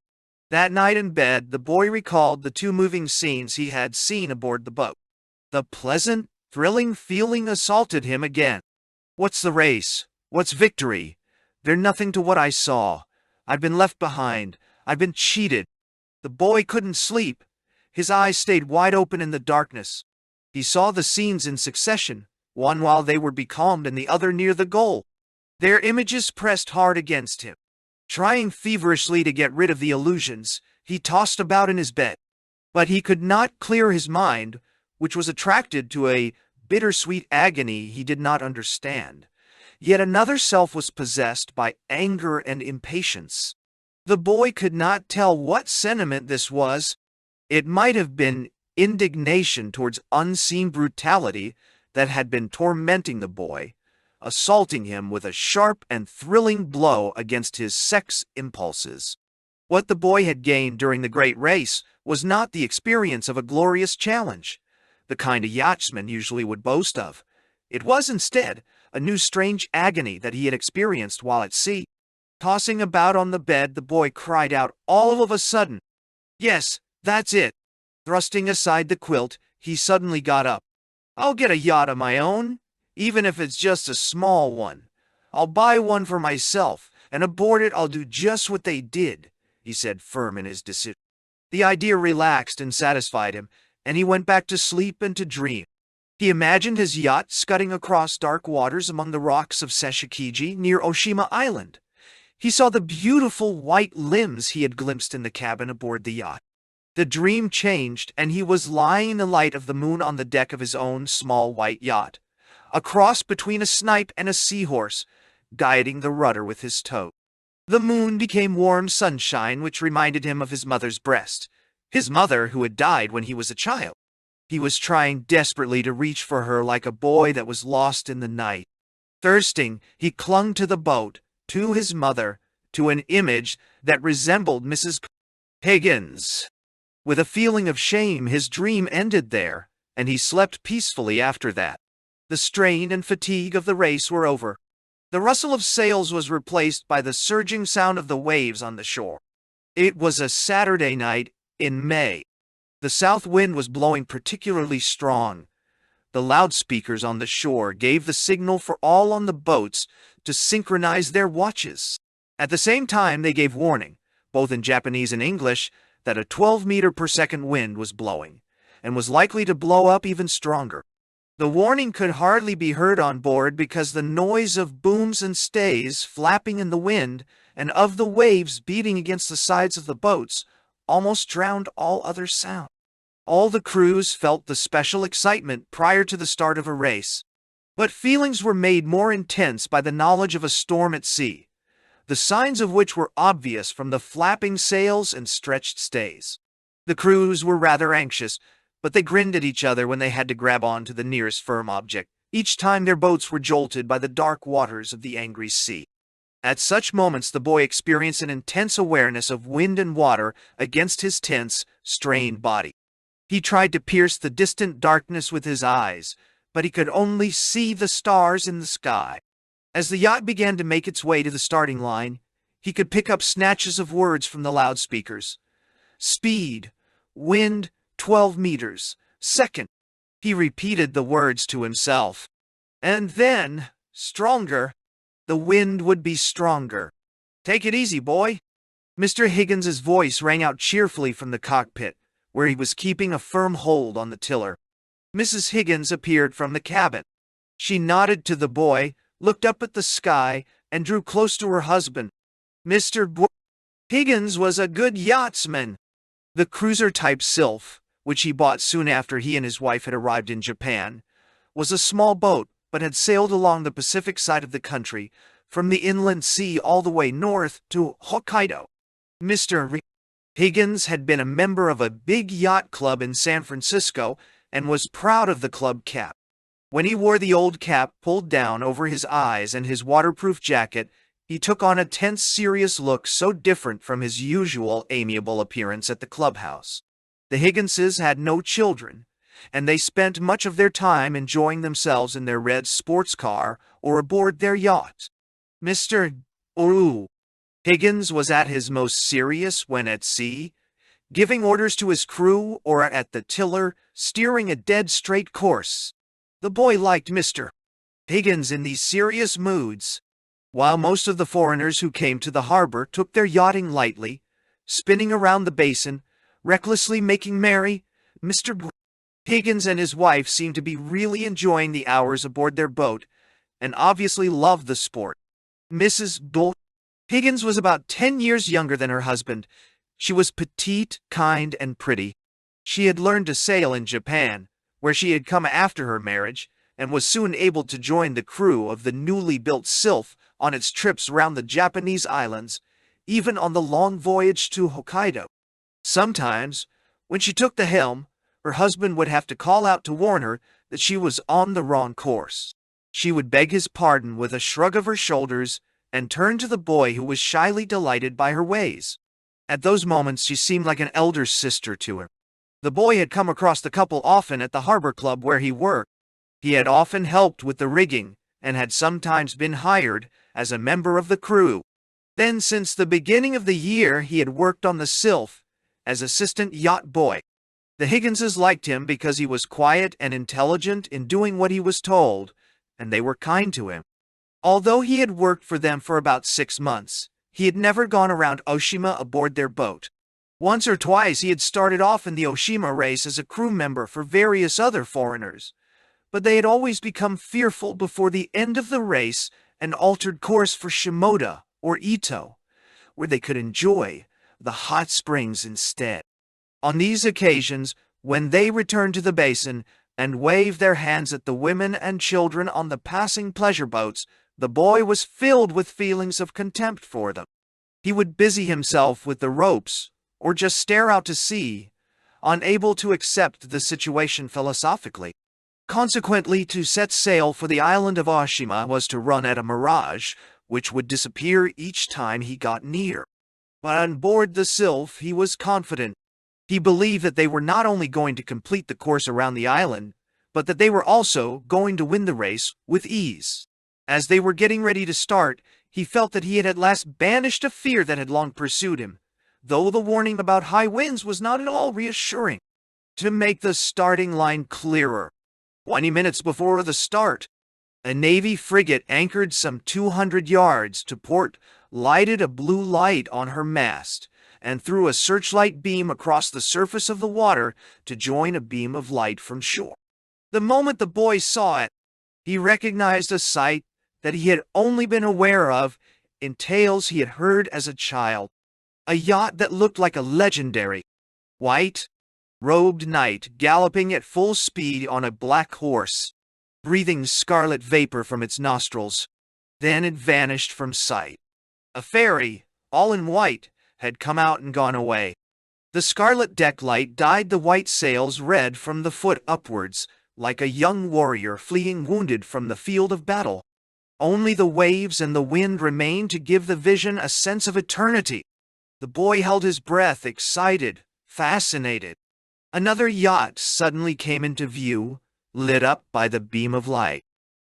That night in bed, the boy recalled the two moving scenes he had seen aboard the boat. The pleasant, thrilling feeling assaulted him again. What's the race? What's victory? They're nothing to what I saw. I've been left behind. I've been cheated. The boy couldn't sleep. His eyes stayed wide open in the darkness. He saw the scenes in succession, one while they were becalmed and the other near the goal. Their images pressed hard against him. Trying feverishly to get rid of the illusions, he tossed about in his bed. But he could not clear his mind, which was attracted to a bittersweet agony he did not understand. Yet another self was possessed by anger and impatience. The boy could not tell what sentiment this was. It might have been indignation towards unseen brutality that had been tormenting the boy, assaulting him with a sharp and thrilling blow against his sex impulses. What the boy had gained during the great race was not the experience of a glorious challenge, the kind a yachtsman usually would boast of. It was instead a new strange agony that he had experienced while at sea. Tossing about on the bed, the boy cried out all of a sudden, "Yes, that's it." Thrusting aside the quilt, he suddenly got up. "I'll get a yacht of my own, even if it's just a small one. I'll buy one for myself, and aboard it I'll do just what they did," he said, firm in his decision. The idea relaxed and satisfied him, and he went back to sleep and to dream. He imagined his yacht scudding across dark waters among the rocks of Seshikiji near Oshima Island. He saw the beautiful white limbs he had glimpsed in the cabin aboard the yacht. The dream changed, and he was lying in the light of the moon on the deck of his own small white yacht, a cross between a snipe and a seahorse, guiding the rudder with his toe. The moon became warm sunshine, which reminded him of his mother's breast, his mother who had died when he was a child. He was trying desperately to reach for her like a boy that was lost in the night. Thirsting, he clung to the boat, to his mother, to an image that resembled Mrs. Higgins. With a feeling of shame, his dream ended there, and he slept peacefully after that. The strain and fatigue of the race were over. The rustle of sails was replaced by the surging sound of the waves on the shore. It was a Saturday night in May. The south wind was blowing particularly strong. The loudspeakers on the shore gave the signal for all on the boats to synchronize their watches. At the same time, they gave warning, both in Japanese and English, that a 12-meter-per-second wind was blowing, and was likely to blow up even stronger. The warning could hardly be heard on board because the noise of booms and stays flapping in the wind and of the waves beating against the sides of the boats almost drowned all other sound. All the crews felt the special excitement prior to the start of a race, but feelings were made more intense by the knowledge of a storm at sea, the signs of which were obvious from the flapping sails and stretched stays. The crews were rather anxious, but they grinned at each other when they had to grab on to the nearest firm object, each time their boats were jolted by the dark waters of the angry sea. At such moments the boy experienced an intense awareness of wind and water against his tense, strained body. He tried to pierce the distant darkness with his eyes, but he could only see the stars in the sky. As the yacht began to make its way to the starting line, he could pick up snatches of words from the loudspeakers. Speed, wind, 12 meters, second. He repeated the words to himself. And then, stronger. The wind would be stronger. Take it easy, boy. Mr. Higgins's voice rang out cheerfully from the cockpit, where he was keeping a firm hold on the tiller. Mrs. Higgins appeared from the cabin. She nodded to the boy, looked up at the sky, and drew close to her husband. Mr. Higgins was a good yachtsman. The cruiser-type Sylph, which he bought soon after he and his wife had arrived in Japan, was a small boat, but had sailed along the Pacific side of the country, from the inland sea all the way north to Hokkaido. Mr. Higgins had been a member of a big yacht club in San Francisco and was proud of the club cap. When he wore the old cap pulled down over his eyes and his waterproof jacket, he took on a tense, serious look so different from his usual amiable appearance at the clubhouse. The Higginses had no children, and they spent much of their time enjoying themselves in their red sports car or aboard their yacht. Mr. Higgins was at his most serious when at sea, giving orders to his crew or at the tiller, steering a dead-straight course. The boy liked Mr. Higgins in these serious moods. While most of the foreigners who came to the harbor took their yachting lightly, spinning around the basin, recklessly making merry, Mr. Higgins and his wife seemed to be really enjoying the hours aboard their boat, and obviously loved the sport. Mrs. Higgins was about 10 years younger than her husband. She was petite, kind, and pretty. She had learned to sail in Japan, where she had come after her marriage, and was soon able to join the crew of the newly built Sylph on its trips round the Japanese islands, even on the long voyage to Hokkaido. Sometimes, when she took the helm, her husband would have to call out to warn her that she was on the wrong course. She would beg his pardon with a shrug of her shoulders and turn to the boy, who was shyly delighted by her ways. At those moments she seemed like an elder sister to him. The boy had come across the couple often at the harbor club where he worked. He had often helped with the rigging, and had sometimes been hired as a member of the crew. Then, since the beginning of the year, he had worked on the Sylph as assistant yacht boy. The Higginses liked him because he was quiet and intelligent in doing what he was told, and they were kind to him. Although he had worked for them for about 6 months, he had never gone around Oshima aboard their boat. Once or twice he had started off in the Oshima race as a crew member for various other foreigners, but they had always become fearful before the end of the race and altered course for Shimoda or Ito, where they could enjoy the hot springs instead. On these occasions, when they returned to the basin and waved their hands at the women and children on the passing pleasure boats, the boy was filled with feelings of contempt for them. He would busy himself with the ropes, or just stare out to sea, unable to accept the situation philosophically. Consequently, to set sail for the island of Oshima was to run at a mirage, which would disappear each time he got near. But on board the Sylph he was confident. He believed that they were not only going to complete the course around the island, but that they were also going to win the race with ease. As they were getting ready to start, he felt that he had at last banished a fear that had long pursued him, though the warning about high winds was not at all reassuring. To make the starting line clearer, 20 minutes before the start, a Navy frigate anchored some 200 yards to port, lighted a blue light on her mast, and threw a searchlight beam across the surface of the water to join a beam of light from shore. The moment the boy saw it, he recognized a sight that he had only been aware of in tales he had heard as a child. A yacht that looked like a legendary, white-robed knight galloping at full speed on a black horse, breathing scarlet vapor from its nostrils. Then it vanished from sight. A ferry, all in white, had come out and gone away. The scarlet deck light dyed the white sails red from the foot upwards, like a young warrior fleeing wounded from the field of battle. Only the waves and the wind remained to give the vision a sense of eternity. The boy held his breath, excited, fascinated. Another yacht suddenly came into view, lit up by the beam of light.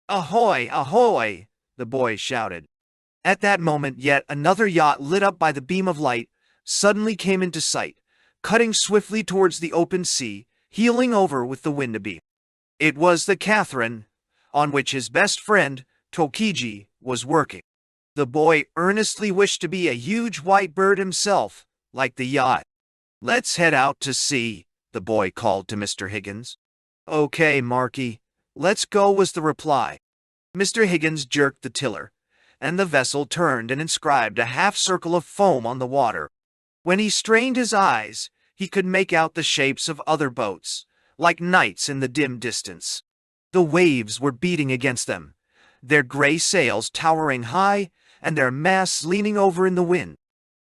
"Ahoy! Ahoy!" the boy shouted. At that moment, yet another yacht lit up by the beam of light suddenly came into sight, cutting swiftly towards the open sea, heeling over with the wind abeam. It was the Catherine, on which his best friend, Tokiji, was working. The boy earnestly wished to be a huge white bird himself, like the yacht. "Let's head out to sea," the boy called to Mr. Higgins. "Okay, Marky, let's go," was the reply. Mr. Higgins jerked the tiller, and the vessel turned and inscribed a half-circle of foam on the water. When he strained his eyes, he could make out the shapes of other boats, like knights in the dim distance. The waves were beating against them, their gray sails towering high, and their masts leaning over in the wind.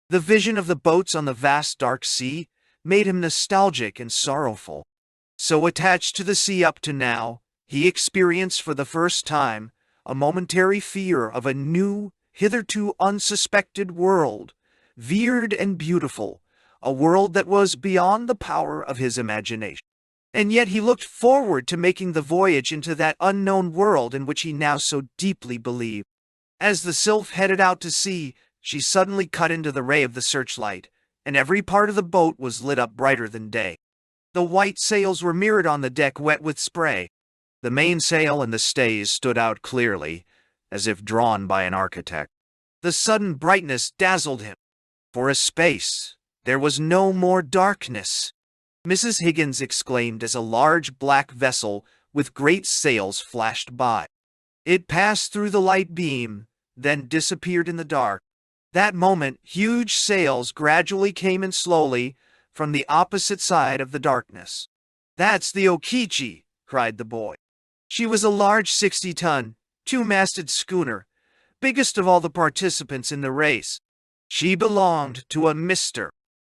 The vision of the boats on the vast dark sea made him nostalgic and sorrowful. So attached to the sea up to now, he experienced for the first time a momentary fear of a new, hitherto unsuspected world, weird and beautiful, a world that was beyond the power of his imagination. And yet he looked forward to making the voyage into that unknown world in which he now so deeply believed. As the Sylph headed out to sea, she suddenly cut into the ray of the searchlight, and every part of the boat was lit up brighter than day. The white sails were mirrored on the deck, wet with spray. The mainsail and the stays stood out clearly, as if drawn by an architect. The sudden brightness dazzled him. For a space, there was no more darkness. Mrs. Higgins exclaimed as a large black vessel with great sails flashed by. It passed through the light beam, then disappeared in the dark. That moment, huge sails gradually came in slowly from the opposite side of the darkness. "That's the Okichi!" cried the boy. She was a large 60-ton, two-masted schooner, biggest of all the participants in the race. She belonged to a Mr.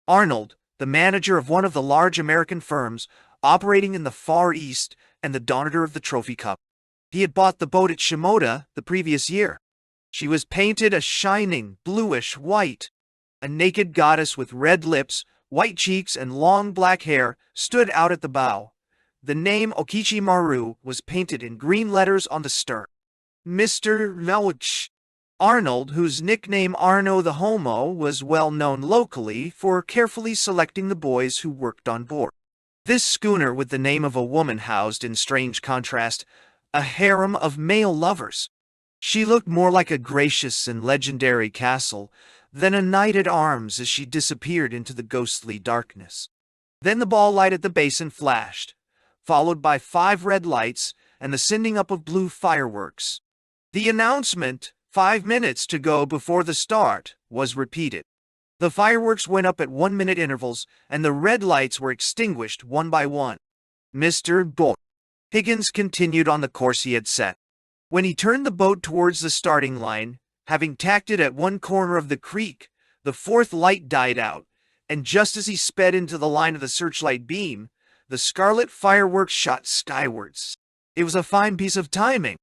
Arnold, the manager of one of the large American firms operating in the Far East and the donator of the Trophy Cup. He had bought the boat at Shimoda the previous year. She was painted a shining bluish white. A naked goddess with red lips, white cheeks, and long black hair stood out at the bow. The name Okichi Maru was painted in green letters on the stern. Mr. Melch Arnold, whose nickname Arno the Homo was well known locally for carefully selecting the boys who worked on board. This schooner with the name of a woman housed, in strange contrast, a harem of male lovers. She looked more like a gracious and legendary castle than a knight-at-arms as she disappeared into the ghostly darkness. Then the ball light at the basin flashed, followed by 5 red lights and the sending up of blue fireworks. The announcement, 5 minutes to go before the start, was repeated. The fireworks went up at 1-minute intervals, and the red lights were extinguished one by one. Mr. Higgins continued on the course he had set. When he turned the boat towards the starting line, having tacked it at one corner of the creek, the 4th light died out, and just as he sped into the line of the searchlight beam, the scarlet fireworks shot skywards. It was a fine piece of timing.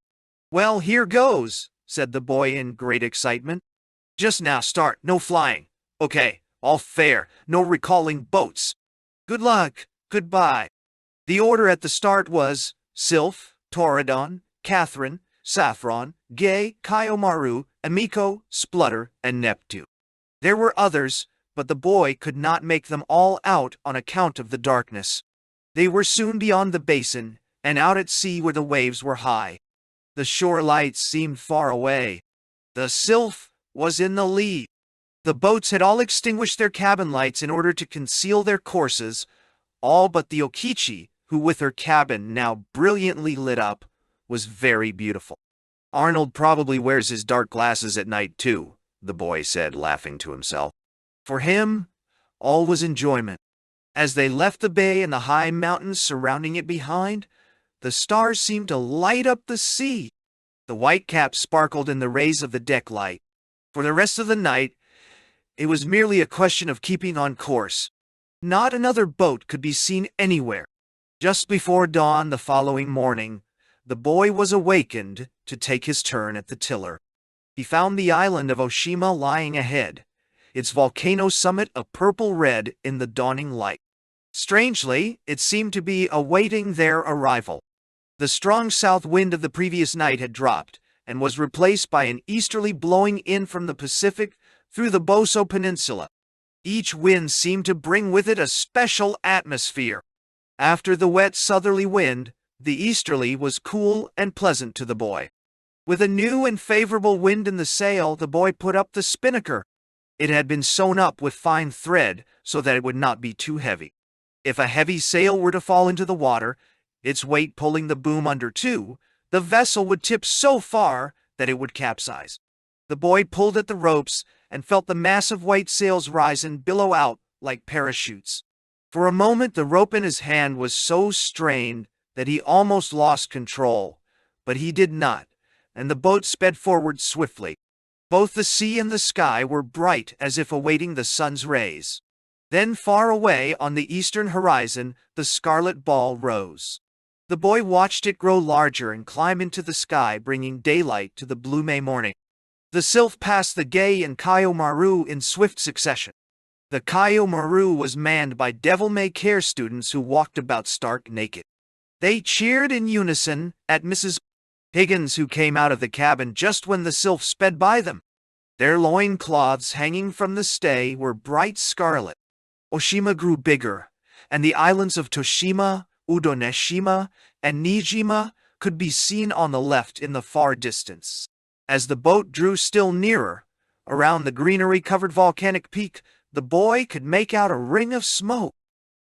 "Well, here goes," said the boy in great excitement. "Just now start, no flying. Okay, all fair, no recalling boats. Good luck, goodbye." The order at the start was Sylph, Toradon, Catherine, Saffron, Gay, Kaiomaru, Amiko, Splutter, and Neptune. There were others, but the boy could not make them all out on account of the darkness. They were soon beyond the basin, and out at sea where the waves were high. The shore lights seemed far away. The Sylph was in the lead. The boats had all extinguished their cabin lights in order to conceal their courses, all but the Okichi, who with her cabin now brilliantly lit up, was very beautiful. "Arnold probably wears his dark glasses at night too," the boy said, laughing to himself. For him, all was enjoyment. As they left the bay and the high mountains surrounding it behind, the stars seemed to light up the sea. The white caps sparkled in the rays of the deck light. For the rest of the night, it was merely a question of keeping on course. Not another boat could be seen anywhere. Just before dawn the following morning, the boy was awakened to take his turn at the tiller. He found the island of Oshima lying ahead, its volcano summit a purple red in the dawning light. Strangely, it seemed to be awaiting their arrival. The strong south wind of the previous night had dropped, and was replaced by an easterly blowing in from the Pacific through the Boso Peninsula. Each wind seemed to bring with it a special atmosphere. After the wet southerly wind, the easterly was cool and pleasant to the boy. With a new and favorable wind in the sail, the boy put up the spinnaker. It had been sewn up with fine thread so that it would not be too heavy. If a heavy sail were to fall into the water, its weight pulling the boom under too, the vessel would tip so far that it would capsize. The boy pulled at the ropes and felt the massive white sails rise and billow out like parachutes. For a moment the rope in his hand was so strained that he almost lost control, but he did not, and the boat sped forward swiftly. Both the sea and the sky were bright as if awaiting the sun's rays. Then far away on the eastern horizon the scarlet ball rose. The boy watched it grow larger and climb into the sky, bringing daylight to the blue May morning. The Sylph passed the Gay and Kaiomaru in swift succession. The Kaiomaru was manned by devil-may-care students who walked about stark naked. They cheered in unison at Mrs. Higgins, who came out of the cabin just when the Sylph sped by them. Their loincloths hanging from the stay were bright scarlet. Oshima grew bigger, and the islands of Toshima, Udoneshima, and Nijima could be seen on the left in the far distance. As the boat drew still nearer, around the greenery-covered volcanic peak, the boy could make out a ring of smoke.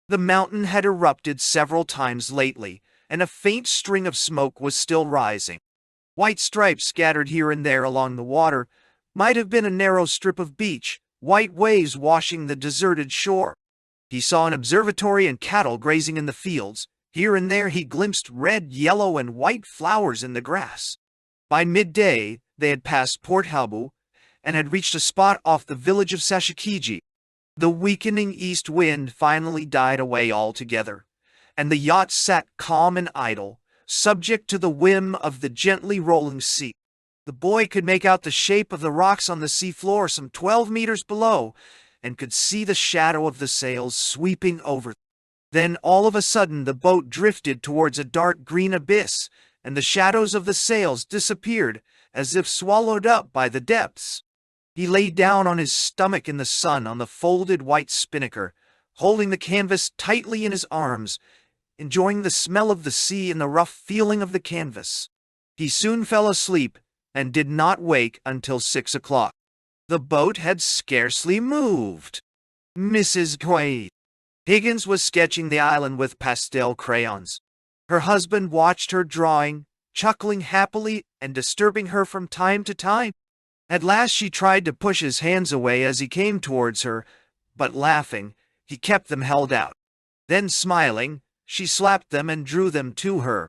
The mountain had erupted several times lately, and a faint string of smoke was still rising. White stripes scattered here and there along the water might have been a narrow strip of beach, white waves washing the deserted shore. He saw an observatory and cattle grazing in the fields. Here and there he glimpsed red, yellow, and white flowers in the grass. By midday, they had passed Port Habu and had reached a spot off the village of Sashikiji. The weakening east wind finally died away altogether, and the yacht sat calm and idle, subject to the whim of the gently rolling sea. The boy could make out the shape of the rocks on the seafloor some 12 meters below, and could see the shadow of the sails sweeping over. Then all of a sudden the boat drifted towards a dark green abyss, and the shadows of the sails disappeared, as if swallowed up by the depths. He lay down on his stomach in the sun on the folded white spinnaker, holding the canvas tightly in his arms, enjoying the smell of the sea and the rough feeling of the canvas. He soon fell asleep, and did not wake until 6 o'clock. The boat had scarcely moved. Mrs. Quaid. Higgins was sketching the island with pastel crayons. Her husband watched her drawing, chuckling happily and disturbing her from time to time. At last she tried to push his hands away as he came towards her, but laughing, he kept them held out. Then smiling, she slapped them and drew them to her.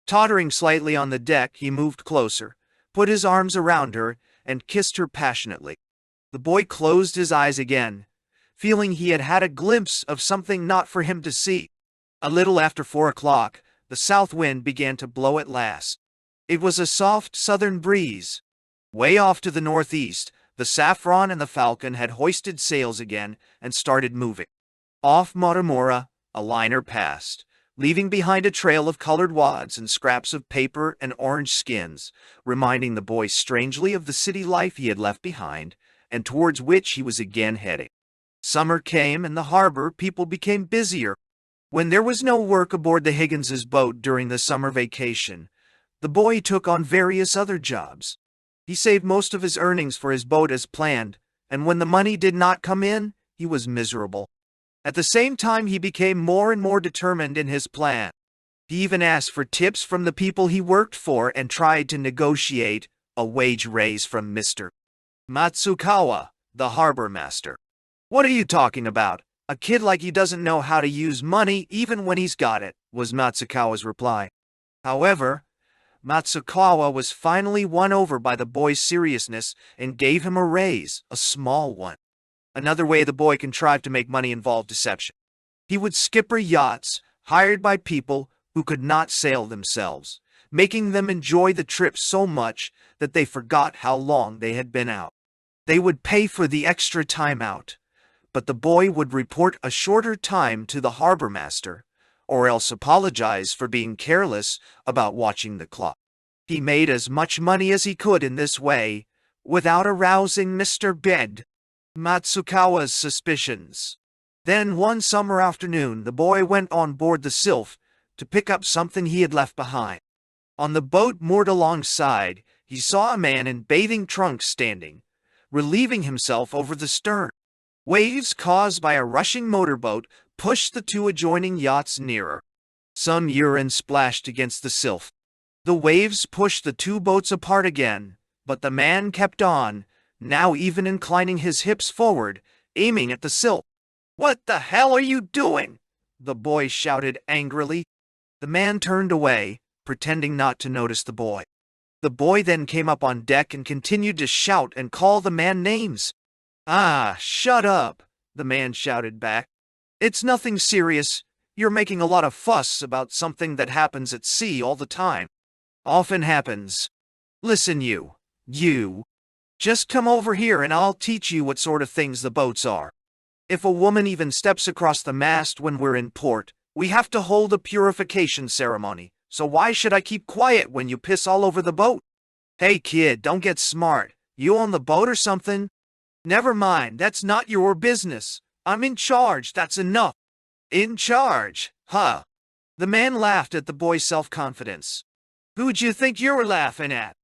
Tottering slightly on the deck, he moved closer, put his arms around her, and kissed her passionately. The boy closed his eyes again, feeling he had had a glimpse of something not for him to see. A little after 4 o'clock, the south wind began to blow at last. It was a soft southern breeze. Way off to the northeast, the Saffron and the Falcon had hoisted sails again and started moving. Off Motomura, a liner passed, leaving behind a trail of colored wads and scraps of paper and orange skins, reminding the boy strangely of the city life he had left behind and towards which he was again heading. Summer came and the harbor people became busier. When there was no work aboard the Higgins's boat during the summer vacation, the boy took on various other jobs. He saved most of his earnings for his boat as planned, and when the money did not come in, he was miserable. At the same time, he became more and more determined in his plan. He even asked for tips from the people he worked for and tried to negotiate a wage raise from Mr. Matsukawa, the harbor master. "What are you talking about? A kid like you doesn't know how to use money even when he's got it," was Matsukawa's reply. However, Matsukawa was finally won over by the boy's seriousness and gave him a raise, a small one. Another way the boy contrived to make money involved deception. He would skipper yachts hired by people who could not sail themselves, making them enjoy the trip so much that they forgot how long they had been out. They would pay for the extra time out, but the boy would report a shorter time to the harbor master, or else apologize for being careless about watching the clock. He made as much money as he could in this way, without arousing Mr. Matsukawa's suspicions. Then one summer afternoon, the boy went on board the Sylph to pick up something he had left behind. On the boat moored alongside, he saw a man in bathing trunks standing, relieving himself over the stern. Waves caused by a rushing motorboat pushed the two adjoining yachts nearer. Some urine splashed against the Sylph. The waves pushed the two boats apart again, but the man kept on, now even inclining his hips forward, aiming at the Sylph. "What the hell are you doing?" the boy shouted angrily. The man turned away, pretending not to notice the boy. The boy then came up on deck and continued to shout and call the man names. "Ah, shut up," the man shouted back. "It's nothing serious. You're making a lot of fuss about something that happens at sea all the time. Often happens. Listen, you. Just come over here and I'll teach you what sort of things the boats are. If a woman even steps across the mast when we're in port, we have to hold a purification ceremony. So why should I keep quiet when you piss all over the boat? Hey kid, don't get smart. You on the boat or something? Never mind, that's not your business. I'm in charge, that's enough." "In charge? Huh?" The man laughed at the boy's self-confidence. "Who'd you think you were laughing at?"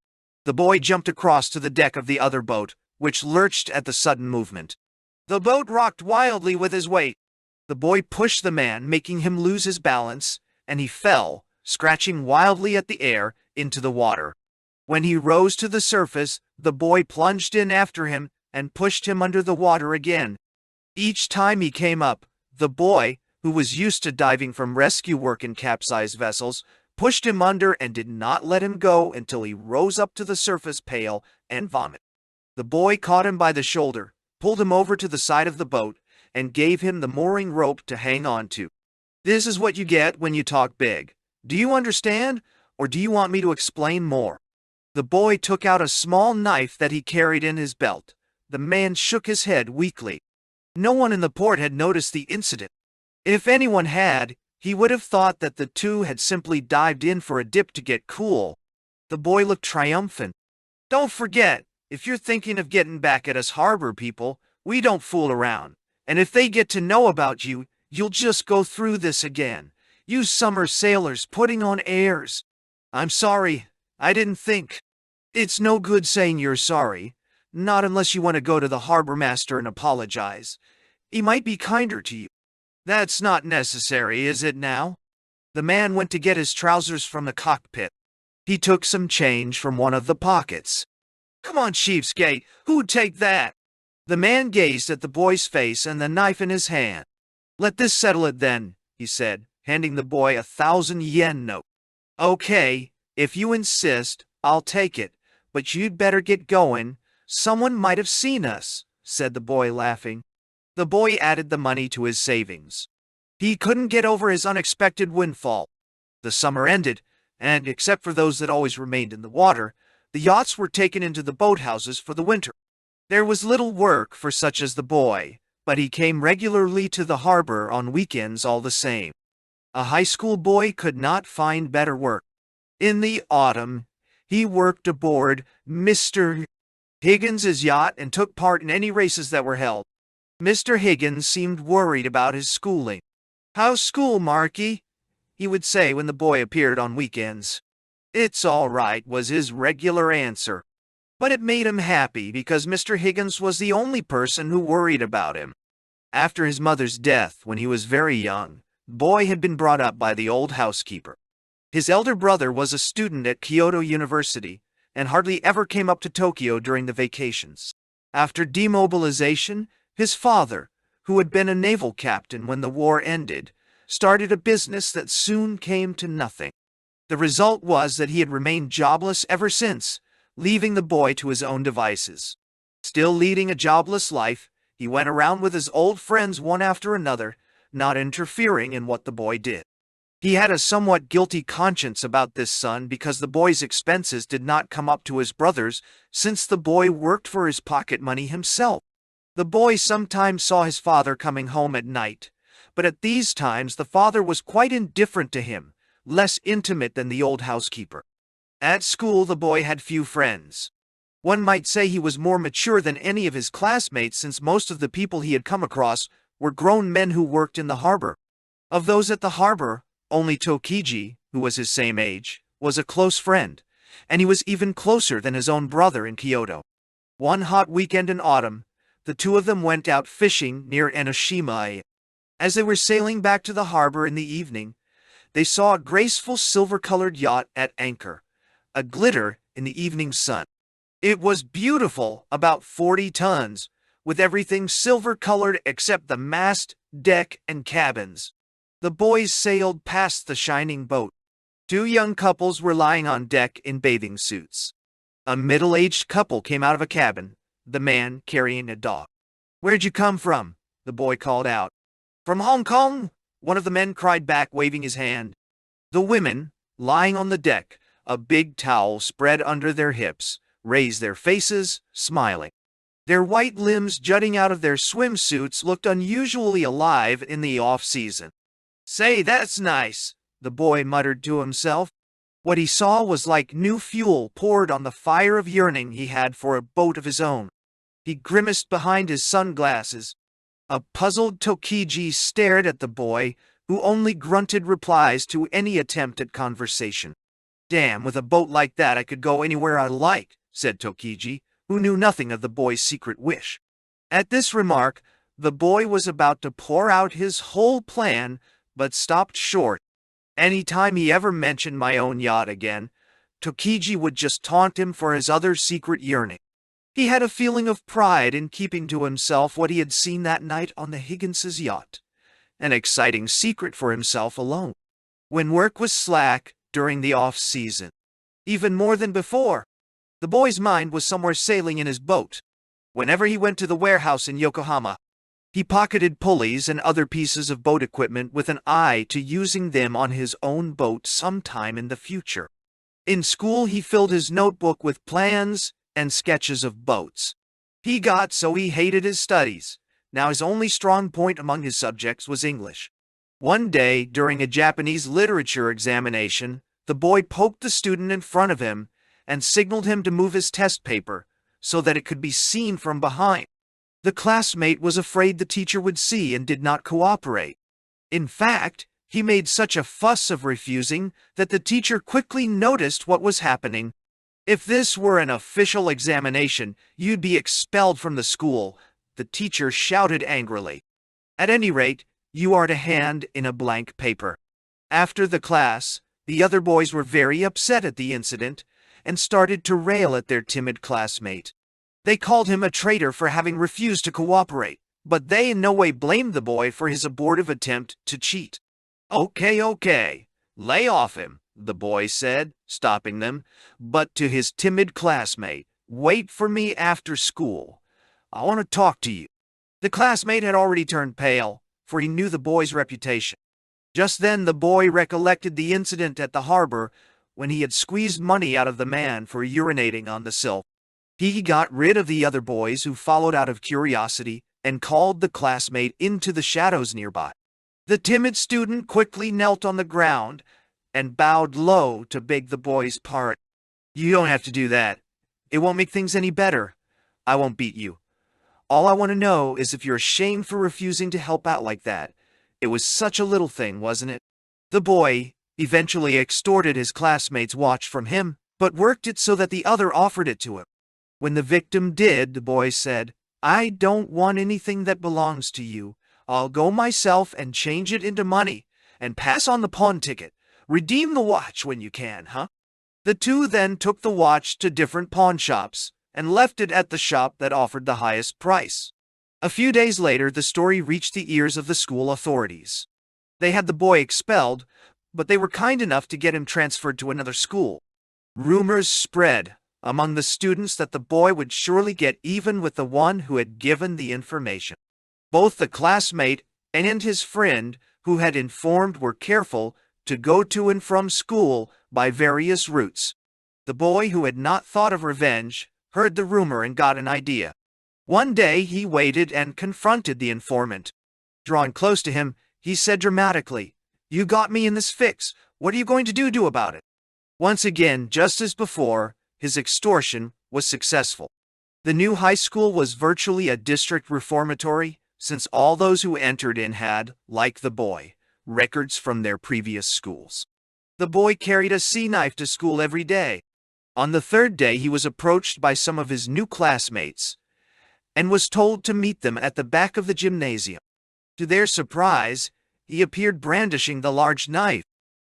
The boy jumped across to the deck of the other boat, which lurched at the sudden movement. The boat rocked wildly with his weight. The boy pushed the man, making him lose his balance, and he fell, scratching wildly at the air, into the water. When he rose to the surface, the boy plunged in after him and pushed him under the water again. Each time he came up, the boy, who was used to diving from rescue work in capsized vessels, pushed him under and did not let him go until he rose up to the surface pale and vomited. The boy caught him by the shoulder, pulled him over to the side of the boat, and gave him the mooring rope to hang on to. This is what you get when you talk big. Do you understand, or do you want me to explain more? The boy took out a small knife that he carried in his belt. The man shook his head weakly. No one in the port had noticed the incident. If anyone had, he would have thought that the two had simply dived in for a dip to get cool. The boy looked triumphant. Don't forget, if you're thinking of getting back at us harbor people, we don't fool around. And if they get to know about you, you'll just go through this again. You summer sailors putting on airs. I'm sorry. I didn't think. It's no good saying you're sorry. Not unless you want to go to the harbor master and apologize. He might be kinder to you. That's not necessary, is it now? The man went to get his trousers from the cockpit. He took some change from one of the pockets. Come on, cheapskate, who'd take that? The man gazed at the boy's face and the knife in his hand. Let this settle it then, he said, handing the boy a 1,000-yen note. Okay, if you insist, I'll take it, but you'd better get going. Someone might have seen us, said the boy, laughing. The boy added the money to his savings. He couldn't get over his unexpected windfall. The summer ended, and except for those that always remained in the water, the yachts were taken into the boathouses for the winter. There was little work for such as the boy, but he came regularly to the harbor on weekends all the same. A high school boy could not find better work. In the autumn, he worked aboard Mr. Higgins' yacht and took part in any races that were held. Mr. Higgins seemed worried about his schooling. How's school, Marky? He would say when the boy appeared on weekends. It's all right, was his regular answer. But it made him happy because Mr. Higgins was the only person who worried about him. After his mother's death when he was very young, the boy had been brought up by the old housekeeper. His elder brother was a student at Kyoto University and hardly ever came up to Tokyo during the vacations. After demobilization, his father, who had been a naval captain when the war ended, started a business that soon came to nothing. The result was that he had remained jobless ever since, leaving the boy to his own devices. Still leading a jobless life, he went around with his old friends one after another, not interfering in what the boy did. He had a somewhat guilty conscience about this son because the boy's expenses did not come up to his brother's, since the boy worked for his pocket money himself. The boy sometimes saw his father coming home at night, but at these times the father was quite indifferent to him, less intimate than the old housekeeper. At school the boy had few friends. One might say he was more mature than any of his classmates since most of the people he had come across were grown men who worked in the harbor. Of those at the harbor, only Tokiji, who was his same age, was a close friend, and he was even closer than his own brother in Kyoto. One hot weekend in autumn, the two of them went out fishing near Enoshima. As they were sailing back to the harbor in the evening, they saw a graceful silver-colored yacht at anchor, a glitter in the evening sun. It was beautiful, about 40 tons, with everything silver-colored except the mast, deck, and cabins. The boys sailed past the shining boat. Two young couples were lying on deck in bathing suits. A middle-aged couple came out of a cabin, the man carrying a dog. "Where'd you come from?" the boy called out. "From Hong Kong," one of the men cried back, waving his hand. The women, lying on the deck, a big towel spread under their hips, raised their faces, smiling. Their white limbs jutting out of their swimsuits looked unusually alive in the off-season. "Say, that's nice," the boy muttered to himself. What he saw was like new fuel poured on the fire of yearning he had for a boat of his own. He grimaced behind his sunglasses. A puzzled Tokiji stared at the boy, who only grunted replies to any attempt at conversation. "Damn, with a boat like that I could go anywhere I like," said Tokiji, who knew nothing of the boy's secret wish. At this remark, The boy was about to pour out his whole plan, but stopped short. Any time he ever mentioned my own yacht again, Tokiji would just taunt him for his other secret yearning. He had a feeling of pride in keeping to himself what he had seen that night on the Higginses' yacht, an exciting secret for himself alone. When work was slack during the off-season, even more than before, the boy's mind was somewhere sailing in his boat. Whenever he went to the warehouse in Yokohama, he pocketed pulleys and other pieces of boat equipment with an eye to using them on his own boat sometime in the future. In school, he filled his notebook with plans and sketches of boats. He got so he hated his studies. Now his only strong point among his subjects was English. One day, during a Japanese literature examination, the boy poked the student in front of him and signaled him to move his test paper so that it could be seen from behind. The classmate was afraid the teacher would see and did not cooperate. In fact, he made such a fuss of refusing that the teacher quickly noticed what was happening. "If this were an official examination, you'd be expelled from the school," the teacher shouted angrily. "At any rate, you are to hand in a blank paper." After the class, the other boys were very upset at the incident and started to rail at their timid classmate. They called him a traitor for having refused to cooperate, but they in no way blamed the boy for his abortive attempt to cheat. Okay, lay off him," the boy said, stopping them, but to his timid classmate, "Wait for me after school. I want to talk to you." The classmate had already turned pale, for he knew the boy's reputation. Just then the boy recollected the incident at the harbor when he had squeezed money out of the man for urinating on the sill. He got rid of the other boys who followed out of curiosity and called the classmate into the shadows nearby. The timid student quickly knelt on the ground and bowed low to beg the boy's pardon. "You don't have to do that. It won't make things any better. I won't beat you. All I want to know is if you're ashamed for refusing to help out like that. It was such a little thing, wasn't it?" The boy eventually extorted his classmate's watch from him, but worked it so that the other offered it to him. When the victim did, the boy said, "I don't want anything that belongs to you. I'll go myself and change it into money and pass on the pawn ticket. Redeem the watch when you can, huh?" The two then took the watch to different pawn shops and left it at the shop that offered the highest price. A few days later, the story reached the ears of the school authorities. They had the boy expelled, but they were kind enough to get him transferred to another school. Rumors spread among the students that the boy would surely get even with the one who had given the information. Both the classmate and his friend who had informed were careful to go to and from school by various routes. The boy who had not thought of revenge heard the rumor and got an idea. One day he waited and confronted the informant. Drawing close to him, he said dramatically, "You got me in this fix. What are you going to do about it?" Once again, just as before, his extortion was successful. The new high school was virtually a district reformatory, since all those who entered in had, like the boy, records from their previous schools. The boy carried a sea knife to school every day. On the third day, he was approached by some of his new classmates and was told to meet them at the back of the gymnasium. To their surprise, he appeared brandishing the large knife.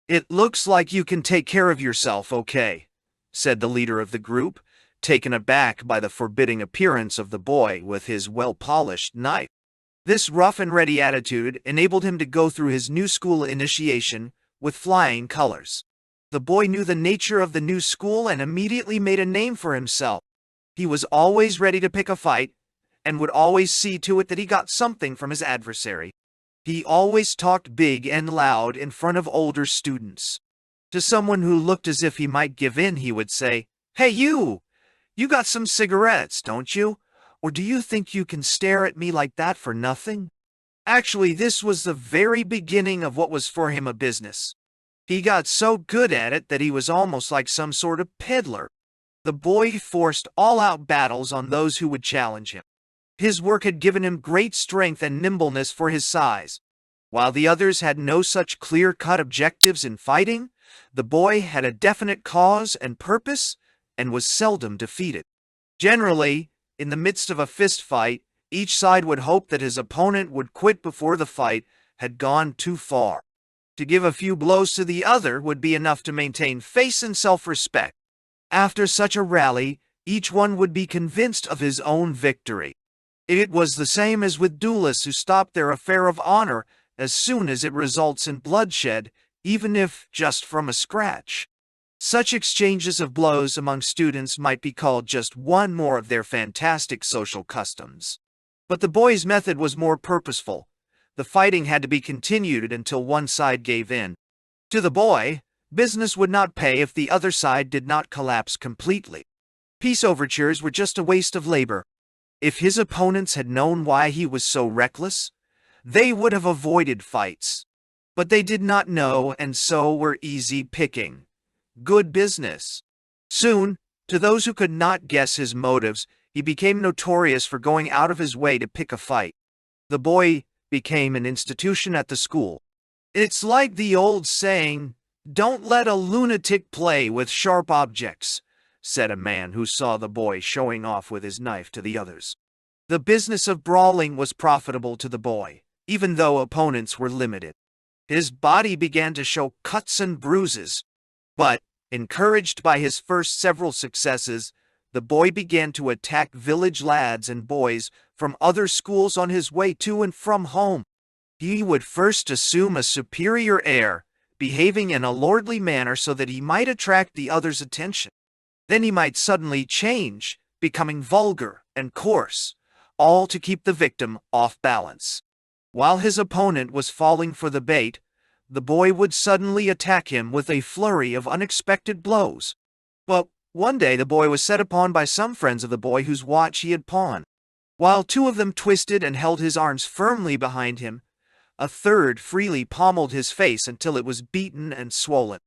"It looks like you can take care of yourself, okay?" said the leader of the group, taken aback by the forbidding appearance of the boy with his well-polished knife. This rough-and-ready attitude enabled him to go through his new school initiation with flying colors. The boy knew the nature of the new school and immediately made a name for himself. He was always ready to pick a fight and would always see to it that he got something from his adversary. He always talked big and loud in front of older students. To someone who looked as if he might give in, he would say, "Hey, you got some cigarettes, don't you? Or do you think you can stare at me like that for nothing?" Actually, this was the very beginning of what was for him a business. He got so good at it that he was almost like some sort of peddler. The boy forced all-out battles on those who would challenge him. His work had given him great strength and nimbleness for his size. While the others had no such clear-cut objectives in fighting, the boy had a definite cause and purpose and was seldom defeated. Generally, in the midst of a fist fight, Each side would hope that his opponent would quit before the fight had gone too far. To give a few blows to the other would be enough to maintain face and self-respect. After such a rally, each one would be convinced of his own victory. It was the same as with duelists who stop their affair of honor as soon as it results in bloodshed, even if just from a scratch. Such exchanges of blows among students might be called just one more of their fantastic social customs. But the boys' method was more purposeful. The fighting had to be continued until one side gave in. To the boy, business would not pay if the other side did not collapse completely. Peace overtures were just a waste of labor. If his opponents had known why he was so reckless, they would have avoided fights. But they did not know, and so were easy picking. Good business. Soon, to those who could not guess his motives, he became notorious for going out of his way to pick a fight. The boy became an institution at the school. It's like the old saying, "Don't let a lunatic play with sharp objects," said a man who saw the boy showing off with his knife to the others. The business of brawling was profitable to the boy, even though opponents were limited. His body began to show cuts and bruises. But, encouraged by his first several successes, the boy began to attack village lads and boys from other schools on his way to and from home. He would first assume a superior air, behaving in a lordly manner so that he might attract the others' attention. Then he might suddenly change, becoming vulgar and coarse, all to keep the victim off balance. While his opponent was falling for the bait, the boy would suddenly attack him with a flurry of unexpected blows. But one day the boy was set upon by some friends of the boy whose watch he had pawned. While two of them twisted and held his arms firmly behind him, a third freely pommeled his face until it was beaten and swollen.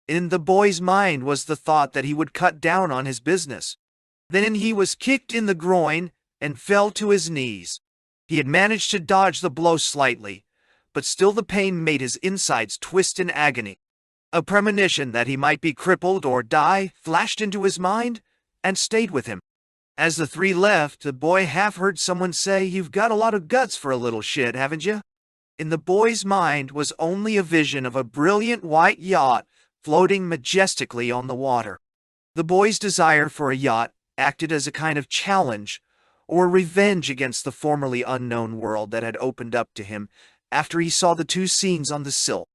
In the boy's mind was the thought that he would cut down on his business. Then he was kicked in the groin and fell to his knees. He had managed to dodge the blow slightly, but still the pain made his insides twist in agony. A premonition that he might be crippled or die flashed into his mind and stayed with him. As the three left, the boy half heard someone say, "You've got a lot of guts for a little shit, haven't you?" In the boy's mind was only a vision of a brilliant white yacht floating majestically on the water. The boy's desire for a yacht acted as a kind of challenge or revenge against the formerly unknown world that had opened up to him after he saw the two scenes on the sill.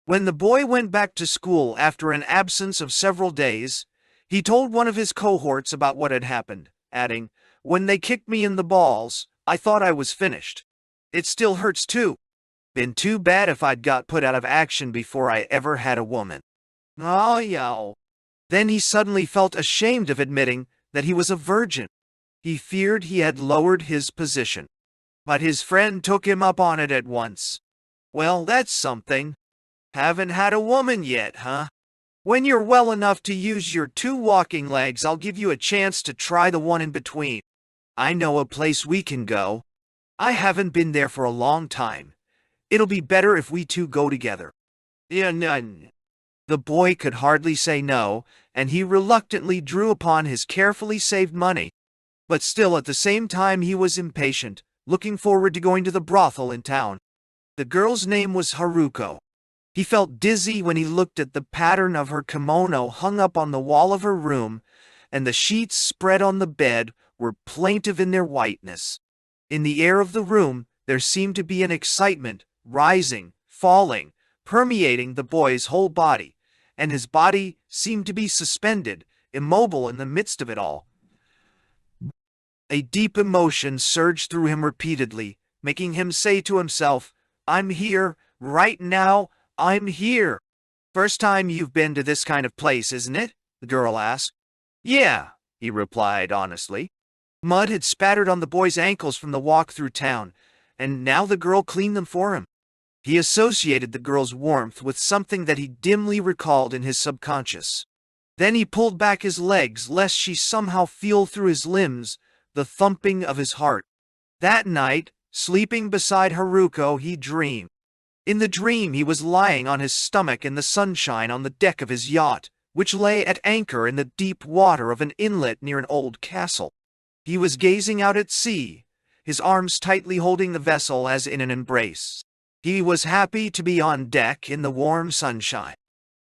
When the boy went back to school after an absence of several days, he told one of his cohorts about what had happened, adding, "When they kicked me in the balls, I thought I was finished. It still hurts too. Been too bad if I'd got put out of action before I ever had a woman." Oh, yo. Then he suddenly felt ashamed of admitting that he was a virgin. He feared he had lowered his position. But his friend took him up on it at once. "Well, that's something. Haven't had a woman yet, huh? When you're well enough to use your 2 walking legs, I'll give you a chance to try the one in between. I know a place we can go. I haven't been there for a long time. It'll be better if we 2 go together." Yeah, none. The boy could hardly say no, and he reluctantly drew upon his carefully saved money. But still at the same time he was impatient, looking forward to going to the brothel in town. The girl's name was Haruko. He felt dizzy when he looked at the pattern of her kimono hung up on the wall of her room, and the sheets spread on the bed were plaintive in their whiteness. In the air of the room there seemed to be an excitement, rising, falling, permeating the boy's whole body, and his body seemed to be suspended, immobile in the midst of it all. A deep emotion surged through him repeatedly, making him say to himself, "I'm here, right now, I'm here." "First time you've been to this kind of place, isn't it?" the girl asked. "Yeah," he replied honestly. Mud had spattered on the boy's ankles from the walk through town, and now the girl cleaned them for him. He associated the girl's warmth with something that he dimly recalled in his subconscious. Then he pulled back his legs lest she somehow feel through his limbs the thumping of his heart. That night, sleeping beside Haruko, he dreamed. In the dream he was lying on his stomach in the sunshine on the deck of his yacht, which lay at anchor in the deep water of an inlet near an old castle. He was gazing out at sea, his arms tightly holding the vessel as in an embrace. He was happy to be on deck in the warm sunshine.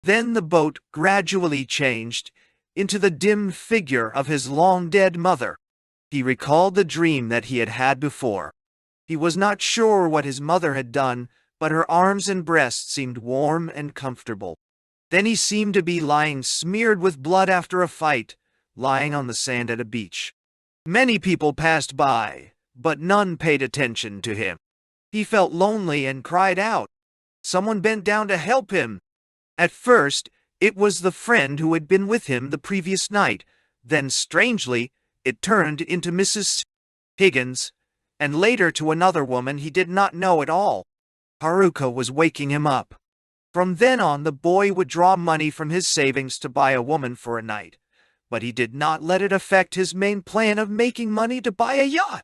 Then the boat gradually changed into the dim figure of his long-dead mother. He recalled the dream that he had had before. He was not sure what his mother had done, but her arms and breast seemed warm and comfortable. Then he seemed to be lying smeared with blood after a fight, lying on the sand at a beach. Many people passed by, but none paid attention to him. He felt lonely and cried out. Someone bent down to help him. At first, it was the friend who had been with him the previous night. Then, strangely, it turned into Mrs. Higgins, and later to another woman he did not know at all. Haruko was waking him up. From then on, the boy would draw money from his savings to buy a woman for a night, but he did not let it affect his main plan of making money to buy a yacht.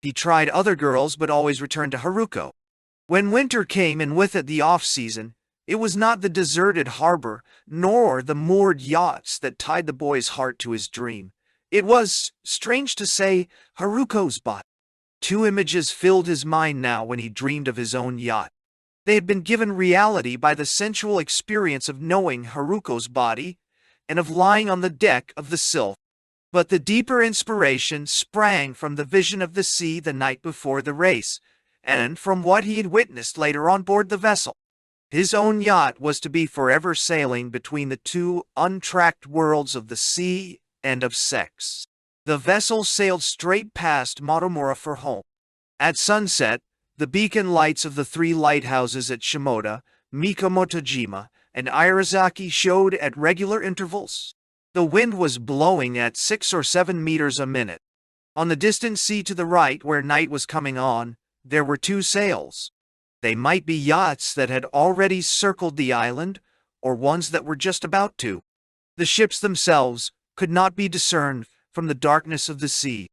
He tried other girls but always returned to Haruko. When winter came and with it the off-season, it was not the deserted harbor nor the moored yachts that tied the boy's heart to his dream. It was, strange to say, Haruko's body. Two images filled his mind now when he dreamed of his own yacht. They had been given reality by the sensual experience of knowing Haruko's body and of lying on the deck of the Sylph. But the deeper inspiration sprang from the vision of the sea the night before the race, and from what he had witnessed later on board the vessel. His own yacht was to be forever sailing between the two untracked worlds of the sea and of sex. The vessel sailed straight past Matomura for home. At sunset, the beacon lights of the three lighthouses at Shimoda, Mikomotojima, and Irizaki showed at regular intervals. The wind was blowing at 6 or 7 meters a minute. On the distant sea to the right, where night was coming on, there were two sails. They might be yachts that had already circled the island, or ones that were just about to. The ships themselves could not be discerned from the darkness of the sea.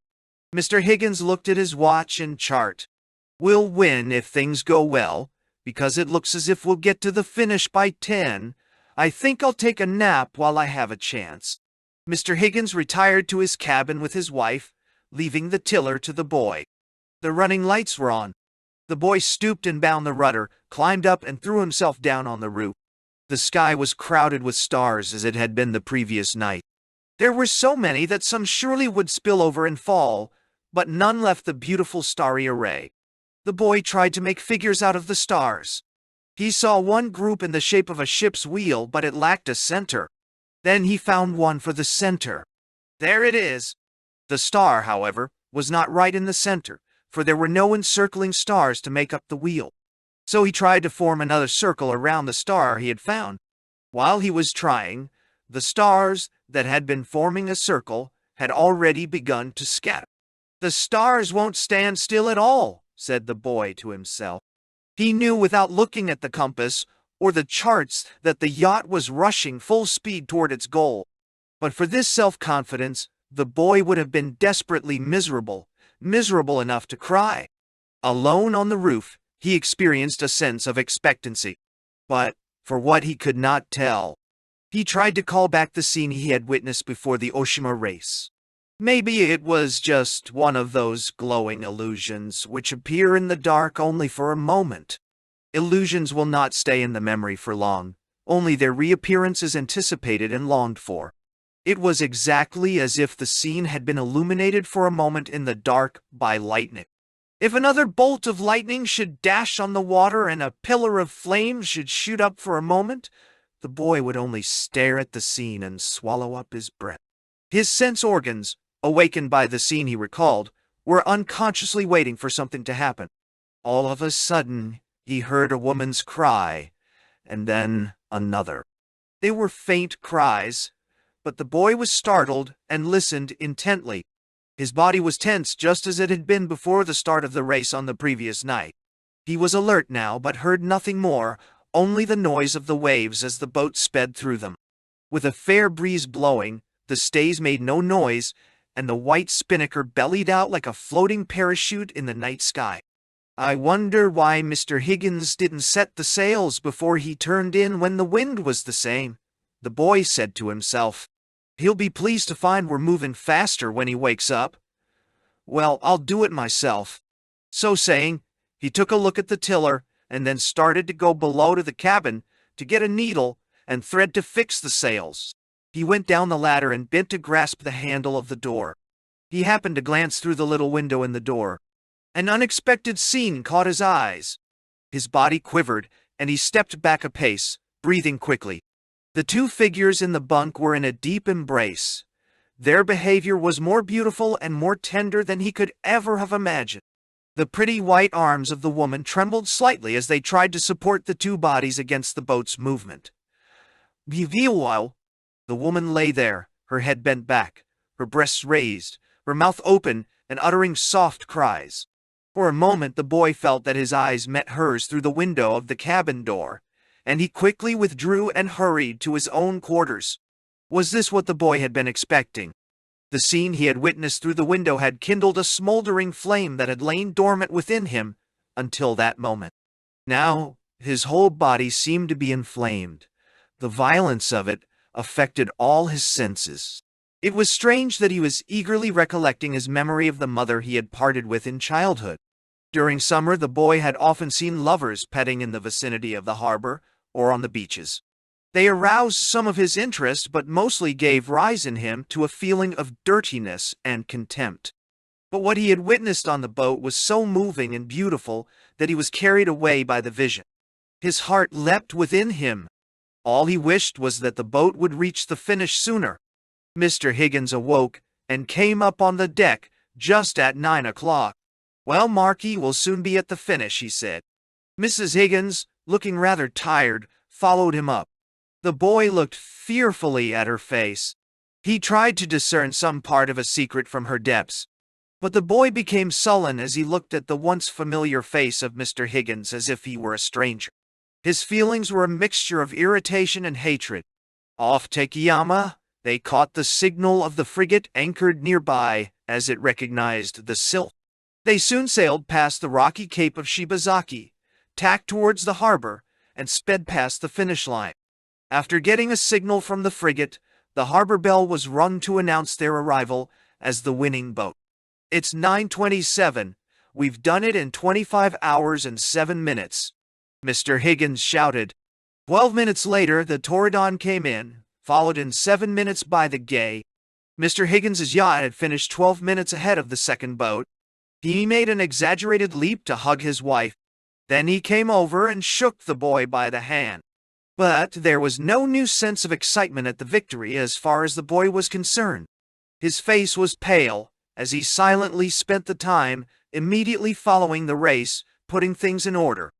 Mr. Higgins looked at his watch and chart. "We'll win if things go well, because it looks as if we'll get to the finish by 10. I think I'll take a nap while I have a chance." Mr. Higgins retired to his cabin with his wife, leaving the tiller to the boy. The running lights were on. The boy stooped and bound the rudder, climbed up and threw himself down on the roof. The sky was crowded with stars as it had been the previous night. There were so many that some surely would spill over and fall, but none left the beautiful starry array. The boy tried to make figures out of the stars. He saw one group in the shape of a ship's wheel, but it lacked a center. Then he found one for the center. There it is. The star, however, was not right in the center, for there were no encircling stars to make up the wheel. So he tried to form another circle around the star he had found. While he was trying, the stars that had been forming a circle had already begun to scatter. "The stars won't stand still at all," said the boy to himself. He knew without looking at the compass or the charts that the yacht was rushing full speed toward its goal. But for this self-confidence, the boy would have been desperately miserable enough to cry. Alone on the roof, he experienced a sense of expectancy. But, for what he could not tell, he tried to call back the scene he had witnessed before the Oshima race. Maybe it was just one of those glowing illusions which appear in the dark only for a moment. Illusions will not stay in the memory for long, only their reappearance is anticipated and longed for. It was exactly as if the scene had been illuminated for a moment in the dark by lightning. If another bolt of lightning should dash on the water and a pillar of flame should shoot up for a moment, the boy would only stare at the scene and swallow up his breath. His sense organs, awakened by the scene he recalled, were unconsciously waiting for something to happen. All of a sudden, he heard a woman's cry, and then another. They were faint cries, but the boy was startled and listened intently. His body was tense just as it had been before the start of the race on the previous night. He was alert now, but heard nothing more, only the noise of the waves as the boat sped through them. With a fair breeze blowing, the stays made no noise, and the white spinnaker bellied out like a floating parachute in the night sky. "I wonder why Mr. Higgins didn't set the sails before he turned in when the wind was the same," the boy said to himself. "He'll be pleased to find we're moving faster when he wakes up. Well, I'll do it myself." So saying, he took a look at the tiller and then started to go below to the cabin to get a needle and thread to fix the sails. He went down the ladder and bent to grasp the handle of the door. He happened to glance through the little window in the door. An unexpected scene caught his eyes. His body quivered, and he stepped back a pace, breathing quickly. The two figures in the bunk were in a deep embrace. Their behavior was more beautiful and more tender than he could ever have imagined. The pretty white arms of the woman trembled slightly as they tried to support the two bodies against the boat's movement. Meanwhile, the woman lay there, her head bent back, her breasts raised, her mouth open and uttering soft cries. For a moment the boy felt that his eyes met hers through the window of the cabin door, and he quickly withdrew and hurried to his own quarters. Was this what the boy had been expecting? The scene he had witnessed through the window had kindled a smoldering flame that had lain dormant within him until that moment. Now his whole body seemed to be inflamed. The violence of it affected all his senses. It was strange that he was eagerly recollecting his memory of the mother he had parted with in childhood. During summer, the boy had often seen lovers petting in the vicinity of the harbor or on the beaches. They aroused some of his interest, but mostly gave rise in him to a feeling of dirtiness and contempt. But what he had witnessed on the boat was so moving and beautiful that he was carried away by the vision. His heart leapt within him. All he wished was that the boat would reach the finish sooner. Mr. Higgins awoke and came up on the deck just at 9 o'clock. "Well, Marky will soon be at the finish," he said. Mrs. Higgins, looking rather tired, followed him up. The boy looked fearfully at her face. He tried to discern some part of a secret from her depths. But the boy became sullen as he looked at the once familiar face of Mr. Higgins as if he were a stranger. His feelings were a mixture of irritation and hatred. Off Takayama, they caught the signal of the frigate anchored nearby as it recognized the Sylph. They soon sailed past the rocky cape of Shibazaki, tacked towards the harbor, and sped past the finish line. After getting a signal from the frigate, the harbor bell was rung to announce their arrival as the winning boat. "It's 9:27. We've done it in 25 hours and 7 minutes. Mr. Higgins shouted. 12 minutes later, the Torridon came in, followed in 7 minutes by the Gay. Mr. Higgins's yacht had finished 12 minutes ahead of the second boat. He made an exaggerated leap to hug his wife. Then he came over and shook the boy by the hand. But there was no new sense of excitement at the victory as far as the boy was concerned. His face was pale, as he silently spent the time immediately following the race, putting things in order.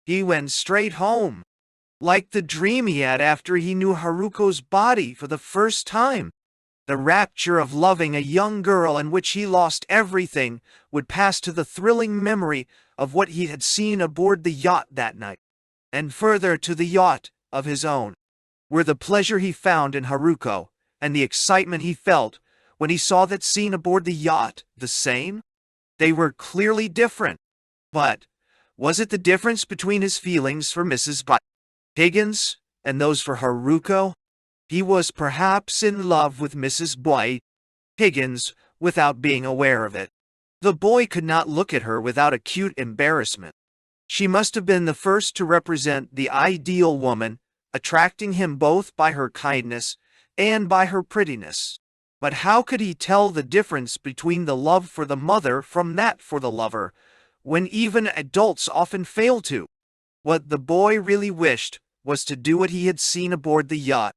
He went straight home, like the dream he had after he knew Haruko's body for the first time. The rapture of loving a young girl in which he lost everything would pass to the thrilling memory of what he had seen aboard the yacht that night, and further to the yacht of his own. Were the pleasure he found in Haruko and the excitement he felt when he saw that scene aboard the yacht the same? They were clearly different. But was it the difference between his feelings for Mrs. Higgins and those for Haruko? He was perhaps in love with Mrs. Higgins without being aware of it. The boy could not look at her without acute embarrassment. She must have been the first to represent the ideal woman, attracting him both by her kindness and by her prettiness. But how could he tell the difference between the love for the mother from that for the lover, when even adults often fail to? What the boy really wished was to do what he had seen aboard the yacht.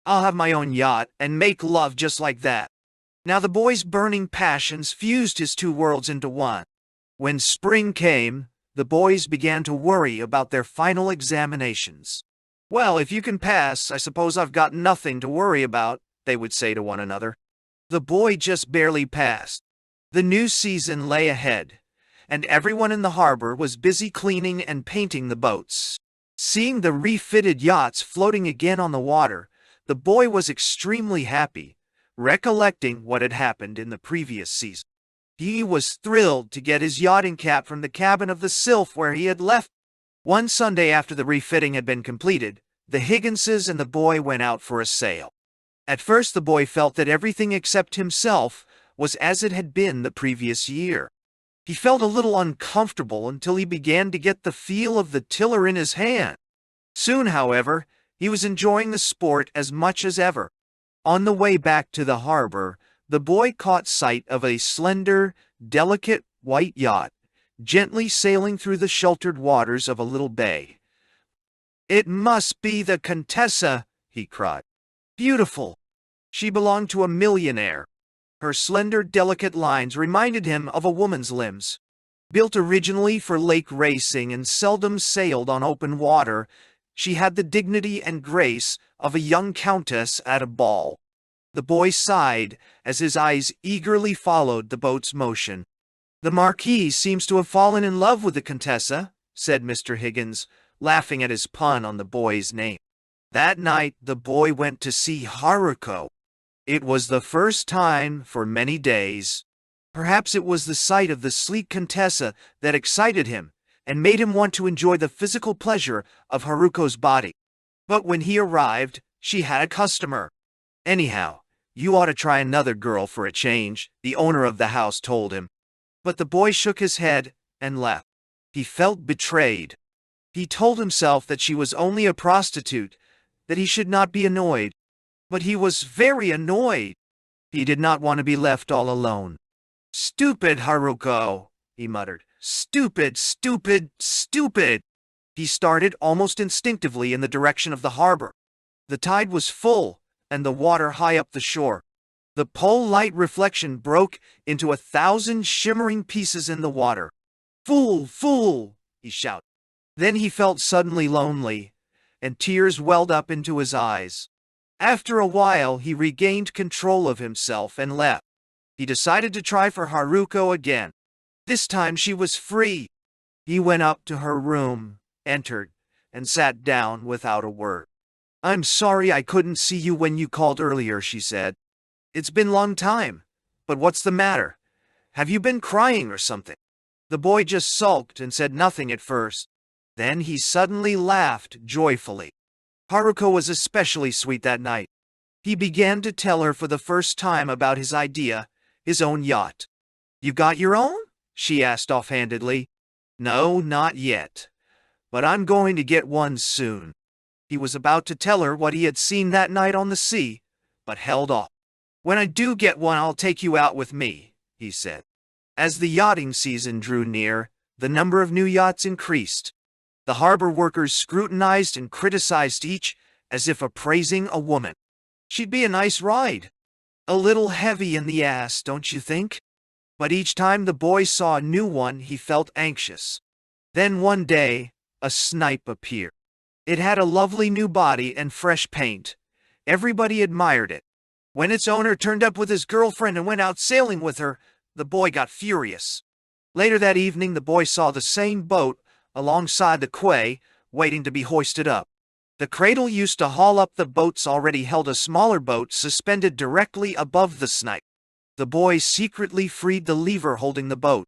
"I'll have my own yacht and make love just like that." Now the boy's burning passions fused his two worlds into one. When spring came, the boys began to worry about their final examinations. "Well, if you can pass, I suppose I've got nothing to worry about," they would say to one another. The boy just barely passed. The new season lay ahead, and everyone in the harbor was busy cleaning and painting the boats. Seeing the refitted yachts floating again on the water, the boy was extremely happy, recollecting what had happened in the previous season. He was thrilled to get his yachting cap from the cabin of the Sylph where he had left. One Sunday after the refitting had been completed, the Higginses and the boy went out for a sail. At first the boy felt that everything except himself was as it had been the previous year. He felt a little uncomfortable until he began to get the feel of the tiller in his hand. Soon, however, he was enjoying the sport as much as ever. On the way back to the harbor, the boy caught sight of a slender, delicate white yacht, gently sailing through the sheltered waters of a little bay. "It must be the Contessa," he cried. "Beautiful. She belonged to a millionaire." Her slender, delicate lines reminded him of a woman's limbs. Built originally for lake racing and seldom sailed on open water, she had the dignity and grace of a young countess at a ball. The boy sighed as his eyes eagerly followed the boat's motion. "The Marquis seems to have fallen in love with the Contessa," said Mr. Higgins, laughing at his pun on the boy's name. That night the boy went to see Haruko. It was the first time for many days. Perhaps it was the sight of the sleek Contessa that excited him and made him want to enjoy the physical pleasure of Haruko's body. But when he arrived, she had a customer. "Anyhow, you ought to try another girl for a change," the owner of the house told him. But the boy shook his head and left. He felt betrayed. He told himself that she was only a prostitute, that he should not be annoyed. But he was very annoyed. He did not want to be left all alone. "Stupid Haruko," he muttered. "Stupid, stupid, stupid." He started almost instinctively in the direction of the harbor. The tide was full, and the water high up the shore. The pole light reflection broke into 1,000 shimmering pieces in the water. "Fool, fool!" he shouted. Then he felt suddenly lonely, and tears welled up into his eyes. After a while, he regained control of himself and left. He decided to try for Haruko again. This time she was free. He went up to her room, entered, and sat down without a word. "I'm sorry I couldn't see you when you called earlier," she said. "It's been a long time. But what's the matter? Have you been crying or something?" The boy just sulked and said nothing at first. Then he suddenly laughed joyfully. Haruko was especially sweet that night. He began to tell her for the first time about his idea, his own yacht. "You got your own?" she asked offhandedly. "No, not yet. But I'm going to get one soon." He was about to tell her what he had seen that night on the sea, but held off. "When I do get one, I'll take you out with me," he said. As the yachting season drew near, the number of new yachts increased. The harbor workers scrutinized and criticized each as if appraising a woman. "She'd be a nice ride. A little heavy in the ass, don't you think?" But each time the boy saw a new one, he felt anxious. Then one day, a snipe appeared. It had a lovely new body and fresh paint. Everybody admired it. When its owner turned up with his girlfriend and went out sailing with her, the boy got furious. Later that evening, the boy saw the same boat alongside the quay, waiting to be hoisted up. The cradle used to haul up the boats already held a smaller boat suspended directly above the snipe. The boy secretly freed the lever holding the boat.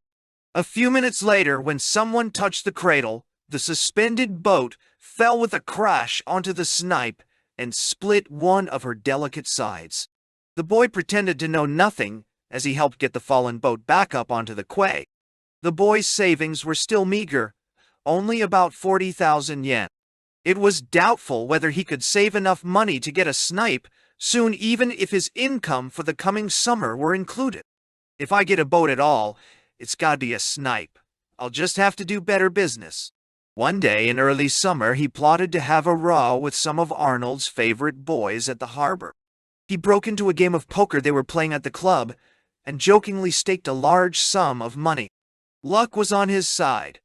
A few minutes later, when someone touched the cradle, the suspended boat fell with a crash onto the snipe and split one of her delicate sides. The boy pretended to know nothing as he helped get the fallen boat back up onto the quay. The boy's savings were still meager, only about 40,000 yen. It was doubtful whether he could save enough money to get a snipe soon, even if his income for the coming summer were included. "If I get a boat at all, it's gotta be a snipe. I'll just have to do better business." One day in early summer, he plotted to have a row with some of Arnold's favorite boys at the harbor. He broke into a game of poker they were playing at the club and jokingly staked a large sum of money. Luck was on his side.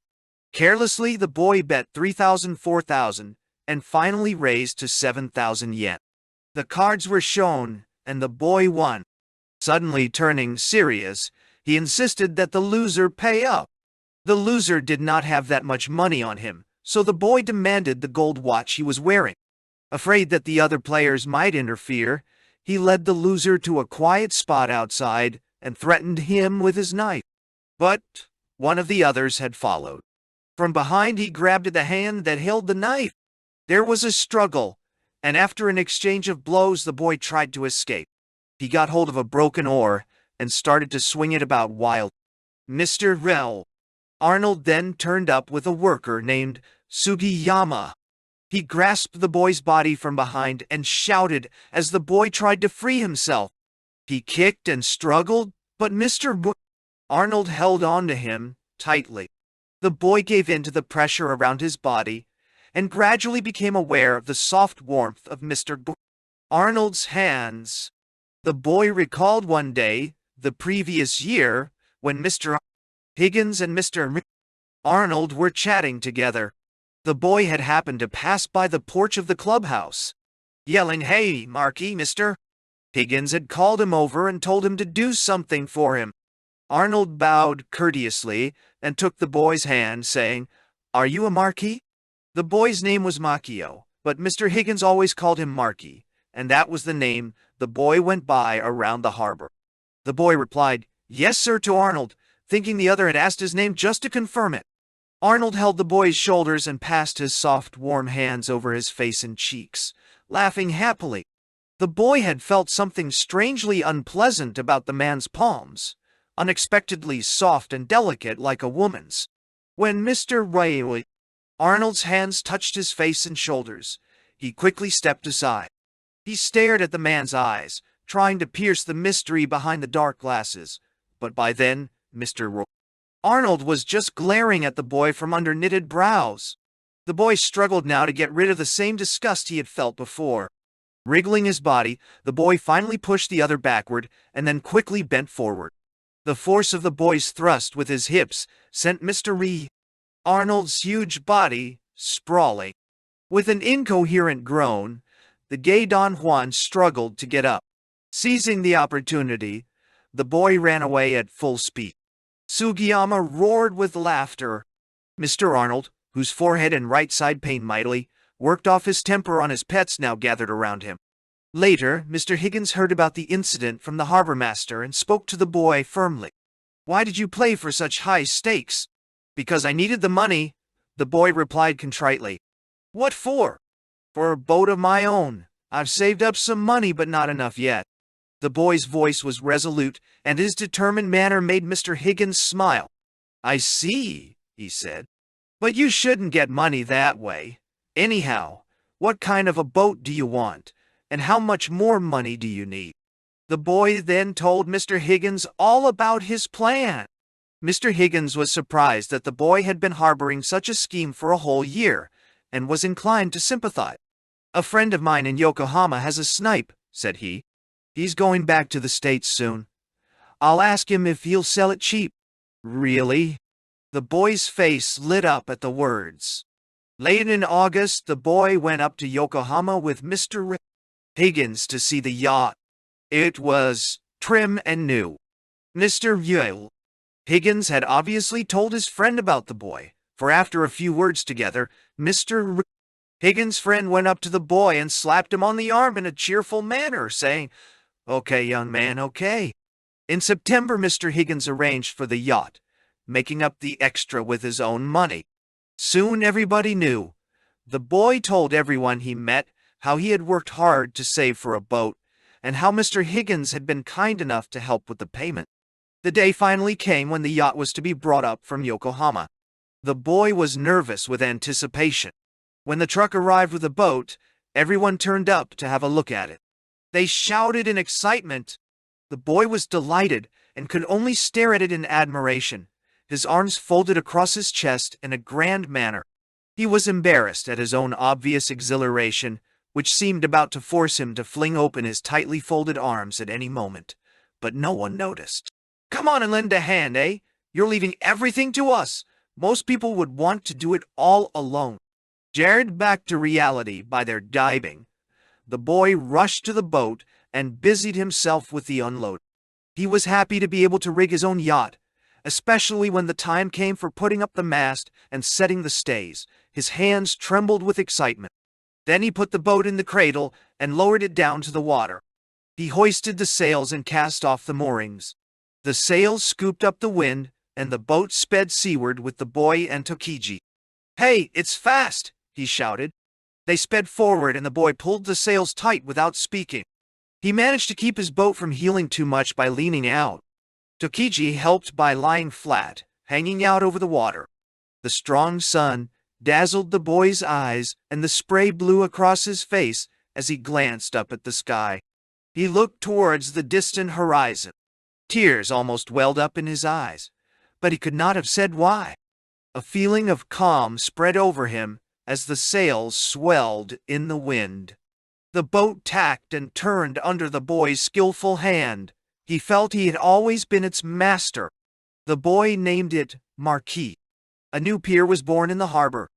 Carelessly, the boy bet 3,000, 4,000, and finally raised to 7,000 yen. The cards were shown, and the boy won. Suddenly turning serious, he insisted that the loser pay up. The loser did not have that much money on him, so the boy demanded the gold watch he was wearing. Afraid that the other players might interfere, he led the loser to a quiet spot outside and threatened him with his knife. But one of the others had followed. From behind, he grabbed at the hand that held the knife. There was a struggle, and after an exchange of blows, the boy tried to escape. He got hold of a broken oar and started to swing it about wildly. Mr. Rell. Arnold then turned up with a worker named Sugiyama. He grasped the boy's body from behind and shouted as the boy tried to free himself. He kicked and struggled, but Arnold held on to him tightly. The boy gave in to the pressure around his body and gradually became aware of the soft warmth of Mr. Arnold's hands. The boy recalled one day, the previous year, when Mr. Higgins and Mr. Arnold were chatting together. The boy had happened to pass by the porch of the clubhouse, yelling, "Hey, Marky, Mr. Higgins had called him over and told him to do something for him. Arnold bowed courteously and took the boy's hand, saying, "Are you a Marky?" The boy's name was Makio, but Mr. Higgins always called him Marky, and that was the name the boy went by around the harbor. The boy replied, "Yes, sir," to Arnold, thinking the other had asked his name just to confirm it. Arnold held the boy's shoulders and passed his soft, warm hands over his face and cheeks, laughing happily. The boy had felt something strangely unpleasant about the man's palms, unexpectedly soft and delicate like a woman's. When Mr. Arnold's hands touched his face and shoulders, he quickly stepped aside. He stared at the man's eyes, trying to pierce the mystery behind the dark glasses, but by then, Mr. Arnold was just glaring at the boy from under knitted brows. The boy struggled now to get rid of the same disgust he had felt before. Wriggling his body, the boy finally pushed the other backward and then quickly bent forward. The force of the boy's thrust with his hips sent Mr. Arnold's huge body sprawling. With an incoherent groan, the gay Don Juan struggled to get up. Seizing the opportunity, the boy ran away at full speed. Sugiyama roared with laughter. Mr. Arnold, whose forehead and right side pained mightily, worked off his temper on his pets now gathered around him. Later, Mr. Higgins heard about the incident from the harbor master and spoke to the boy firmly. "Why did you play for such high stakes?" "Because I needed the money," the boy replied contritely. "What for?" "For a boat of my own. I've saved up some money, but not enough yet." The boy's voice was resolute, and his determined manner made Mr. Higgins smile. "I see," he said. "But you shouldn't get money that way. Anyhow, what kind of a boat do you want, and how much more money do you need?" The boy then told Mr. Higgins all about his plan. Mr. Higgins was surprised that the boy had been harboring such a scheme for a whole year, and was inclined to sympathize. "A friend of mine in Yokohama has a snipe," said he. "He's going back to the States soon. I'll ask him if he'll sell it cheap." "Really?" The boy's face lit up at the words. Late in August, the boy went up to Yokohama with Mr. Higgins to see the yacht. It was trim and new. Mr. Higgins had obviously told his friend about the boy, for after a few words together, Mr. Higgins' friend went up to the boy and slapped him on the arm in a cheerful manner, saying, "Okay, young man, okay." In September, Mr. Higgins arranged for the yacht, making up the extra with his own money. Soon everybody knew. The boy told everyone he met how he had worked hard to save for a boat, and how Mr. Higgins had been kind enough to help with the payment. The day finally came when the yacht was to be brought up from Yokohama. The boy was nervous with anticipation. When the truck arrived with the boat, everyone turned up to have a look at it. They shouted in excitement. The boy was delighted and could only stare at it in admiration, his arms folded across his chest in a grand manner. He was embarrassed at his own obvious exhilaration, which seemed about to force him to fling open his tightly folded arms at any moment, but no one noticed. "Come on and lend a hand, eh? You're leaving everything to us. Most people would want to do it all alone." Jarred back to reality by their diving, the boy rushed to the boat and busied himself with the unload. He was happy to be able to rig his own yacht, especially when the time came for putting up the mast and setting the stays. His hands trembled with excitement. Then he put the boat in the cradle and lowered it down to the water. He hoisted the sails and cast off the moorings. The sails scooped up the wind, and the boat sped seaward with the boy and Tokiji. "Hey, it's fast!" he shouted. They sped forward, and the boy pulled the sails tight without speaking. He managed to keep his boat from heeling too much by leaning out. Tokiji helped by lying flat, hanging out over the water. The strong sun dazzled the boy's eyes, and the spray blew across his face as he glanced up at the sky. He looked towards the distant horizon. Tears almost welled up in his eyes, but he could not have said why. A feeling of calm spread over him as the sails swelled in the wind. The boat tacked and turned under the boy's skillful hand. He felt he had always been its master. The boy named it Marquis. A new pier was born in the harbor.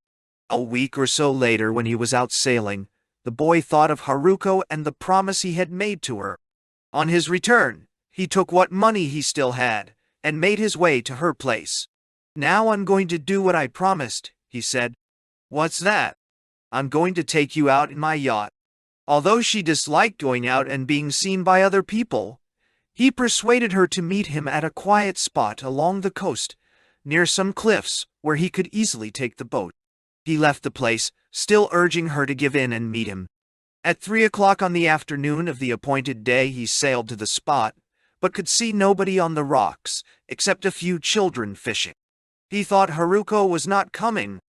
A week or so later, when he was out sailing, the boy thought of Haruko and the promise he had made to her. On his return, he took what money he still had and made his way to her place. "Now I'm going to do what I promised," he said. "What's that?" "I'm going to take you out in my yacht." Although she disliked going out and being seen by other people, he persuaded her to meet him at a quiet spot along the coast, near some cliffs where he could easily take the boat. He left the place, still urging her to give in and meet him. At 3 o'clock on the afternoon of the appointed day, he sailed to the spot, but could see nobody on the rocks, except a few children fishing. He thought Haruko was not coming.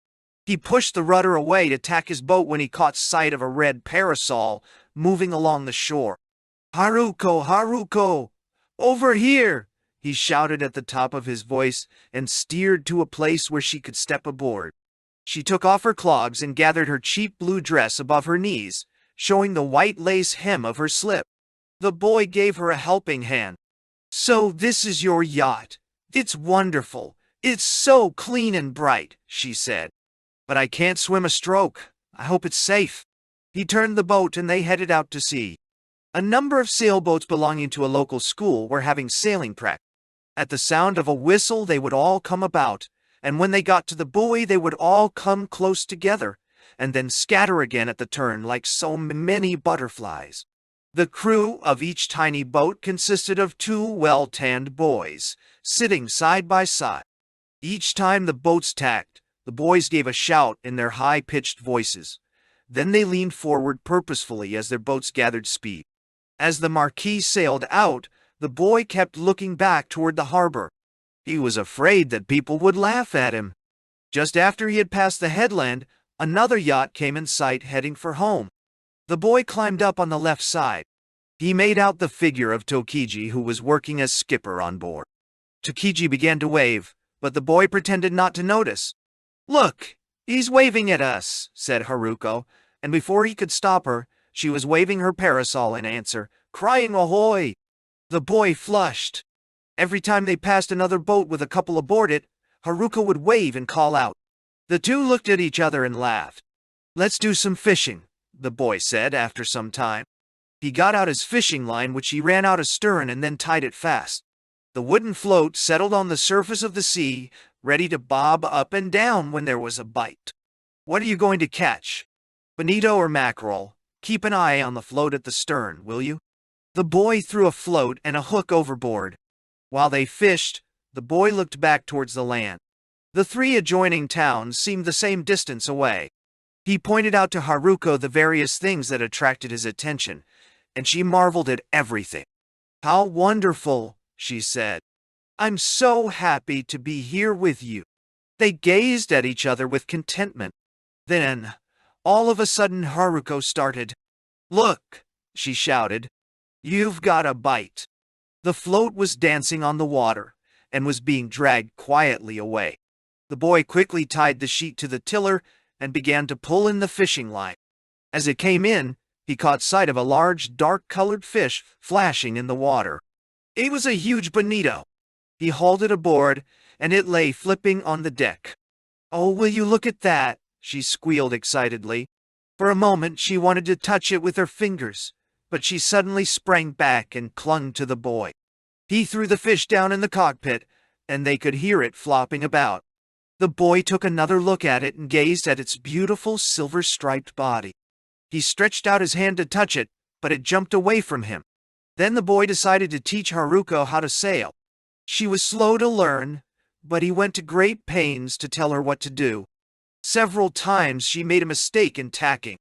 He pushed the rudder away to tack his boat when he caught sight of a red parasol moving along the shore. "Haruko, Haruko! Over here!" he shouted at the top of his voice and steered to a place where she could step aboard. She took off her clogs and gathered her cheap blue dress above her knees, showing the white lace hem of her slip. The boy gave her a helping hand. "So this is your yacht. It's wonderful. It's so clean and bright," she said. "But I can't swim a stroke. I hope it's safe." He turned the boat and they headed out to sea. A number of sailboats belonging to a local school were having sailing practice. At the sound of a whistle, they would all come about, and when they got to the buoy, they would all come close together, and then scatter again at the turn like so many butterflies. The crew of each tiny boat consisted of 2 well-tanned boys, sitting side by side. Each time the boats tacked, the boys gave a shout in their high-pitched voices. Then they leaned forward purposefully as their boats gathered speed. As the Marquis sailed out, the boy kept looking back toward the harbor. He was afraid that people would laugh at him. Just after he had passed the headland, another yacht came in sight heading for home. The boy climbed up on the left side. He made out the figure of Tokiji, who was working as skipper on board. Tokiji began to wave, but the boy pretended not to notice. "Look, he's waving at us," said Haruko, and before he could stop her, she was waving her parasol in answer, crying "Ahoy!" The boy flushed. Every time they passed another boat with a couple aboard it, Haruko would wave and call out. The two looked at each other and laughed. "Let's do some fishing," the boy said after some time. He got out his fishing line, which he ran out astern and then tied it fast. The wooden float settled on the surface of the sea, ready to bob up and down when there was a bite. "What are you going to catch? Bonito or mackerel? Keep an eye on the float at the stern, will you?" The boy threw a float and a hook overboard. While they fished, the boy looked back towards the land. The 3 adjoining towns seemed the same distance away. He pointed out to Haruko the various things that attracted his attention, and she marveled at everything. "How wonderful," she said. "I'm so happy to be here with you." They gazed at each other with contentment. Then, all of a sudden, Haruko started. "Look," she shouted. "You've got a bite." The float was dancing on the water and was being dragged quietly away. The boy quickly tied the sheet to the tiller and began to pull in the fishing line. As it came in, he caught sight of a large, dark-colored fish flashing in the water. It was a huge bonito. He hauled it aboard, and it lay flipping on the deck. "Oh, will you look at that?" she squealed excitedly. For a moment, she wanted to touch it with her fingers, but she suddenly sprang back and clung to the boy. He threw the fish down in the cockpit, and they could hear it flopping about. The boy took another look at it and gazed at its beautiful silver-striped body. He stretched out his hand to touch it, but it jumped away from him. Then the boy decided to teach Haruko how to sail. She was slow to learn, but he went to great pains to tell her what to do. Several times she made a mistake in tacking.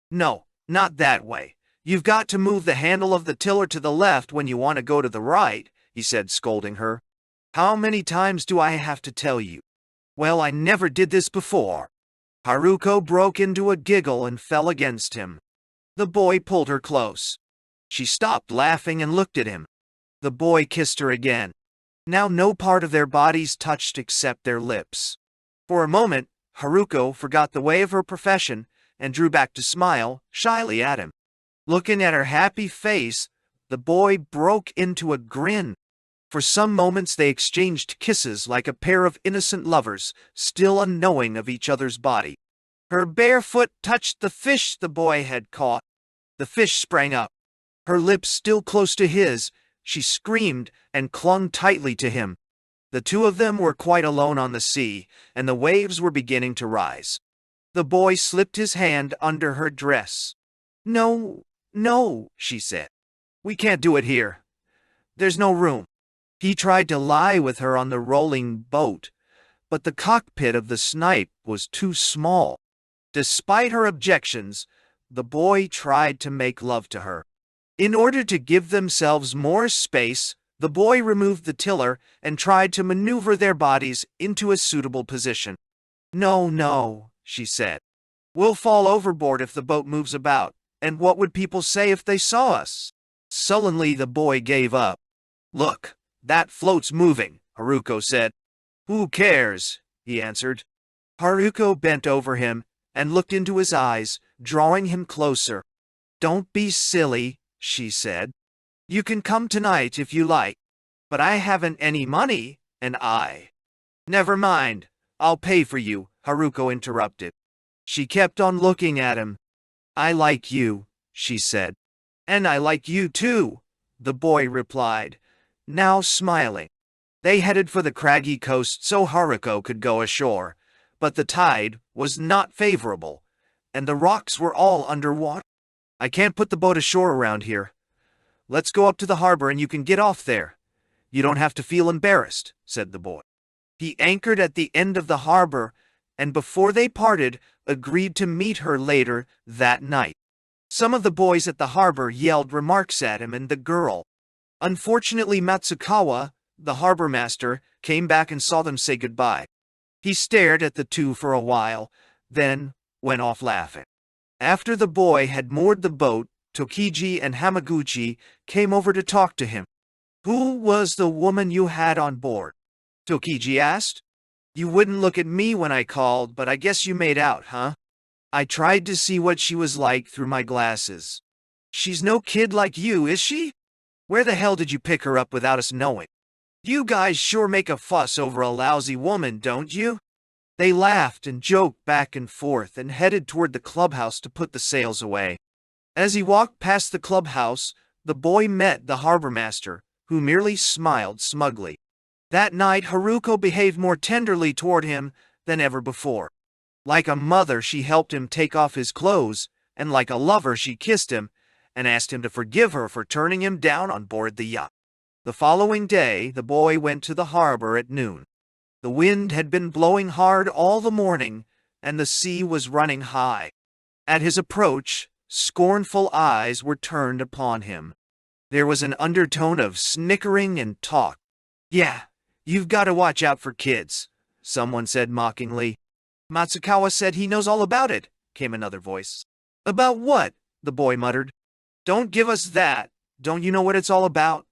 "No, not that way. You've got to move the handle of the tiller to the left when you want to go to the right," he said, scolding her. How many times do I have to tell you? Well, I never did this before. Haruko broke into a giggle and fell against him. The boy pulled her close. She stopped laughing and looked at him. The boy kissed her again. Now no part of their bodies touched except their lips. For a moment, Haruko forgot the way of her profession and drew back to smile shyly at him. Looking at her happy face, the boy broke into a grin. For some moments they exchanged kisses like a pair of innocent lovers, still unknowing of each other's body. Her bare foot touched the fish the boy had caught. The fish sprang up. Her lips still close to his, she screamed and clung tightly to him. The two of them were quite alone on the sea, and the waves were beginning to rise. The boy slipped his hand under her dress. No, no, she said. We can't do it here. There's no room. He tried to lie with her on the rolling boat, but the cockpit of the Snipe was too small. Despite her objections, the boy tried to make love to her. In order to give themselves more space, the boy removed the tiller and tried to maneuver their bodies into a suitable position. No, no, she said. We'll fall overboard if the boat moves about, and what would people say if they saw us? Sullenly the boy gave up. Look, that float's moving, Haruko said. Who cares? He answered. Haruko bent over him and looked into his eyes, drawing him closer. Don't be silly, she said. You can come tonight if you like, but I haven't any money, and I... Never mind, I'll pay for you, Haruko interrupted. She kept on looking at him. I like you, she said. And I like you too, the boy replied, now smiling. They headed for the craggy coast so Haruko could go ashore, but the tide was not favorable, and the rocks were all underwater. I can't put the boat ashore around here. Let's go up to the harbor and you can get off there. You don't have to feel embarrassed, said the boy. He anchored at the end of the harbor, and before they parted, agreed to meet her later that night. Some of the boys at the harbor yelled remarks at him and the girl. Unfortunately, Matsukawa, the harbor master, came back and saw them say goodbye. He stared at the two for a while, then went off laughing. After the boy had moored the boat, Tokiji and Hamaguchi came over to talk to him. Who was the woman you had on board? Tokiji asked. You wouldn't look at me when I called, but I guess you made out, huh? I tried to see what she was like through my glasses. She's no kid like you, is she? Where the hell did you pick her up without us knowing? You guys sure make a fuss over a lousy woman, don't you? They laughed and joked back and forth and headed toward the clubhouse to put the sails away. As he walked past the clubhouse, the boy met the harbor master, who merely smiled smugly. That night, Haruko behaved more tenderly toward him than ever before. Like a mother, she helped him take off his clothes, and like a lover, she kissed him and asked him to forgive her for turning him down on board the yacht. The following day, the boy went to the harbor at noon. The wind had been blowing hard all the morning, and the sea was running high. At his approach, scornful eyes were turned upon him. There was an undertone of snickering and talk. Yeah, you've got to watch out for kids, someone said mockingly. Matsukawa said he knows all about it, came another voice. About what? The boy muttered. Don't give us that. Don't you know what it's all about?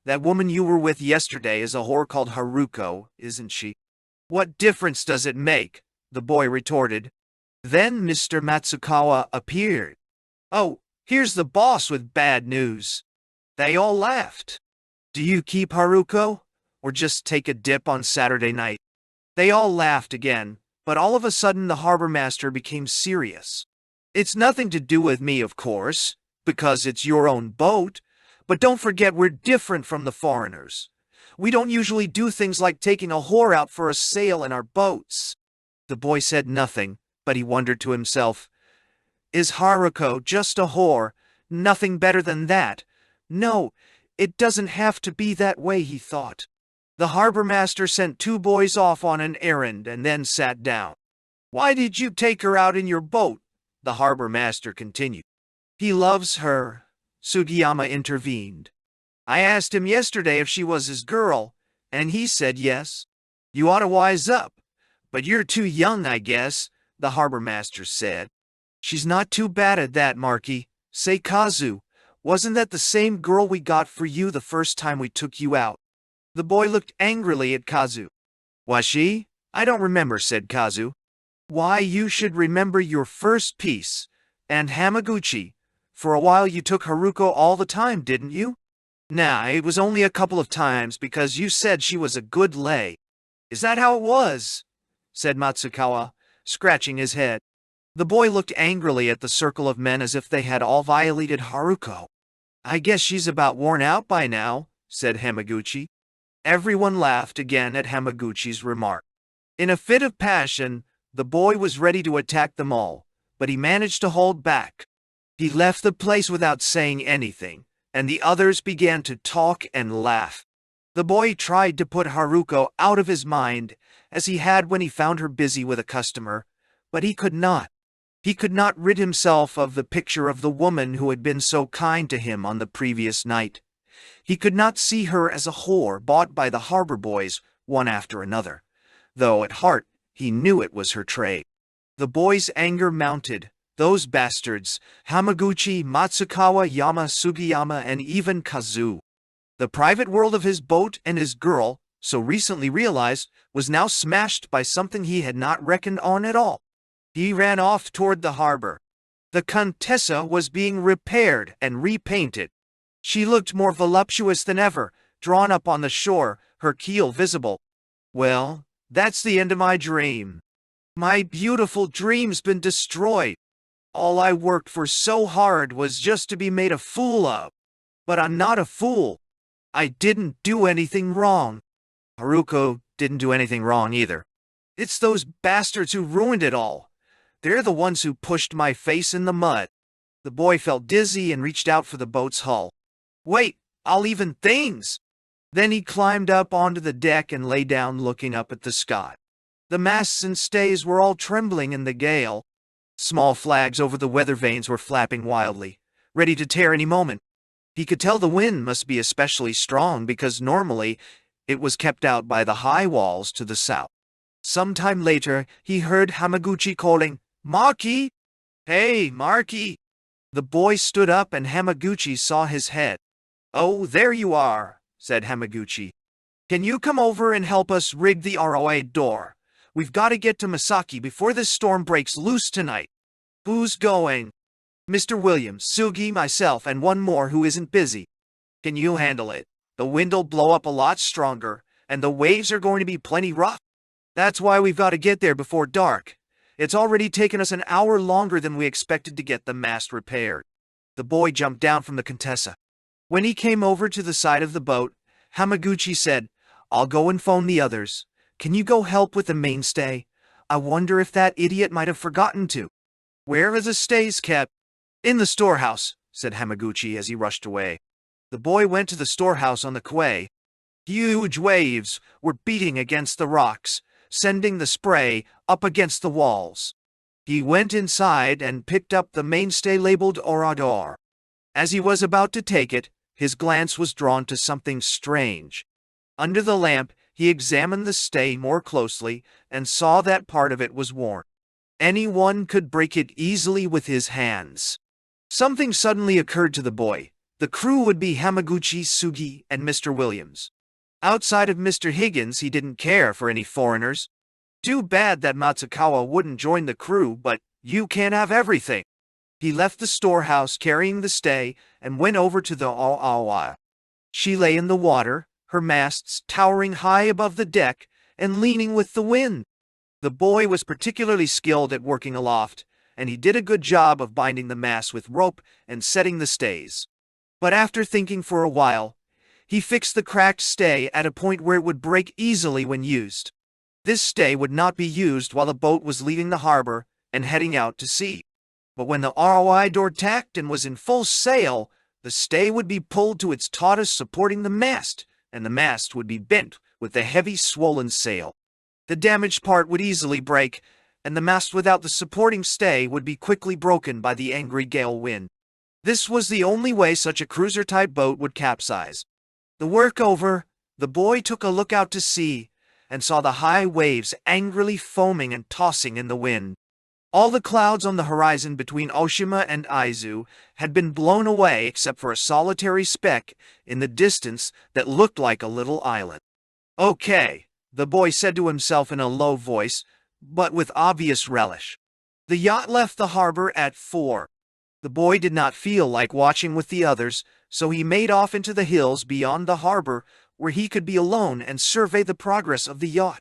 That woman you were with yesterday is a whore called Haruko, isn't she? What difference does it make? The boy retorted. Then Mr. Matsukawa appeared. Oh, here's the boss with bad news. They all laughed. Do you keep Haruko, or just take a dip on Saturday night? They all laughed again, but all of a sudden the harbor master became serious. It's nothing to do with me, of course, because it's your own boat. But don't forget we're different from the foreigners. We don't usually do things like taking a whore out for a sail in our boats. The boy said nothing, but he wondered to himself, is Haruko just a whore? Nothing better than that? No, it doesn't have to be that way, he thought. The harbor master sent two boys off on an errand and then sat down. Why did you take her out in your boat? The harbor master continued. He loves her. Sugiyama intervened. I asked him yesterday if she was his girl, and he said yes. You ought to wise up, but you're too young, I guess, the harbor master said. She's not too bad at that, Marky. Say, Kazu, wasn't that the same girl we got for you the first time we took you out? The boy looked angrily at Kazu. Was she? I don't remember, said Kazu. Why, you should remember your first piece. And Hamaguchi. For a while you took Haruko all the time, didn't you? Nah, it was only a couple of times because you said she was a good lay. Is that how it was? Said Matsukawa, scratching his head. The boy looked angrily at the circle of men as if they had all violated Haruko. I guess she's about worn out by now, said Hamaguchi. Everyone laughed again at Hamaguchi's remark. In a fit of passion, the boy was ready to attack them all, but he managed to hold back. He left the place without saying anything, and the others began to talk and laugh. The boy tried to put Haruko out of his mind, as he had when he found her busy with a customer, but he could not. He could not rid himself of the picture of the woman who had been so kind to him on the previous night. He could not see her as a whore bought by the harbor boys, one after another, though at heart he knew it was her trade. The boy's anger mounted. Those bastards, Hamaguchi, Matsukawa, Yama, Sugiyama, and even Kazu. The private world of his boat and his girl, so recently realized, was now smashed by something he had not reckoned on at all. He ran off toward the harbor. The Contessa was being repaired and repainted. She looked more voluptuous than ever, drawn up on the shore, her keel visible. Well, that's the end of my dream. My beautiful dream's been destroyed. All I worked for so hard was just to be made a fool of. But I'm not a fool. I didn't do anything wrong. Haruko didn't do anything wrong either. It's those bastards who ruined it all. They're the ones who pushed my face in the mud. The boy felt dizzy and reached out for the boat's hull. Wait, I'll even things! Then he climbed up onto the deck and lay down looking up at the sky. The masts and stays were all trembling in the gale. Small flags over the weather vanes were flapping wildly, ready to tear any moment. He could tell the wind must be especially strong because normally it was kept out by the high walls to the south. Some time later, he heard Hamaguchi calling, "Marky! Hey, Marky!" The boy stood up and Hamaguchi saw his head. "Oh, there you are," said Hamaguchi. "Can you come over and help us rig the ROA door? We've got to get to Masaki before this storm breaks loose tonight." "Who's going?" "Mr. Williams, Sugi, myself, and one more who isn't busy." "Can you handle it? The wind'll blow up a lot stronger, and the waves are going to be plenty rough. That's why we've got to get there before dark. It's already taken us an hour longer than we expected to get the mast repaired." The boy jumped down from the Contessa. When he came over to the side of the boat, Hamaguchi said, "I'll go and phone the others. Can you go help with the mainstay? I wonder if that idiot might have forgotten to." "Where are the stays kept?" "In the storehouse," said Hamaguchi as he rushed away. The boy went to the storehouse on the quay. Huge waves were beating against the rocks, sending the spray up against the walls. He went inside and picked up the mainstay labeled Orador. As he was about to take it, his glance was drawn to something strange. Under the lamp, he examined the stay more closely and saw that part of it was worn. Anyone could break it easily with his hands. Something suddenly occurred to the boy. The crew would be Hamaguchi, Sugi, and Mr. Williams. Outside of Mr. Higgins, he didn't care for any foreigners. Too bad that Matsukawa wouldn't join the crew, but you can't have everything. He left the storehouse carrying the stay and went over to the Aoawa. She lay in the water, her masts towering high above the deck and leaning with the wind. The boy was particularly skilled at working aloft, and he did a good job of binding the masts with rope and setting the stays. But after thinking for a while, he fixed the cracked stay at a point where it would break easily when used. This stay would not be used while the boat was leaving the harbor and heading out to sea. But when the ROI door tacked and was in full sail, the stay would be pulled to its tautest supporting the mast, and the mast would be bent with the heavy swollen sail. The damaged part would easily break, and the mast without the supporting stay would be quickly broken by the angry gale wind. This was the only way such a cruiser-type boat would capsize. The work over, the boy took a look out to sea and saw the high waves angrily foaming and tossing in the wind. All the clouds on the horizon between Oshima and Aizu had been blown away except for a solitary speck in the distance that looked like a little island. "Okay," the boy said to himself in a low voice, but with obvious relish. The yacht left the harbor at 4. The boy did not feel like watching with the others, so he made off into the hills beyond the harbor where he could be alone and survey the progress of the yacht.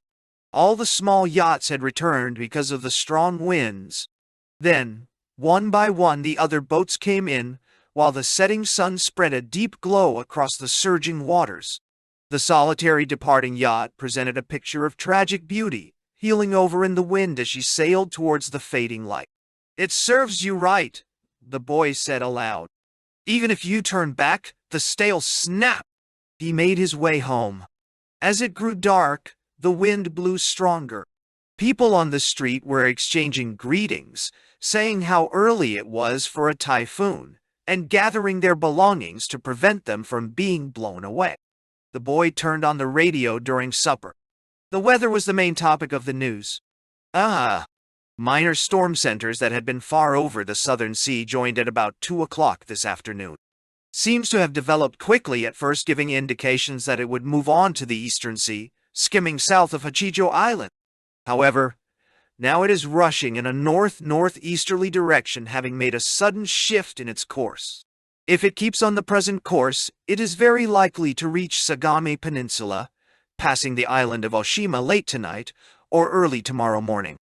All the small yachts had returned because of the strong winds. Then, one by one, the other boats came in, while the setting sun spread a deep glow across the surging waters. The solitary departing yacht presented a picture of tragic beauty, heeling over in the wind as she sailed towards the fading light. "It serves you right," the boy said aloud. "Even if you turn back, the sail'll snap." He made his way home. As it grew dark, the wind blew stronger. People on the street were exchanging greetings, saying how early it was for a typhoon, and gathering their belongings to prevent them from being blown away. The boy turned on the radio during supper. The weather was the main topic of the news. Minor storm centers that had been far over the southern sea joined at about 2 o'clock this afternoon. Seems to have developed quickly at first, giving indications that it would move on to the eastern sea, skimming south of Hachijo Island. However, now it is rushing in a north-northeasterly direction, having made a sudden shift in its course. If it keeps on the present course, it is very likely to reach Sagami Peninsula, passing the island of Oshima late tonight or early tomorrow morning.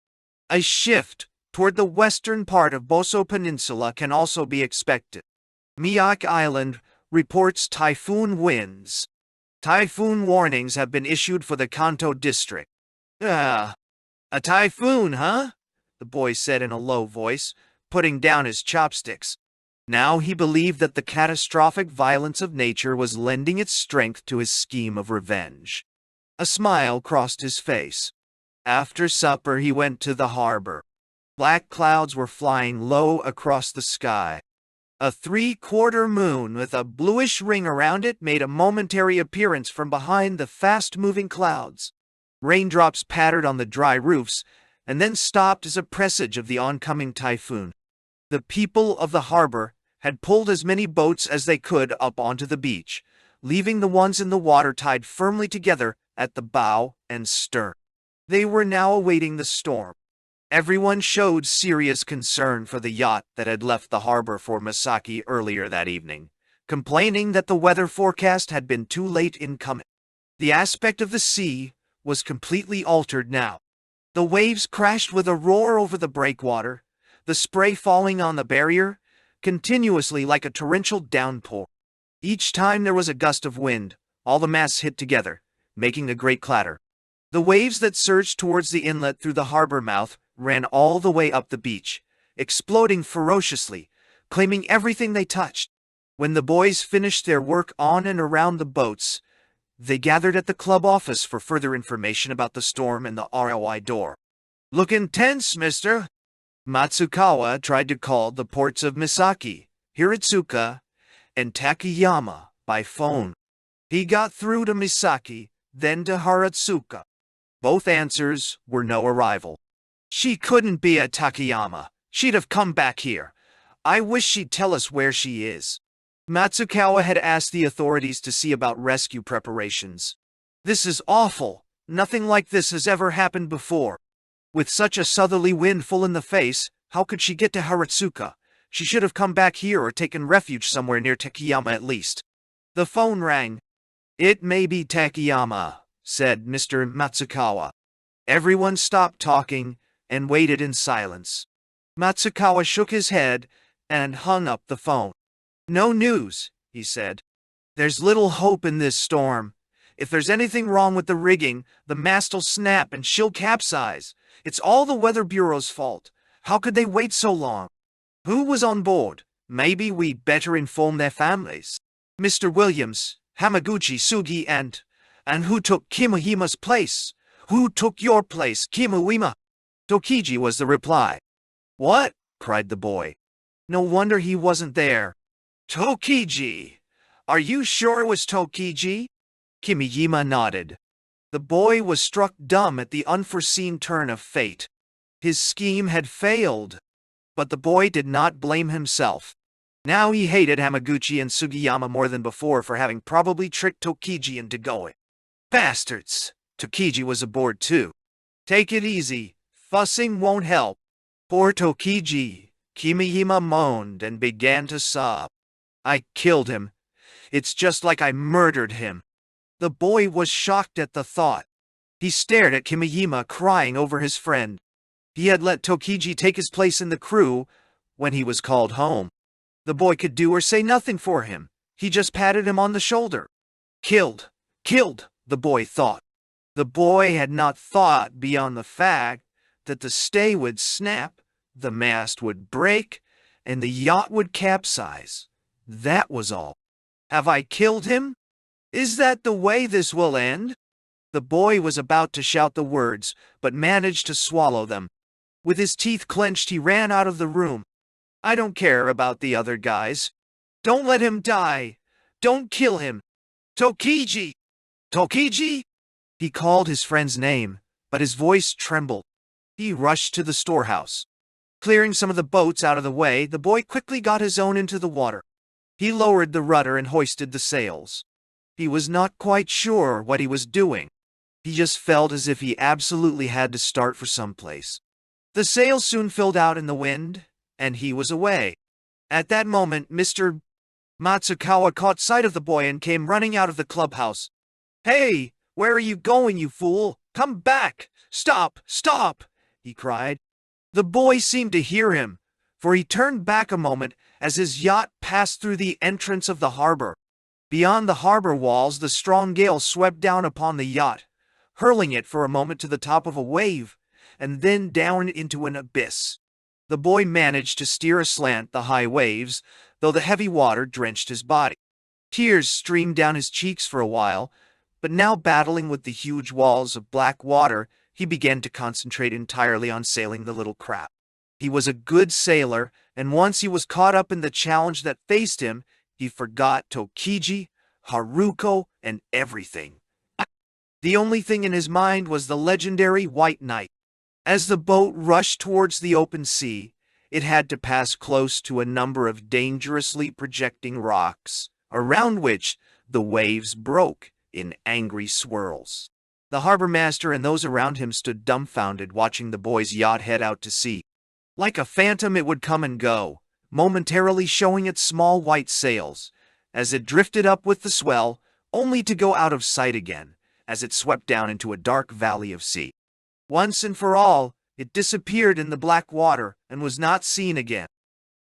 A shift toward the western part of Boso Peninsula can also be expected. Miyake Island reports typhoon winds. Typhoon warnings have been issued for the Kanto district. A typhoon, huh?" the boy said in a low voice, putting down his chopsticks. Now he believed that the catastrophic violence of nature was lending its strength to his scheme of revenge. A smile crossed his face. After supper he went to the harbor. Black clouds were flying low across the sky. A 3/4 moon with a bluish ring around it made a momentary appearance from behind the fast-moving clouds. Raindrops pattered on the dry roofs and then stopped as a presage of the oncoming typhoon. The people of the harbor had pulled as many boats as they could up onto the beach, leaving the ones in the water tied firmly together at the bow and stern. They were now awaiting the storm. Everyone showed serious concern for the yacht that had left the harbor for Misaki earlier that evening, complaining that the weather forecast had been too late in coming. The aspect of the sea was completely altered now. The waves crashed with a roar over the breakwater, the spray falling on the barrier, continuously like a torrential downpour. Each time there was a gust of wind, all the masts hit together, making a great clatter. The waves that surged towards the inlet through the harbor mouth ran all the way up the beach, exploding ferociously, claiming everything they touched. When the boys finished their work on and around the boats, they gathered at the club office for further information about the storm and the ROI door. "Looking tense, mister." Matsukawa tried to call the ports of Misaki, Hiratsuka, and Takayama by phone. He got through to Misaki, then to Hiratsuka. Both answers were no arrival. "She couldn't be at Takayama. She'd have come back here. I wish she'd tell us where she is." Matsukawa had asked the authorities to see about rescue preparations. "This is awful. Nothing like this has ever happened before. With such a southerly wind full in the face, how could she get to Hiratsuka? She should have come back here or taken refuge somewhere near Takayama at least." The phone rang. "It may be Takayama," said Mr. Matsukawa. Everyone stopped talking and waited in silence. Matsukawa shook his head and hung up the phone. "No news," he said. "There's little hope in this storm. If there's anything wrong with the rigging, the mast'll snap and she'll capsize. It's all the Weather Bureau's fault. How could they wait so long? Who was on board? Maybe we'd better inform their families. Mr. Williams, Hamaguchi, Sugi, and who took Kimuhima's place? Who took your place, Kimuhima?" "Tokiji," was the reply. "What?" cried the boy. No wonder he wasn't there. "Tokiji! Are you sure it was Tokiji? Kimijima nodded. The boy was struck dumb at the unforeseen turn of fate. His scheme had failed. But the boy did not blame himself. Now he hated Hamaguchi and Sugiyama more than before for having probably tricked Tokiji into going. Bastards! Tokiji was aboard too. Take it easy. Fussing won't help. Poor Tokiji. Kimijima moaned and began to sob. I killed him. It's just like I murdered him. The boy was shocked at the thought. He stared at Kimijima crying over his friend. He had let Tokiji take his place in the crew when he was called home. The boy could do or say nothing for him. He just patted him on the shoulder. Killed, the boy thought. The boy had not thought beyond the fact that the stay would snap, the mast would break, and the yacht would capsize. That was all. Have I killed him? Is that the way this will end? The boy was about to shout the words, but managed to swallow them. With his teeth clenched, he ran out of the room. I don't care about the other guys. Don't let him die. Don't kill him. Tokiji! Tokiji! He called his friend's name, but his voice trembled. He rushed to the storehouse. Clearing some of the boats out of the way, the boy quickly got his own into the water. He lowered the rudder and hoisted the sails. He was not quite sure what he was doing. He just felt as if he absolutely had to start for someplace. The sails soon filled out in the wind, and he was away. At that moment, Mr. Matsukawa caught sight of the boy and came running out of the clubhouse. Hey, where are you going, you fool? Come back! Stop! Stop! He cried. The boy seemed to hear him, for he turned back a moment as his yacht passed through the entrance of the harbor. Beyond the harbor walls, the strong gale swept down upon the yacht, hurling it for a moment to the top of a wave, and then down into an abyss. The boy managed to steer aslant the high waves, though the heavy water drenched his body. Tears streamed down his cheeks for a while, but now battling with the huge walls of black water, he began to concentrate entirely on sailing the little craft. He was a good sailor, and once he was caught up in the challenge that faced him, he forgot Tokiji, Haruko, and everything. The only thing in his mind was the legendary White Knight. As the boat rushed towards the open sea, it had to pass close to a number of dangerously projecting rocks, around which the waves broke in angry swirls. The harbor master and those around him stood dumbfounded, watching the boy's yacht head out to sea. Like a phantom, it would come and go, momentarily showing its small white sails, as it drifted up with the swell, only to go out of sight again, as it swept down into a dark valley of sea. Once and for all, it disappeared in the black water and was not seen again.